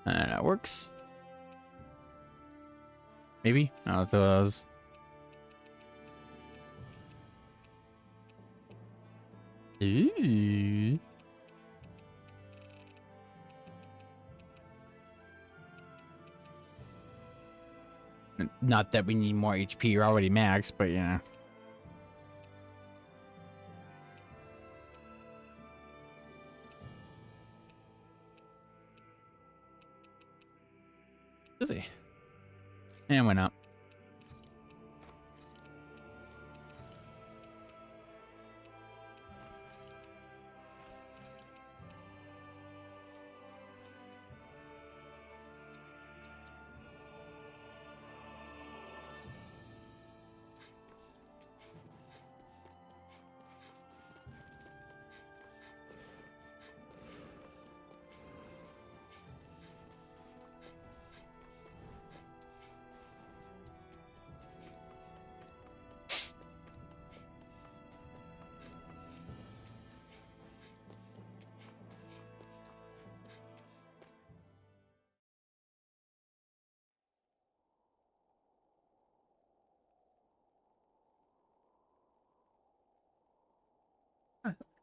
That works. Maybe? No, it does. Ooh. Not that we need more HP, you're already max, but yeah. Does he? And went up.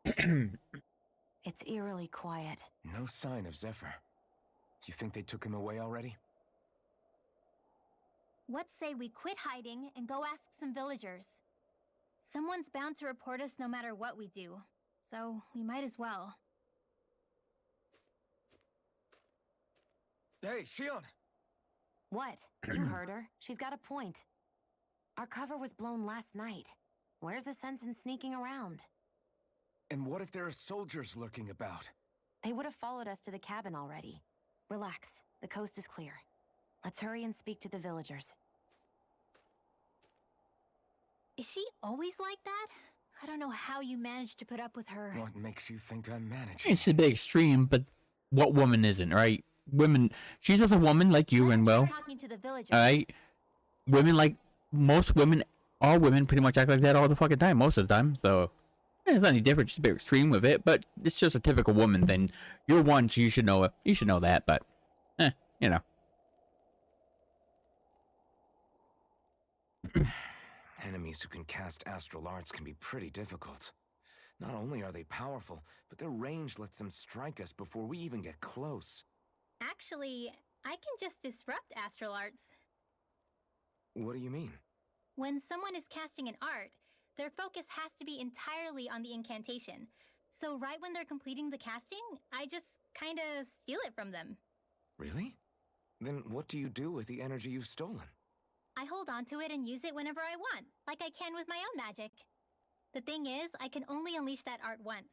It's eerily quiet. No sign of Zephyr. You think they took him away already? What say we quit hiding and go ask some villagers? Someone's bound to report us no matter what we do, so we might as well. Hey, Shion! What? You heard her. She's got a point. Our cover was blown last night. Where's the sense in sneaking around? And what if there are soldiers lurking about? They would have followed us to the cabin already. Relax. The coast is clear. Let's hurry and speak to the villagers. Is she always like that? I don't know how you managed to put up with her. What makes you think I'm managing? It's a bit extreme, but what woman isn't, right? Women, she's just a woman like you, and well, Talking to the villagers. alright? Women like, most women, all women pretty much act like that all the fucking time, most of the time, so... It's not any different, just a bit extreme with it, but it's just a typical woman thing. You're one, so you should know it. You should know that, but, you know. Enemies who can cast astral arts can be pretty difficult. Not only are they powerful, but their range lets them strike us before we even get close. Actually, I can just disrupt astral arts. What do you mean? When someone is casting an art, their focus has to be entirely on the incantation. So right when they're completing the casting, I just kinda steal it from them. Really? Then what do you do with the energy you've stolen? I hold on to it and use it whenever I want, like I can with my own magic. The thing is, I can only unleash that art once.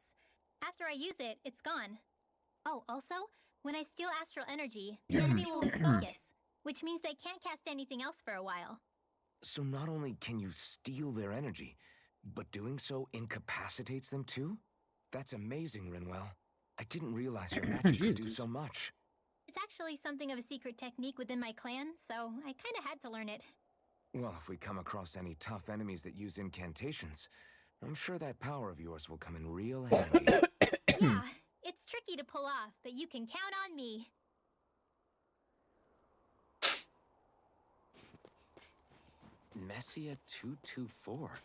After I use it, it's gone. Oh, also, when I steal astral energy, the enemy will lose focus, which means they can't cast anything else for a while. So not only can you steal their energy, but doing so incapacitates them too? That's amazing, Rinwell. I didn't realize your magic could do so much. It's actually something of a secret technique within my clan, so I kinda had to learn it. Well, if we come across any tough enemies that use incantations, I'm sure that power of yours will come in real handy. Yeah, it's tricky to pull off, but you can count on me. Messia 224.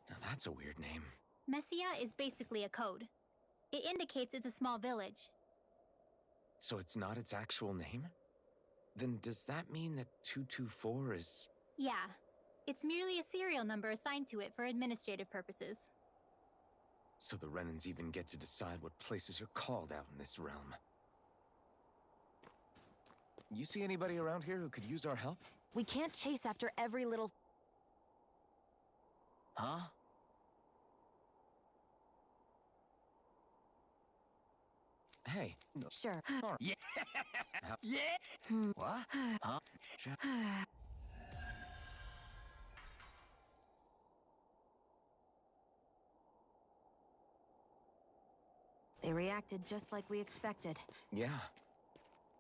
Now that's a weird name. Messia is basically a code. It indicates it's a small village. So it's not its actual name? Then does that mean that 224 is... Yeah, it's merely a serial number assigned to it for administrative purposes. So the Renans even get to decide what places are called out in this realm. You see anybody around here who could use our help? We can't chase after every little... Huh? Hey. Sure. Yeah. Yeah. What? Huh? They reacted just like we expected. Yeah.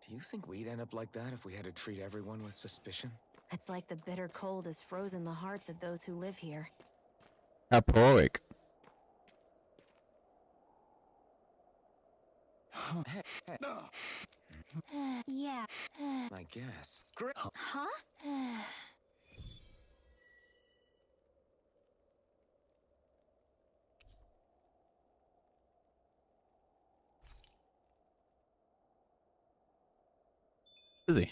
Do you think we'd end up like that if we had to treat everyone with suspicion? It's like the bitter cold has frozen the hearts of those who live here. Aporic. Hey. Yeah. I guess. Great. Huh? Is he?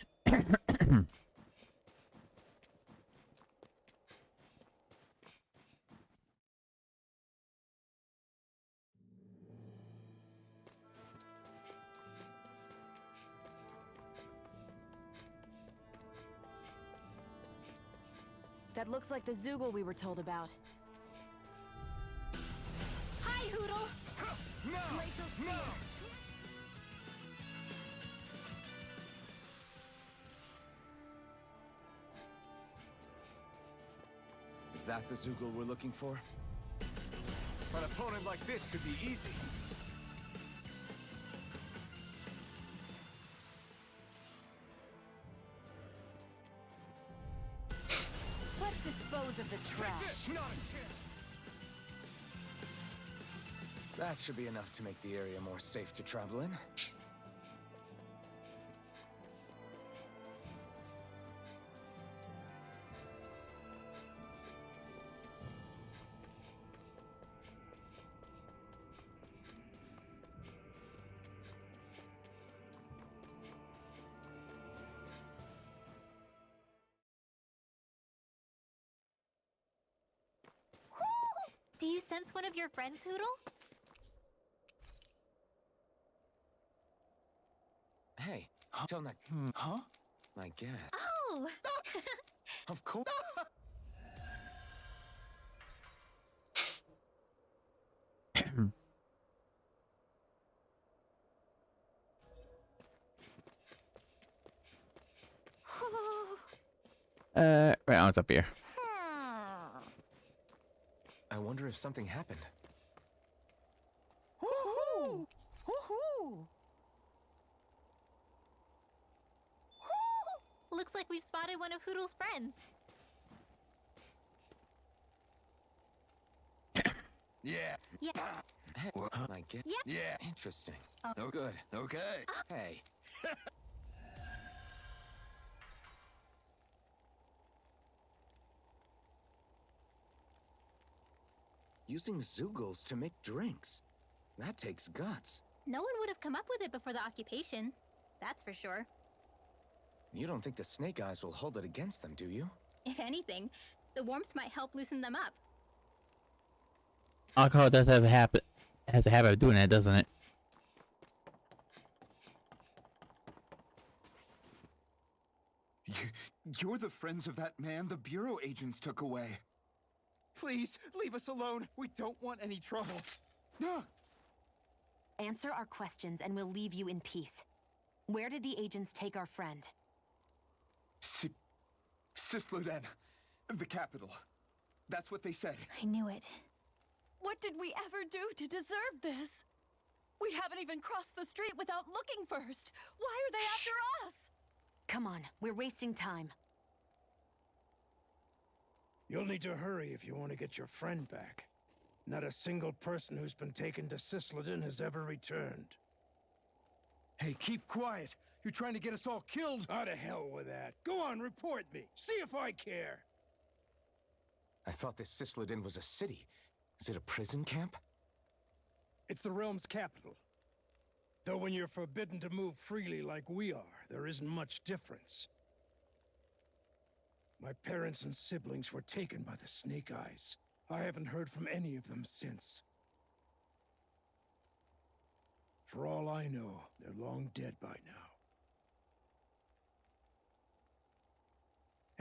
That looks like the Zoogle we were told about. Hi, Hoodle! No! No! Is that the Zoogle we're looking for? An opponent like this should be easy. Let's dispose of the trash. Not a chance. That should be enough to make the area more safe to travel in. sense one of your friends, Hoodle? Hey, don't that... Huh? I guess. Oh! Of course. Right on, it's up here. I wonder if something happened. Woohoo! Woohoo! Looks like we've spotted one of Hoodle's friends. Yeah. Yeah. Hey, I guess. Yeah. Yeah. Interesting. Oh, good. Okay. Hey. Using Zeugles to make drinks. That takes guts. No one would have come up with it before the occupation. That's for sure. You don't think the Snake Eyes will hold it against them, do you? If anything, the warmth might help loosen them up. Alcohol does have a habit, has a habit of doing that, doesn't it? You're the friends of that man the Bureau agents took away. Please, leave us alone. We don't want any trouble. Answer our questions and we'll leave you in peace. Where did the agents take our friend? Sisluden. The capital. That's what they said. I knew it. What did we ever do to deserve this? We haven't even crossed the street without looking first. Why are they after us? Come on, we're wasting time. You'll need to hurry if you want to get your friend back. Not a single person who's been taken to Sisleden has ever returned. Hey, keep quiet. You're trying to get us all killed. How to hell with that. Go on, report me. See if I care. I thought this Sisleden was a city. Is it a prison camp? It's the realm's capital. Though when you're forbidden to move freely like we are, there isn't much difference. My parents and siblings were taken by the Snake Eyes. I haven't heard from any of them since. For all I know, they're long dead by now.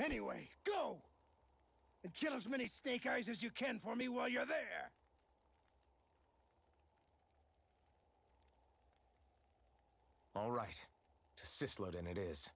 Anyway, go! And kill as many Snake Eyes as you can for me while you're there! All right. To Sisleden it is.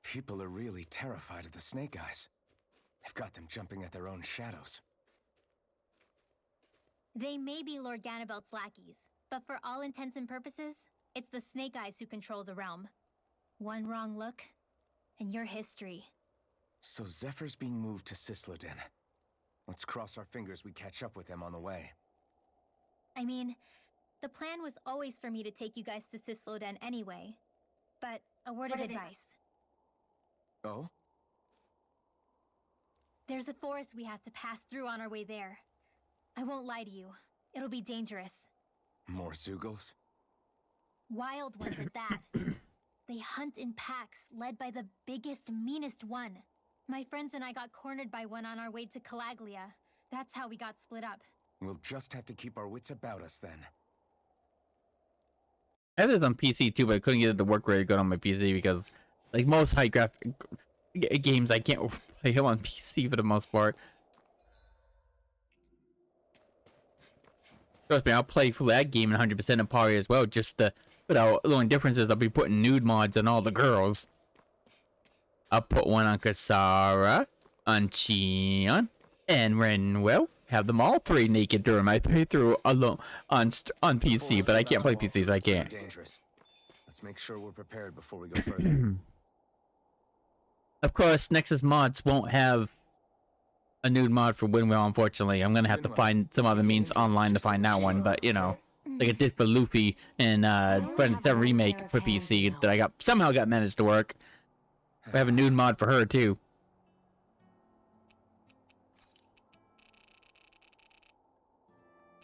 People are really terrified of the Snake Eyes. They've got them jumping at their own shadows. They may be Lord Ganabelt's lackeys, but for all intents and purposes, it's the Snake Eyes who control the realm. One wrong look, and your history. So Zephyr's being moved to Sisleden. Let's cross our fingers we catch up with him on the way. I mean, the plan was always for me to take you guys to Sisleden anyway. But a word of advice. Oh? There's a forest we have to pass through on our way there. I won't lie to you. It'll be dangerous. More Zeugles? Wild ones at that. They hunt in packs, led by the biggest, meanest one. My friends and I got cornered by one on our way to Calaglia. That's how we got split up. We'll just have to keep our wits about us then. I had it on PC too, but I couldn't get it to work very good on my PC because, like most high graphic games, I can't play them on PC for the most part. Trust me, I'll play through that game in 100% of party as well, just to, without the only difference is I'll be putting nude mods on all the girls. I'll put one on Kasara, Uncheon, and Renwell. Have them all three naked during my playthrough alone on PC, but I can't play PC, so I can't. Dangerous. Let's make sure we're prepared before we go further. Of course, Nexus mods won't have a nude mod for Winwell, unfortunately. I'm gonna have to find some other means online to find that one, but you know, like it did for Luffy and Friends 7 Remake for PC that I somehow got managed to work. We have a nude mod for her too.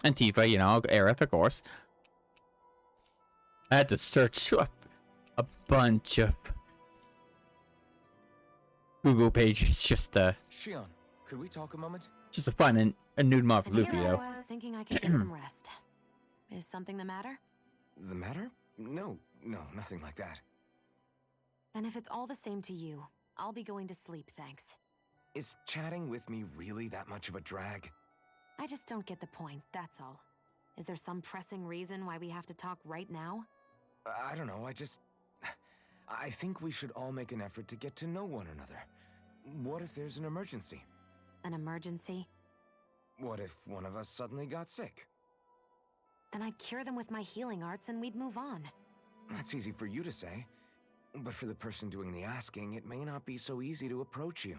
And Tifa, you know, Aerith, of course. I had to search up a bunch of Google pages just to Shion, could we talk a moment? just to find a nude mod for And Luffy, here I though. was thinking I could get some rest. Is something the matter? The matter? No, nothing like that. Then if it's all the same to you, I'll be going to sleep, thanks. Is chatting with me really that much of a drag? I just don't get the point, that's all. Is there some pressing reason why we have to talk right now? I don't know, I think we should all make an effort to get to know one another. What if there's an emergency? An emergency? What if one of us suddenly got sick? Then I'd cure them with my healing arts and we'd move on. That's easy for you to say. But for the person doing the asking, it may not be so easy to approach you.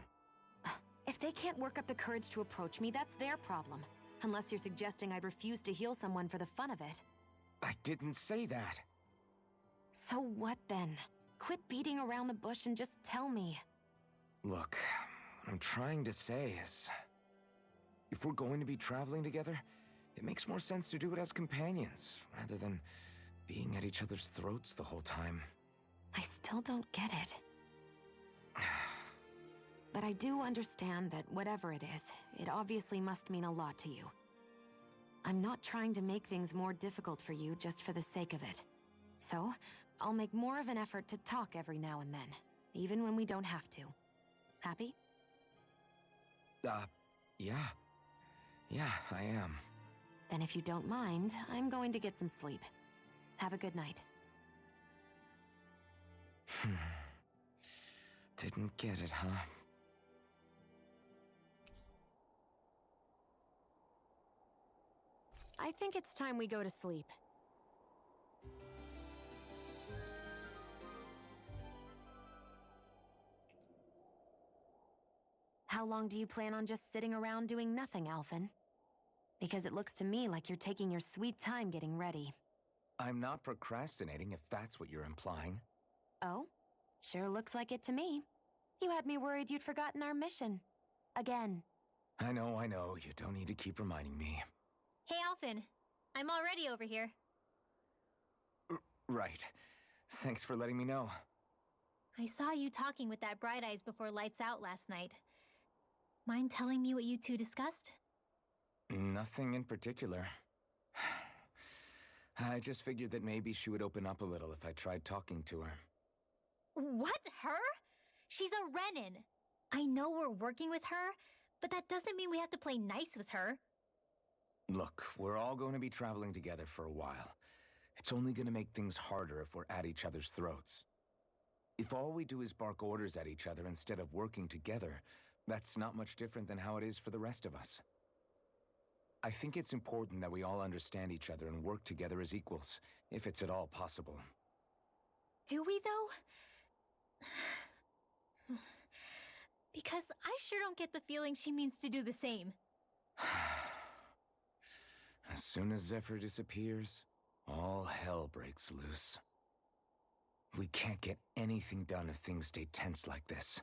If they can't work up the courage to approach me, that's their problem. Unless you're suggesting I'd refuse to heal someone for the fun of it. I didn't say that. So what then? Quit beating around the bush and just tell me. Look, what I'm trying to say is, if we're going to be traveling together, it makes more sense to do it as companions, rather than being at each other's throats the whole time. I still don't get it. But I do understand that whatever it is, it obviously must mean a lot to you. I'm not trying to make things more difficult for you just for the sake of it. So, I'll make more of an effort to talk every now and then, even when we don't have to. Happy? Yeah. Yeah, I am. Then if you don't mind, I'm going to get some sleep. Have a good night. Didn't get it, huh? I think it's time we go to sleep. How long do you plan on just sitting around doing nothing, Alphen? Because it looks to me like you're taking your sweet time getting ready. I'm not procrastinating, if that's what you're implying. Oh? Sure looks like it to me. You had me worried you'd forgotten our mission. Again. I know. You don't need to keep reminding me. Hey, Alphen. I'm already over here. Right. Thanks for letting me know. I saw you talking with that Bright Eyes before lights out last night. Mind telling me what you two discussed? Nothing in particular. I just figured that maybe she would open up a little if I tried talking to her. What? Her? She's a Renin. I know we're working with her, but that doesn't mean we have to play nice with her. Look, we're all going to be traveling together for a while. It's only going to make things harder if we're at each other's throats. If all we do is bark orders at each other instead of working together, that's not much different than how it is for the rest of us. I think it's important that we all understand each other and work together as equals, if it's at all possible. Do we, though? Because I sure don't get the feeling she means to do the same. As soon as Zephyr disappears, all hell breaks loose. We can't get anything done if things stay tense like this.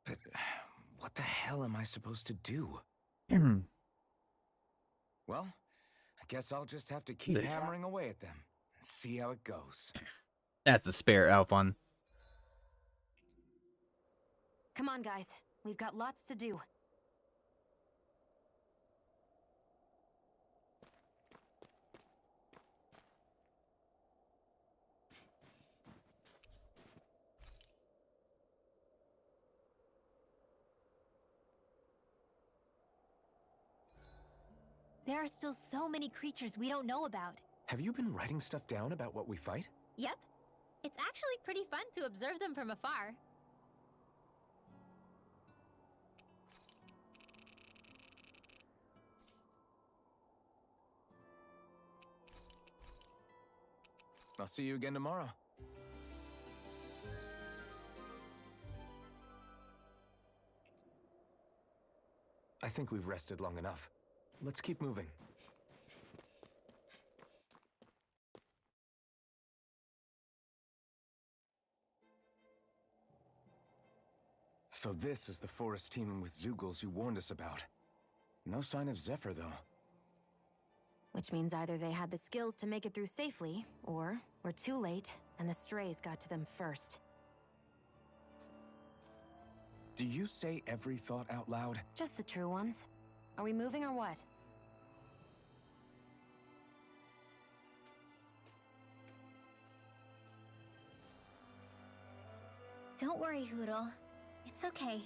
But what the hell am I supposed to do? Well, I guess I'll just have to keep hammering away at them and see how it goes. That's the spare Alphon. Come on, guys. We've got lots to do. There are still so many creatures we don't know about. Have you been writing stuff down about what we fight? Yep. It's actually pretty fun to observe them from afar. I'll see you again tomorrow. I think we've rested long enough. Let's keep moving. So this is the forest teeming with Zeugles you warned us about. No sign of Zephyr, though. Which means either they had the skills to make it through safely, or we're too late, and the strays got to them first. Do you say every thought out loud? Just the true ones. Are we moving or what? Don't worry, Hootle. It's okay.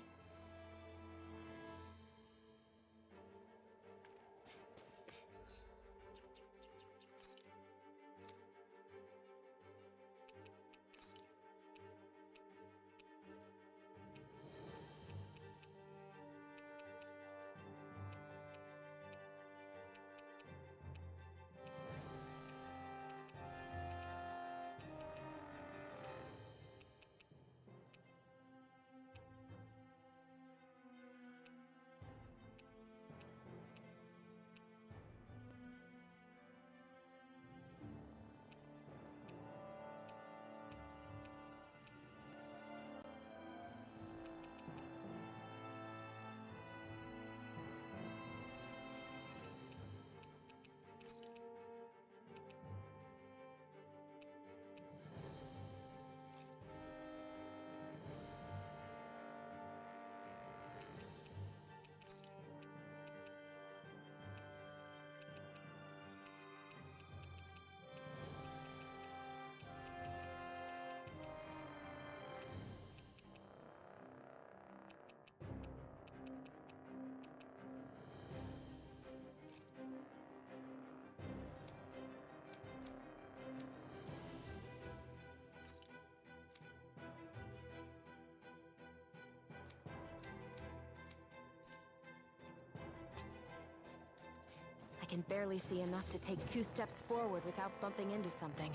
I can barely see enough to take 2 steps forward without bumping into something.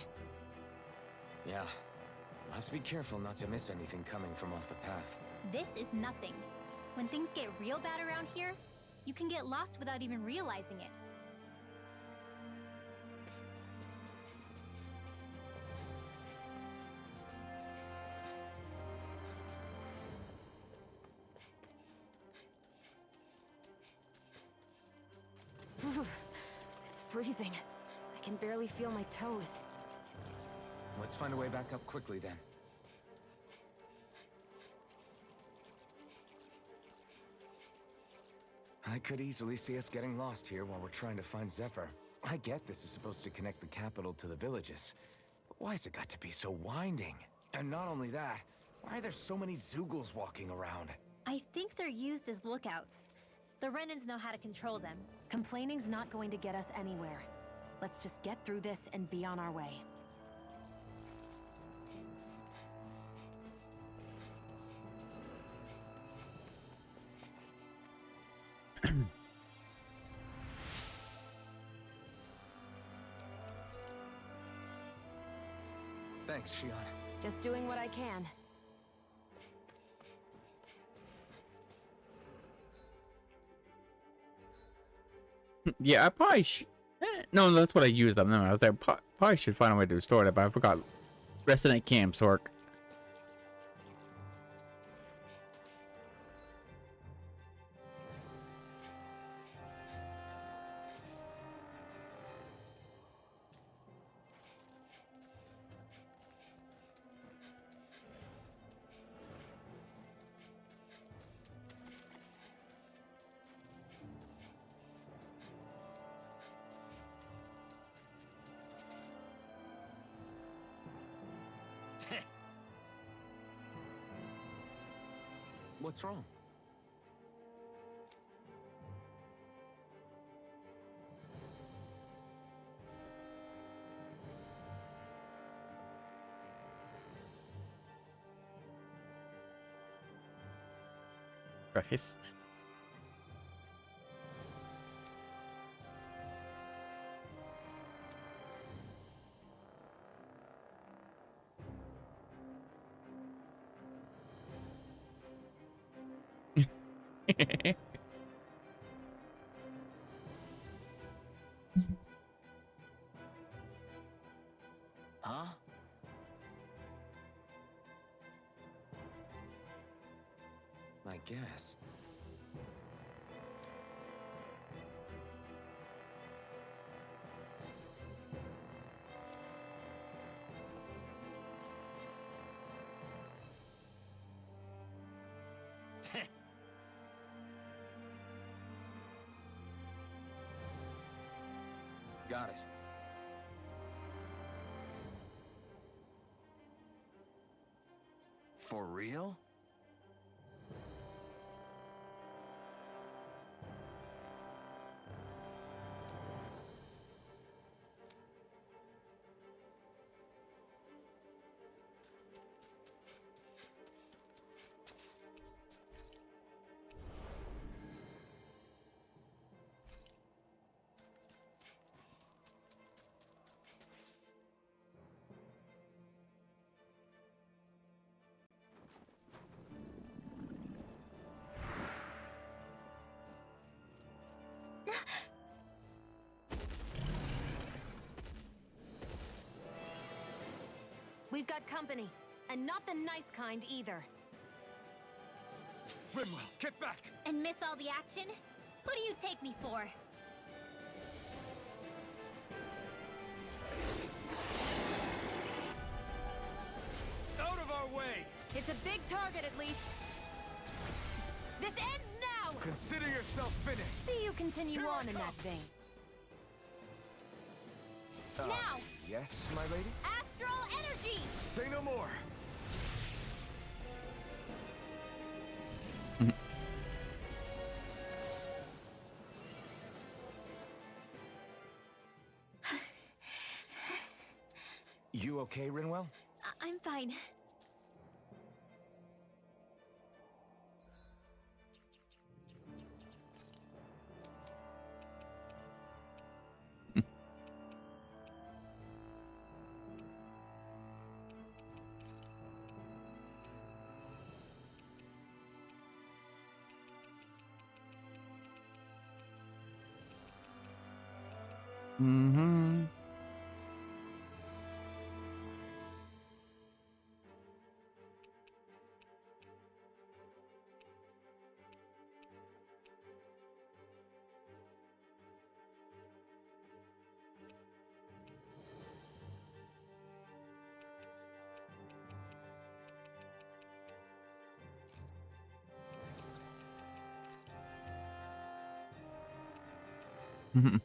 Yeah. I'll have to be careful not to miss anything coming from off the path. This is nothing. When things get real bad around here, you can get lost without even realizing it. It's freezing. I can barely feel my toes. Let's find a way back up quickly then. I could easily see us getting lost here while we're trying to find Zephyr. I get this is supposed to connect the capital to the villages, but why's it got to be so winding? And not only that, why are there so many Zeugles walking around? I think they're used as lookouts. The Renans know how to control them. Complaining's not going to get us anywhere. Let's just get through this and be on our way. Thanks, Shionne. Just doing what I can. Yeah, I probably no, that's what I used them. No, I was like, probably should find a way to restore that, but I forgot. Resting at camp, Sork. What's wrong? Christ. Huh? I guess. Got it. For real? We've got company, and not the nice kind either. Rimwell, get back! And miss all the action? Who do you take me for? Out of our way! It's a big target, at least. This ends now! Consider yourself finished! See you continue Here I on in come. that vein. Now! Yes, my lady? Astral energy! Say no more! You okay, Rinwell? I'm fine. Mm-hmm. Mm-hmm.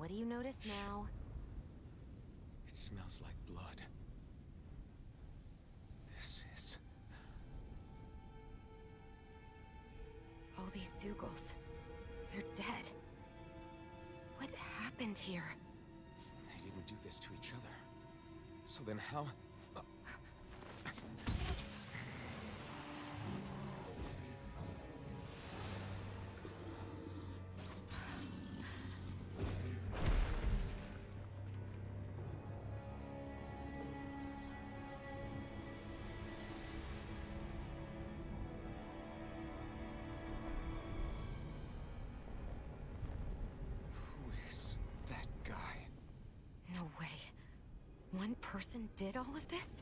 what do you notice now? It smells like blood. This is... All these Zeugles. They're dead. What happened here? They didn't do this to each other. So then how... One person did all of this?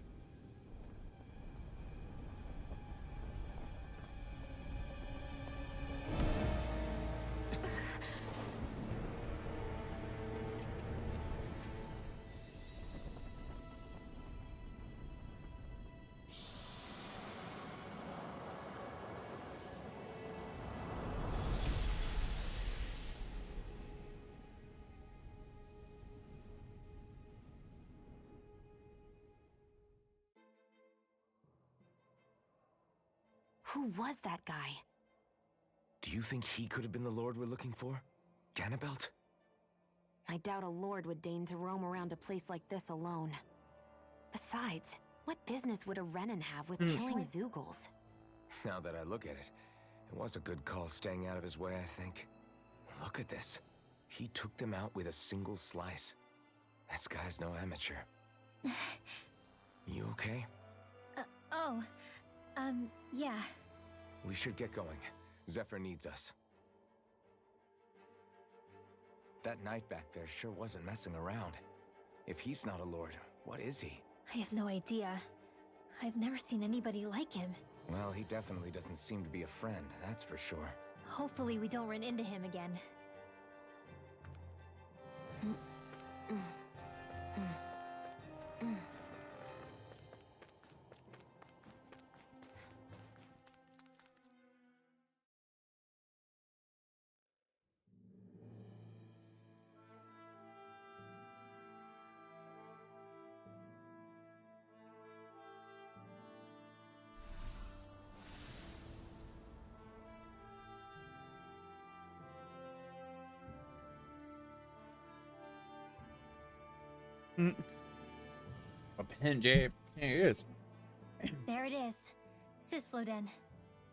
Who was that guy? Do you think he could have been the Lord we're looking for? Ganabelt? I doubt a lord would deign to roam around a place like this alone. Besides, what business would a Renan have with killing Zeugles? Now that I look at it, it was a good call staying out of his way, I think. Look at this. He took them out with a single slice. This guy's no amateur. You okay? Yeah. We should get going. Zephyr needs us. That knight back there sure wasn't messing around. If he's not a lord, what is he? I have no idea. I've never seen anybody like him. Well, he definitely doesn't seem to be a friend, that's for sure. Hopefully we don't run into him again. A pen, Jay. Here it is. There it is. Sisloden.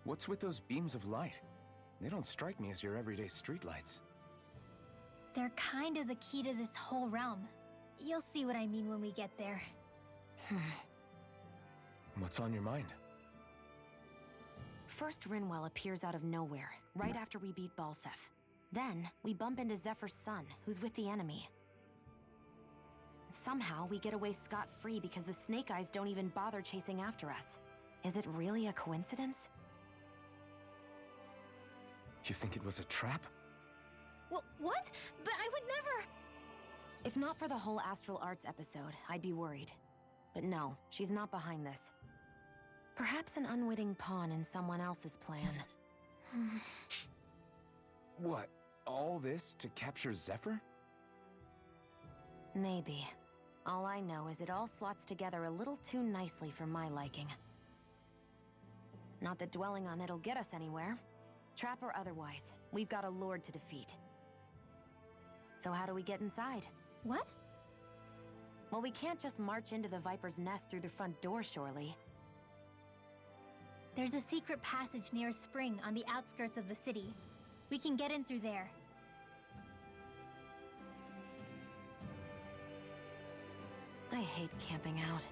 What's with those beams of light? They don't strike me as your everyday streetlights. They're kind of the key to this whole realm. You'll see what I mean when we get there. What's on your mind? First, Rinwell appears out of nowhere, right after we beat Balseph. Then, we bump into Zephyr's son, who's with the enemy. Somehow, we get away scot-free because the Snake Eyes don't even bother chasing after us. Is it really a coincidence? You think it was a trap? What? But I would never... If not for the whole Astral Arts episode, I'd be worried. But no, she's not behind this. Perhaps an unwitting pawn in someone else's plan. What? All this to capture Zephyr? Maybe. All I know is it all slots together a little too nicely for my liking. Not that dwelling on it'll get us anywhere. Trap or otherwise, we've got a lord to defeat. So how do we get inside? What? Well, we can't just march into the Viper's nest through the front door, surely. There's a secret passage near a spring on the outskirts of the city. We can get in through there. I hate camping out.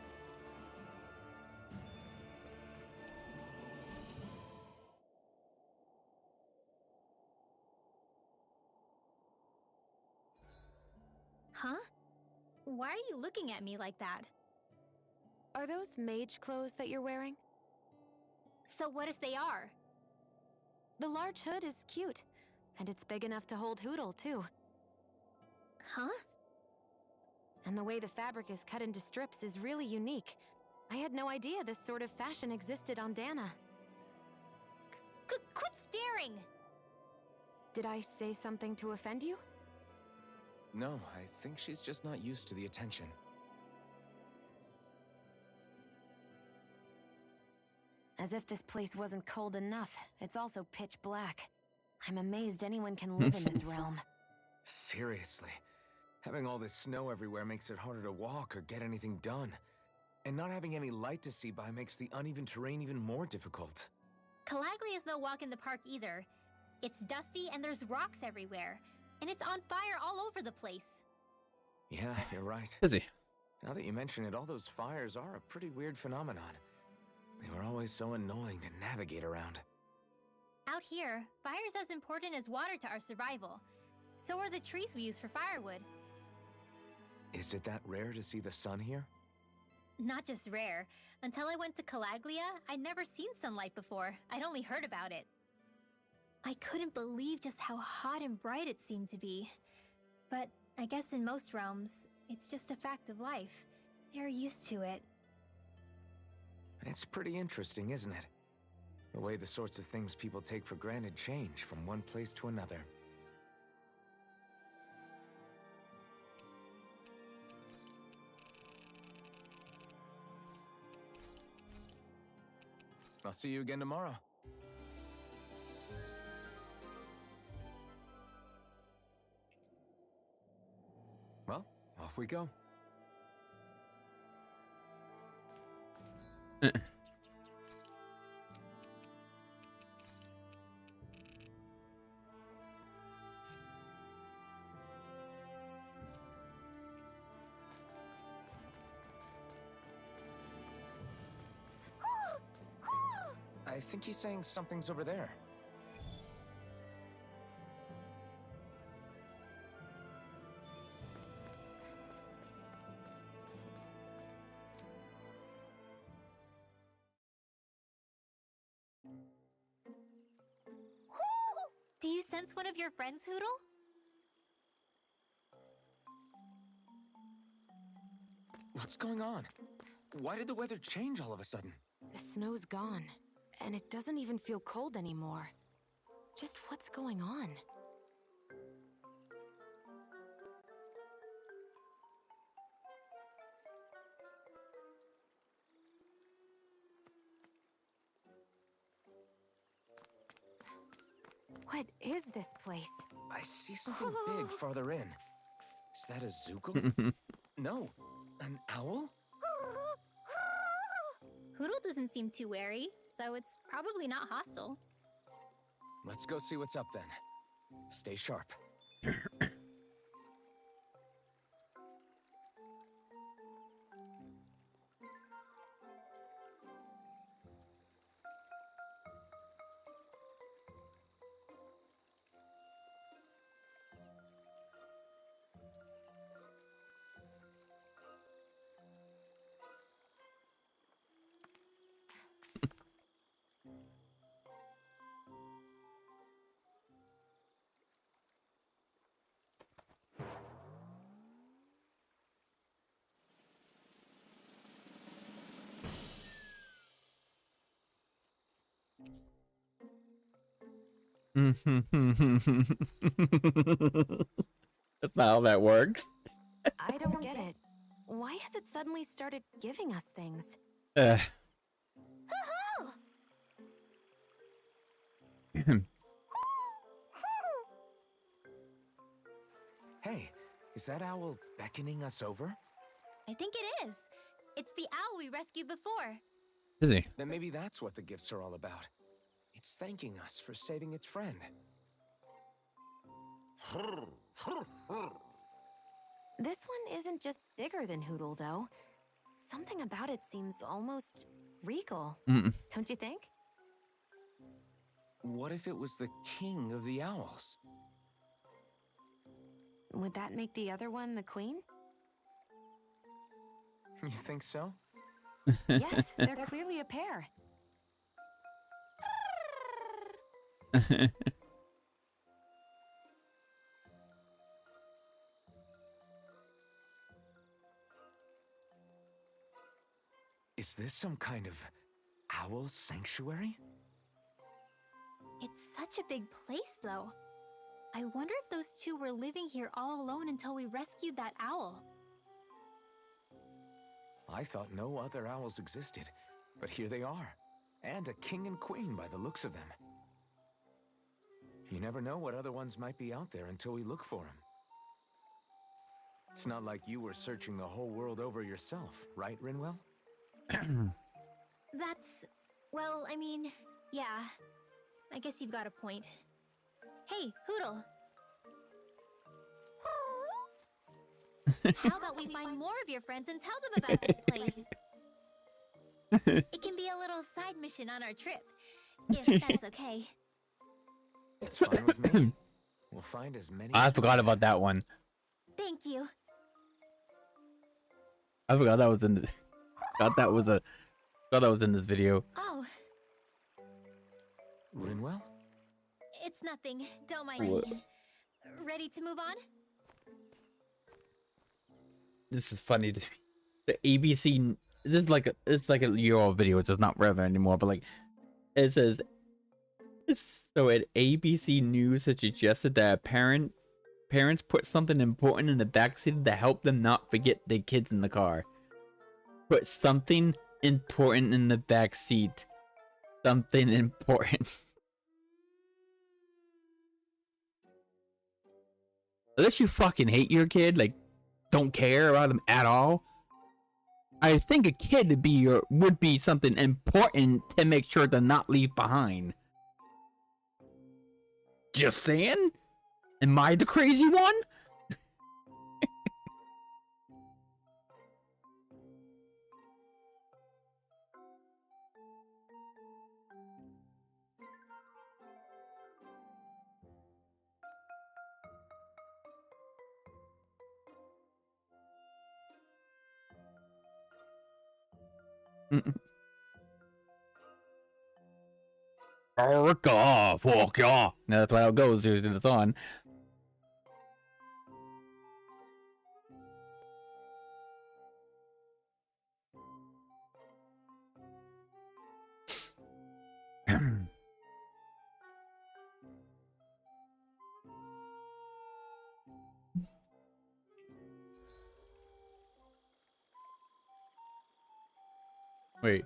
Huh? Why are you looking at me like that? Are those mage clothes that you're wearing? So what if they are? The large hood is cute, and it's big enough to hold Hootle, too. Huh? And the way the fabric is cut into strips is really unique. I had no idea this sort of fashion existed on Dana. Quit staring! Did I say something to offend you? No, I think she's just not used to the attention. As if this place wasn't cold enough, it's also pitch black. I'm amazed anyone can live in this realm. Seriously. Having all this snow everywhere makes it harder to walk or get anything done. And not having any light to see by makes the uneven terrain even more difficult. Calaglia is no walk in the park either. It's dusty and there's rocks everywhere. And it's on fire all over the place. Yeah, you're right. Is he? Now that you mention it, all those fires are a pretty weird phenomenon. They were always so annoying to navigate around. Out here, fire's as important as water to our survival. So are the trees we use for firewood. Is it that rare to see the sun here? Not just rare. Until I went to Calaglia, I'd never seen sunlight before. I'd only heard about it. I couldn't believe just how hot and bright it seemed to be. But I guess in most realms, it's just a fact of life. They're used to it. It's pretty interesting, isn't it? The way the sorts of things people take for granted change from one place to another. I'll see you again tomorrow. Well, off we go. I think he's saying something's over there. Do you sense one of your friends, Hootle? What's going on? Why did the weather change all of a sudden? The snow's gone, and it doesn't even feel cold anymore. Just what's going on? What is this place? I see something big farther in. Is that a Zoogle? No, an owl? Hootle doesn't seem too wary, so it's probably not hostile. Let's go see what's up then. Stay sharp. That's not how that works. I don't get it. Why has it suddenly started giving us things? Hey, is that owl beckoning us over? I think it is. It's the owl we rescued before. Is he? Then maybe that's what the gifts are all about. It's thanking us for saving its friend. This one isn't just bigger than Hootle, though. Something about it seems almost regal. Don't you think? What if it was the king of the owls? Would that make the other one the queen? You think so? Yes, they're clearly a pair. Is this some kind of owl sanctuary? It's such a big place, though. I wonder if those two were living here all alone until we rescued that owl. I thought no other owls existed, but here they are. And a king and queen by the looks of them. You never know what other ones might be out there until we look for them. It's not like you were searching the whole world over yourself, right, Rinwell? Well, I mean, yeah. I guess you've got a point. Hey, Hootle. How about we find more of your friends and tell them about this place? It can be a little side mission on our trip, if that's okay. It's fine with me. We'll find as many. I forgot about that one. Thank you. I forgot that was in. Thought that was in this video. Oh. Rinwell? It's nothing. Don't mind What? me. Ready to move on? This is funny to me. The ABC. This is like it's like a year-old video. It's just not relevant anymore. But like, it says. So at ABC News has suggested that parents put something important in the backseat to help them not forget their kids in the car. Put something important in the backseat. Something important. Unless you fucking hate your kid, like don't care about them at all. I think a kid would be something important to make sure to not leave behind. Just saying? Am I the crazy one? Fuck off, walk off. No, that's how it goes. Here's it's on. Wait.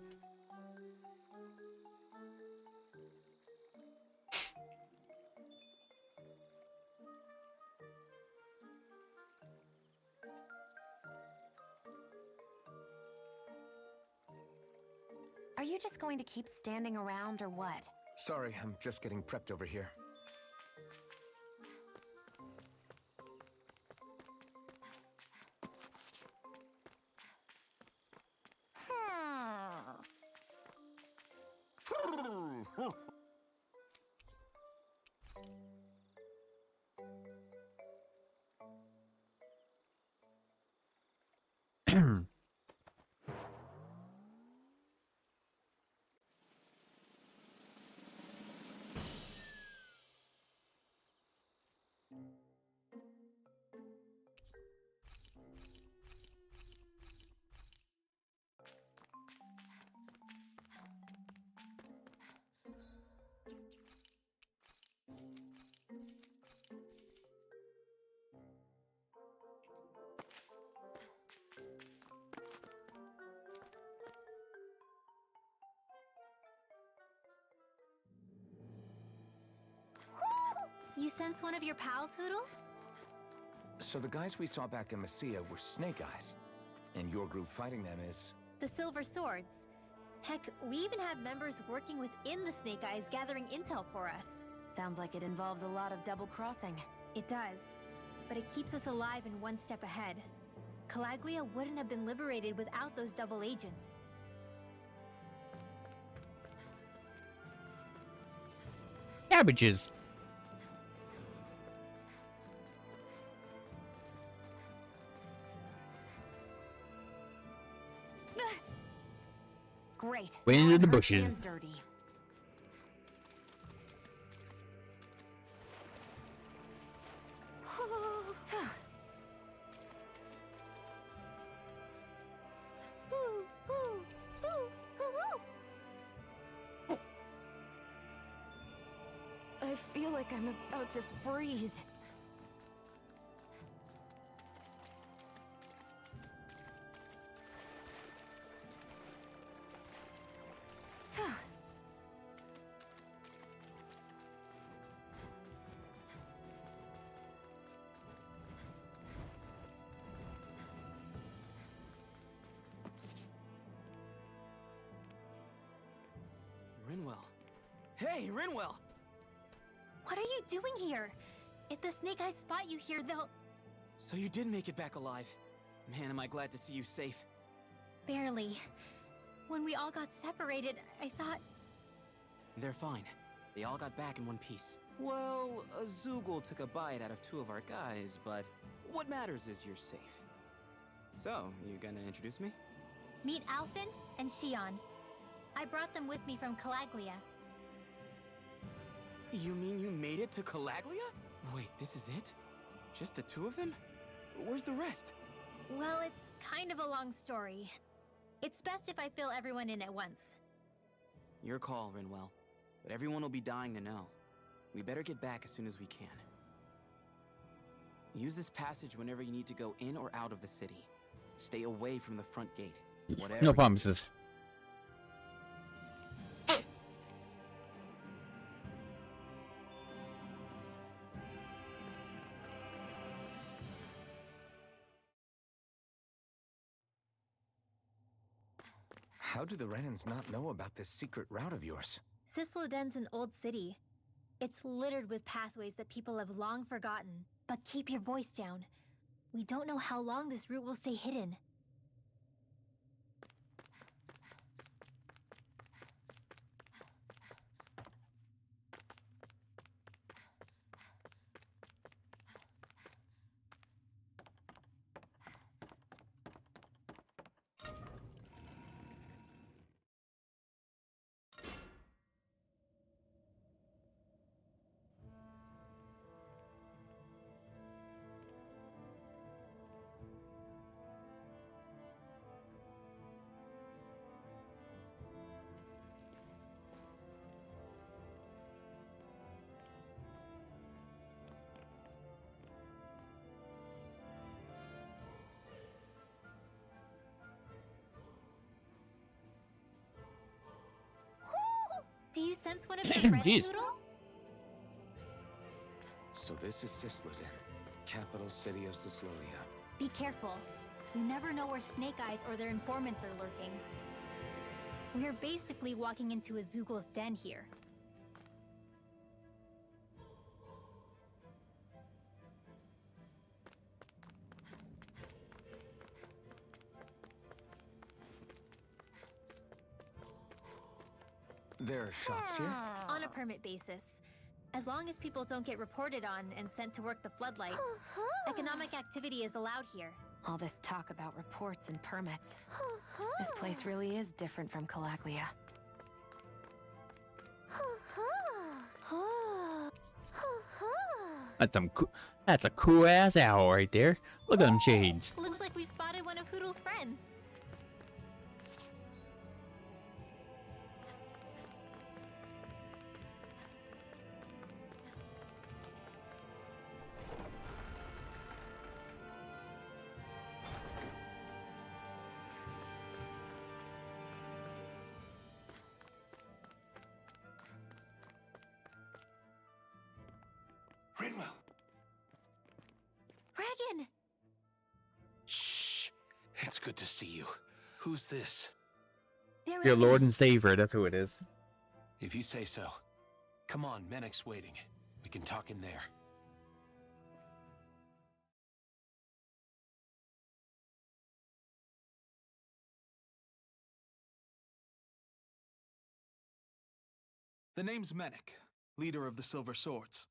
Are you just going to keep standing around or what? Sorry, I'm just getting prepped over here. You sense one of your pals, Hootle? So the guys we saw back in Messia were Snake Eyes, and your group fighting them is... The Silver Swords. Heck, we even have members working within the Snake Eyes gathering intel for us. Sounds like it involves a lot of double-crossing. It does, but it keeps us alive and one step ahead. Calaglia wouldn't have been liberated without those double agents. Cabbages. Great. Went into the Hurt bushes. and dirty. I feel like I'm about to freeze. Rinwell. Hey, Rinwell! What are you doing here? If the Snake Eyes spot you here, they'll... So you did make it back alive. Man, am I glad to see you safe. Barely. When we all got separated, I thought... They're fine. They all got back in one piece. Well, a Zoogle took a bite out of 2 of our guys, but what matters is you're safe. So, you gonna introduce me? Meet Alphen and Shion. I brought them with me from Calaglia. You mean you made it to Calaglia? Wait, this is it? Just the 2 of them? Where's the rest? Well, it's kind of a long story. It's best if I fill everyone in at once. Your call, Rinwell. But everyone will be dying to know. We better get back as soon as we can. Use this passage whenever you need to go in or out of the city. Stay away from the front gate. Whatever. No promises. How do the Renans not know about this secret route of yours? Cisloden's an old city. It's littered with pathways that people have long forgotten. But keep your voice down. We don't know how long this route will stay hidden. Do you sense one of the Renin Jeez. Noodle? So this is Cisloden, capital city of Cyslodia. Be careful. You never know where Snake Eyes or their informants are lurking. We're basically walking into a Zoogle's den here. There are shops here? On a permit basis. As long as people don't get reported on and sent to work the floodlights, economic activity is allowed here. All this talk about reports and permits. This place really is different from Calaglia. That's a cool ass owl right there. Look at them shades. Looks like we've spotted one of Hoodle's friends. Rinwell! Regan! Shh. It's good to see you. Who's this? They're Your in- Lord and Savior, that's who it is. If you say so. Come on, Menek's waiting. We can talk in there. The name's Menek, leader of the Silver Swords.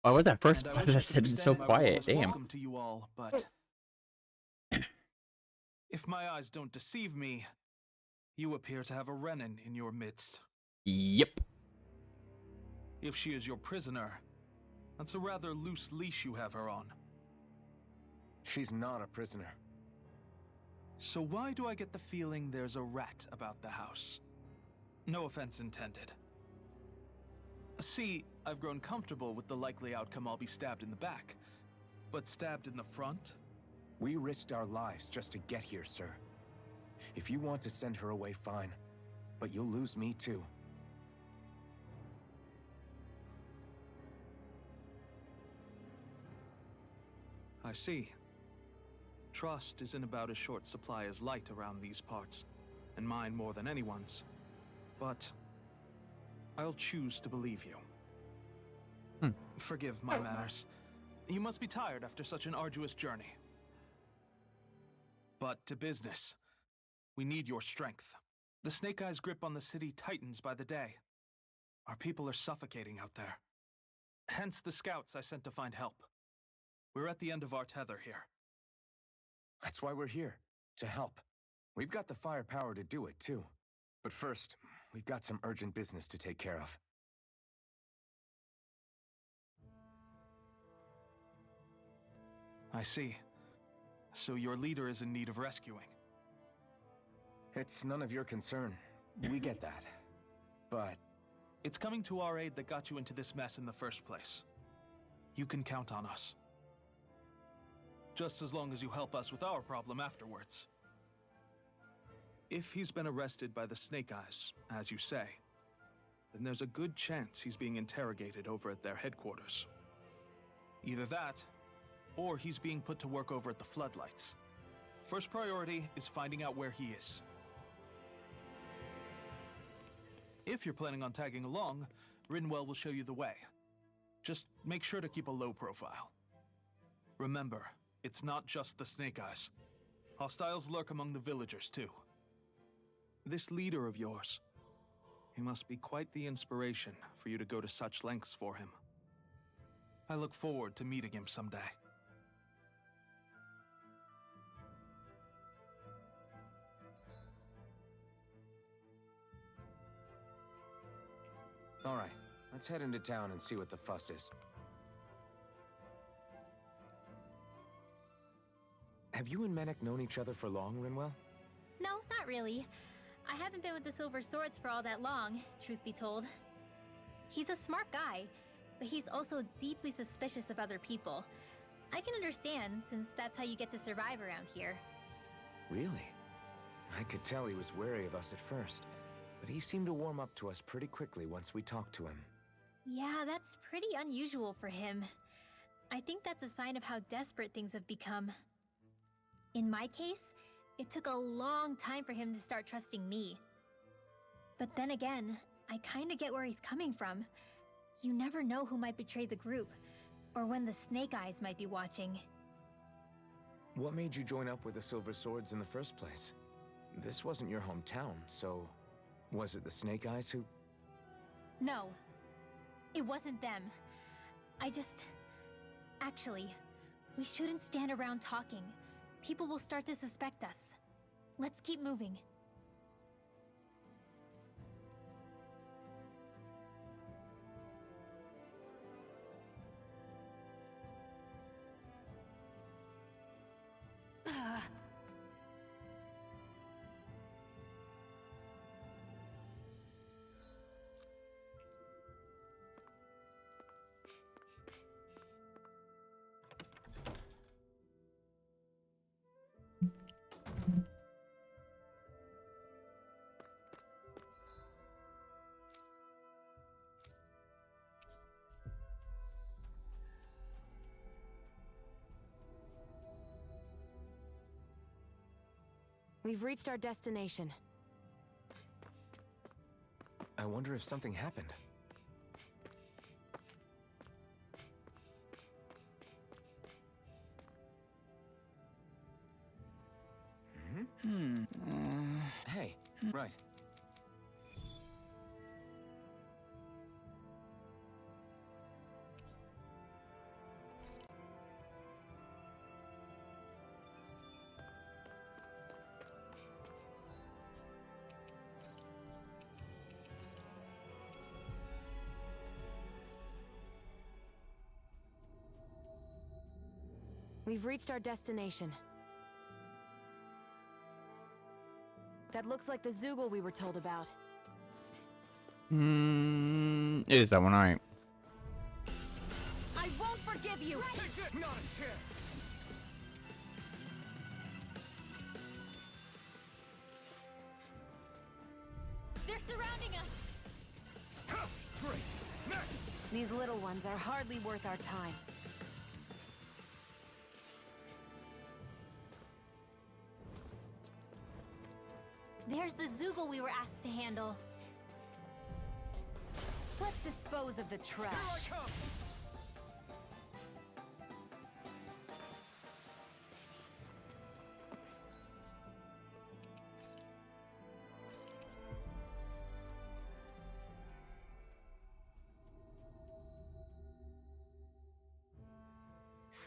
Why was that first And part wish that I could said it so extend my quiet? warmest Damn. welcome to you all, but if my eyes don't deceive me, you appear to have a Renin in your midst. Yep. If she is your prisoner, that's a rather loose leash you have her on. She's not a prisoner. So why do I get the feeling there's a rat about the house? No offense intended. See, I've grown comfortable with the likely outcome I'll be stabbed in the back. But stabbed in the front? We risked our lives just to get here, sir. If you want to send her away, fine. But you'll lose me too. I see. Trust is in about as short supply as light around these parts, and mine more than anyone's. But I'll choose to believe you. Forgive my manners. You must be tired after such an arduous journey. But to business. We need your strength. The Snake Eyes' grip on the city tightens by the day. Our people are suffocating out there. Hence the scouts I sent to find help. We're at the end of our tether here. That's why we're here, to help. We've got the firepower to do it, too. But first, we've got some urgent business to take care of. I see. So your leader is in need of rescuing. It's none of your concern. We get that. But it's coming to our aid that got you into this mess in the first place. You can count on us. Just as long as you help us with our problem afterwards. If he's been arrested by the Snake Eyes, as you say, then there's a good chance he's being interrogated over at their headquarters. Either that, or he's being put to work over at the Floodlights. First priority is finding out where he is. If you're planning on tagging along, Rinwell will show you the way. Just make sure to keep a low profile. Remember, it's not just the Snake Eyes. Hostiles lurk among the villagers, too. This leader of yours, he must be quite the inspiration for you to go to such lengths for him. I look forward to meeting him someday. all right, let's head into town and see what the fuss is. Have you and Menek known each other for long, Rinwell? No, not really. I haven't been with the Silver Swords for all that long, truth be told. He's a smart guy, but he's also deeply suspicious of other people. I can understand, since that's how you get to survive around here. Really? I could tell he was wary of us at first, but he seemed to warm up to us pretty quickly once we talked to him. Yeah, that's pretty unusual for him. I think that's a sign of how desperate things have become. In my case, it took a long time for him to start trusting me. But then again, I kinda get where he's coming from. You never know who might betray the group, or when the Snake Eyes might be watching. What made you join up with the Silver Swords in the first place? This wasn't your hometown, so was it the Snake Eyes who... No, it wasn't them. Actually, we shouldn't stand around talking. People will start to suspect us. Let's keep moving. We've reached our destination. I wonder if something happened. Hey, right. We've reached our destination. That looks like the Zoogle we were told about. It is that one, alright. of you! Not a chance! They're surrounding us! Great! Next! These little ones are hardly worth our time. There's the Zoogle we were asked to handle. Let's dispose of the trash. Here I come!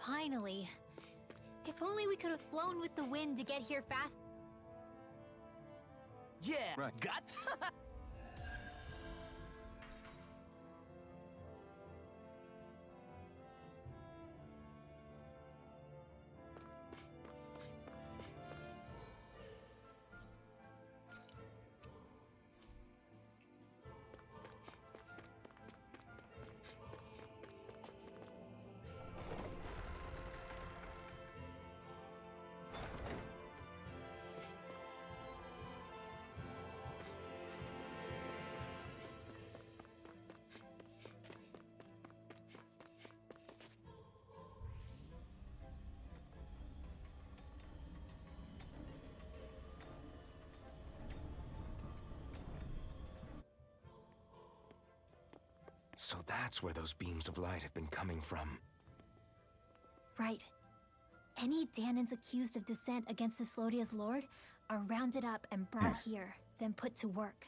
Finally. If only we could have flown with the wind to get here fast. Yeah, Right. got. So that's where those beams of light have been coming from. Right. Any Danans accused of dissent against the Slodia's lord are rounded up and brought here, then put to work.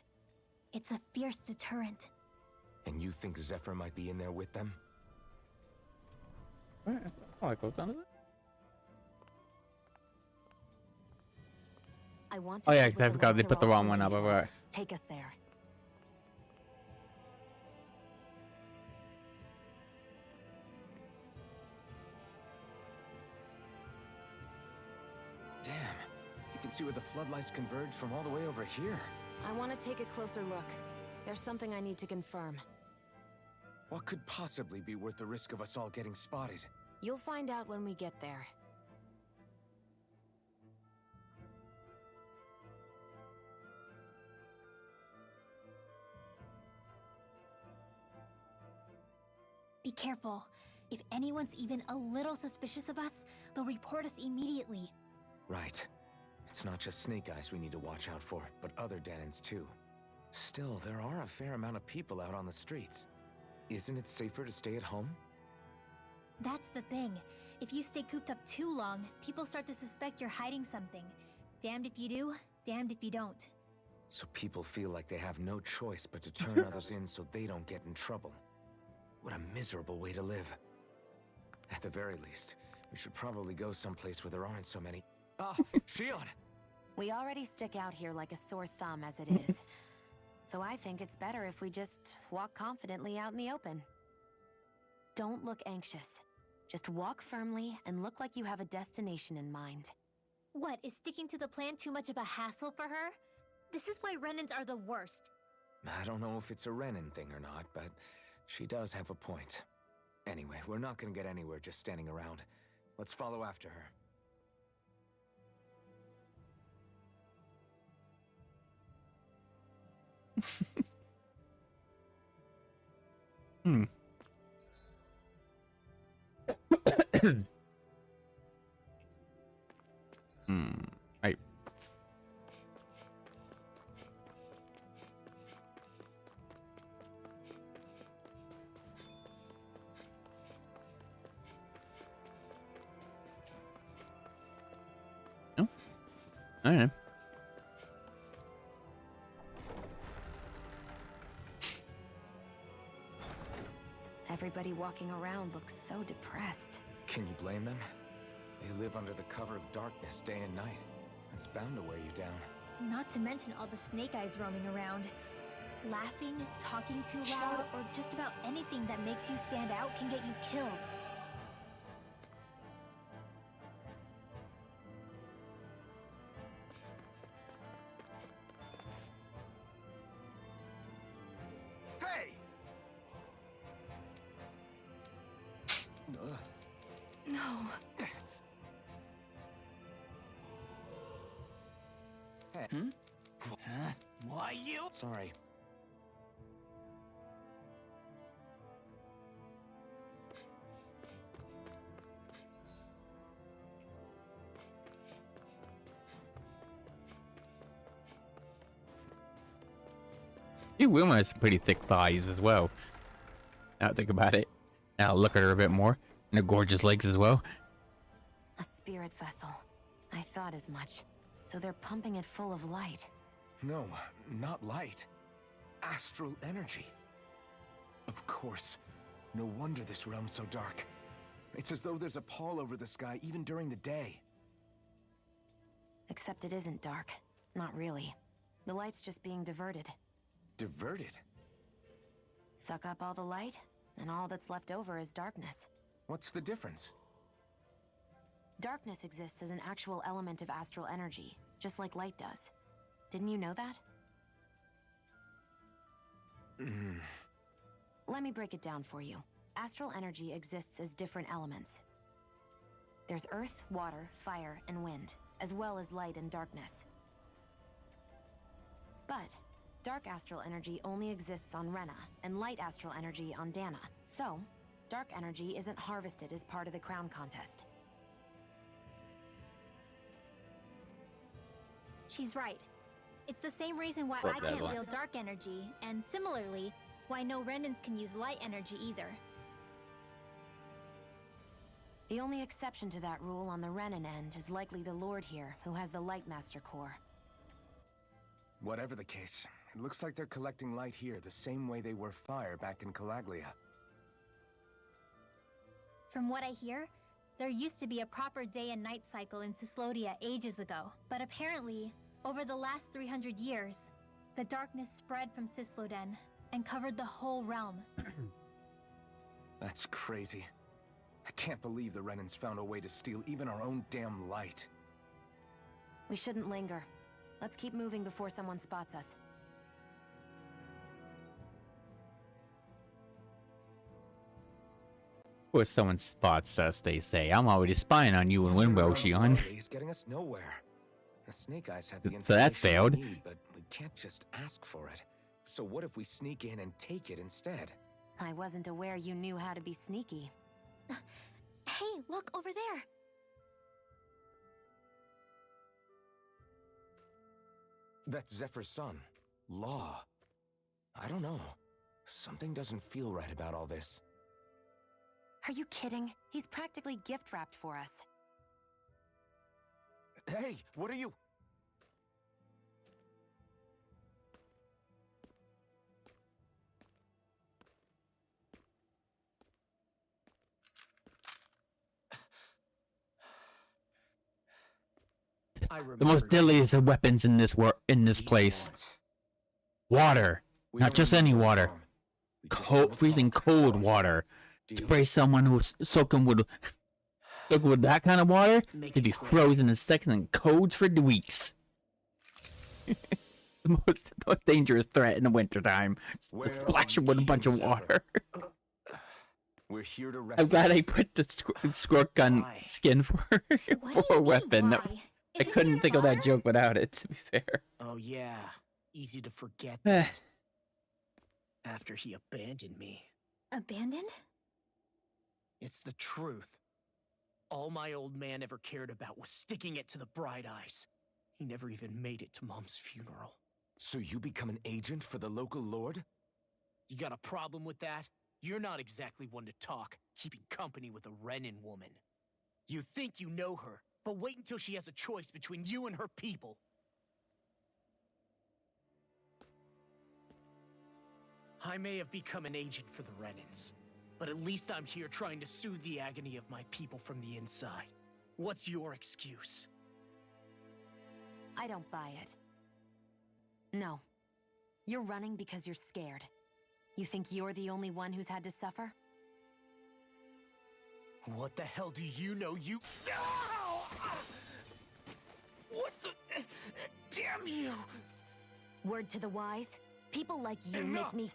It's a fierce deterrent. And you think Zephyr might be in there with them? Oh, it goes down to that? I want to Oh yeah, sit because I with the forgot they Lords put the of all wrong one up. details. Right. Take us there. Damn. You can see where the floodlights converge from all the way over here. I want to take a closer look. There's something I need to confirm. What could possibly be worth the risk of us all getting spotted? You'll find out when we get there. Be careful. If anyone's even a little suspicious of us, they'll report us immediately. Right. It's not just Snake Eyes we need to watch out for, but other Danans too. Still, there are a fair amount of people out on the streets. Isn't it safer to stay at home? That's the thing. If you stay cooped up too long, people start to suspect you're hiding something. Damned if you do, damned if you don't. So people feel like they have no choice but to turn others in so they don't get in trouble. What a miserable way to live. At the very least, we should probably go someplace where there aren't so many... Ah, Shion! We already stick out here like a sore thumb as it is. So I think it's better if we just walk confidently out in the open. Don't look anxious. Just walk firmly and look like you have a destination in mind. What, is sticking to the plan too much of a hassle for her? This is why Renans are the worst. I don't know if it's a Renan thing or not, but she does have a point. Anyway, we're not gonna get anywhere just standing around. Let's follow after her. Right. Oh. All right. Everybody walking around looks so depressed. Can you blame them? They live under the cover of darkness day and night. That's bound to wear you down. Not to mention all the Snake Eyes roaming around. Laughing, talking too loud, or just about anything that makes you stand out can get you killed. Hey! Hmm? Huh? Why you? Sorry. Wilma has some pretty thick thighs as well. Now think about it. Now look at her a bit more. And her gorgeous legs as well. A spirit vessel. I thought as much. So they're pumping it full of light. No, not light. Astral energy. Of course. No wonder this realm's so dark. It's as though there's a pall over the sky even during the day. Except it isn't dark. Not really. The light's just being diverted. Diverted? Suck up all the light, and all that's left over is darkness. What's the difference? Darkness exists as an actual element of astral energy, just like light does. Didn't you know that? Let me break it down for you. Astral energy exists as different elements. There's earth, water, fire, and wind, as well as light and darkness. But dark astral energy only exists on Rena, and light astral energy on Dana. So, dark energy isn't harvested as part of the crown contest. She's right. It's the same reason why Well, I bad can't line. wield dark energy, and similarly, why no Renans can use light energy either. The only exception to that rule on the Renan end is likely the Lord here, who has the Light Master core. Whatever the case, it looks like they're collecting light here the same way they were fire back in Calaglia. From what I hear, there used to be a proper day and night cycle in Cyslodia ages ago, but apparently, over the last 300 years, the darkness spread from Cysloden and covered the whole realm. That's crazy. I can't believe the Renans found a way to steal even our own damn light. We shouldn't linger. Let's keep moving before someone spots us. Before someone spots us, they say, I'm already spying on you and Windwell, Shion. He's getting us nowhere. The Snake Eyes have the So that's information failed. we need, but we can't just ask for it. So what if we sneak in and take it instead? I wasn't aware you knew how to be sneaky. Hey, look over there! That's Zephyr's son, Law. I don't know. Something doesn't feel right about all this. Are you kidding? He's practically gift-wrapped for us. Hey, what are you? The most deadliest of weapons in this place. Water. Not just any water. Freezing cold water. Spray someone who's soaking with that kind of water, they'd be frozen in seconds and cold for weeks. the most dangerous threat in the wintertime. Just splash them with a bunch of water. We're here to rescue. I'm glad I put the squirt gun skin for a weapon. I couldn't think of that joke without it, to be fair. Oh yeah, easy to forget that. After he abandoned me. Abandoned? It's the truth. All my old man ever cared about was sticking it to the Bright Eyes. He never even made it to Mom's funeral. So you become an agent for the local lord? You got a problem with that? You're not exactly one to talk, keeping company with a Renan woman. You think you know her, but wait until she has a choice between you and her people. I may have become an agent for the Renans, but at least I'm here trying to soothe the agony of my people from the inside. What's your excuse? I don't buy it. No. You're running because you're scared. You think you're the only one who's had to suffer? What the hell do you know, you— Ow! What the— Damn you! Word to the wise, people like you Enough! make me—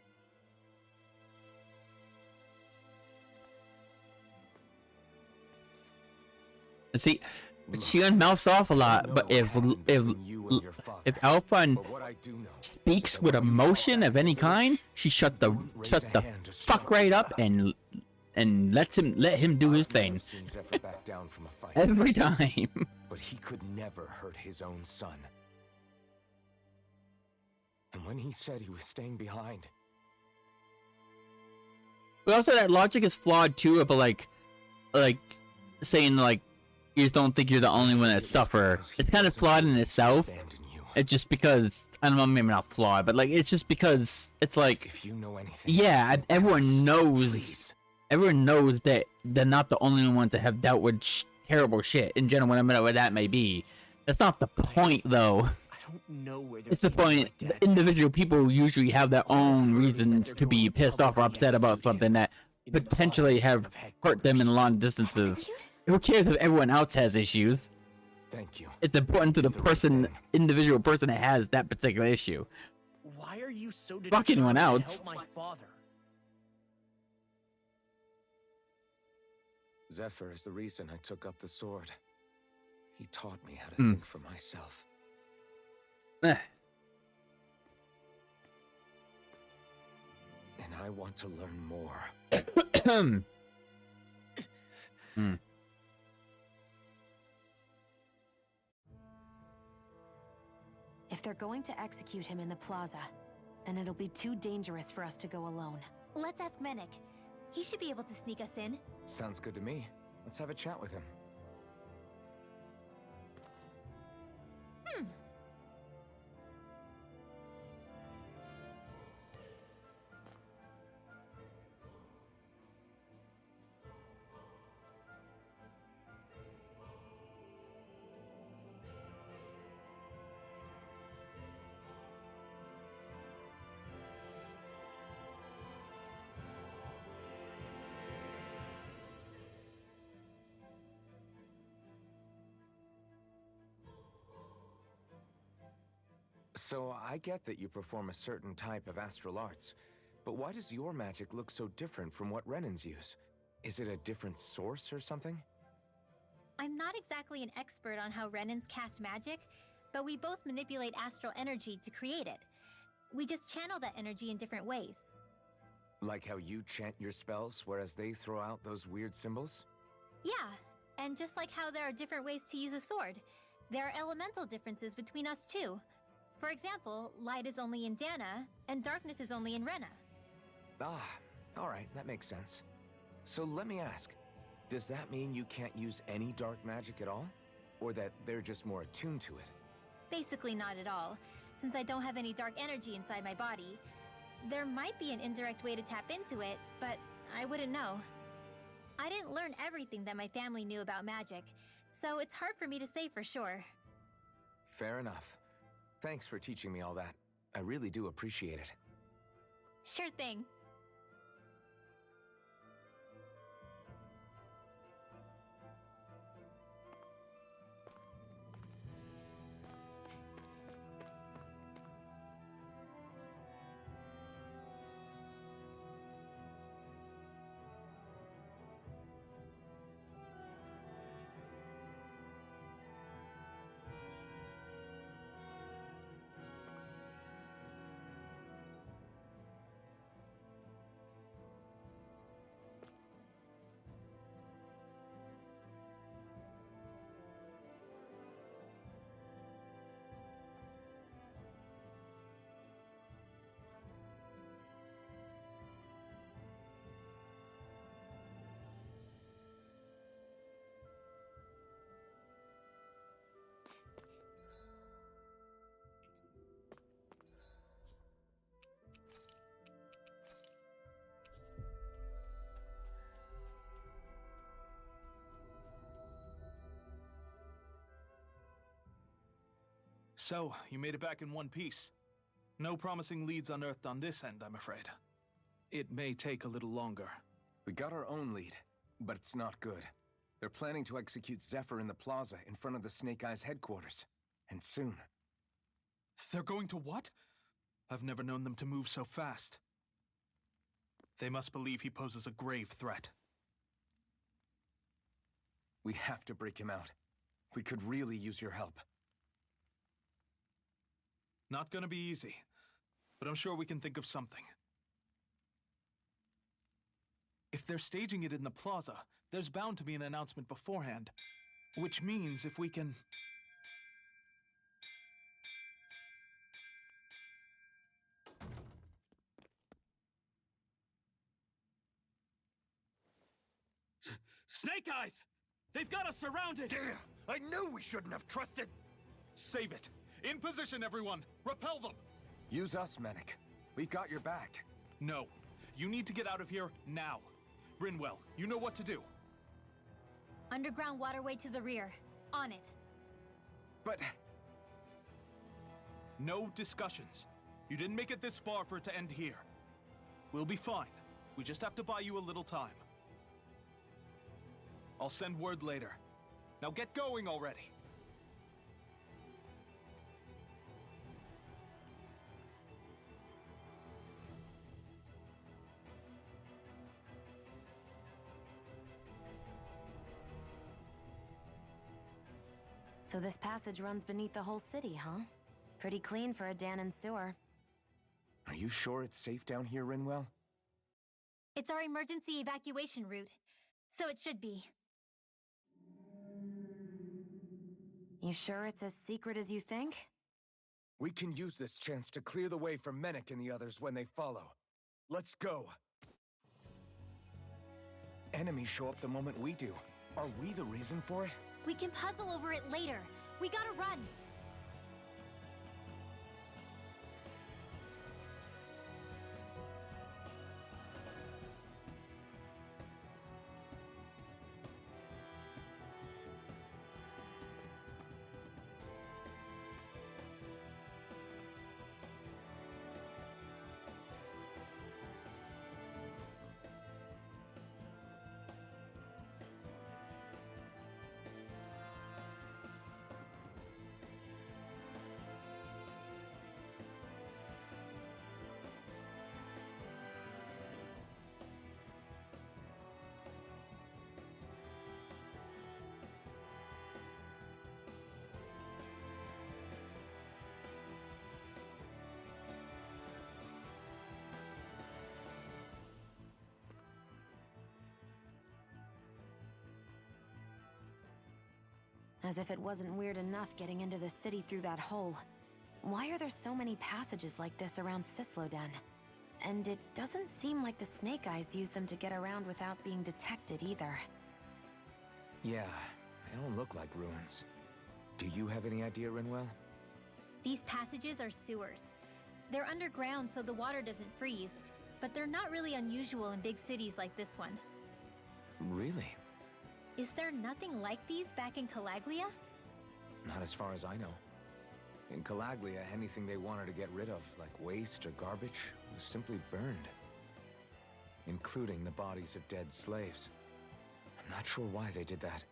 See, she mouths off a lot, but if Alpha speaks with emotion of any kind, she shut the fuck right up and let him do his thing. Every time. But he could never hurt his own son. And when he said he was staying behind, but also that logic is flawed too. But like saying like you just don't think you're the only one that suffer. It's kind of flawed in itself. It's just because I don't know, maybe not flawed, but like it's just because it's like if you know anything, yeah, everyone knows. Everyone knows that they're not the only ones that have dealt with terrible shit in general, whatever that may be. That's not the point, though. It's the point. The individual people usually have their own reasons to be pissed off or upset about something that potentially have hurt them in long distances. Who cares if everyone else has issues? Thank you. It's important to the individual person that has that particular issue. Why are you so fuck anyone else? To help my father? Zephyr is the reason I took up the sword. He taught me how to think for myself. And I want to learn more. If they're going to execute him in the plaza, then it'll be too dangerous for us to go alone. Let's ask Menik. He should be able to sneak us in. Sounds good to me. Let's have a chat with him. So, I get that you perform a certain type of astral arts, but why does your magic look so different from what Renan's use? Is it a different source or something? I'm not exactly an expert on how Renans cast magic, but we both manipulate astral energy to create it. We just channel that energy in different ways. Like how you chant your spells, whereas they throw out those weird symbols? Yeah, and just like how there are different ways to use a sword, there are elemental differences between us too. For example, light is only in Dana, and darkness is only in Rena. Ah, alright, that makes sense. So let me ask, does that mean you can't use any dark magic at all? Or that they're just more attuned to it? Basically not at all, since I don't have any dark energy inside my body. There might be an indirect way to tap into it, but I wouldn't know. I didn't learn everything that my family knew about magic, so it's hard for me to say for sure. Fair enough. Thanks for teaching me all that. I really do appreciate it. Sure thing. So, you made it back in one piece. No promising leads unearthed on this end, I'm afraid. It may take a little longer. We got our own lead, but it's not good. They're planning to execute Zephyr in the plaza in front of the Snake Eyes headquarters. And soon. They're going to what? I've never known them to move so fast. They must believe he poses a grave threat. We have to break him out. We could really use your help. Not gonna be easy, but I'm sure we can think of something. If they're staging it in the plaza, there's bound to be an announcement beforehand. Which means if we can... Snake Eyes! They've got us surrounded! Damn! I knew we shouldn't have trusted... Save it! In position, everyone! Repel them! Use us, Mennick. We've got your back. No. You need to get out of here now. Rinwell, you know what to do. Underground waterway to the rear. On it. But... No discussions. You didn't make it this far for it to end here. We'll be fine. We just have to buy you a little time. I'll send word later. Now get going already. So this passage runs beneath the whole city, huh? Pretty clean for a Dahnan sewer. Are you sure it's safe down here, Rinwell? It's our emergency evacuation route, so it should be. You sure it's as secret as you think? We can use this chance to clear the way for Mennick and the others when they follow. Let's go. Enemies show up the moment we do. Are we the reason for it? We can puzzle over it later. We gotta run. As if it wasn't weird enough getting into the city through that hole. Why are there so many passages like this around Cisloden? And it doesn't seem like the Snake Eyes use them to get around without being detected either. Yeah, they don't look like ruins. Do you have any idea, Rinwell? These passages are sewers. They're underground so the water doesn't freeze, but they're not really unusual in big cities like this one. Really? Is there nothing like these back in Calaglia? Not as far as I know. In Calaglia, anything they wanted to get rid of, like waste or garbage, was simply burned. Including the bodies of dead slaves. I'm not sure why they did that.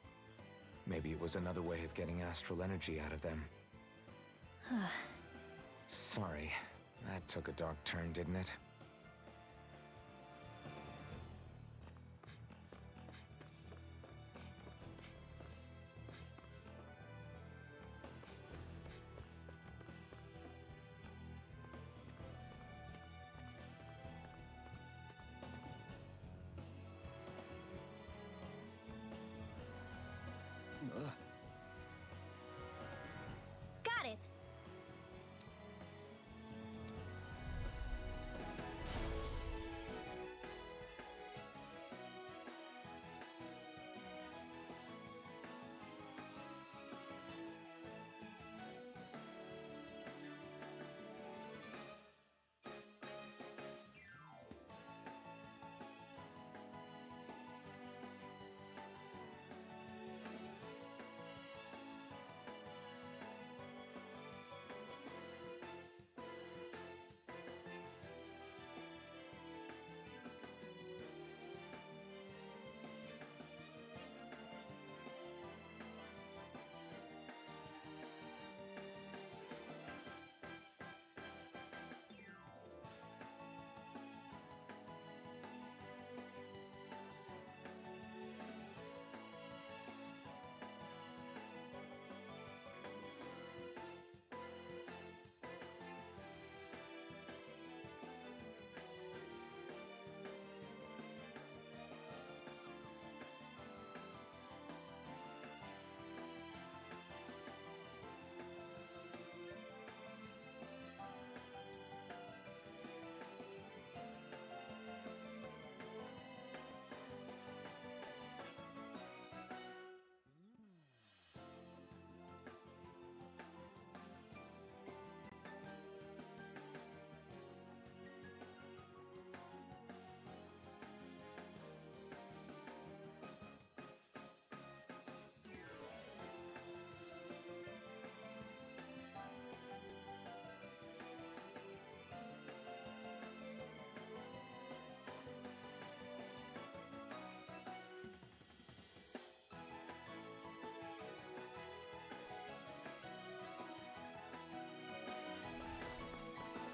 Maybe it was another way of getting astral energy out of them. Sorry, that took a dark turn, didn't it? Got it!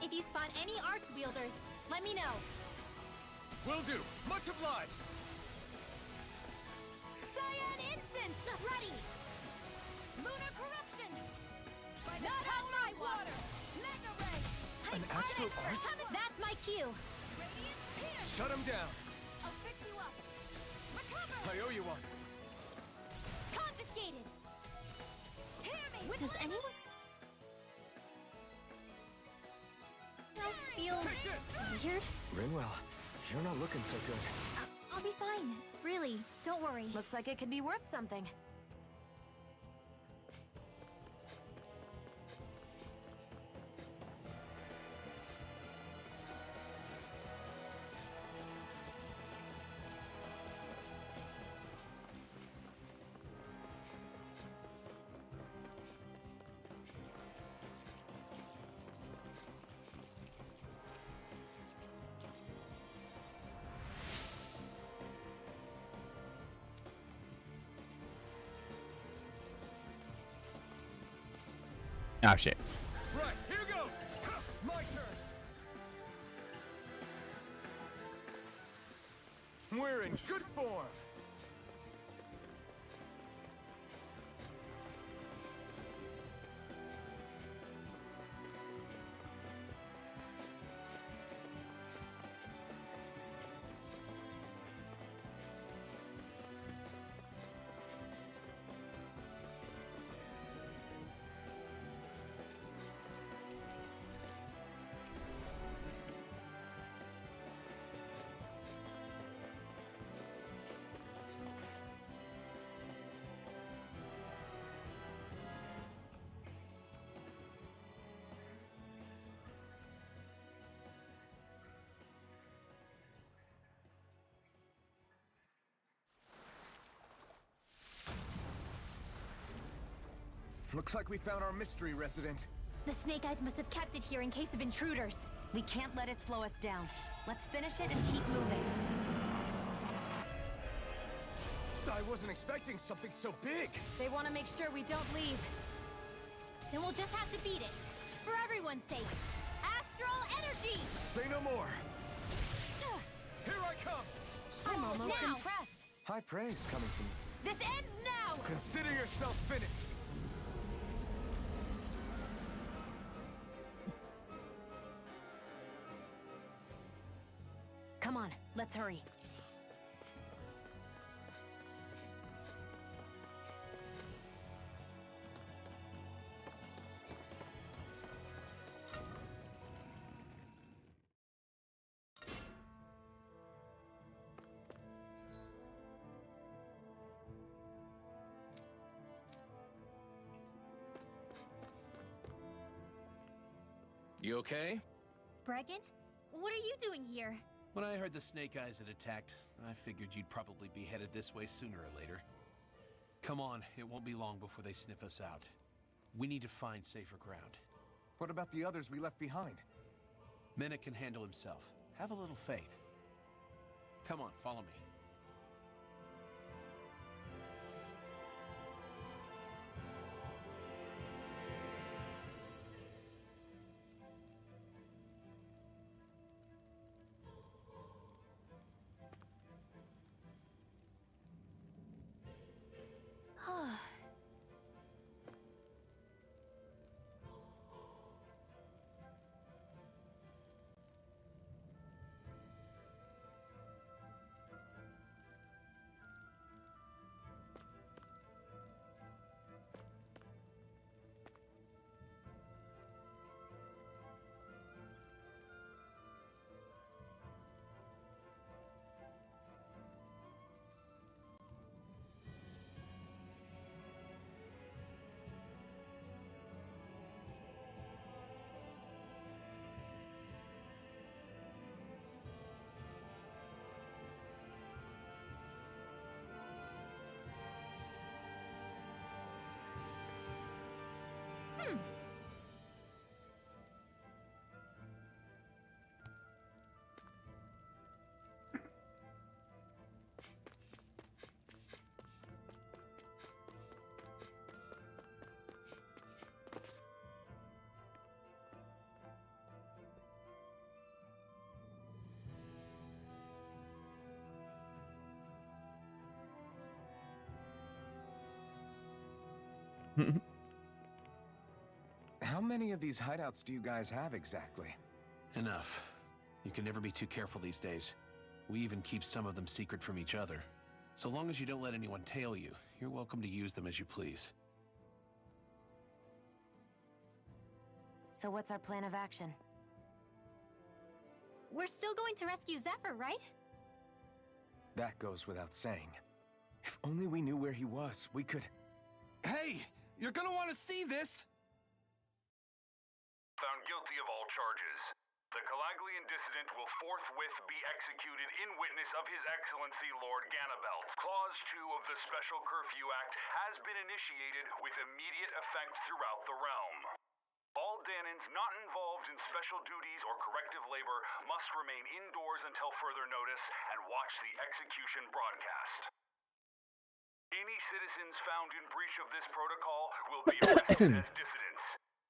If you spot any arts wielders, let me know. Will do. Much obliged. Cyan Instance! Ready! Lunar Corruption! Not on my water! Mega Ray! An astral art? That's my cue! Shut him down. I'll fix you up! Recover! I owe you one. Confiscated! Hear me! Does anyone else feel weird? Rinwell, you're not looking so good. I'll be fine. Really, don't worry. Looks like it could be worth something. Oh shit. Right, here goes. My turn. We're in good form. Looks like we found our mystery resident. The Snake Eyes must have kept it here in case of intruders. We can't let it slow us down. Let's finish it and keep moving. I wasn't expecting something so big. They want to make sure we don't leave. Then we'll just have to beat it. For everyone's sake. Astral energy! Say no more. Here I come. I'm almost now. impressed. High praise coming from you. This ends now! Consider yourself finished. Come on, let's hurry. You okay? Bregan? What are you doing here? When I heard the Snake Eyes had attacked, I figured you'd probably be headed this way sooner or later. Come on, it won't be long before they sniff us out. We need to find safer ground. What about the others we left behind? Menek can handle himself. Have a little faith. Come on, follow me. How many of these hideouts do you guys have exactly? Enough. You can never be too careful these days. We even keep some of them secret from each other. So long as you don't let anyone tail you, you're welcome to use them as you please. So what's our plan of action? We're still going to rescue Zephyr, right? That goes without saying. If only we knew where he was, we could... Hey! You're gonna want to see this! Found guilty of all charges. The Calaglian dissident will forthwith be executed in witness of His Excellency Lord Ganabelt. Clause 2 of the Special Curfew Act has been initiated with immediate effect throughout the realm. All Danans not involved in special duties or corrective labor must remain indoors until further notice and watch the execution broadcast. Any citizens found in breach of this protocol will be arrested as dissidents.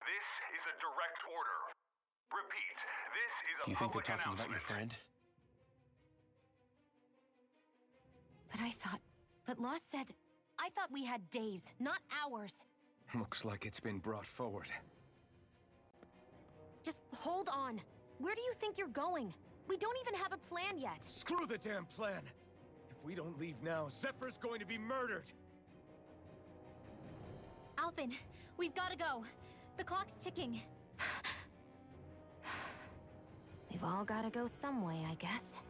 This is a direct order. Repeat, this is a Do you think they're public talking about your announcement. friend? But Law said... I thought we had days, not hours. Looks like it's been brought forward. Just hold on. Where do you think you're going? We don't even have a plan yet. Screw the damn plan! If we don't leave now, Zephyr's going to be murdered! Alphen, we've got to go. The clock's ticking. We've all got to go some way, I guess.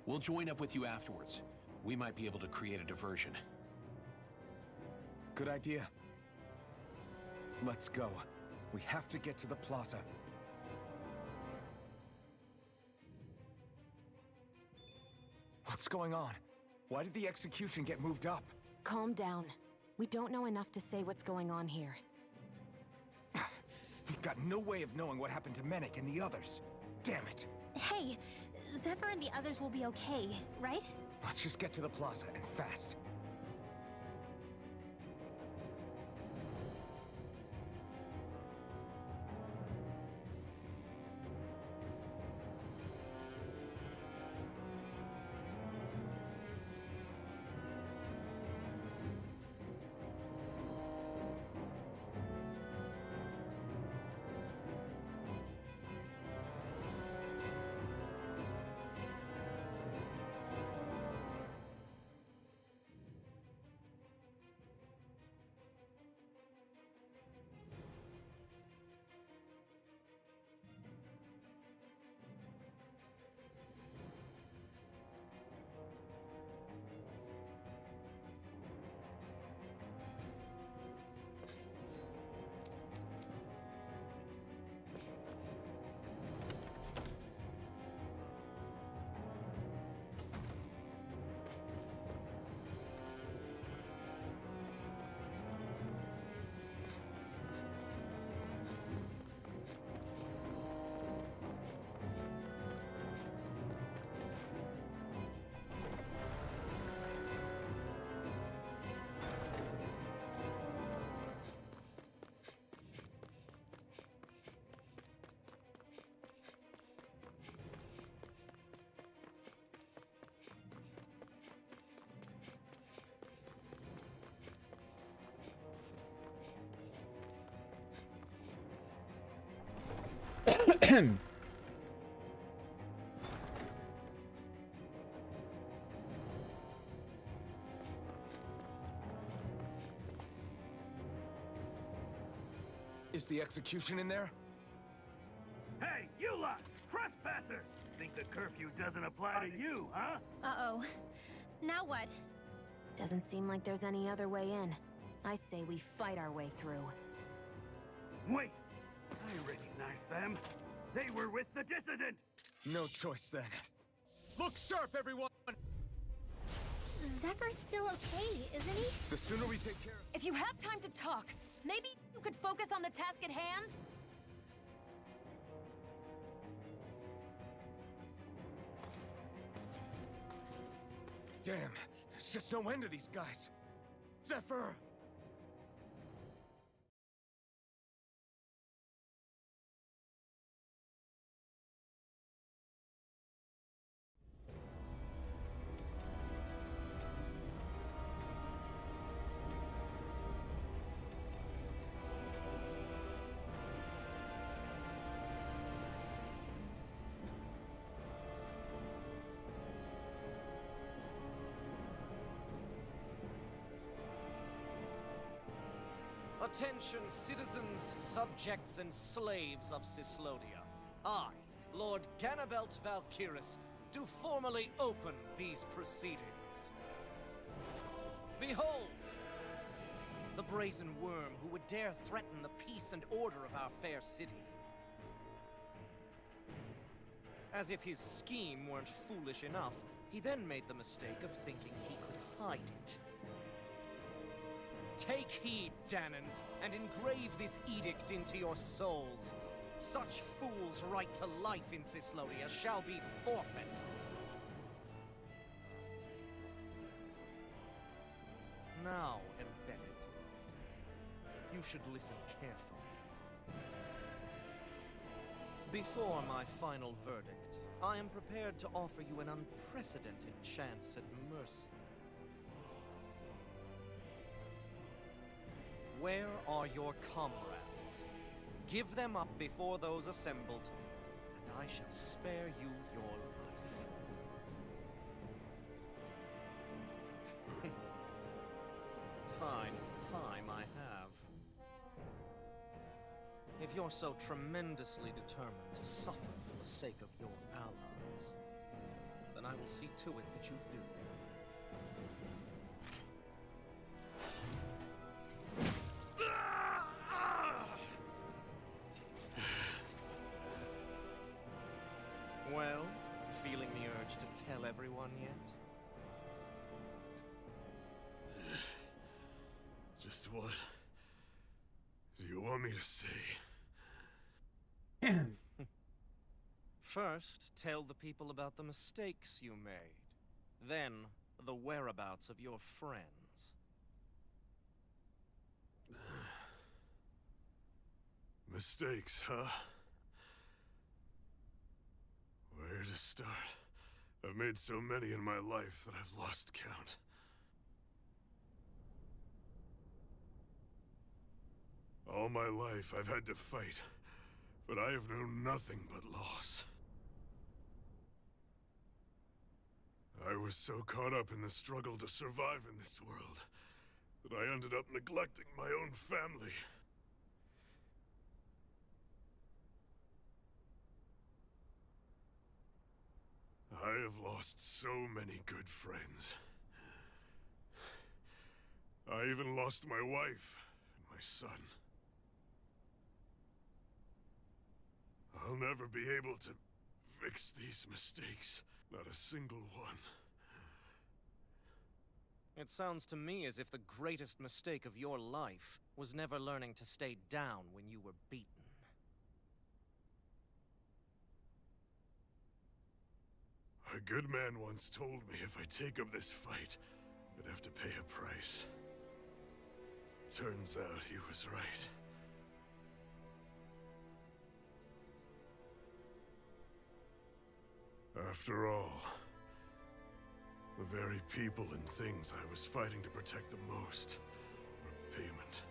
We'll join up with you afterwards. We might be able to create a diversion. Good idea. Let's go. We have to get to the plaza. What's going on? Why did the execution get moved up? Calm down. We don't know enough to say what's going on here. We've got no way of knowing what happened to Menik and the others. Damn it. Hey, Zephyr and the others will be okay, right? Let's just get to the plaza, and fast. Is the execution in there? Hey, you lot! Trespassers! Think the curfew doesn't apply to you, huh? Uh-oh. Now what? Doesn't seem like there's any other way in. I say we fight our way through. Wait! I recognize them. They were with the dissident! No choice then. Look sharp, everyone! Zephyr's still okay, isn't he? The sooner we take care of... If you have time to talk, maybe you could focus on the task at hand? Damn, there's just no end to these guys. Zephyr! Attention, citizens, subjects, and slaves of Cyslodia. I, Lord Ganabelt Valkyris, do formally open these proceedings. Behold! The brazen worm who would dare threaten the peace and order of our fair city. As if his scheme weren't foolish enough, he then made the mistake of thinking he could hide it. Take heed, Danans, and engrave this edict into your souls. Such fools' right to life in Cyslodia shall be forfeit. Now, Embedded, you should listen carefully. Before my final verdict, I am prepared to offer you an unprecedented chance at mercy. Where are your comrades? Give them up before those assembled, and I shall spare you your life. Fine time I have. If you're so tremendously determined to suffer for the sake of your allies, then I will see to it that you do. Well, feeling the urge to tell everyone yet? Just what do you want me to say? First, tell the people about the mistakes you made. Then, the whereabouts of your friends. Mistakes, huh? Where to start? I've made so many in my life that I've lost count. All my life I've had to fight, but I have known nothing but loss. I was so caught up in the struggle to survive in this world that I ended up neglecting my own family. I have lost so many good friends. I even lost my wife and my son. I'll never be able to fix these mistakes. Not a single one. It sounds to me as if the greatest mistake of your life was never learning to stay down when you were beaten. A good man once told me if I take up this fight, I'd have to pay a price. Turns out he was right. After all, the very people and things I was fighting to protect the most were payment.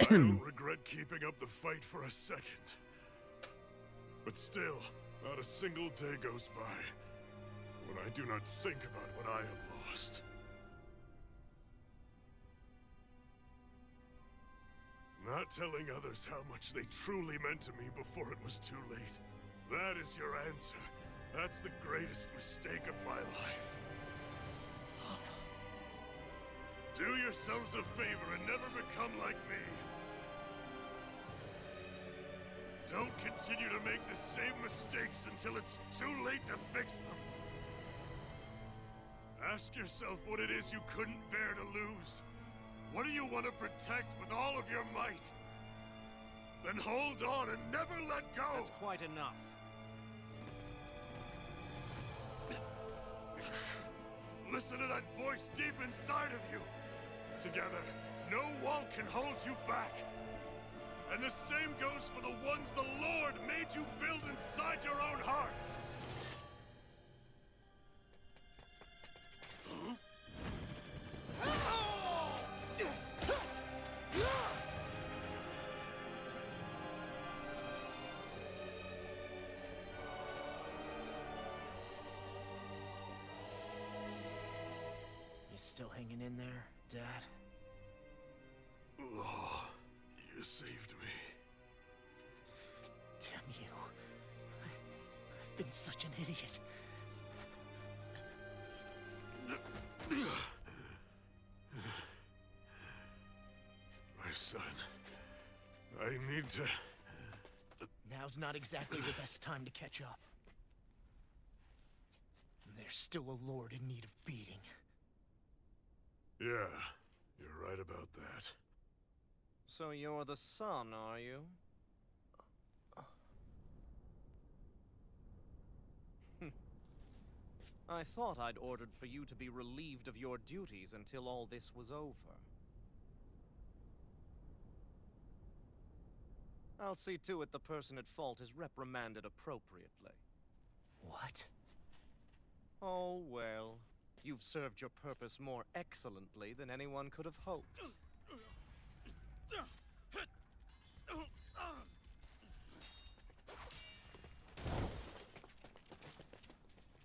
I don't regret keeping up the fight for a second. But still, not a single day goes by when I do not think about what I have lost. Not telling others how much they truly meant to me before it was too late. That is your answer. That's the greatest mistake of my life. Do yourselves a favor and never become like me. Don't continue to make the same mistakes until it's too late to fix them. Ask yourself what it is you couldn't bear to lose. What do you want to protect with all of your might? Then hold on and never let go! That's quite enough. Listen to that voice deep inside of you! Together, no wall can hold you back! And the same goes for the ones the Lord made you build inside your own hearts! still hanging in there, Dad? Oh, you saved me. Damn you. I've been such an idiot. My son, I need to... Now's not exactly the best time to catch up. There's still a lord in need of beating. Yeah, you're right about that. So you're the son, are you? I thought I'd ordered for you to be relieved of your duties until all this was over. I'll see to it the person at fault is reprimanded appropriately. What? Oh, well. You've served your purpose more excellently than anyone could have hoped.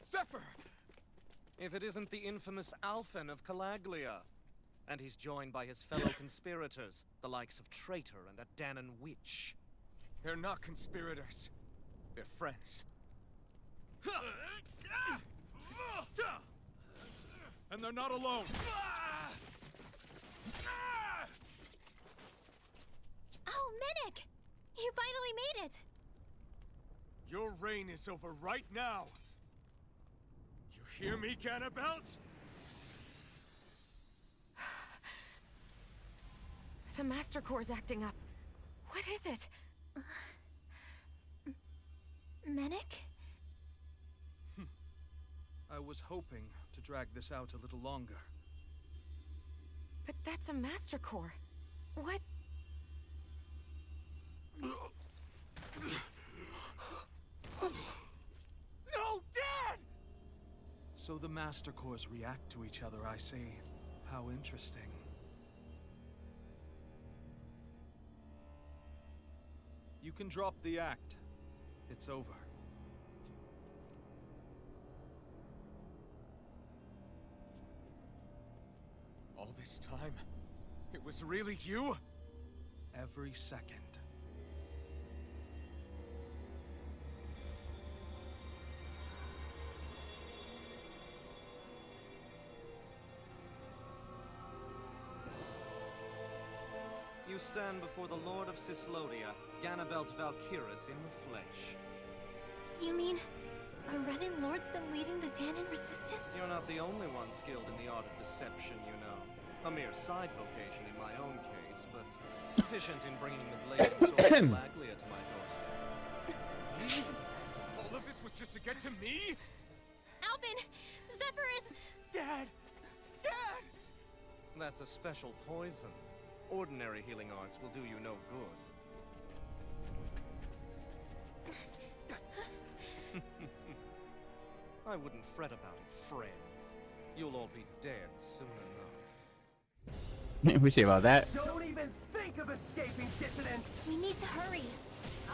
Zephyr! If it isn't the infamous Alphen of Calaglia. And he's joined by his fellow conspirators, the likes of Traitor and a Danon Witch. They're not conspirators. They're friends. And they're not alone. Oh, Minnick! You finally made it! Your reign is over right now. You hear me, Ganabelt? The Master Core's acting up. What is it? Minnick? I was hoping to drag this out a little longer. But that's a Master Core. What? No, Dad! So the Master Cores react to each other, I see. How interesting. You can drop the act. It's over. All this time, it was really you? Every second. You stand before the Lord of Cyslodia, Ganabelt Valkyris in the flesh. You mean a Renin Lord's been leading the Danon resistance? You're not the only one skilled in the art of deception, you know. A mere side vocation in my own case, but sufficient in bringing the blazing sword of Calaglia to my doorstep. All of this was just to get to me? Alphen! Zephyr is... Dad! Dad! That's a special poison. Ordinary healing arts will do you no good. I wouldn't fret about it, friends. You'll all be dead soon enough. We see about that. Don't even think of escaping, dissident! We need to hurry.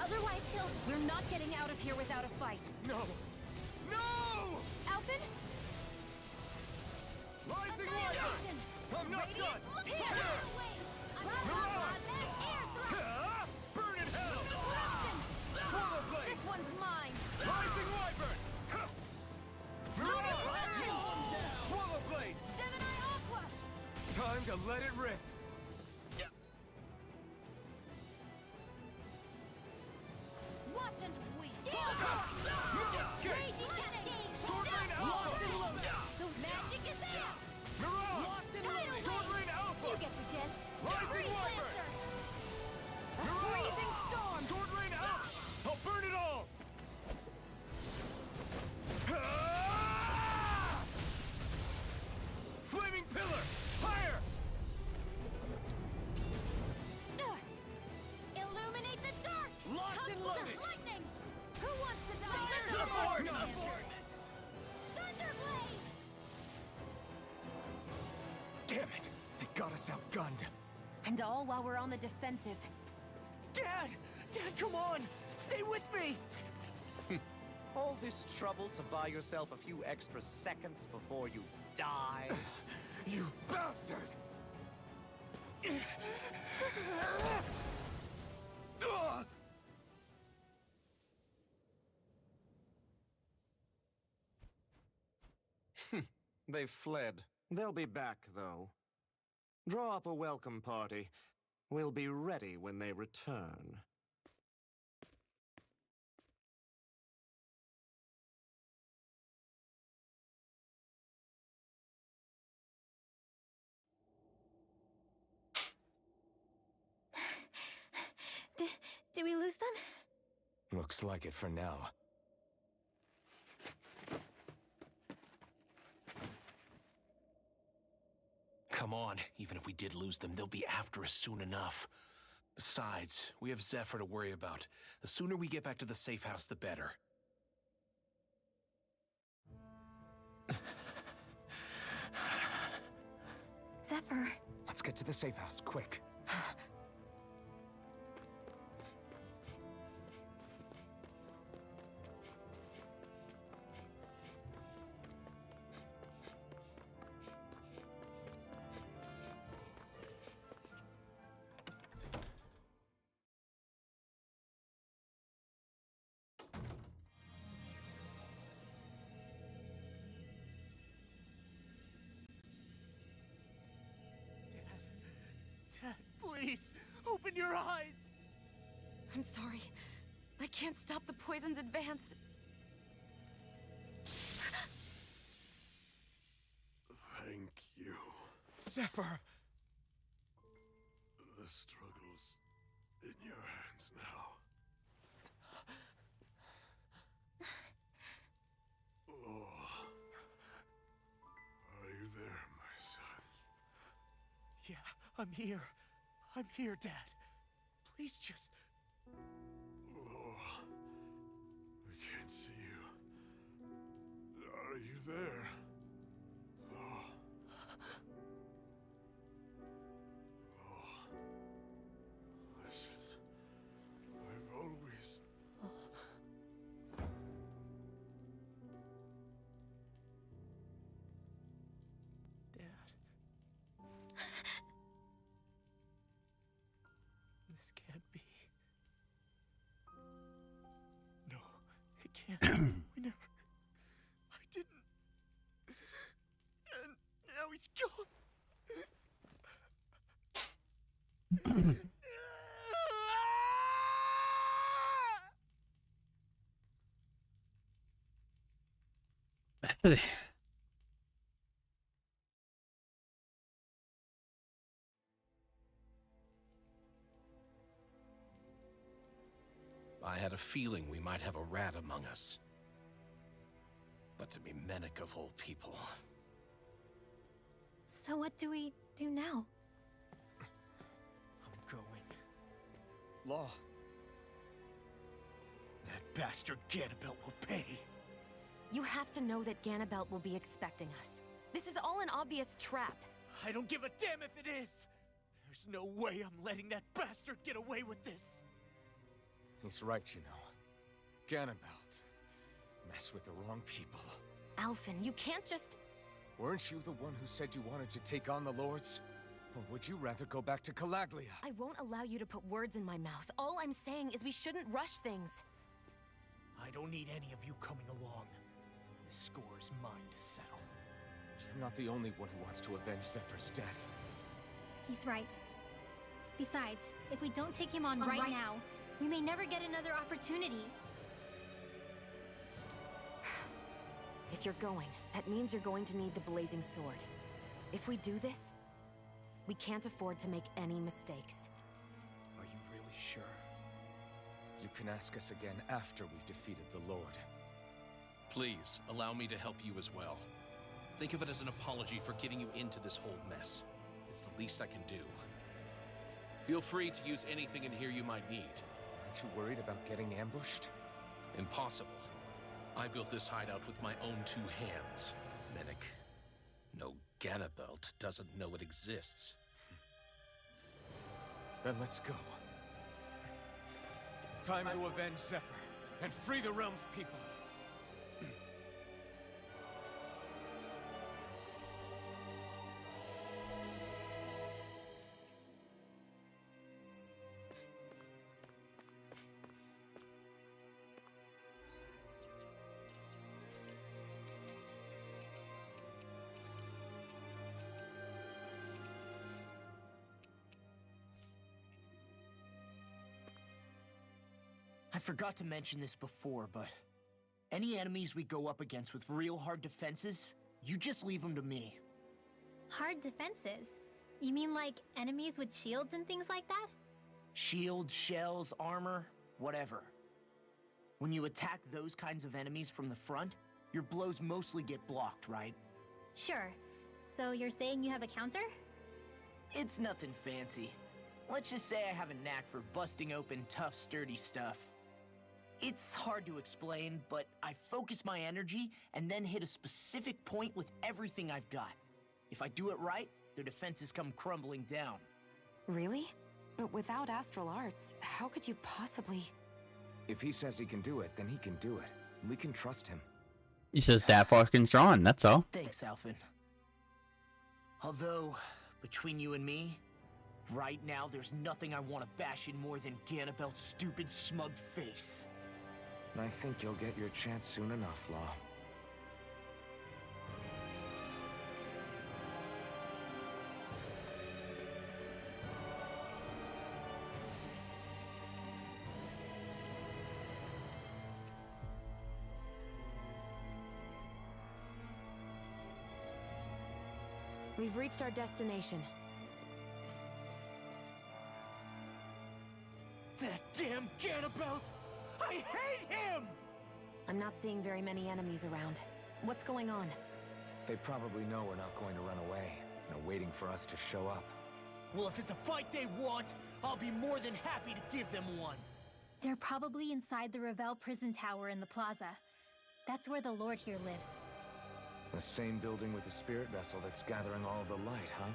Otherwise he'll... We're not getting out of here without a fight. No! No! Alphen? Rising Wyvern! I'm not done! Burn in hell! Swallow Blade! This one's mine! Rising Wyvern! Swallow Blade! Gemini Aqua! Time to let it rip! Watch and weep! Sword Rain Alpha! Magic is there! Mirage! Sword Rain Alpha! You get the gist. Rising Wyvern! Freezing storm! Sword Rain out! I'll burn it all! Flaming Pillar! Fire! Illuminate the dark! Locked and loaded! Lightning! Who wants to die? To the board! Thunderblade! Damn it! They got us outgunned. And all while we're on the defensive. Dad! Dad, come on! Stay with me! All this trouble to buy yourself a few extra seconds before you die? You bastard! They've fled. They'll be back, though. Draw up a welcome party. We'll be ready when they return. Did we lose them? Looks like it for now. Come on, even if we did lose them, they'll be after us soon enough. Besides, we have Zephyr to worry about. The sooner we get back to the safe house, the better. Zephyr. Let's get to the safe house, quick. Dad, please, open your eyes! I'm sorry. I can't stop the poison's advance. Thank you. Zephyr! The struggle's in your hands now. Oh. Are you there, my son? Yeah, I'm here. I'm here, Dad. Please just... Oh. I can't see you. Are you there? Oh. Oh. Listen. I've always... Dad. This can't be. No, it can't. We never... I didn't. And now he's gone. I had a feeling we might have a rat among us. But to be Mennick of all people... So what do we do now? I'm going. Law. That bastard Ganabelt will pay. You have to know that Ganabelt will be expecting us. This is all an obvious trap. I don't give a damn if it is! There's no way I'm letting that bastard get away with this! He's right, you know. Ganabelt. Mess with the wrong people. Alphen, you can't just... Weren't you the one who said you wanted to take on the Lords? Or would you rather go back to Calaglia? I won't allow you to put words in my mouth. All I'm saying is we shouldn't rush things. I don't need any of you coming along. The score is mine to settle. You're not the only one who wants to avenge Zephyr's death. He's right. Besides, if we don't take him on right now, we may never get another opportunity. If you're going, that means you're going to need the Blazing Sword. If we do this, we can't afford to make any mistakes. Are you really sure? You can ask us again after we've defeated the Lord. Please, allow me to help you as well. Think of it as an apology for getting you into this whole mess. It's the least I can do. Feel free to use anything in here you might need. Aren't you worried about getting ambushed? Impossible. I built this hideout with my own two hands, Mennick. No Ganabelt doesn't know it exists. Then let's go. Time to avenge Zephyr and free the realm's people. I forgot to mention this before, but any enemies we go up against with real hard defenses, you just leave them to me. Hard defenses? You mean like enemies with shields and things like that? Shields, shells, armor, whatever. When you attack those kinds of enemies from the front, your blows mostly get blocked, right? Sure. So you're saying you have a counter? It's nothing fancy. Let's just say I have a knack for busting open tough, sturdy stuff. It's hard to explain, but I focus my energy and then hit a specific point with everything I've got. If I do it right, their defenses come crumbling down. Really? But without astral arts, how could you possibly... If he says he can do it, then he can do it. We can trust him. He says that fucking strong, that's all. Thanks, Alphen. Although, between you and me, right now there's nothing I want to bash in more than Ganabelt's stupid, smug face. I think you'll get your chance soon enough, Law. We've reached our destination. That damn Ganabelt! I hate him! I'm not seeing very many enemies around. What's going on? They probably know we're not going to run away, and are waiting for us to show up. Well, if it's a fight they want, I'll be more than happy to give them one. They're probably inside the Revel prison tower in the plaza. That's where the Lord here lives. The same building with the spirit vessel that's gathering all the light, huh?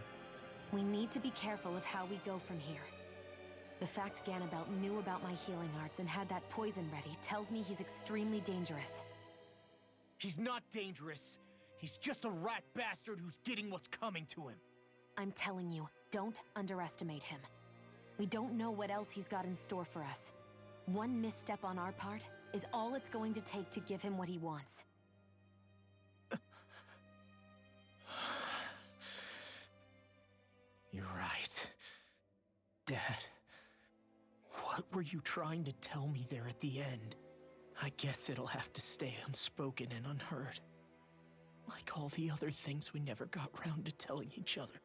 We need to be careful of how we go from here. The fact Ganabelt knew about my healing arts and had that poison ready tells me he's extremely dangerous. He's not dangerous. He's just a rat bastard who's getting what's coming to him. I'm telling you, don't underestimate him. We don't know what else he's got in store for us. One misstep on our part is all it's going to take to give him what he wants. You're right. Dad, what were you trying to tell me there at the end? I guess it'll have to stay unspoken and unheard. Like all the other things we never got round to telling each other.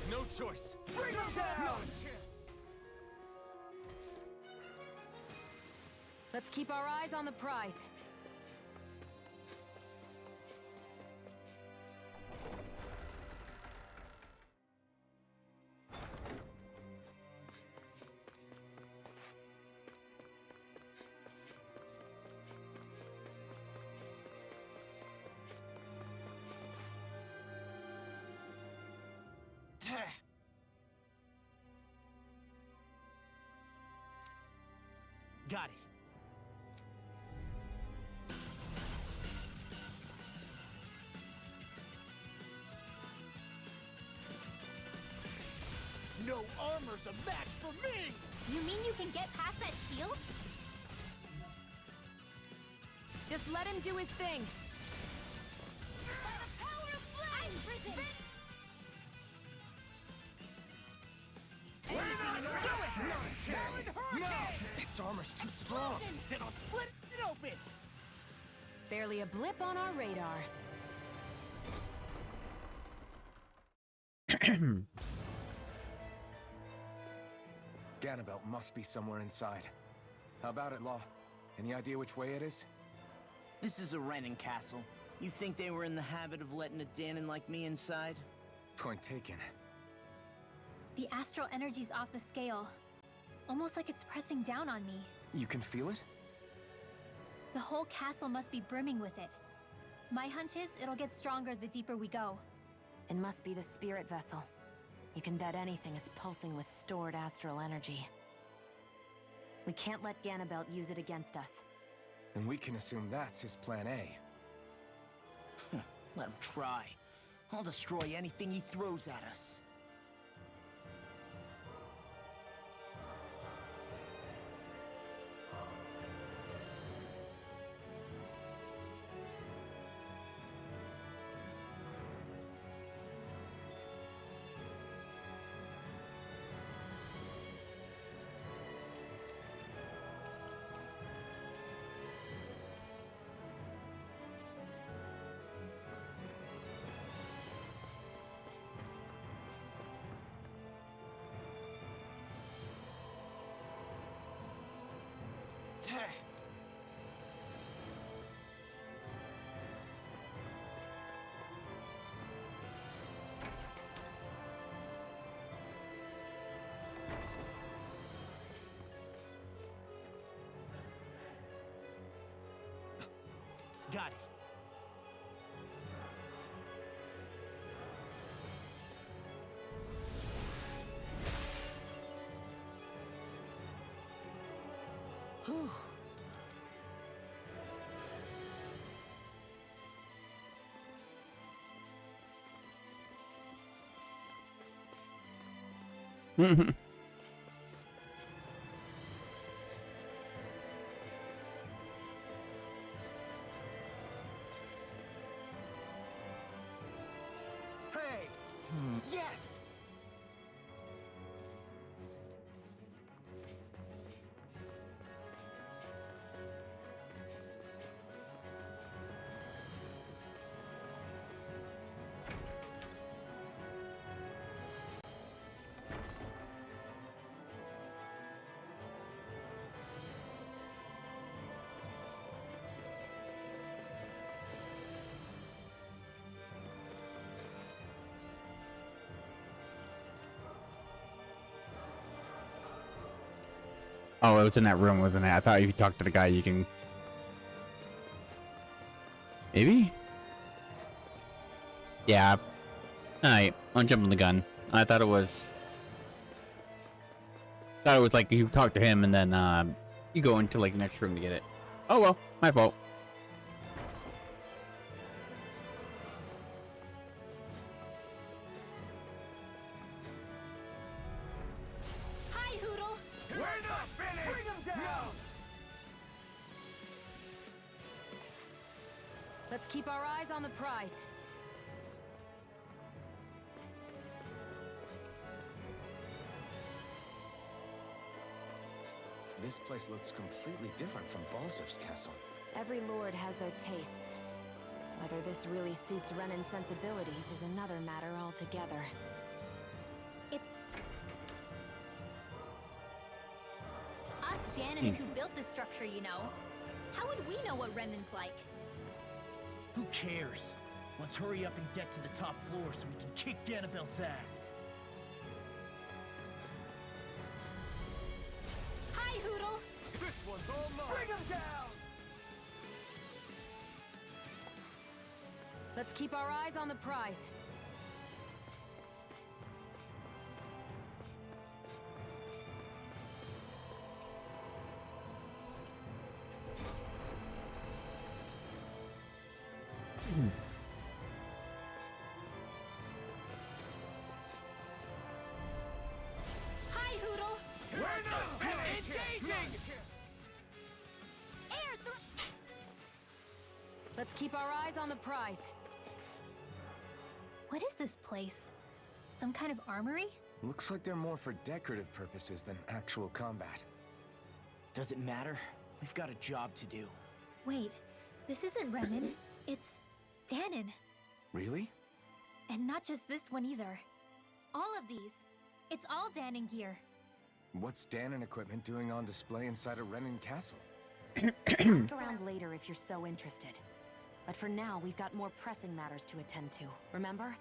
No choice. Bring him down! Let's keep our eyes on the prize. Got it. No armor's a match for me! You mean you can get past that shield? Just let him do his thing. By the power of flame! I'm prison! Its armor's too strong. Then I'll split it open. Barely a blip on our radar. Ganabelt must be somewhere inside. How about it, Law? Any idea which way it is? This is a Renin castle. You think they were in the habit of letting a Danon like me inside? Point taken. The astral energy's off the scale. Almost like it's pressing down on me. You can feel it? The whole castle must be brimming with it. My hunch is it'll get stronger the deeper we go. It must be the spirit vessel. You can bet anything it's pulsing with stored astral energy. We can't let Ganabelt use it against us. Then we can assume that's his plan A. Let him try. I'll destroy anything he throws at us. Got it. Whew. Hey! Yes! Oh, it was in that room, wasn't it? I thought if you talk to the guy, you can... Maybe? Yeah. Alright, I'm jumping the gun. I thought it was... like you talk to him and then you go into like the next room to get it. Oh well, my fault. Hi, Hoodle! We're not finished! Bring him down! Let's keep our eyes on the prize. This place looks completely different from Balzer's castle. Every lord has their tastes. Whether this really suits Renin's sensibilities is another matter altogether. It's us Danans who built this structure, you know. How would we know what Renin's like? Who cares? Let's hurry up and get to the top floor so we can kick Ganabelt's ass. Hi, Hoodle! This one's all mine! Bring him down! Let's keep our eyes on the prize. Hi, Hoodle! We're not finished! Engaging! Air Let's keep our eyes on the prize. What is this place? Some kind of armory? Looks like they're more for decorative purposes than actual combat. Does it matter? We've got a job to do. Wait, this isn't Renin. It's Danon. Really? And not just this one either. All of these. It's all Danon gear. What's Danon equipment doing on display inside a Renin castle? Ask around later if you're so interested. But for now, we've got more pressing matters to attend to, remember?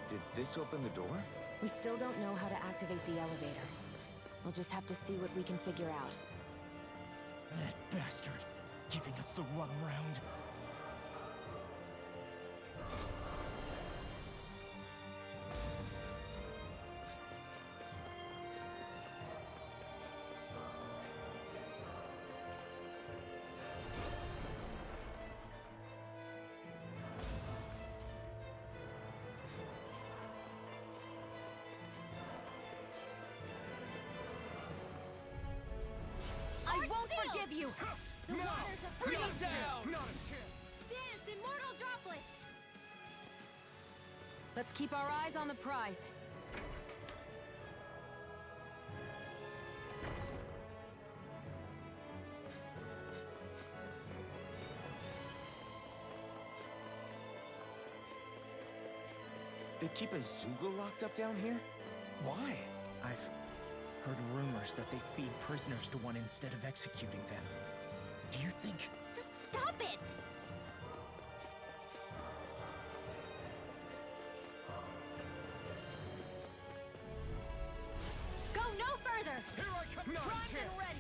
Did this open the door? We still don't know how to activate the elevator. We'll just have to see what we can figure out. That bastard, giving us the runaround. I won't forgive you! The waters of Bring freedom! him down! Dance, immortal droplets! Let's keep our eyes on the prize. They keep a Zoogle locked up down here? Why? I've heard rumors that they feed prisoners to one instead of executing them. Do you think... Stop it! Go no further! Here I come! No, Primed and ready!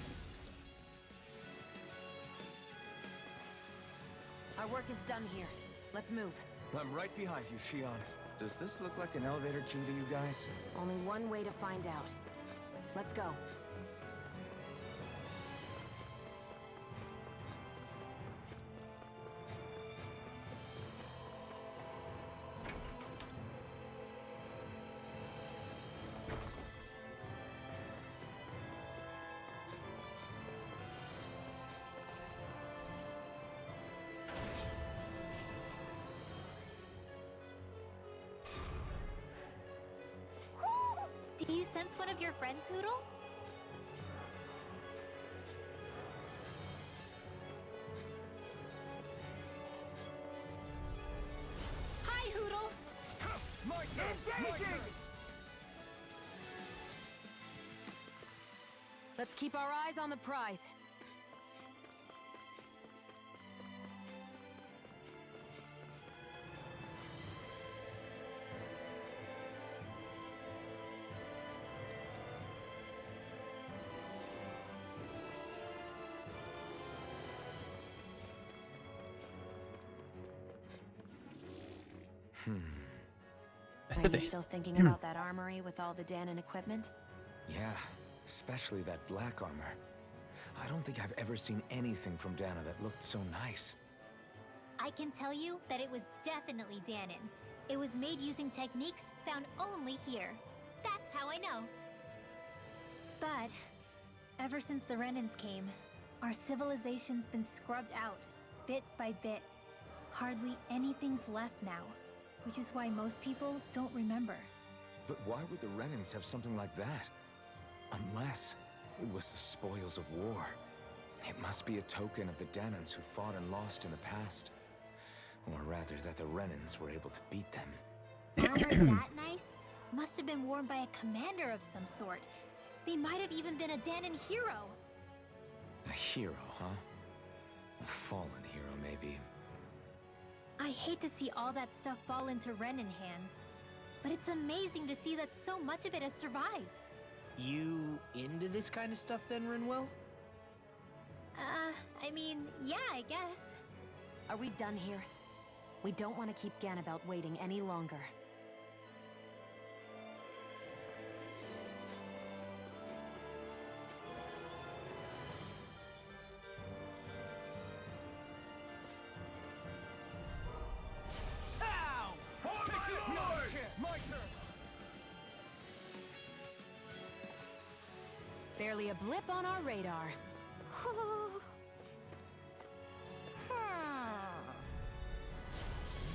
Our work is done here. Let's move. I'm right behind you, Shion. Does this look like an elevator key to you guys? Only one way to find out. Let's go. Do you sense one of your friends, Hoodle? Hi, Hoodle! My turn! My turn! Let's keep our eyes on the prize. Are you still thinking about that armory with all the Danon equipment? Yeah, especially that black armor. I don't think I've ever seen anything from Dana that looked so nice. I can tell you that it was definitely Danon. It was made using techniques found only here. That's how I know. But ever since the Renans came, our civilization's been scrubbed out, bit by bit. Hardly anything's left now, which is why most people don't remember. But why would the Renans have something like that? Unless it was the spoils of war. It must be a token of the Danans who fought and lost in the past. Or rather, that the Renans were able to beat them. Armor that nice must have been worn by a commander of some sort. They might have even been a Danon hero. A hero, huh? A fallen hero, maybe. I hate to see all that stuff fall into Renan hands, but it's amazing to see that so much of it has survived. You into this kind of stuff then, Rinwell? I mean, yeah, I guess. Are we done here? We don't want to keep Ganabelt waiting any longer. Barely a blip on our radar.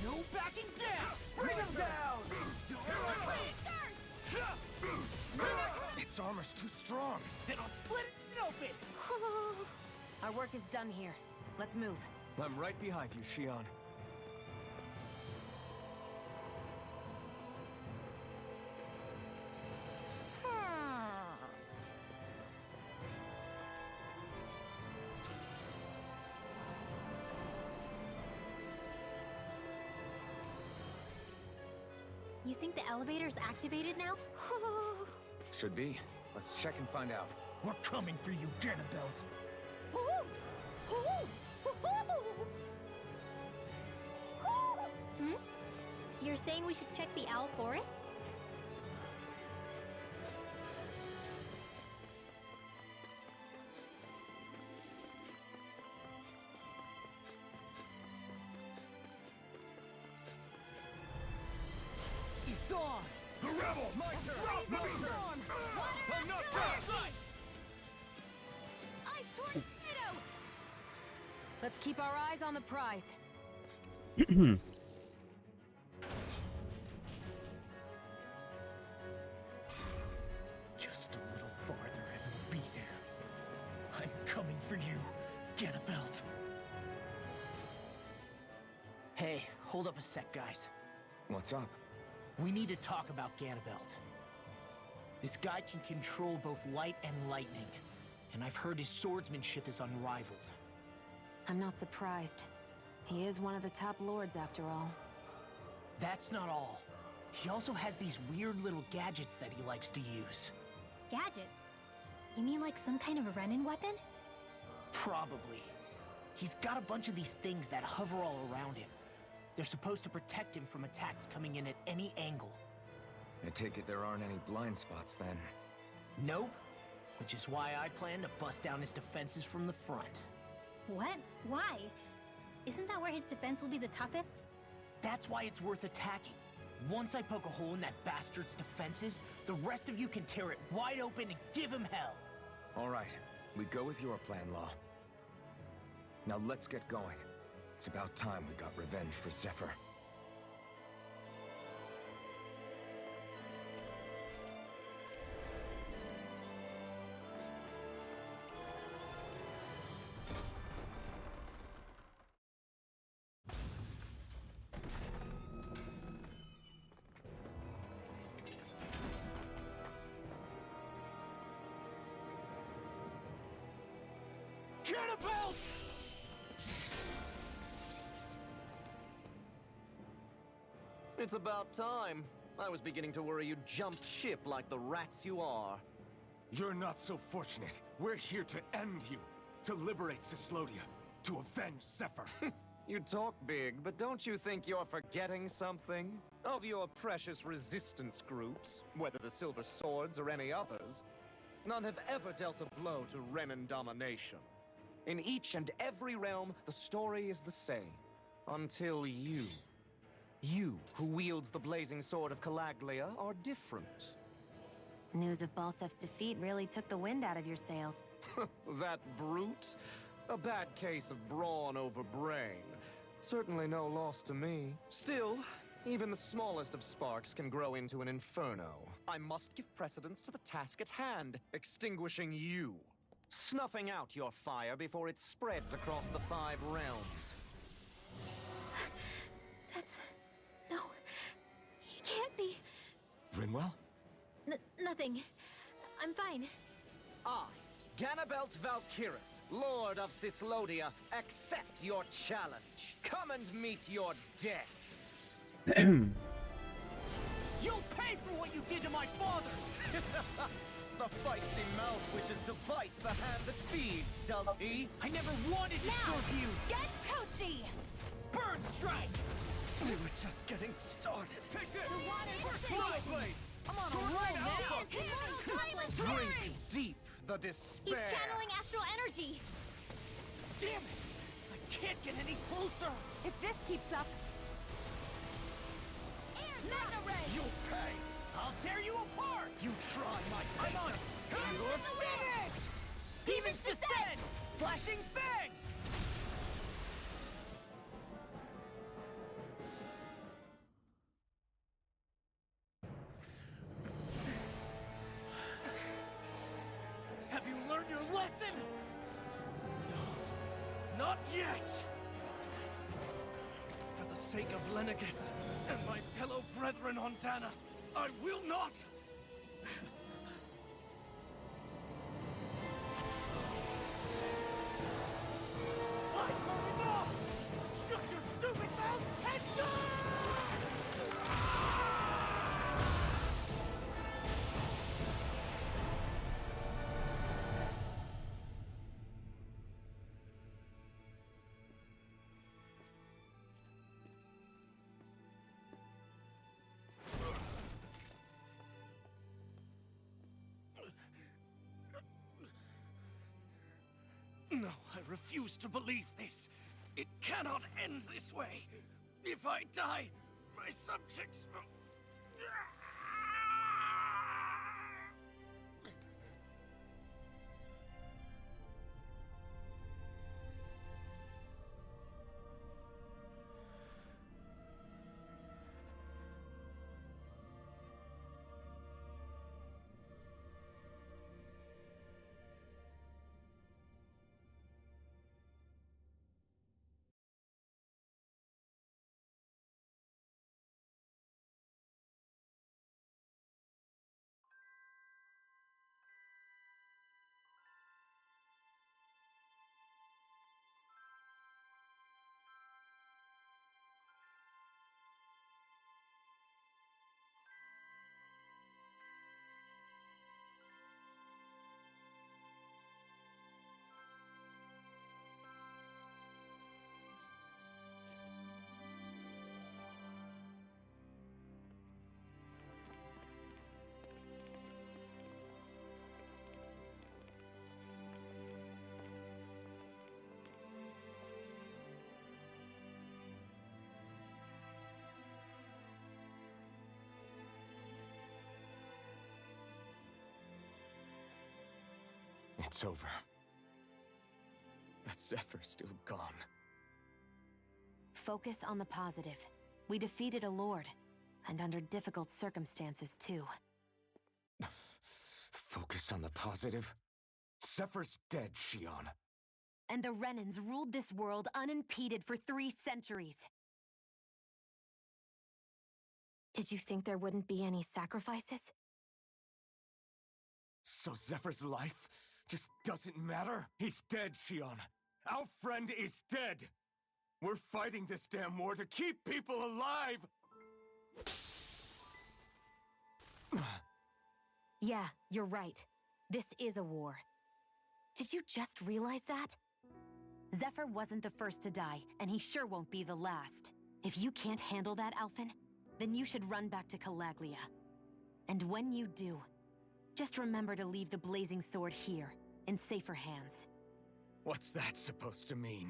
No backing down! Bring him down! Its armor's too strong. Then I'll split it open! Our work is done here. Let's move. I'm right behind you, Shion. You think the elevator's activated now? Should be. Let's check and find out. We're coming for you, Ganabelt. Hmm? You're saying we should check the Owl Forest? It's on! The rebel! My turn! My turn! I'm not done! Ice Tornado! Let's keep our eyes on the prize. Hey, hold up a sec, guys. What's up? We need to talk about Ganabelt. This guy can control both light and lightning, and I've heard his swordsmanship is unrivaled. I'm not surprised. He is one of the top lords, after all. That's not all. He also has these weird little gadgets that he likes to use. Gadgets? You mean like some kind of a Renin weapon? Probably. He's got a bunch of these things that hover all around him. They're supposed to protect him from attacks coming in at any angle. I take it there aren't any blind spots then. Nope. Which is why I plan to bust down his defenses from the front. What? Why? Isn't that where his defense will be the toughest? That's why it's worth attacking. Once I poke a hole in that bastard's defenses, the rest of you can tear it wide open and give him hell. All right, we go with your plan, Law. Now let's get going. It's about time we got revenge for Zephyr. Ganabelt! It's about time. I was beginning to worry you jumped ship like the rats you are. You're not so fortunate. We're here to end you. To liberate Cyslodia. To avenge Zephyr. You talk big, but don't you think you're forgetting something? Of your precious resistance groups, whether the Silver Swords or any others, none have ever dealt a blow to Renin domination. In each and every realm, the story is the same. Until you. You, who wields the blazing sword of Calaglia, are different. News of Balsef's defeat really took the wind out of your sails. That brute? A bad case of brawn over brain. Certainly no loss to me. Still, even the smallest of sparks can grow into an inferno. I must give precedence to the task at hand, extinguishing you. Snuffing out your fire before it spreads across the 5 realms. That's... no. He can't be. Rinwell? Nothing. I'm fine. I, Ganabelt Valkyris, Lord of Cyslodia, accept your challenge. Come and meet your death. You'll pay for what you did to my father! The feisty mouth wishes to bite the hand that feeds, does he? I never wanted to serve you! Get toasty! Bird strike! We were just getting started. Take this! The water First is blood blade! I'm on Sword a roll right now! Drink deep the despair. He's channeling astral energy! Damn it! I can't get any closer! If this keeps up... Mega Ray! You'll pay! I'll tear you apart! You try my patience! You're finished! Demon's Descent! Flashing Fang! Have you learned your lesson? No, not yet! For the sake of Lenegis and my fellow brethren on Dana, I will not! I've heard enough! Shut your stupid mouth and go! No, I refuse to believe this. It cannot end this way. If I die, my subjects will... it's over. But Zephyr's still gone. Focus on the positive. We defeated a lord, and under difficult circumstances, too. Focus on the positive? Zephyr's dead, Shion. And the Renans ruled this world unimpeded for 3 centuries. Did you think there wouldn't be any sacrifices? So Zephyr's life just doesn't matter? He's dead, Shion. Our friend is dead. We're fighting this damn war to keep people alive! Yeah, you're right. This is a war. Did you just realize that? Zephyr wasn't the first to die, and he sure won't be the last. If you can't handle that, Alphen, then you should run back to Calaglia. And when you do, just remember to leave the Blazing Sword here, in safer hands. What's that supposed to mean?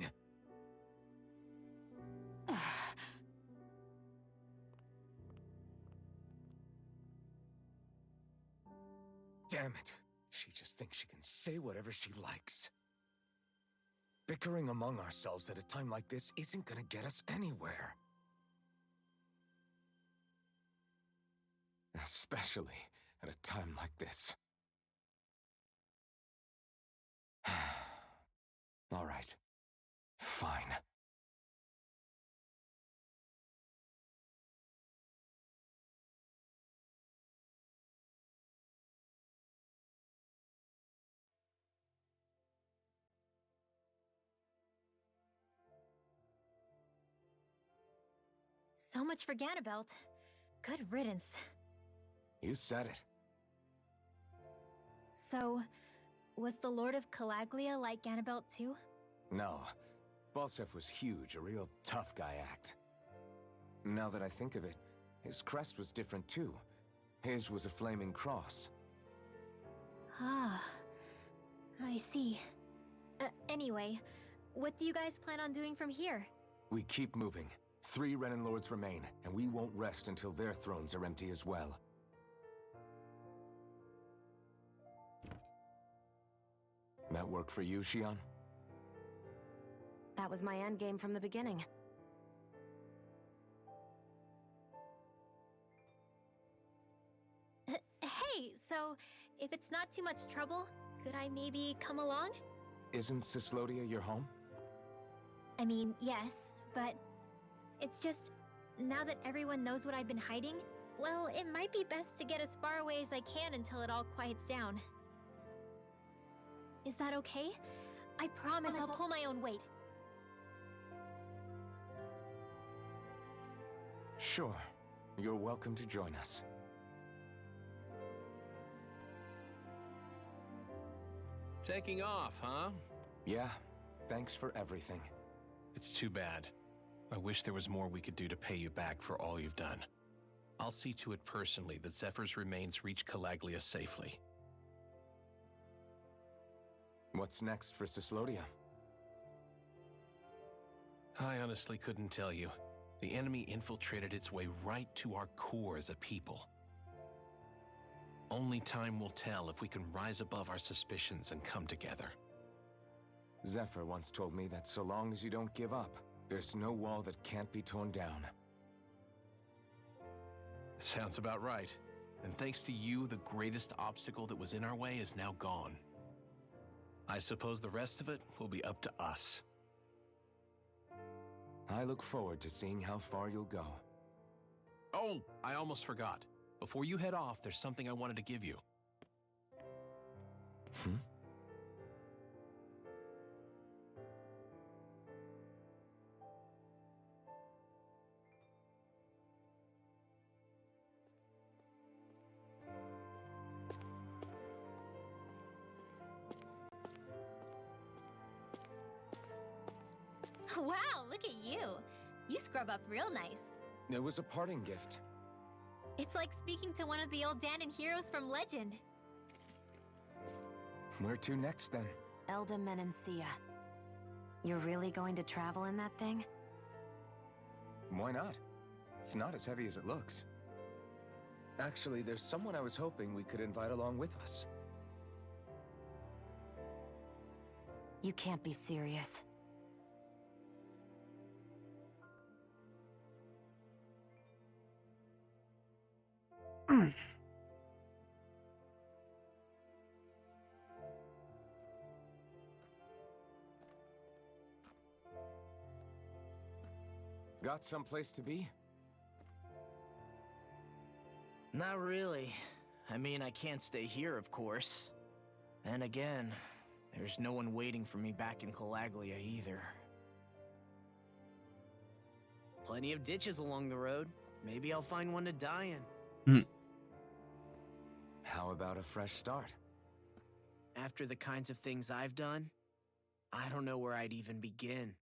Damn it. She just thinks she can say whatever she likes. Bickering among ourselves at a time like this isn't gonna get us anywhere. Especially at a time like this. All right. Fine. So much for Ganabelt. Good riddance. You said it. So, was the Lord of Calaglia like Ganabelt too? No. Balseph was huge, a real tough guy act. Now that I think of it, his crest was different too. His was a flaming cross. Ah, I see. Anyway, what do you guys plan on doing from here? We keep moving. 3 Renin Lords remain, and we won't rest until their thrones are empty as well. That work for you, Shion? That was my endgame from the beginning. Hey, so if it's not too much trouble, could I maybe come along? Isn't Cyslodia your home? I mean, yes, but it's just, now that everyone knows what I've been hiding, well, it might be best to get as far away as I can until it all quiets down. Is that okay? I promise I'll pull my own weight. Sure. You're welcome to join us. Taking off, huh? Yeah. Thanks for everything. It's too bad. I wish there was more we could do to pay you back for all you've done. I'll see to it personally that Zephyr's remains reach Calaglia safely. What's next for Cyslodia? I honestly couldn't tell you. The enemy infiltrated its way right to our core as a people. Only time will tell if we can rise above our suspicions and come together. Zephyr once told me that so long as you don't give up, there's no wall that can't be torn down. Sounds about right. And thanks to you, the greatest obstacle that was in our way is now gone. I suppose the rest of it will be up to us. I look forward to seeing how far you'll go. Oh, I almost forgot. Before you head off, there's something I wanted to give you. Wow, look at you. You scrub up real nice. It was a parting gift. It's like speaking to one of the old Danon heroes from legend. Where to next, then? Elda Menancia. You're really going to travel in that thing? Why not? It's not as heavy as it looks. Actually, there's someone I was hoping we could invite along with us. You can't be serious. Got someplace to be? Not really. I mean, I can't stay here, of course. Then again, there's no one waiting for me back in Calaglia either. Plenty of ditches along the road. Maybe I'll find one to die in. How about a fresh start? After the kinds of things I've done, I don't know where I'd even begin.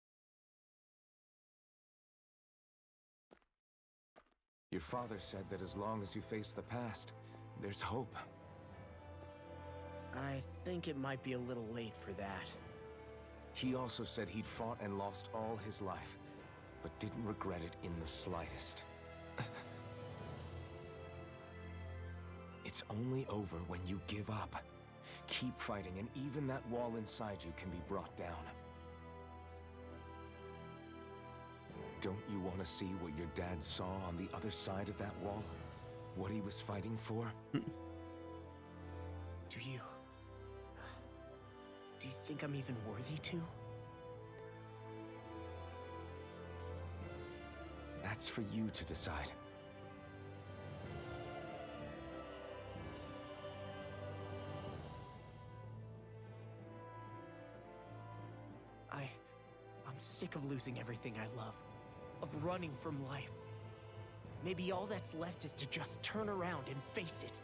Your father said that as long as you face the past, there's hope. I think it might be a little late for that. He also said he'd fought and lost all his life, but didn't regret it in the slightest. It's only over when you give up. Keep fighting, and even that wall inside you can be brought down. Don't you want to see what your dad saw on the other side of that wall? What he was fighting for? Do you think I'm even worthy to? That's for you to decide. I'm sick of losing everything I love. Of running from life. Maybe all that's left is to just turn around and face it.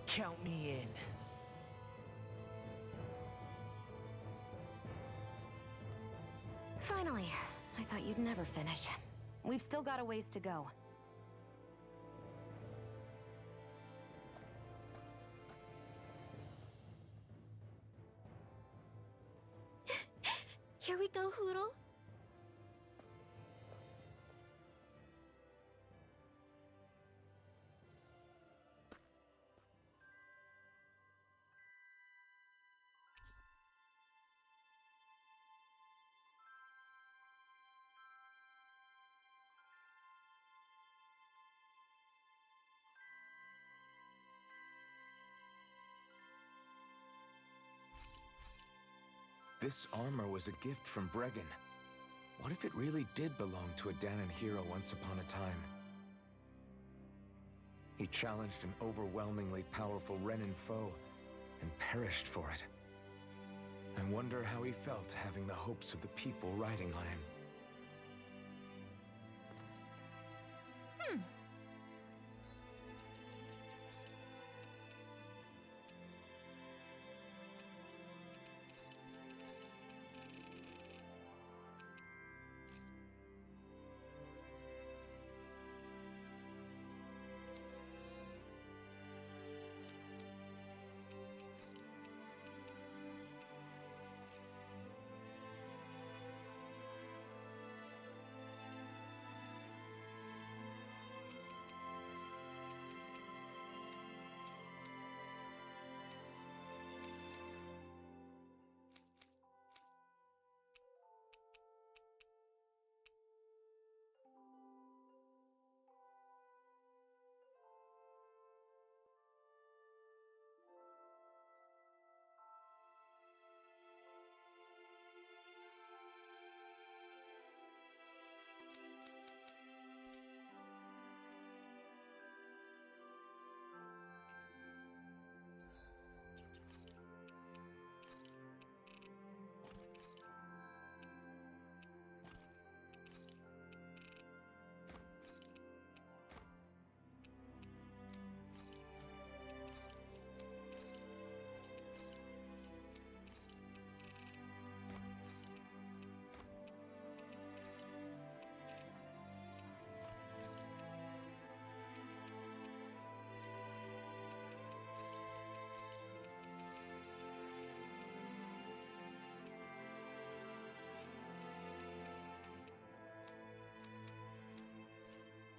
Count me in. Finally. I thought you'd never finish. We've still got a ways to go. Here we go, Hootle. This armor was a gift from Bregan. What if it really did belong to a Dahnan hero once upon a time? He challenged an overwhelmingly powerful Renan foe and perished for it. I wonder how he felt having the hopes of the people riding on him.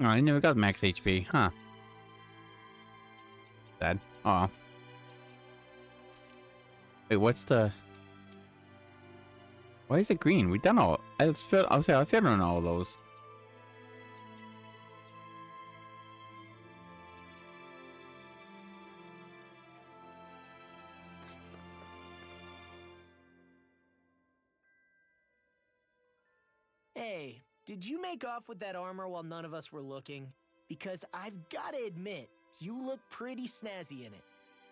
Oh, I never got max HP, huh? Sad. Oh. Wait, what's the... Why is it green? We done all... I feel on all of those. Hey, did you make off with that armor while none of us were looking? Because I've gotta admit, you look pretty snazzy in it.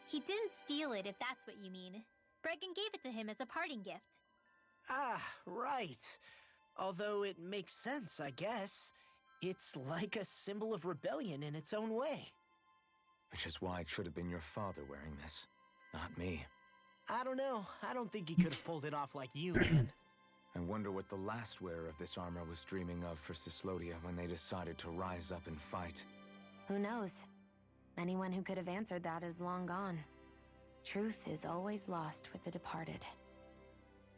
He didn't steal it, if that's what you mean. Bregan gave it to him as a parting gift. Ah, right. Although it makes sense, I guess. It's like a symbol of rebellion in its own way. Which is why it should have been your father wearing this, not me. I don't know. I don't think he could have pulled it off like you, man. I wonder what the last wearer of this armor was dreaming of for Cyslodia when they decided to rise up and fight. Who knows? Anyone who could have answered that is long gone. Truth is always lost with the departed.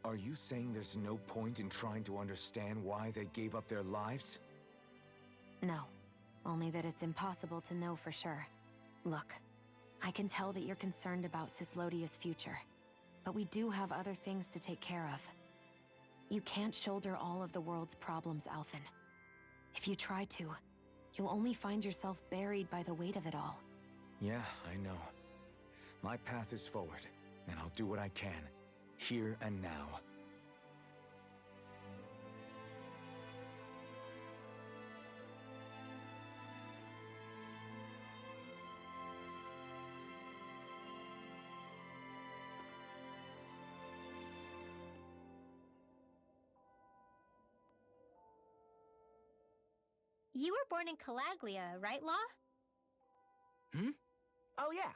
Are you saying there's no point in trying to understand why they gave up their lives? No. Only that it's impossible to know for sure. Look, I can tell that you're concerned about Cyslodia's future. But we do have other things to take care of. You can't shoulder all of the world's problems, Alphen. If you try to, you'll only find yourself buried by the weight of it all. Yeah, I know. My path is forward, and I'll do what I can, here and now. You were born in Calaglia, right, Law? Hmm? Oh yeah.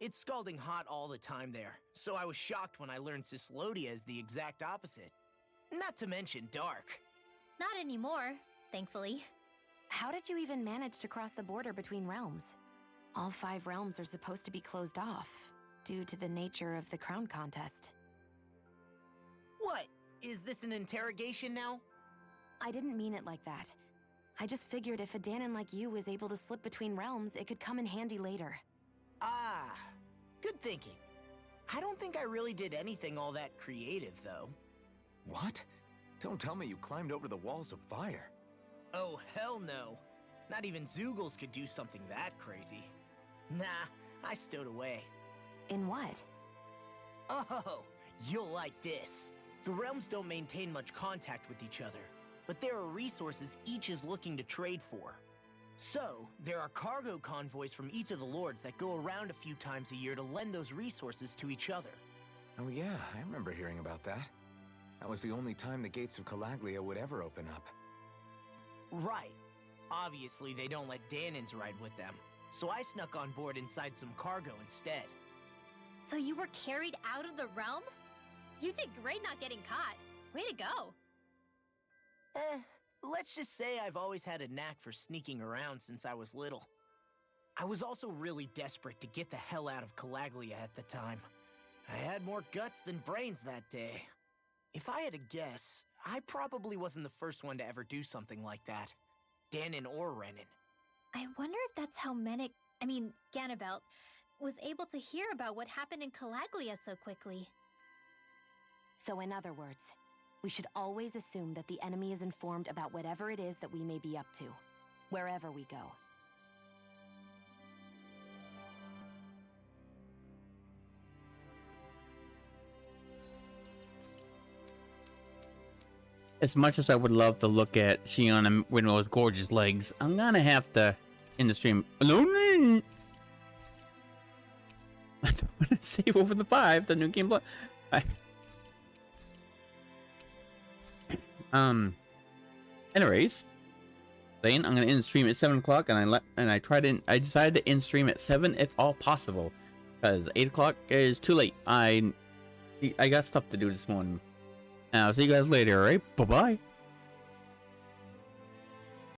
It's scalding hot all the time there, so I was shocked when I learned Cyslodia is the exact opposite. Not to mention dark. Not anymore, thankfully. How did you even manage to cross the border between realms? All 5 realms are supposed to be closed off, due to the nature of the crown contest. What? Is this an interrogation now? I didn't mean it like that. I just figured if a Dahnan like you was able to slip between realms, it could come in handy later. Ah, good thinking. I don't think I really did anything all that creative, though. What? Don't tell me you climbed over the walls of fire. Oh, hell no. Not even Zeugles could do something that crazy. Nah, I stowed away. In what? Oh, you'll like this. The realms don't maintain much contact with each other, but there are resources each is looking to trade for. So, there are cargo convoys from each of the lords that go around a few times a year to lend those resources to each other. Oh yeah, I remember hearing about that. That was the only time the gates of Calaglia would ever open up. Right. Obviously, they don't let Dahnans ride with them, so I snuck on board inside some cargo instead. So you were carried out of the realm? You did great not getting caught. Way to go. Let's just say I've always had a knack for sneaking around since I was little. I was also really desperate to get the hell out of Calaglia at the time. I had more guts than brains that day. If I had to guess, I probably wasn't the first one to ever do something like that. Dahnan or Renan. I wonder if that's how Ganabelt, was able to hear about what happened in Calaglia so quickly. So in other words, we should always assume that the enemy is informed about whatever it is that we may be up to, wherever we go. As much as I would love to look at Shionne and Rinwell's gorgeous legs, I'm gonna have to, in the stream, alone. I don't want to save over the 5, the new game. Anyways, Zane, I'm gonna end the stream at 7 o'clock, and I decided to end stream at 7 if all possible, because 8 o'clock is too late. I got stuff to do this morning. I'll see you guys later, alright? Bye-bye.